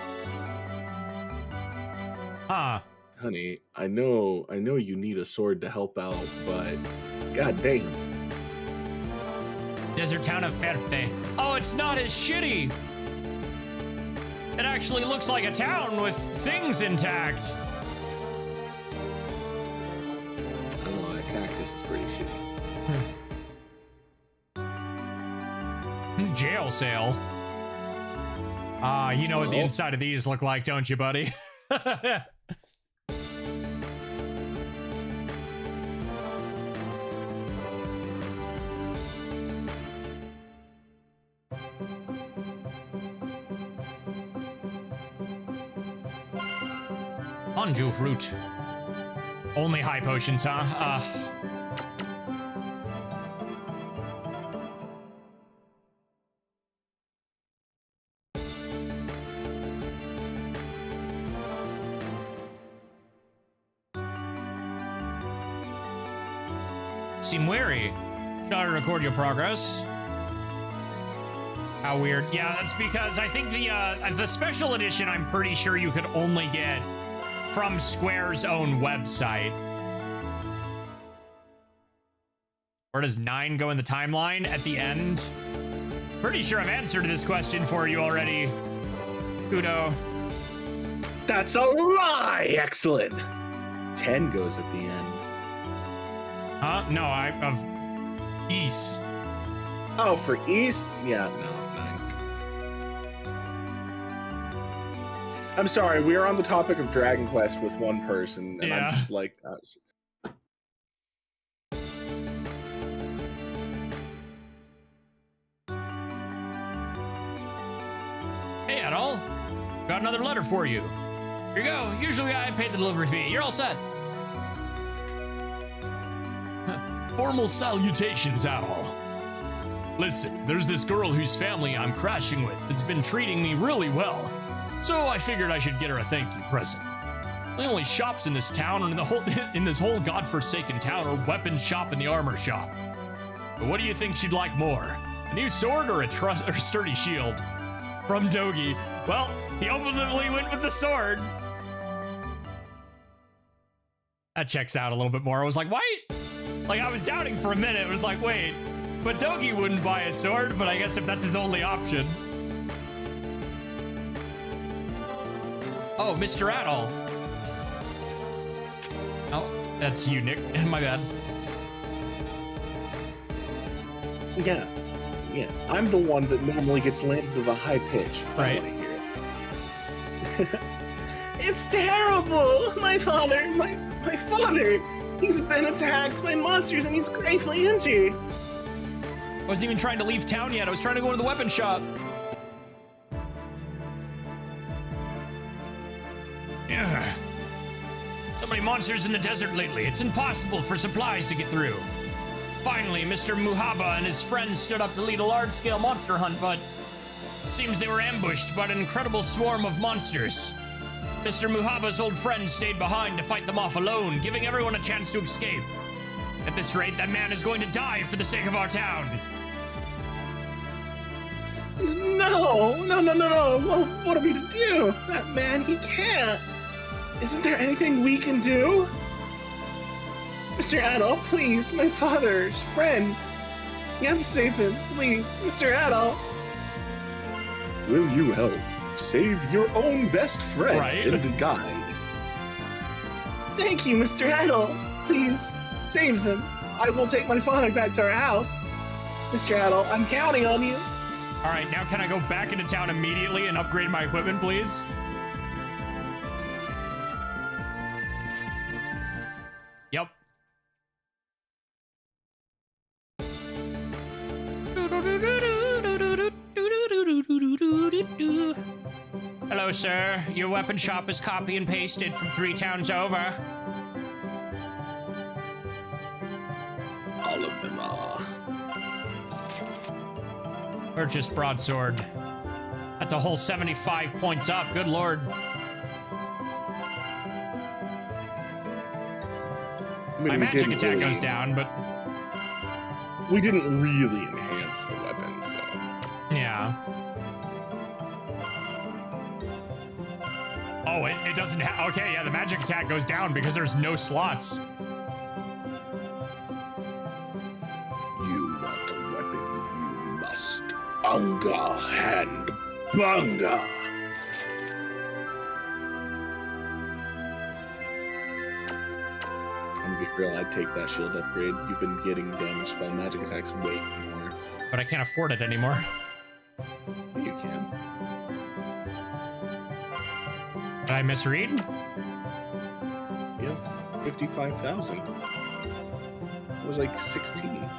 Huh. Honey, I know you need a sword to help out, but god dang. Desert town of Ferte. Oh, it's not as shitty. It actually looks like a town with things intact. Oh, that cactus is pretty shitty. Jail sale. You know what the Oh. inside of these look like, don't you, buddy? Anju fruit. Only high potions, huh? Seem wary. Shall I record your progress? How weird. Yeah, that's because I think the special edition, I'm pretty sure you could only get from Square's own website. Where does 9 go in the timeline at the end? Pretty sure I've answered this question for you already. Kudo. That's a lie! Excellent. 10 goes at the end. Huh? No, of East. Oh, for East? Yeah, no, 9. I'm sorry, we are on the topic of Dragon Quest with one person, and Yeah. I'm just like, Hey, Adol. Got another letter for you. Here you go. Usually I pay the delivery fee. You're all set. Formal salutations, Adol. Listen, there's this girl whose family I'm crashing with that's been treating me really well. So I figured I should get her a thank you present. The only shops in this town and in this whole godforsaken town are weapon shop and the armor shop. But what do you think she'd like more? A new sword or a sturdy shield? From Dogi. Well, he ultimately went with the sword. That checks out a little bit more. I was like, why? Like, I was doubting for a minute. It was like, wait, but Dogi wouldn't buy a sword, but I guess if that's his only option. Oh, Mr. Adol. Oh, that's you, Nick. My bad. yeah. I'm the one that normally gets landed with a high pitch. I Right. want to hear it. It's terrible! My father, my father! He's been attacked by monsters and he's gravely injured. I wasn't even trying to leave town yet. I was trying to go into the weapon shop. Ugh. So many monsters in the desert lately. It's impossible for supplies to get through. Finally, Mr. Muhaba and his friends stood up to lead a large-scale monster hunt, but it seems they were ambushed by an incredible swarm of monsters. Mr. Muhaba's old friend stayed behind to fight them off alone, giving everyone a chance to escape. At this rate, that man is going to die for the sake of our town. No! What are we to do? That man, he can't. Isn't there anything we can do? Mr. Adol, please, my father's friend. You have to save him, please, Mr. Adol. Will you help save your own best friend Right. and guide? Thank you, Mr. Adol. Please, save them. I will take my father back to our house. Mr. Adol, I'm counting on you. All right, now can I go back into town immediately and upgrade my equipment, please? Yep. Hello, sir. Your weapon shop is copy and pasted from 3 towns over. All of them are. Purchase broadsword. That's a whole 75 points up. Good lord. My magic attack goes down, but We didn't really enhance the weapon, so. yeah. Oh, it doesn't have. Okay, yeah, the magic attack goes down because there's no slots. You want a weapon, you must. Unga and bunga. I'm gonna be real, I'd take that shield upgrade. You've been getting damaged by magic attacks way more. But I can't afford it anymore. You can. Did I misread? You have 55,000. It was like 16.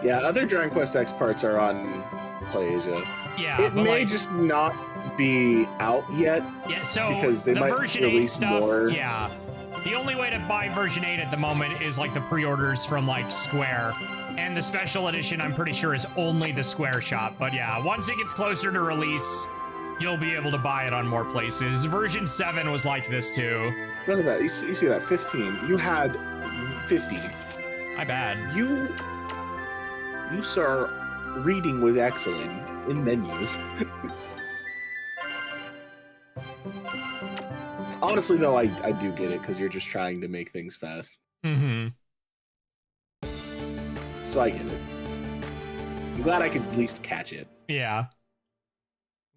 Yeah, other Dragon Quest X parts are on PlayAsia. Yeah, It but may like, just not be out yet. yeah, so because they the might version 8 release stuff, more. yeah. The only way to buy version 8 at the moment is like the pre-orders from like Square. And the special edition, I'm pretty sure, is only the Square shop. But yeah, once it gets closer to release, you'll be able to buy it on more places. Version 7 was like this too. Look at that. You see that? 15. You had 50. My bad. You start reading with excellence in menus. Honestly, though, I do get it because you're just trying to make things fast. Mm-hmm. So I get it. I'm glad I could at least catch it. Yeah.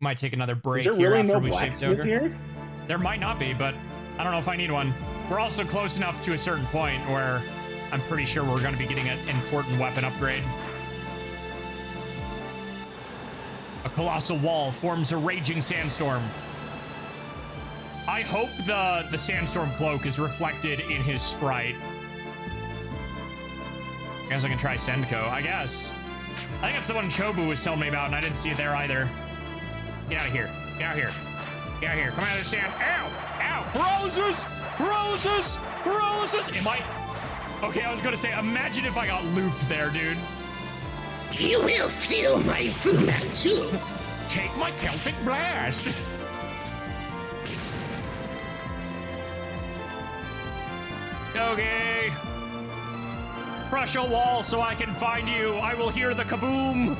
Might take another break Is there here really after no we save blacksmith Ogre. here? There might not be, but I don't know if I need one. We're also close enough to a certain point where I'm pretty sure we're going to be getting an important weapon upgrade. A colossal wall forms a raging sandstorm. I hope the sandstorm cloak is reflected in his sprite. I guess I can try Sendko, I guess. I think that's the one Chobu was telling me about, and I didn't see it there either. Get out of here. Get out of here. Get out of here. Come out of the sand. Ow! Ow! Roses! Roses! Roses! Am I... Okay, I was gonna say, imagine if I got looped there, dude. You will steal my Fu Manchu. Take my Celtic blast! Okay. Crush a wall so I can find you. I will hear the kaboom.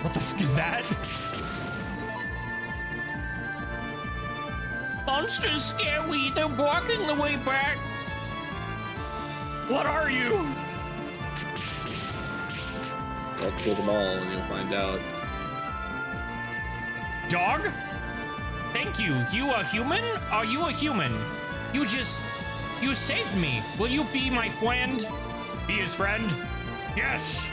What the fuck is that? Monsters scare we. They're blocking the way back. What are you? I'll kill them all and you'll find out. Dog? Thank you. You a human? Are you a human? You just You saved me. Will you be my friend? Be his friend? Yes.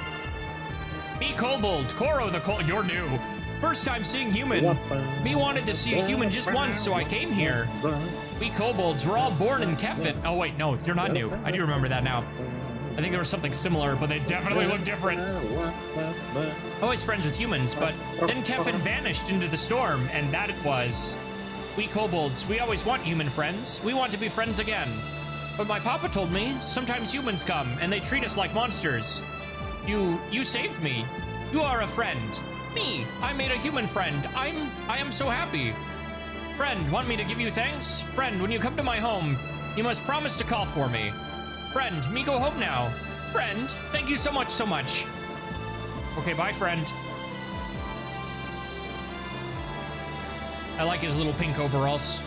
Me Kobold, Koro the Kobold. You're new. First time seeing human. Me wanted to see a human just once, so I came here. We kobolds were all born in Kefin. Oh wait, no, you're not new. I do remember that now. I think there was something similar, but they definitely look different. Always friends with humans, but then Kefin vanished into the storm, and that it was. We kobolds, we always want human friends. We want to be friends again. But my papa told me, sometimes humans come, and they treat us like monsters. You saved me. You are a friend. Me, I made a human friend. I am so happy. Friend, want me to give you thanks? Friend, when you come to my home, you must promise to call for me. Friend, me go home now. Friend, thank you so much, so much. Okay, bye, friend. I like his little pink overalls.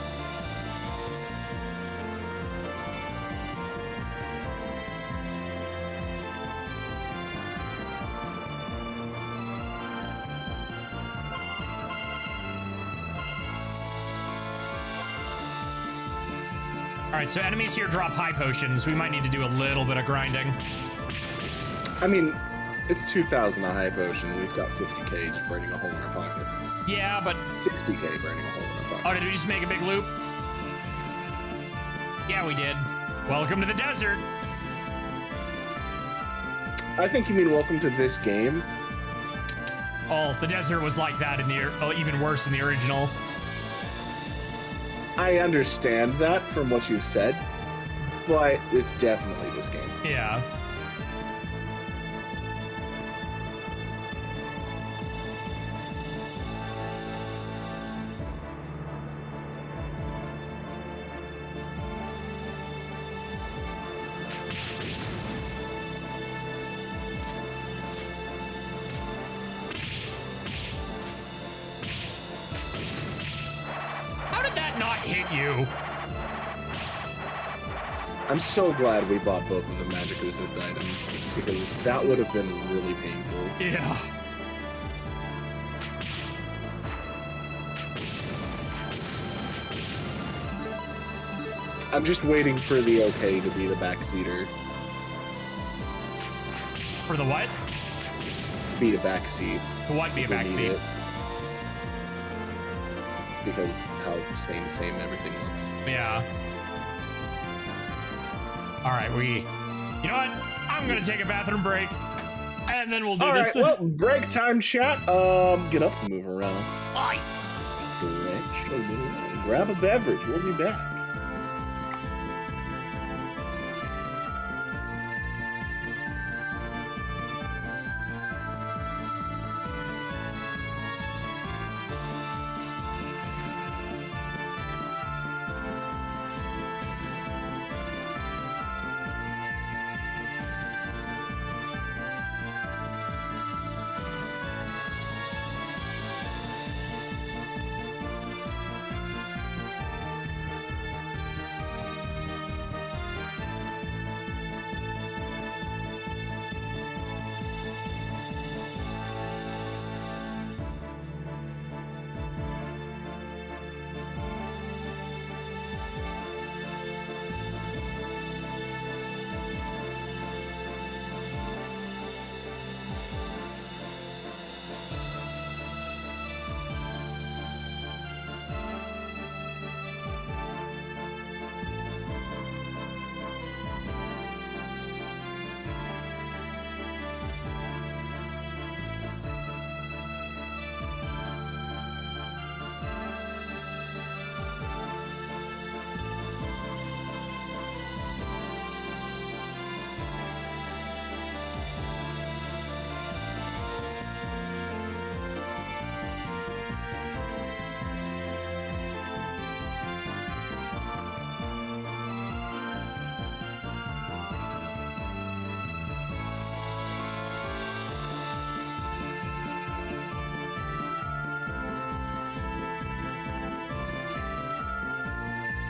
All right, so enemies here drop high potions. We might need to do a little bit of grinding. I mean, it's 2,000 a high potion. We've got 50k just burning a hole in our pocket. Yeah, but 60k burning a hole in our pocket. oh, did we just make a big loop? Yeah, we did. Welcome to the desert. I think you mean welcome to this game. Oh, the desert was like that in the even worse in the original. I understand that from what you've said, but it's definitely this game. Yeah. Hit you. I'm so glad we bought both of the magic resist items, because that would have been really painful. Yeah. I'm just waiting for the okay to be the backseater. For the what? To be the backseat. To what be a backseat? Because how same everything looks. Yeah. All right, you know what? I'm gonna take a bathroom break, and then we'll do this. All right, well, break time, chat. Get up and move around. Bye. Stretch a little. Grab a beverage. We'll be back.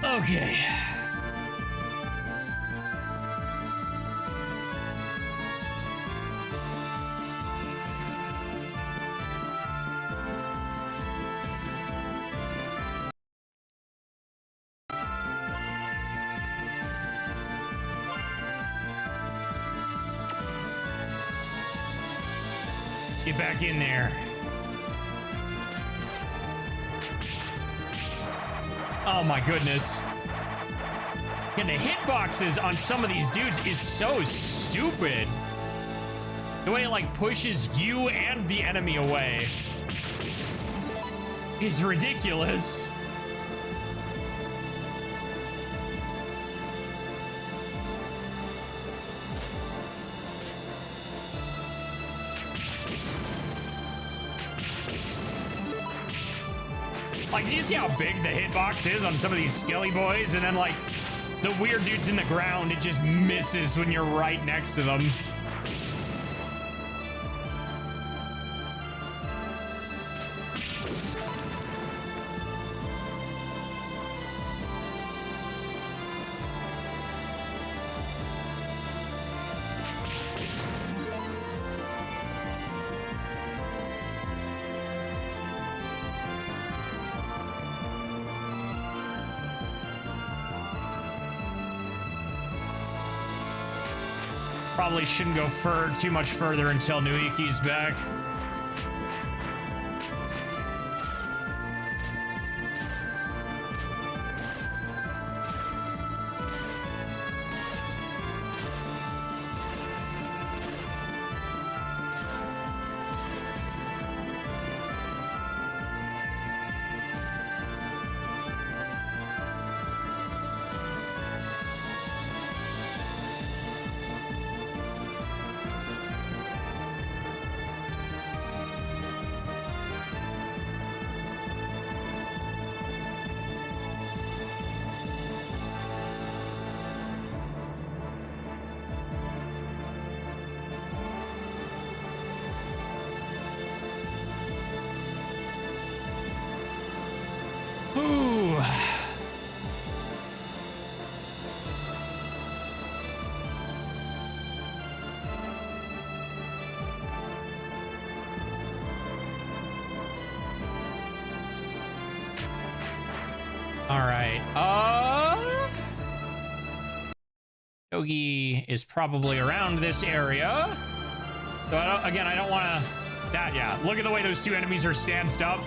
Okay. get back in there. Oh my goodness. And the hitboxes on some of these dudes is so stupid. The way it like pushes you and the enemy away is ridiculous. Like, do you see how big the hitbox is on some of these skelly boys? And then, like, the weird dudes in the ground, it just misses when you're right next to them. Probably shouldn't go too much further until Nuicki's back. Ooh. All right. Yogi is probably around this area. So I don't want to. Yeah. Look at the way those two enemies are stanced up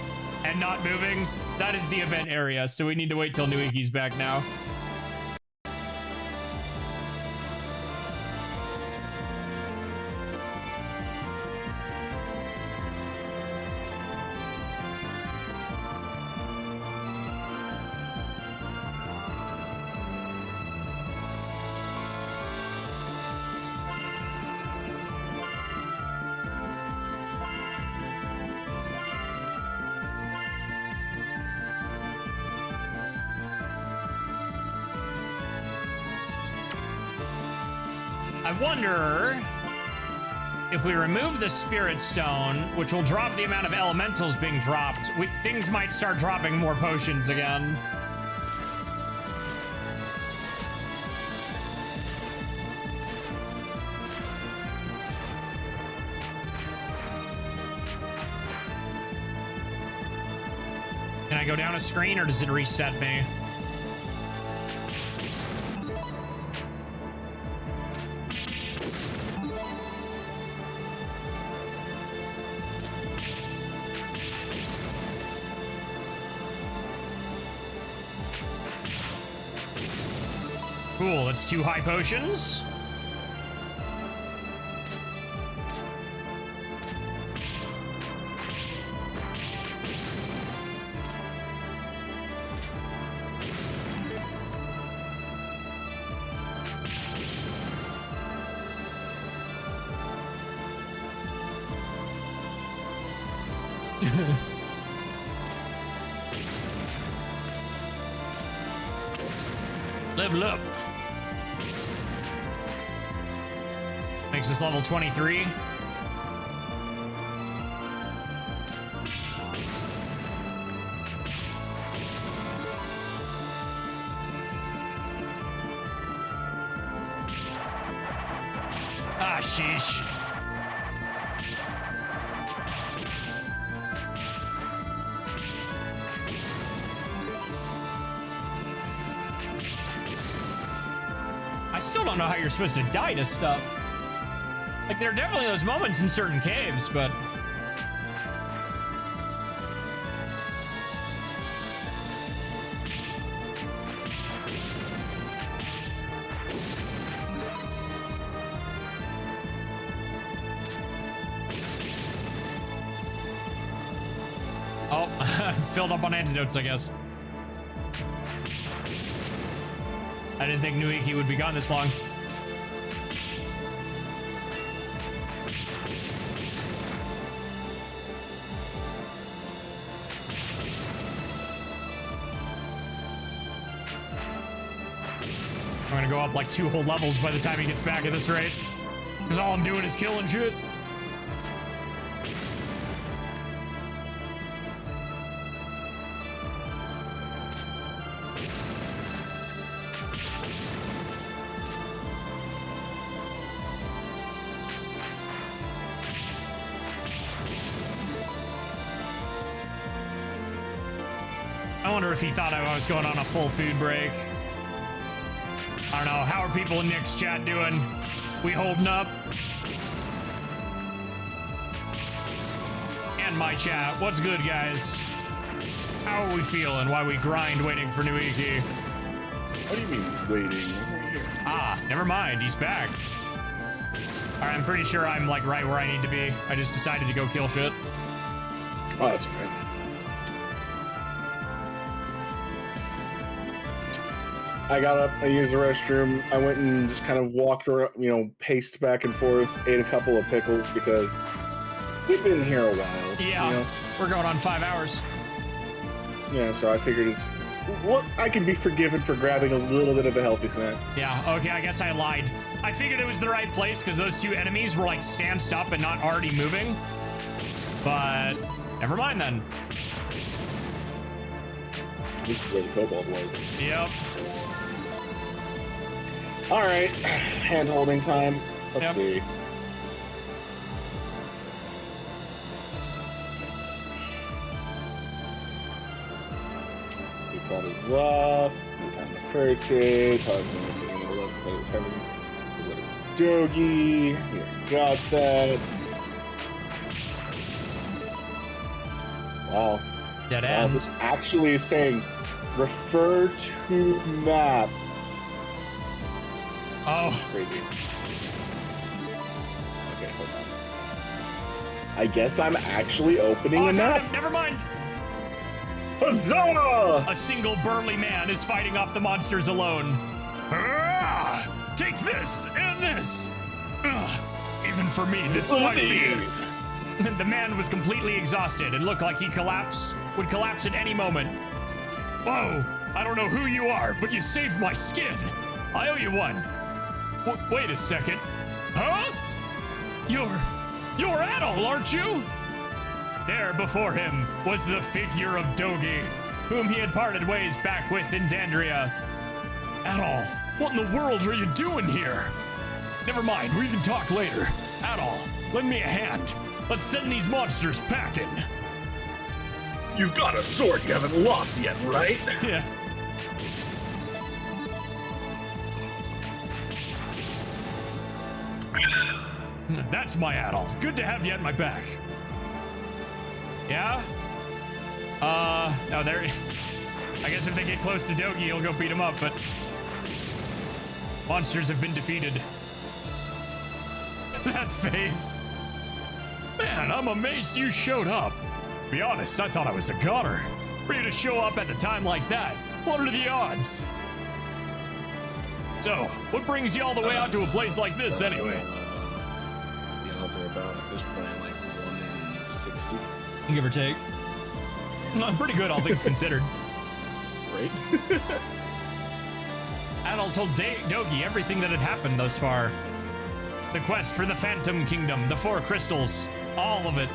and not moving. That is the event area, so we need to wait till Nuicki's back now. I wonder if we remove the Spirit Stone, which will drop the amount of elementals being dropped, things might start dropping more potions again. Can I go down a screen or does it reset me? Cool, that's 2 high potions. Level up. Makes us level 23. Ah, sheesh. I still don't know how you're supposed to die to stuff. Like, there are definitely those moments in certain caves, but Oh, filled up on antidotes, I guess. I didn't think Nuicki would be gone this long. I'm gonna go up like 2 whole levels by the time he gets back at this rate. Because all I'm doing is killing shit. I wonder if he thought I was going on a full food break. I don't know. How are people in Nick's chat doing? We holding up? And my chat. What's good, guys? How are we feeling while we grind waiting for Nuicki? What do you mean waiting? Ah, never mind. He's back. All right, I'm pretty sure I'm like right where I need to be. I just decided to go kill shit. Oh, that's okay. I got up, I used the restroom, I went and just kind of walked around, you know, paced back and forth, ate a couple of pickles because we've been here a while. Yeah, you know? we're going on 5 hours. Yeah, so I figured it's, well, I can be forgiven for grabbing a little bit of a healthy snack. Yeah, okay, I guess I lied. I figured it was the right place because those 2 enemies were like stanced up and not already moving. But never mind then. This is where the kobold was. Yep. All right, hand holding time. Let's see. Default is off. Time to purchase. Dogi. Here, got that. Wow. Dead Wow, end. this actually is saying refer to map. Oh. Crazy. Okay, hold on. I guess I'm actually opening Oh, a map. never mind. Huzzah! A single burly man is fighting off the monsters alone. Ah, take this and this. Even for me, this might be. The man was completely exhausted and looked like he would collapse at any moment. Whoa, I don't know who you are, but you saved my skin. I owe you one. Wait a second. Huh? You're Adol, aren't you? There before him was the figure of Dogi, whom he had parted ways back with in Xandria. Adol, what in the world are you doing here? Never mind, we can talk later. Adol, lend me a hand. Let's send these monsters packing. You've got a sword you haven't lost yet, right? Yeah. That's my Adol. Good to have you at my back. Yeah? No, there. I guess if they get close to Dogi, he'll go beat him up, but monsters have been defeated. That face. Man, I'm amazed you showed up. To be honest, I thought I was a goner. For you to show up at a time like that, what are the odds? So, what brings you all the way out to a place like this anyway? The odds are about, at this point, like 1 in 60. Give or take. Pretty good, all things considered. Right? Adol told Dogi everything that had happened thus far. The quest for the Phantom Kingdom, the 4 crystals, all of it.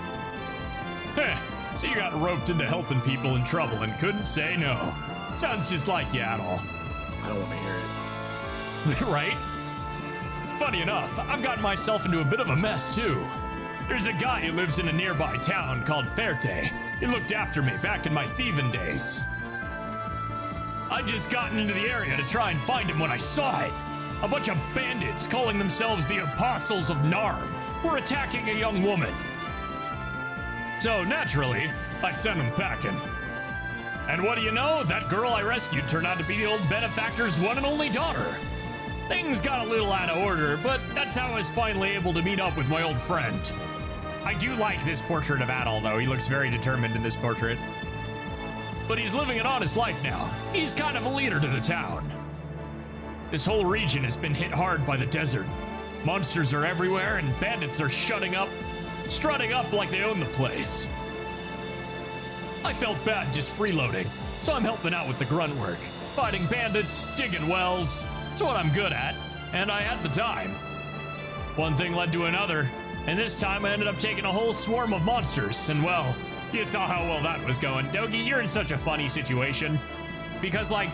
Heh, so you got roped into helping people in trouble and couldn't say no. Sounds just like you, Adol. I don't want to hear it. Right? Funny enough, I've gotten myself into a bit of a mess too. There's a guy who lives in a nearby town called Ferte. He looked after me back in my thieving days. I'd just gotten into the area to try and find him when I saw it. A bunch of bandits calling themselves the Apostles of Narm were attacking a young woman. So naturally, I sent them packing. And what do you know? That girl I rescued turned out to be the old benefactor's one and only daughter. Things got a little out of order, but that's how I was finally able to meet up with my old friend. I do like this portrait of Adol, though. He looks very determined in this portrait. But he's living an honest life now. He's kind of a leader to the town. This whole region has been hit hard by the desert. Monsters are everywhere, and bandits are strutting up like they own the place. I felt bad just freeloading, so I'm helping out with the grunt work. Fighting bandits, digging wells. It's what I'm good at, and I had the time. One thing led to another, and this time I ended up taking a whole swarm of monsters, and well, you saw how well that was going. Dogi, you're in such a funny situation, because like,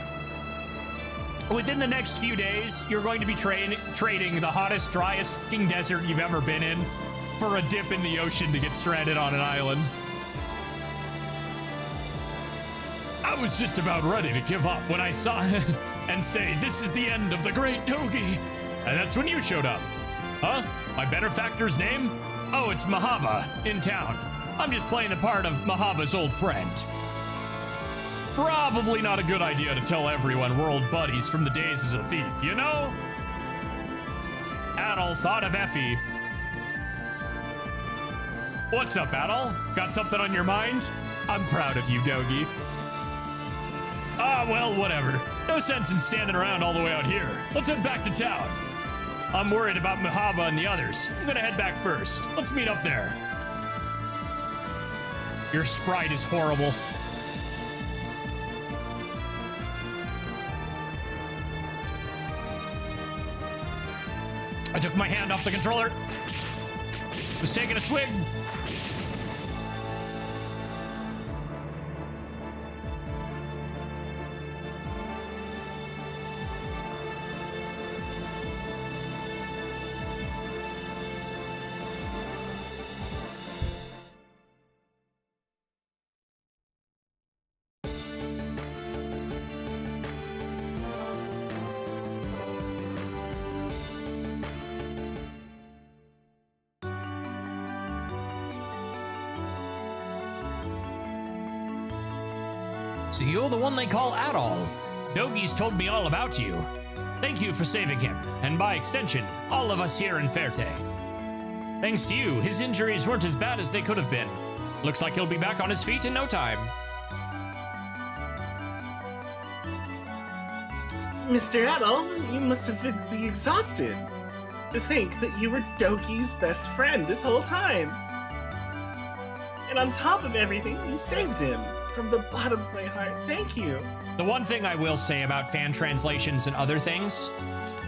within the next few days, you're going to be trading the hottest, driest fucking desert you've ever been in for a dip in the ocean to get stranded on an island. I was just about ready to give up when I saw and say, this is the end of the great Dogi. And that's when you showed up. Huh? My benefactor's name? Oh, it's Mahaba, in town. I'm just playing the part of Mahaba's old friend. Probably not a good idea to tell everyone we're old buddies from the days as a thief, you know? Adol thought of Effie. What's up, Adol? Got something on your mind? I'm proud of you, Dogi. Ah, well, whatever. No sense in standing around all the way out here. Let's head back to town. I'm worried about Mahaba and the others. I'm gonna head back first. Let's meet up there. Your sprite is horrible. I took my hand off the controller. Was taking a swig. So you're the one they call Adol. Dogi's told me all about you. Thank you for saving him, and by extension, all of us here in Ferte. Thanks to you, his injuries weren't as bad as they could have been. Looks like he'll be back on his feet in no time. Mr. Adol, you must have been exhausted. To think that you were Dogi's best friend this whole time. And on top of everything, you saved him. From the bottom of my heart, thank you. The one thing I will say about fan translations and other things,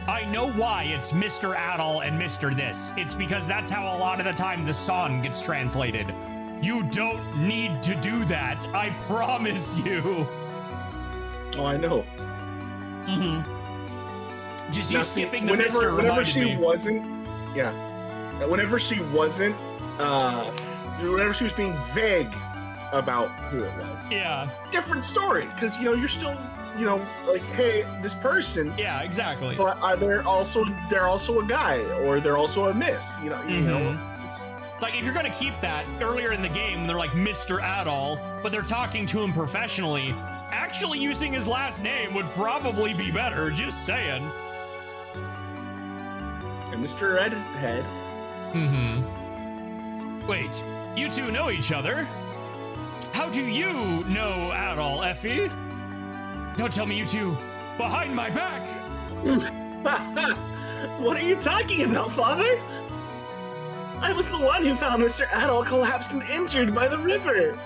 I know why it's Mr. Adol and Mr. This. It's because that's how a lot of the time the song gets translated. You don't need to do that. I promise you. Oh, I know. Mm-hmm. Just you Now, skipping see, the Mr. whenever she me. wasn't, yeah, whenever she wasn't, whenever she was being vague about who it was. Yeah. Different story, because you're still, like, hey, this person. Yeah, exactly. But they're also a guy, or they're also a miss. You know. It's like if you're gonna keep that earlier in the game, they're like Mr. Adol, but they're talking to him professionally. Actually, using his last name would probably be better. Just saying. And Mr. Redhead. Mm-hmm. Wait, you two know each other? How do you know Adol, Effie? Don't tell me you two behind my back. What are you talking about, Father? I was the one who found Mr. Adol collapsed and injured by the river.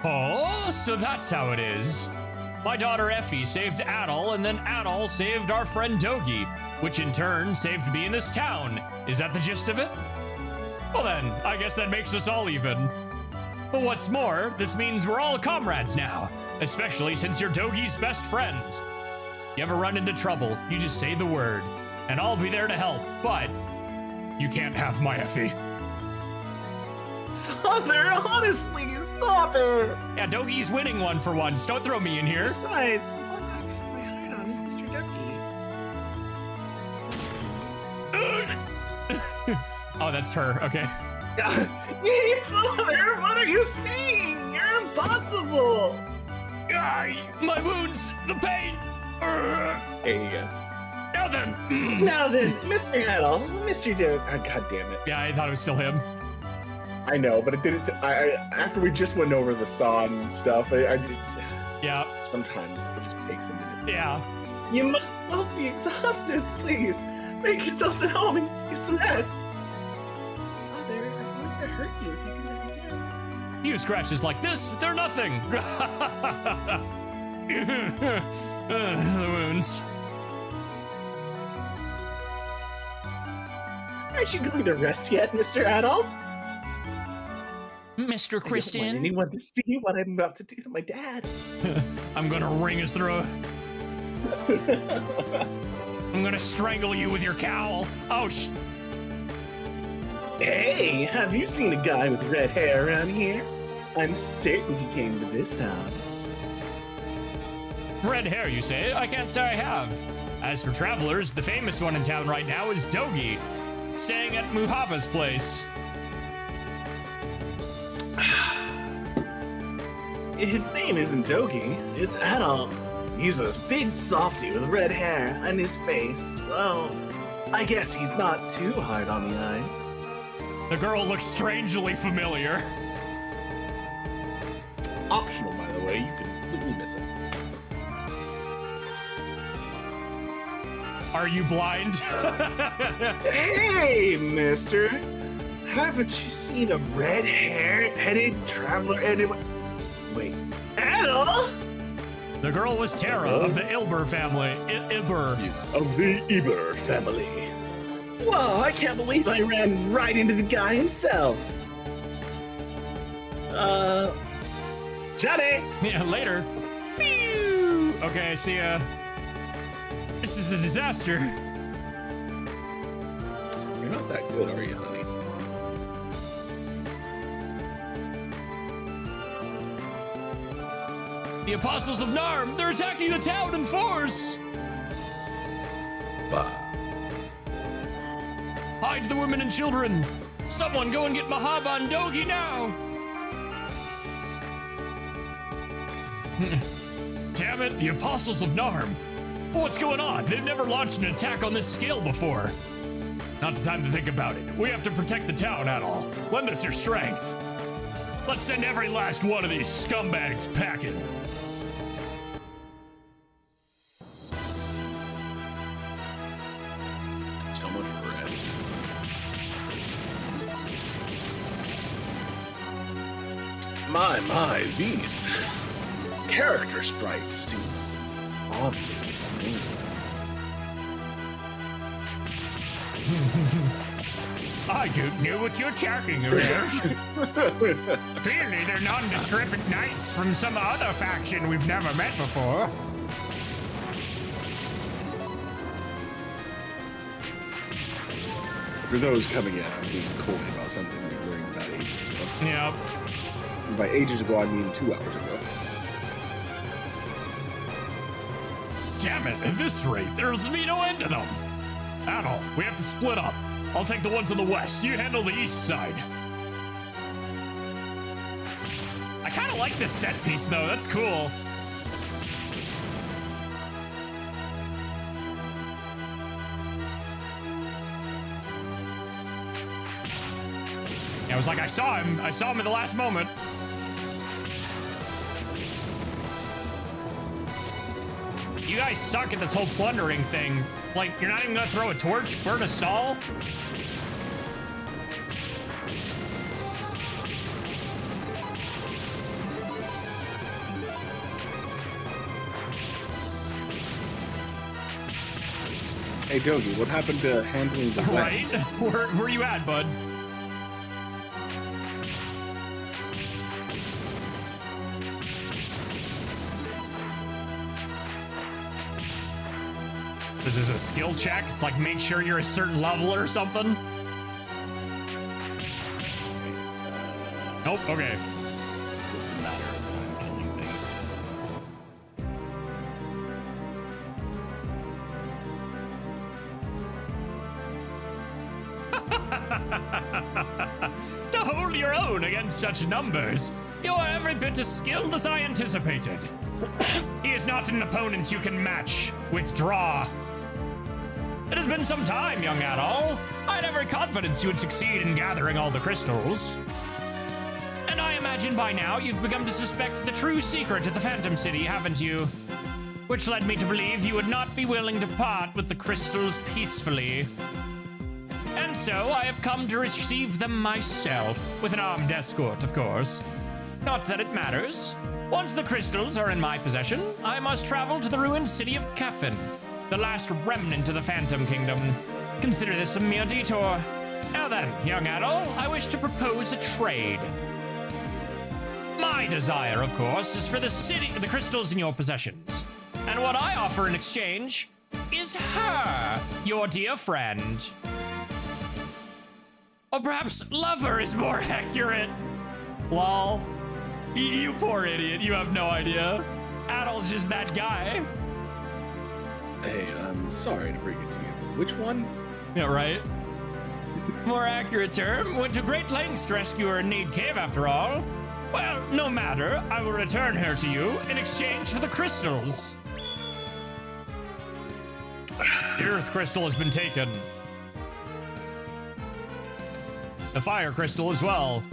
Oh, so that's how it is. My daughter Effie saved Adol, and then Adol saved our friend Dogi, which in turn saved me in this town. Is that the gist of it? Well then, I guess that makes us all even. But what's more, this means we're all comrades now, especially since you're Dogi's best friend. You ever run into trouble, you just say the word, and I'll be there to help, but you can't have my Effie. Father, honestly, stop it! Yeah, Dogi's winning one for once. Don't throw me in here. Besides, my heart on is Mr. Dogi. Oh, that's her. Okay. Hey, Father, what are you saying? You're impossible! My wounds, the pain. There you go. Now then. Now then, Mr. Adol, Mr. Dogi. God damn it. Yeah, I thought it was still him. I know, but it didn't. After we just went over the song and stuff, I just. Yeah. Sometimes it just takes a minute. Yeah. You must both be exhausted. Please, make yourselves at home and get some rest. Father, I'm going to hurt you if you do that again. You scratches like this, they're nothing. The wounds. Aren't you going to rest yet, Mr. Adolf? Mr. I don't want Kristen, anyone to see what I'm about to do to my dad. I'm gonna wring his throat. I'm gonna strangle you with your cowl. Oh, Hey, have you seen a guy with red hair around here? I'm certain he came to this town. red hair, you say? I can't say I have. As for travelers, the famous one in town right now is Dogi, staying at Muhaba's place. His name isn't Dogi, it's Adolf. He's a big softy with red hair, and his face, well, I guess he's not too hard on the eyes. The girl looks strangely familiar. Optional, by the way. You could completely miss it. Are you blind? Hey, mister! Haven't you seen a red-headed traveler anywhere? Wait, Adolf? The girl was Tara of the Ilber family. Ilber. Yes, of the Eber family. Whoa, I can't believe I ran right into the guy himself. Johnny! Yeah, later. Pew! Okay, see ya. This is a disaster. You're not that good, are you, honey? The Apostles of Narm, they're attacking the town in force! Bah. Hide the women and children! Someone go and get Mahaba and Dogi now! Damn it, the Apostles of Narm! What's going on? They've never launched an attack on this scale before. Not the time to think about it. We have to protect the town, Adol. Lend us your strength. Let's send every last one of these scumbags packing. So much rest. My, these character sprites seem oddly familiar. I don't know what you're talking about. Clearly, they're nondescript knights from some other faction we've never met before. For those coming in, I'm being coy about something we learned about ages ago. Yep. And by ages ago, I mean 2 hours ago. Damn it, at this rate, there's be no end to them. Adol, we have to split up. I'll take the ones on the west. You handle the east side. I kind of like this set piece, though. That's cool. I was like, I saw him at the last moment. You guys suck at this whole plundering thing. Like, you're not even gonna throw a torch, burn a stall? Hey, Dogi, what happened to handling the Right? west? Where you at, bud? This is a skill check. It's like make sure you're a certain level or something. Nope. Okay. Just a matter of time killing things. To hold your own against such numbers, you are every bit as skilled as I anticipated. He is not an opponent you can match. Withdraw. It has been some time, young Adol. I had every confidence you would succeed in gathering all the crystals. imagine by now you've begun to suspect the true secret of the Phantom City, haven't you? Which led me to believe you would not be willing to part with the crystals peacefully. And so I have come to receive them myself, with an armed escort, of course. Not that it matters. Once the crystals are in my possession, I must travel to the ruined city of Kefin, the last remnant of the Phantom Kingdom. Consider this a mere detour. Now then, young adult, I wish to propose a trade. My desire, of course, is for the crystals in your possessions. And what I offer in exchange is her, your dear friend. Or perhaps lover is more accurate. Lol. You poor idiot, you have no idea. Adol's just that guy. Hey, I'm sorry to bring it to you, but which one? Yeah, right? More accurate term, went to great lengths to rescue her in Need Cave after all. Well, no matter, I will return her to you in exchange for the crystals. The Earth Crystal has been taken. The Fire Crystal as well.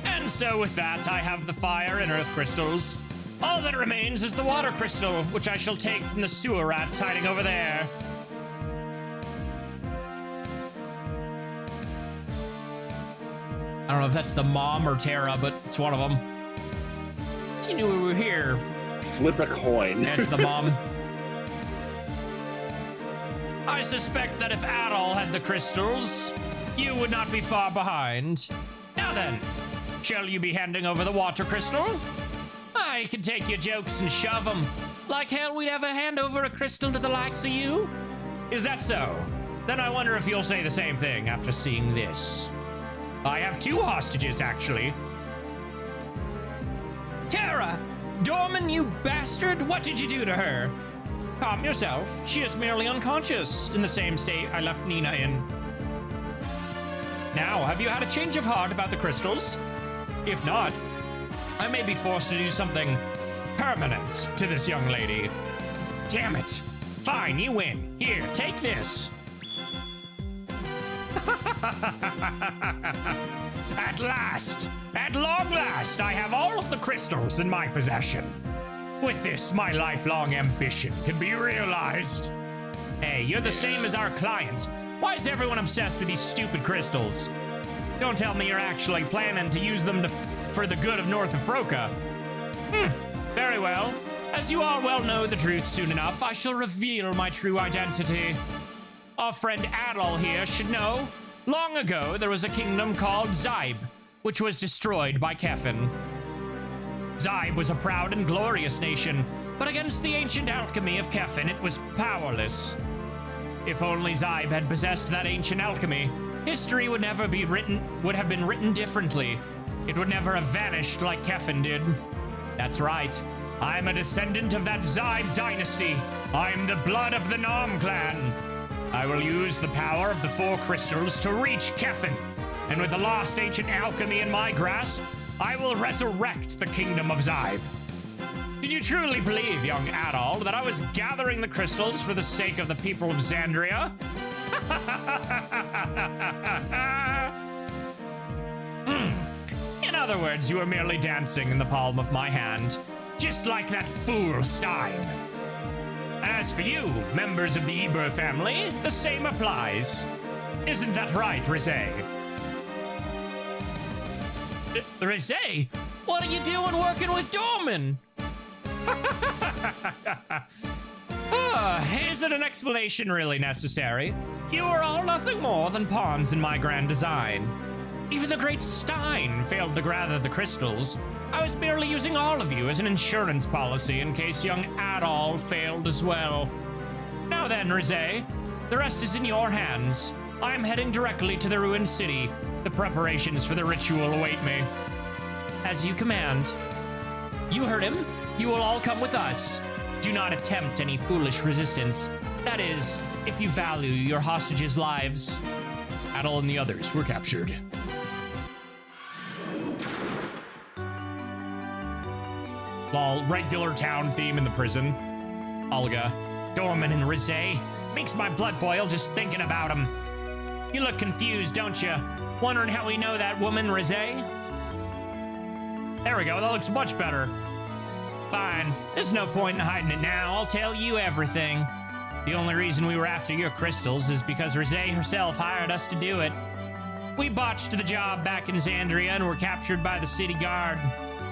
And so with that, I have the Fire and Earth Crystals. All that remains is the Water Crystal, which I shall take from the sewer rats hiding over there. I don't know if that's the mom or Tara, but it's one of them. She knew we were here. Flip a coin. That's the mom. I suspect that if Adol had the crystals, you would not be far behind. Now then, shall you be handing over the water crystal? I can take your jokes and shove them. Like hell we'd ever hand over a crystal to the likes of you? Is that so? Then I wonder if you'll say the same thing after seeing this. I have two hostages, actually. Tara! Dorman, you bastard! What did you do to her? Calm yourself. She is merely unconscious, in the same state I left Nina in. Now, have you had a change of heart about the crystals? If not, I may be forced to do something permanent to this young lady. Damn it. Fine, you win. Here, take this. At long last, I have all of the crystals in my possession. With this, my lifelong ambition can be realized. Hey, you're the same as our client. Why is everyone obsessed with these stupid crystals? Don't tell me you're actually planning to use them for the good of North Afroka. Very well. As you all well know the truth soon enough, I shall reveal my true identity. Our friend Adol here should know. Long ago, there was a kingdom called Zybe, which was destroyed by Kefin. Zybe was a proud and glorious nation, but against the ancient alchemy of Kefin, it was powerless. If only Zybe had possessed that ancient alchemy, history would have been written differently. It would never have vanished like Kefin did. That's right. I'm a descendant of that Zybe dynasty. I'm the blood of the Nom clan. I will use the power of the four crystals to reach Kefin, and with the lost ancient alchemy in my grasp, I will resurrect the kingdom of Zybe. Did you truly believe, young Adol, that I was gathering the crystals for the sake of the people of Xandria? In other words, you were merely dancing in the palm of my hand, just like that fool Stein. As for you, members of the Eber family, the same applies. Isn't that right, Rizé? Rizé? What are you doing working with Dorman? Isn't an explanation really necessary? You are all nothing more than pawns in my grand design. Even the great Stein failed to gather the crystals. I was merely using all of you as an insurance policy in case young Adol failed as well. Now then, Rizé, the rest is in your hands. I am heading directly to the ruined city. The preparations for the ritual await me. As you command. You heard him. You will all come with us. Do not attempt any foolish resistance. That is, if you value your hostages' lives. Adol and the others were captured. Lol, regular town theme in the prison. Olga, Dorman and Rizé. Makes my blood boil just thinking about them. You look confused, don't you? Wondering how we know that woman, Rizé? There we go. That looks much better. Fine. There's no point in hiding it now. I'll tell you everything. The only reason we were after your crystals is because Rosé herself hired us to do it. We botched the job back in Xandria and were captured by the city guard.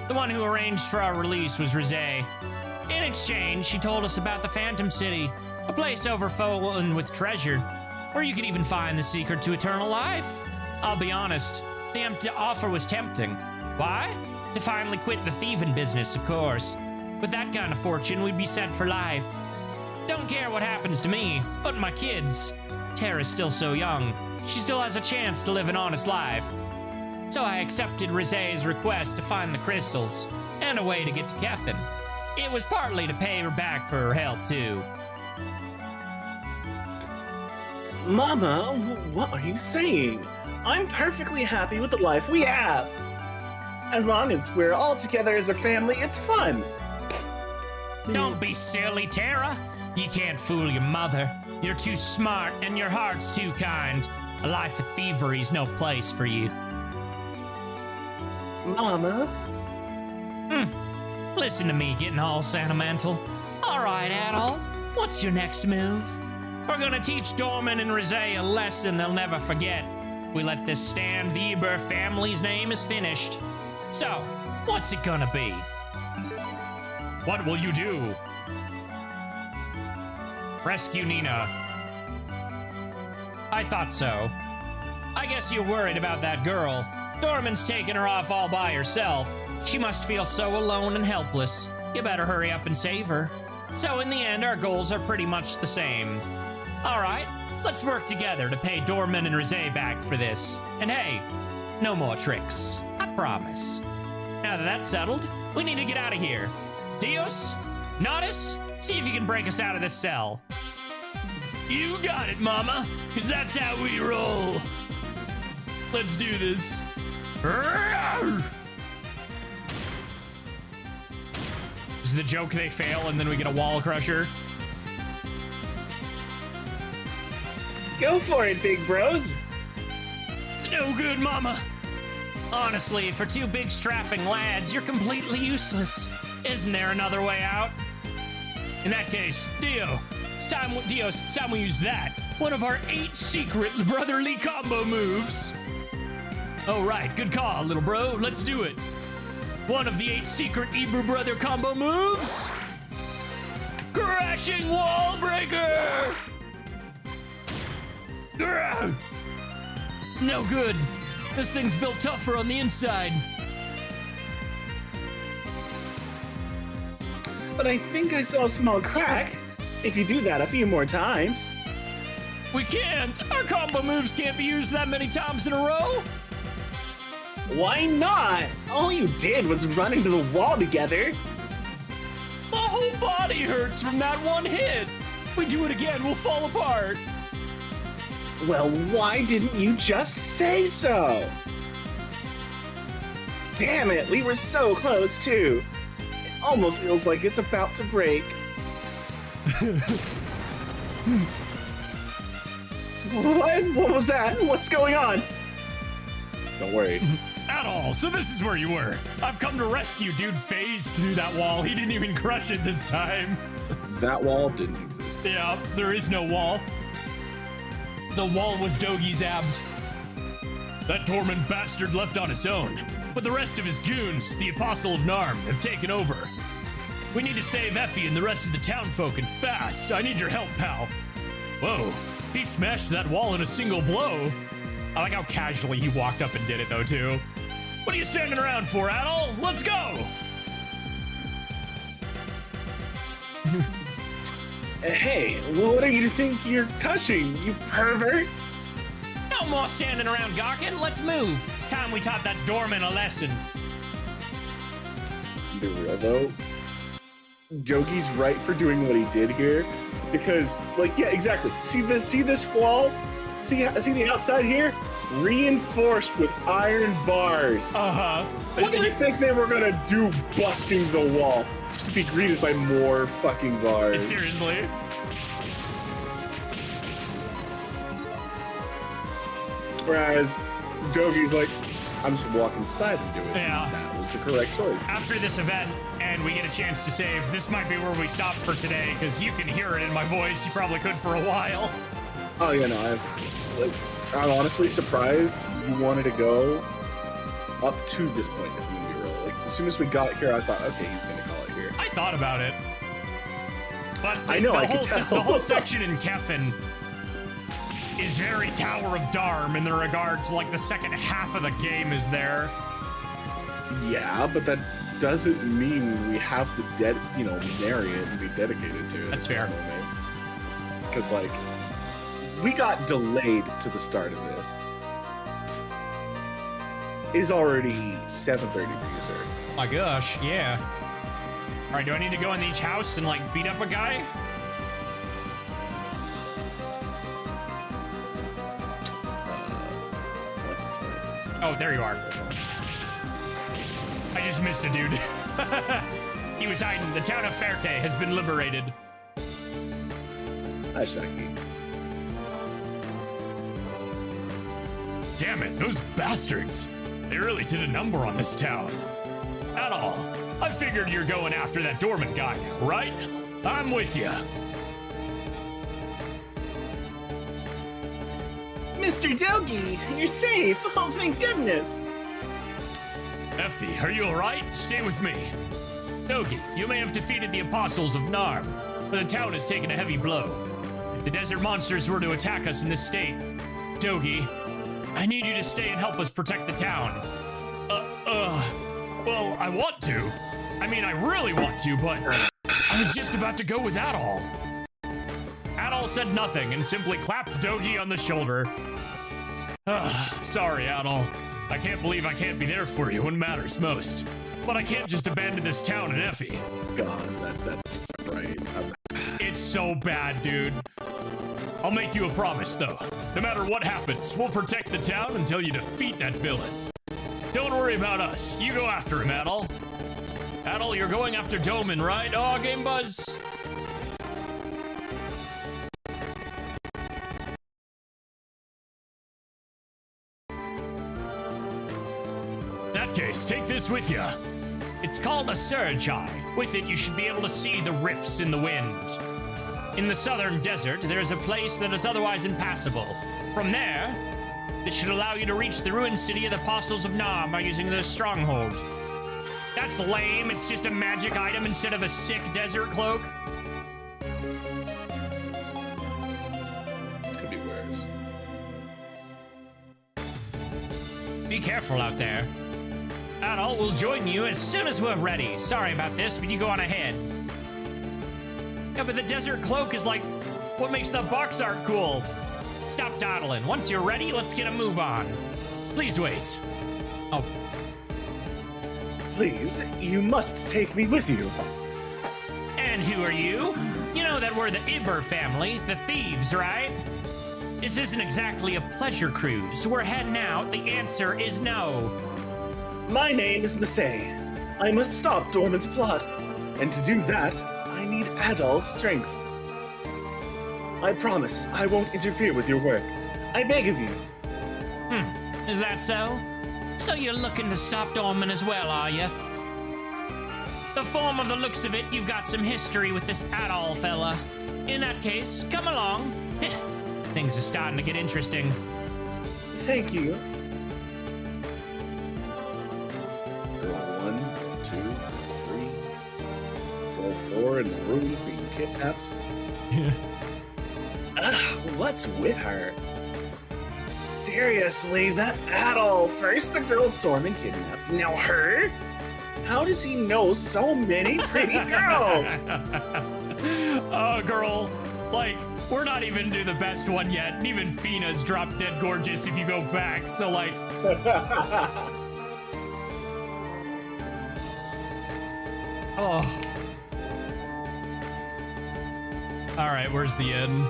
The one who arranged for our release was Rosé. In exchange, she told us about the Phantom City, a place overflowing with treasure, where you could even find the secret to eternal life. I'll be honest, the offer was tempting. Why? To finally quit the thieving business, of course. With that kind of fortune, we'd be set for life. Don't care what happens to me, but my kids. Tara's still so young. She still has a chance to live an honest life. So I accepted Rosé's request to find the crystals, and a way to get to Kefin. It was partly to pay her back for her help, too. Mama, what are you saying? I'm perfectly happy with the life we have. As long as we're all together as a family, it's fun. Don't be silly, Tara. You can't fool your mother. You're too smart and your heart's too kind. A life of thievery's no place for you. Mama? Listen to me getting all sentimental. All right, Adol, what's your next move? We're gonna teach Dorman and Rosé a lesson they'll never forget. If we let this stand, the Eber family's name is finished. So, what's it gonna be? What will you do? Rescue Nina. I thought so. I guess you're worried about that girl. Dorman's taking her off all by herself. She must feel so alone and helpless. You better hurry up and save her. So in the end, our goals are pretty much the same. All right, let's work together to pay Dorman and Rosé back for this. And hey, no more tricks. I promise. Now that that's settled, we need to get out of here. Dios, Nodus, see if you can break us out of this cell. You got it, Mama, because that's how we roll. Let's do this. Is the joke they fail and then we get a wall crusher? Go for it, big bros. It's no good, Mama. Honestly, for two big strapping lads, you're completely useless. Isn't there another way out? In that case, Dios, it's time we use that. One of our 8 secret brotherly combo moves. Oh, right, good call, little bro. Let's do it. One of the 8 secret Eber brother combo moves. Crashing Wall Breaker. No good. This thing's built tougher on the inside. But I think I saw a small crack. If you do that a few more times. We can't. Our combo moves can't be used that many times in a row. Why not? All you did was run into the wall together. My whole body hurts from that one hit. If we do it again, we'll fall apart. Well, why didn't you just say so? Damn it, we were so close too. It almost feels like it's about to break. What was that? What's going on? Don't worry. At all. So this is where you were. I've come to rescue. Dude phased through that wall. He didn't even crush it this time. That wall didn't exist. Yeah, there is no wall. The wall was Dogi's abs. That Dorman bastard left on his own. But the rest of his goons, the Apostle of Narm, have taken over. We need to save Effie and the rest of the townfolk, and fast. I need your help, pal. Whoa, he smashed that wall in a single blow. I like how casually he walked up and did it, though, too. What are you standing around for, Adol? Let's go! Hey, what do you think you're touching, you pervert? No more standing around gawking. Let's move. It's time we taught that Dorman a lesson. Be real though, Dogi's right for doing what he did here, because, like, yeah, exactly. See this wall? See the outside here? Reinforced with iron bars. What do you think they were gonna do busting the wall? Just to be greeted by more fucking bars. Seriously? Whereas Dogi's like, I'm just walk inside and do it. Yeah. And that was the correct choice. After this event, and we get a chance to save, this might be where we stop for today, because you can hear it in my voice. You probably could for a while. Oh yeah, no, I'm honestly surprised you wanted to go up to this point. If I'm gonna be real, like as soon as we got here, I thought, okay, he's gonna call it here. I thought about it, but I know, I could tell. The whole section in Kefin is very Tower of Darm in the regards, like the second half of the game is there. Yeah, but that doesn't mean we have to marry it and be dedicated to it. That's fair. Because like we got delayed to the start of this. It's already 7:30 for you, sir. My gosh, yeah. All right, do I need to go in each house and like beat up a guy? Oh, there you are. I just missed a dude. He was hiding. The town of Ferte has been liberated. Hi, Shaki. Damn it, those bastards. They really did a number on this town. At all. I figured you're going after that dormant guy, right? I'm with you. Mr. Dogi, you're safe. Oh, thank goodness. Effie, are you alright? Stay with me. Dogi, you may have defeated the apostles of Narm, but the town has taken a heavy blow. If the desert monsters were to attack us in this state, Dogi, I need you to stay and help us protect the town. Well, I want to. I mean, I really want to, but I was just about to go with Adol. Adol said nothing and simply clapped Dogi on the shoulder. Sorry, Adol. I can't believe I can't be there for you when matters most. But I can't just abandon this town and Effie. God, that's right. It's so bad, dude. I'll make you a promise, though. No matter what happens, we'll protect the town until you defeat that villain. Don't worry about us. You go after him, Adol. Adol, you're going after Doman, right? Oh, Game Buzz. In that case, take this with you. It's called a surge eye. With it, you should be able to see the rifts in the wind. In the southern desert, there is a place that is otherwise impassable. From there, this should allow you to reach the ruined city of the Apostles of Nam by using their stronghold. That's lame. It's just a magic item instead of a sick desert cloak. Could be worse. Be careful out there. Adol will join you as soon as we're ready. Sorry about this, but you go on ahead. Yeah, but the desert cloak is like what makes the box art cool. Stop dawdling. Once you're ready, let's get a move on. Please wait. Oh. Please, you must take me with you. And who are you? You know that we're the Iber family, the thieves, right? This isn't exactly a pleasure cruise. We're heading out. The answer is no. My name is Masei. I must stop Dorman's plot. And to do that, I need Adol's strength. I promise I won't interfere with your work. I beg of you. Is that so? So you're looking to stop Dorman as well, are you? The form of the looks of it, you've got some history with this Adol fella. In that case, come along. Things are starting to get interesting. Thank you. Girl 1, 2, 3, Girl 4 in the room being kidnapped. What's with her? Seriously, that Adol. First the girl Dorman kidnapped, now her? How does he know so many pretty girls? Oh, girl. Like, we're not even to the best one yet. And even Fina's drop dead gorgeous if you go back. So, like... Oh. All right, where's the end?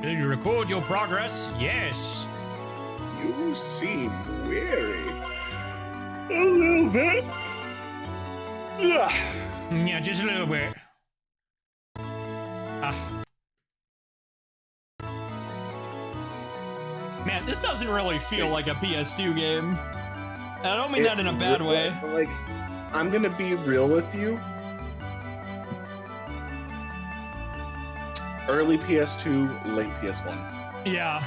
Did you record your progress? Yes. You seem weary. A little bit. Ugh. Yeah, just a little bit. Ah. This doesn't really feel like a PS2 game. And I don't mean that in a bad way. Like, I'm gonna be real with you. Early PS2, late PS1. Yeah.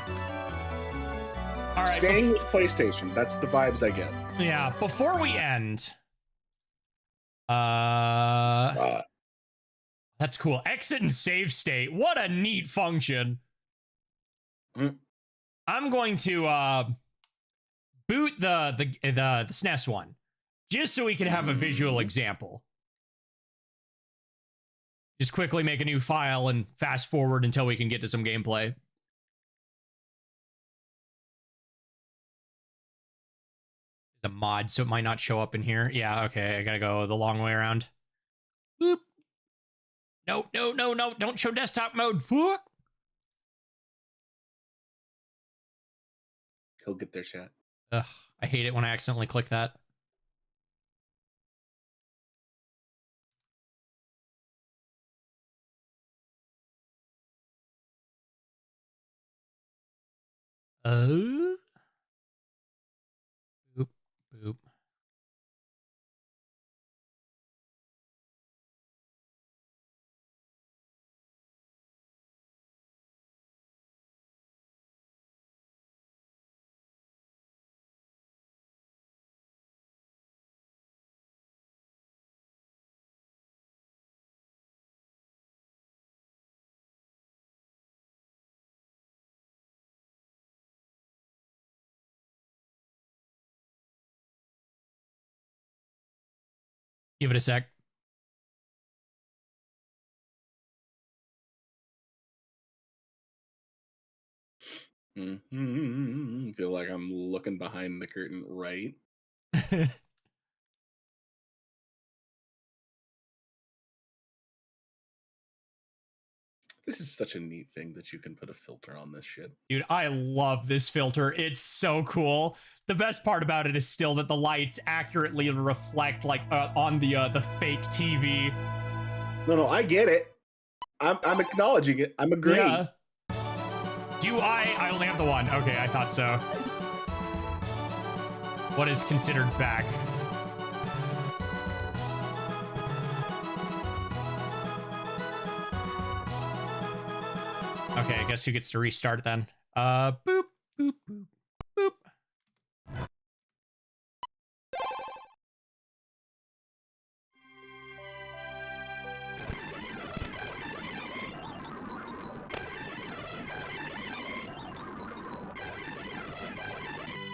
All right. Staying with PlayStation. That's the vibes I get. Yeah. Before we end, that's cool. Exit and save state. What a neat function. I'm going to boot the SNES one, just so we can have a visual example. Just quickly make a new file and fast forward until we can get to some gameplay. The mod, so it might not show up in here. Yeah, okay, I gotta go the long way around. Boop. No, no, no, no, don't show desktop mode. Fuck. He'll get their chat. Ugh, I hate it when I accidentally click that. Boop, boop. Give it a sec. Feel like I'm looking behind the curtain, right? This is such a neat thing that you can put a filter on this shit. Dude, I love this filter. It's so cool. The best part about it is still that the lights accurately reflect like on the fake TV. No, I get it. I'm acknowledging it. I'm agreeing. Yeah. Do I only have the one. Okay, I thought so. What is considered back? Okay, I guess who gets to restart then? Boop, boop, boop, boop.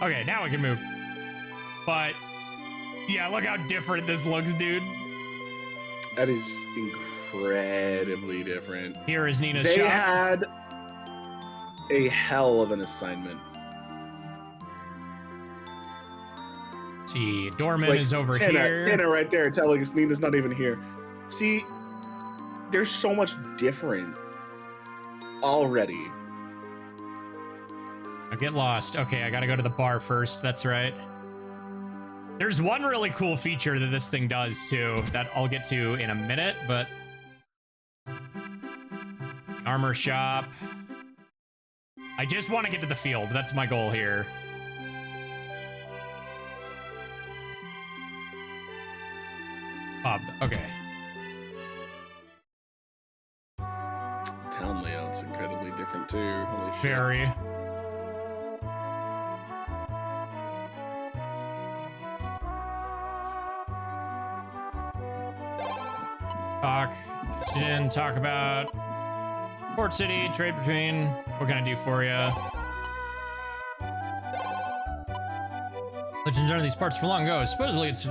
Okay, now we can move. But yeah, look how different this looks, dude. That is incredibly different. Here is Nina's They shop. had a hell of an assignment. Let's see, Dorman is over here. Tanner right there telling us Nina's not even here. See, there's so much different already. I get lost. Okay, I gotta go to the bar first. That's right. There's one really cool feature that this thing does too that I'll get to in a minute, but armor shop. I just want to get to the field. That's my goal here. Pub. Okay. The town layout's incredibly different too. Holy shit. Very. Talk about Port City, trade between. What can I do for you? Legends are these parts for long ago. Supposedly it's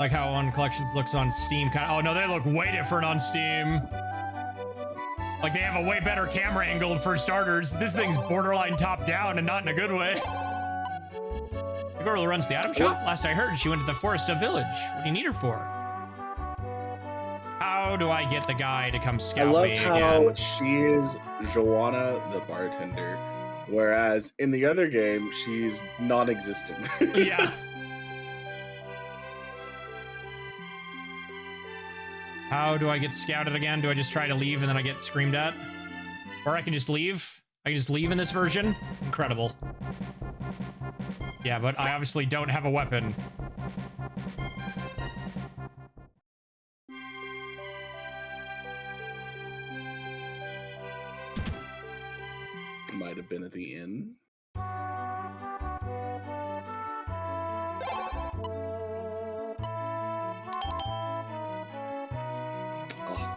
like how one collections looks on Steam. Oh no, they look way different on Steam. Like they have a way better camera angle for starters. This thing's borderline top down and not in a good way. The girl who runs the item shop. Last I heard, she went to the Foresta village. What do you need her for? How do I get the guy to come scout me again? I love how she is Joanna the bartender, whereas in the other game she's non-existent. Yeah. How do I get scouted again? Do I just try to leave and then I get screamed at? Or I can just leave? I can just leave in this version? Incredible. Yeah, but I obviously don't have a weapon. Might have been at the inn. Oh,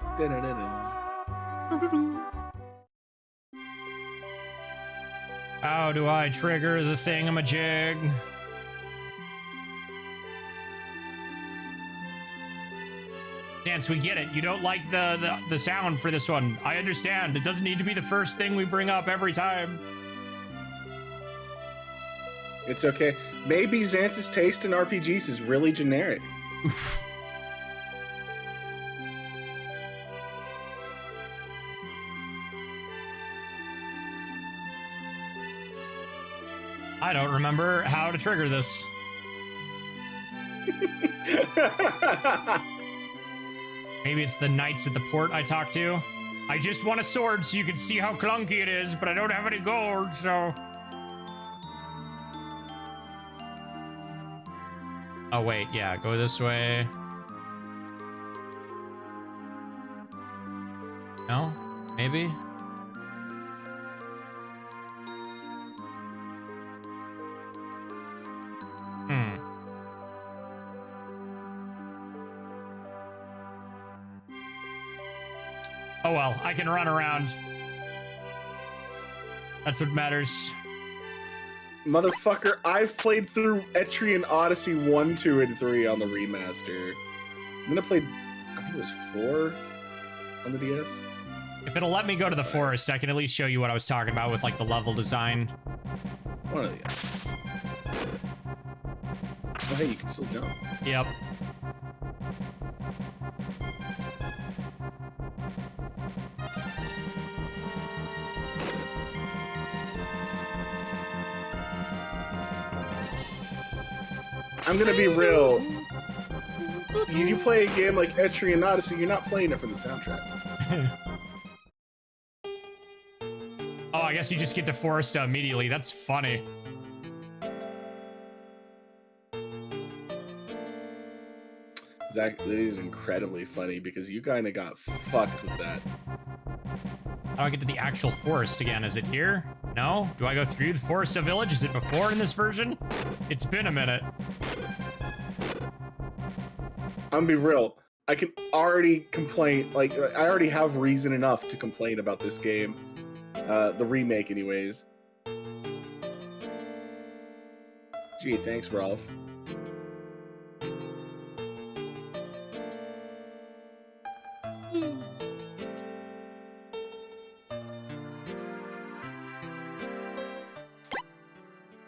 How do I trigger the thingamajig? Dance, we get it. You don't like the sound for this one. I understand. It doesn't need to be the first thing we bring up every time. It's okay. Maybe Xanth's taste in RPGs is really generic. Oof. I don't remember how to trigger this. Maybe it's the knights at the port I talked to. I just want a sword so you can see how clunky it is, but I don't have any gold, so... Oh, wait, yeah, go this way. No? Maybe? Oh well, I can run around. That's what matters. Motherfucker, I've played through Etrian Odyssey 1, 2, and 3 on the remaster. I'm gonna play, I think it was 4 on the DS. If it'll let me go to the forest, I can at least show you what I was talking about with like the level design. One of the other. Oh hey, you can still jump. Yep. I'm gonna be real. You play a game like Etrian Odyssey, you're not playing it for the soundtrack. Oh, I guess you just get to Foresta immediately. That's funny. Zach, that is incredibly funny because you kind of got fucked with that. How do I get to the actual forest again? Is it here? No? Do I go through the Foresta Village? Is it before in this version? It's been a minute. I'm gonna be real. I can already complain. Like, I already have reason enough to complain about this game. The remake, anyways. Gee, thanks, Ralph.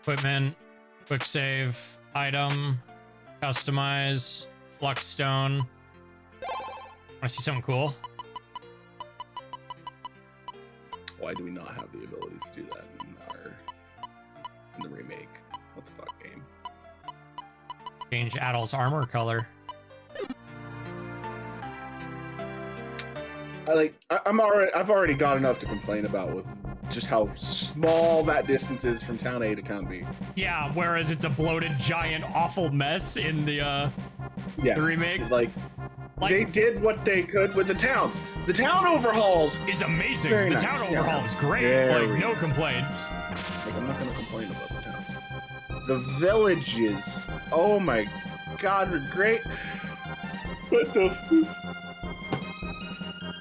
Equipment, quick save, item, customize, flux stone. Wanna see something cool? Why do we not have the ability to do that in the remake? What the fuck, game? Change Adol's armor color. I've already got enough to complain about with just how small that distance is from town A to town B. Yeah, whereas it's a bloated, giant, awful mess in the remake. Like they did what they could with the towns. The town overhauls is amazing. Very The nice. town Yeah. overhaul is great. Very Like, no nice. complaints. Like, I'm not gonna complain about the towns. The villages, oh my god, are great. What the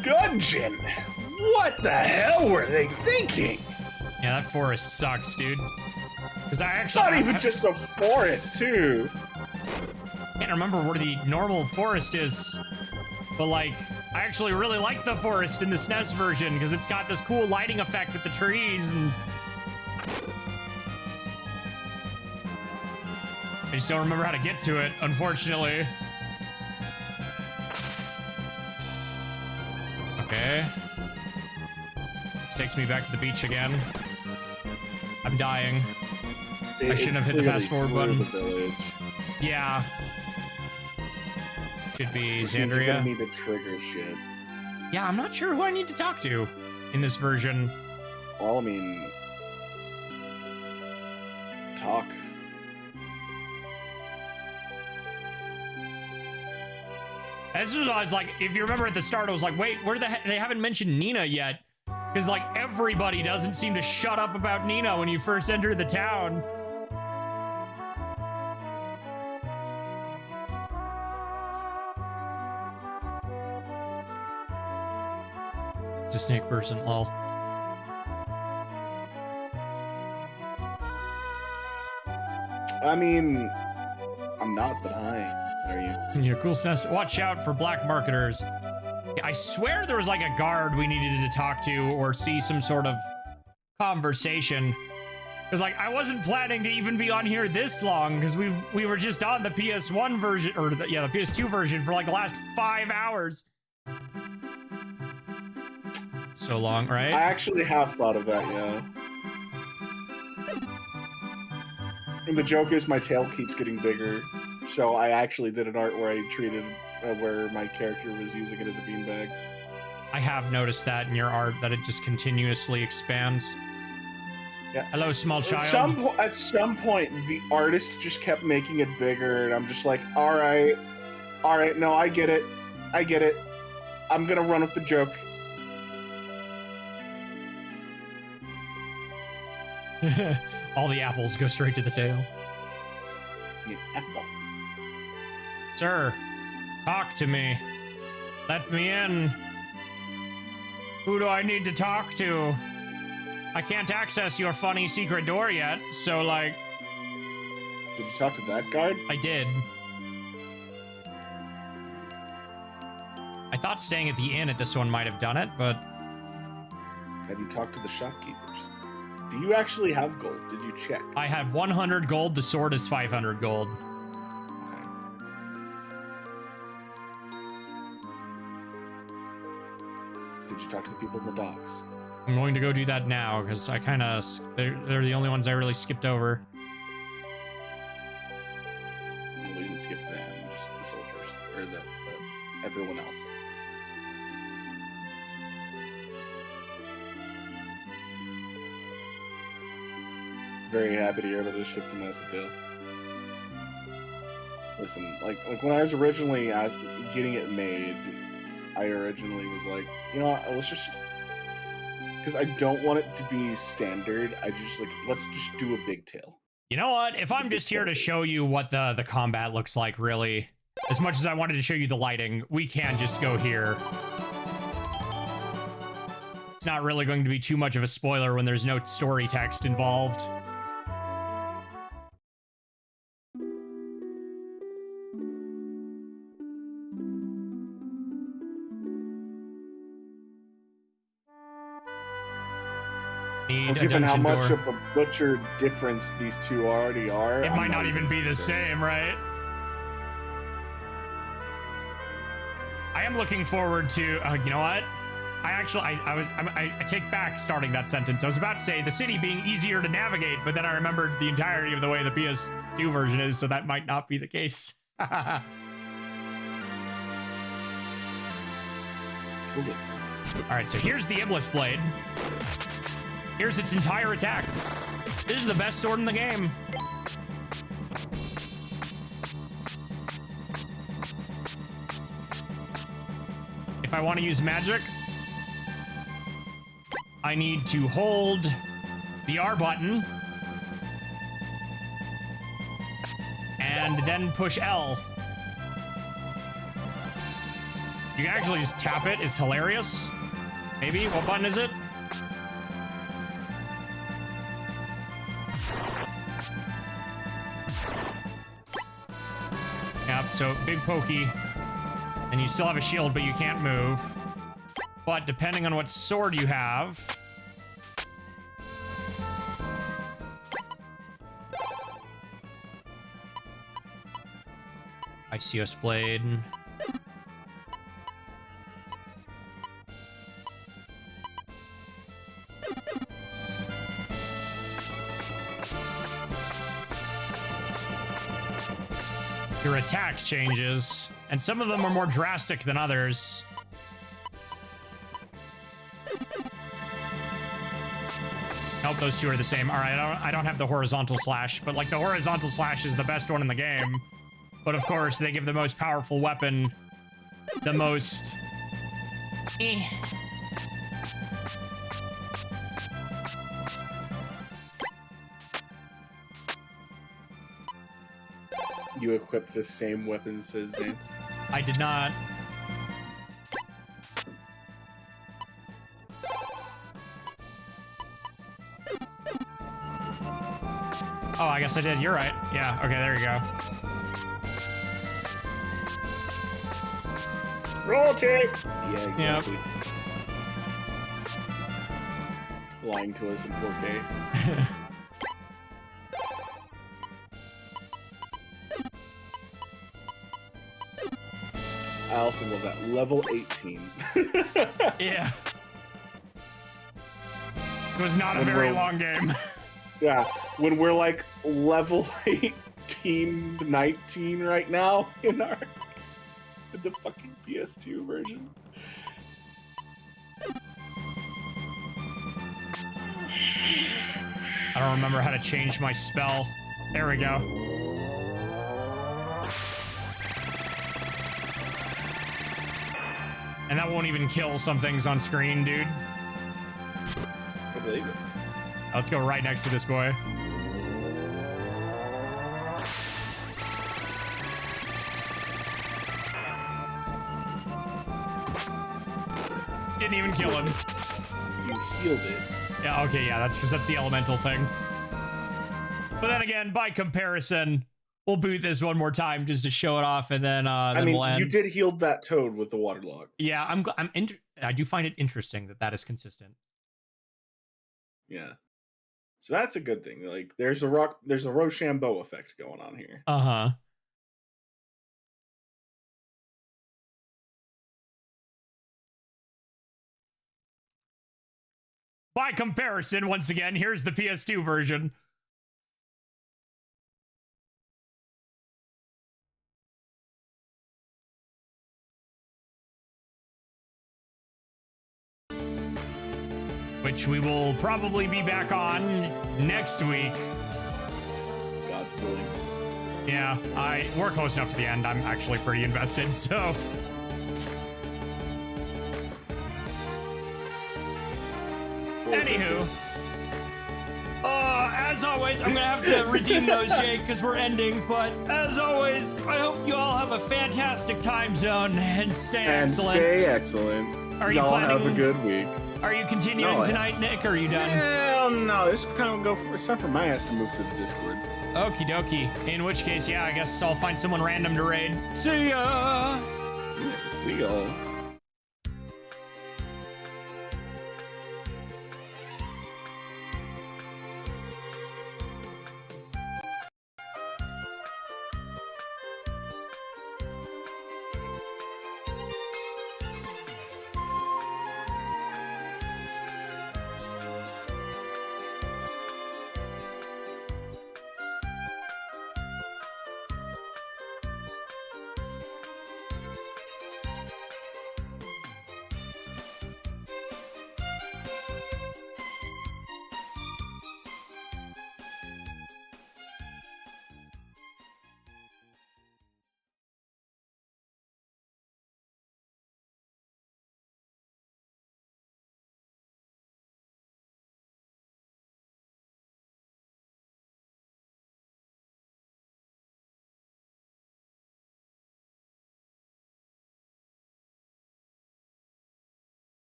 Gungeon? What the hell were they thinking? Yeah, that forest sucks, dude. Because I It's actually not even just a forest, too. can't remember where the normal forest is, but like, I actually really like the forest in the SNES version because it's got this cool lighting effect with the trees, and I just don't remember how to get to it, unfortunately. Okay. This takes me back to the beach again. I'm dying. I shouldn't have hit the fast forward button. The village. Yeah. Should be Which means you're gonna Xandria. need to trigger shit. Yeah, I'm not sure who I need to talk to in this version. Well, I mean, talk. This was, I was like, if you remember at the start, I was like, wait, where the heck? They haven't mentioned Nina yet. Because, like, everybody doesn't seem to shut up about Nina when you first enter the town. It's a snake person, lol. I mean, I'm not, but hi. How are you? Yeah, cool sense. Watch out for black marketers. I swear there was like a guard we needed to talk to or see some sort of conversation. Because like I wasn't planning to even be on here this long because we were just on the PS1 version or the PS2 version for like the last 5 hours. So long, right? I actually have thought of that, yeah. And the joke is my tail keeps getting bigger, so I actually did an art where I treated where my character was using it as a beanbag. I have noticed that in your art that it just continuously expands. Yeah. Hello, small child. At some point, the artist just kept making it bigger, and I'm just like, all right, no, I get it. I'm gonna run with the joke. All the apples go straight to the tail. Yeah, apple. Sir, talk to me. Let me in. Who do I need to talk to? I can't access your funny secret door yet, so like... Did you talk to that guard? I did. I thought staying at the inn at this one might have done it, but... Have you talked to the shopkeepers? Do you actually have gold? Did you check? I had 100 gold, the sword is 500 gold. Okay. Did you talk to the people in the docks? I'm going to go do that now, because I kind of... They're the only ones I really skipped over. No, we didn't skip them, just the soldiers. Or the everyone else. Very happy to hear about this ship to Massive Tail. Listen, like when I was originally getting it made, I originally was like, you know what, let's just... Because I don't want it to be standard, I just like, let's just do a big tail. You know what? If I'm just here to show you what the combat looks like, really, as much as I wanted to show you the lighting, we can just go here. It's not really going to be too much of a spoiler when there's no story text involved. Well, given how much of a butcher difference these two already are, it might not even be the same, right? I am looking forward to. You know what? I take back starting that sentence. I was about to say the city being easier to navigate, but then I remembered the entirety of the way the PS2 version is, so that might not be the case. All right, so here's the Iblis Blade. Here's its entire attack. This is the best sword in the game. If I want to use magic, I need to hold the R button and then push L. You can actually just tap it. It's hilarious. Maybe. What button is it? Yep, so big pokey. And you still have a shield, but you can't move. But depending on what sword you have... Icios Blade. Your attack changes, and some of them are more drastic than others. Nope, those two are the same. All right, I don't have the horizontal slash, but like the horizontal slash is the best one in the game. But of course, they give the most powerful weapon the most. You equip the same weapons as Zance? I did not. Oh, I guess I did. You're right. Yeah, okay, there you go. Roll tape! Yeah, exactly. Lying to us in 4K. I also love that. Level 18. Yeah. It was not a very long game. Yeah, when we're like level 18 to 19 right now in the fucking PS2 version. I don't remember how to change my spell. There we go. And that won't even kill some things on screen, dude. I believe it. Let's go right next to this boy. Didn't even kill him. You healed it. Yeah, okay, yeah, that's because that's the elemental thing. But then again, by comparison, we'll boot this one more time just to show it off, and then I mean, we'll end. you did heal that toad with the waterlog. Yeah, I do find it interesting that that is consistent. Yeah. So that's a good thing. Like, there's a Rochambeau effect going on here. Uh-huh. By comparison, once again, here's the PS2 version. Which we will probably be back on next week. God willing. Yeah, we're close enough to the end. I'm actually pretty invested, so. Anywho. As always, I'm gonna have to redeem those, Jake, because we're ending. But as always, I hope you all have a fantastic time zone and stay excellent. Stay excellent. Are you Y'all planning? have a good week. Are you continuing tonight, Nick, or are you done? Hell no, this kind of go for. It's time for my ass to move to the Discord. Okie dokie. In which case, yeah, I guess I'll find someone random to raid. See ya! Yeah, see y'all.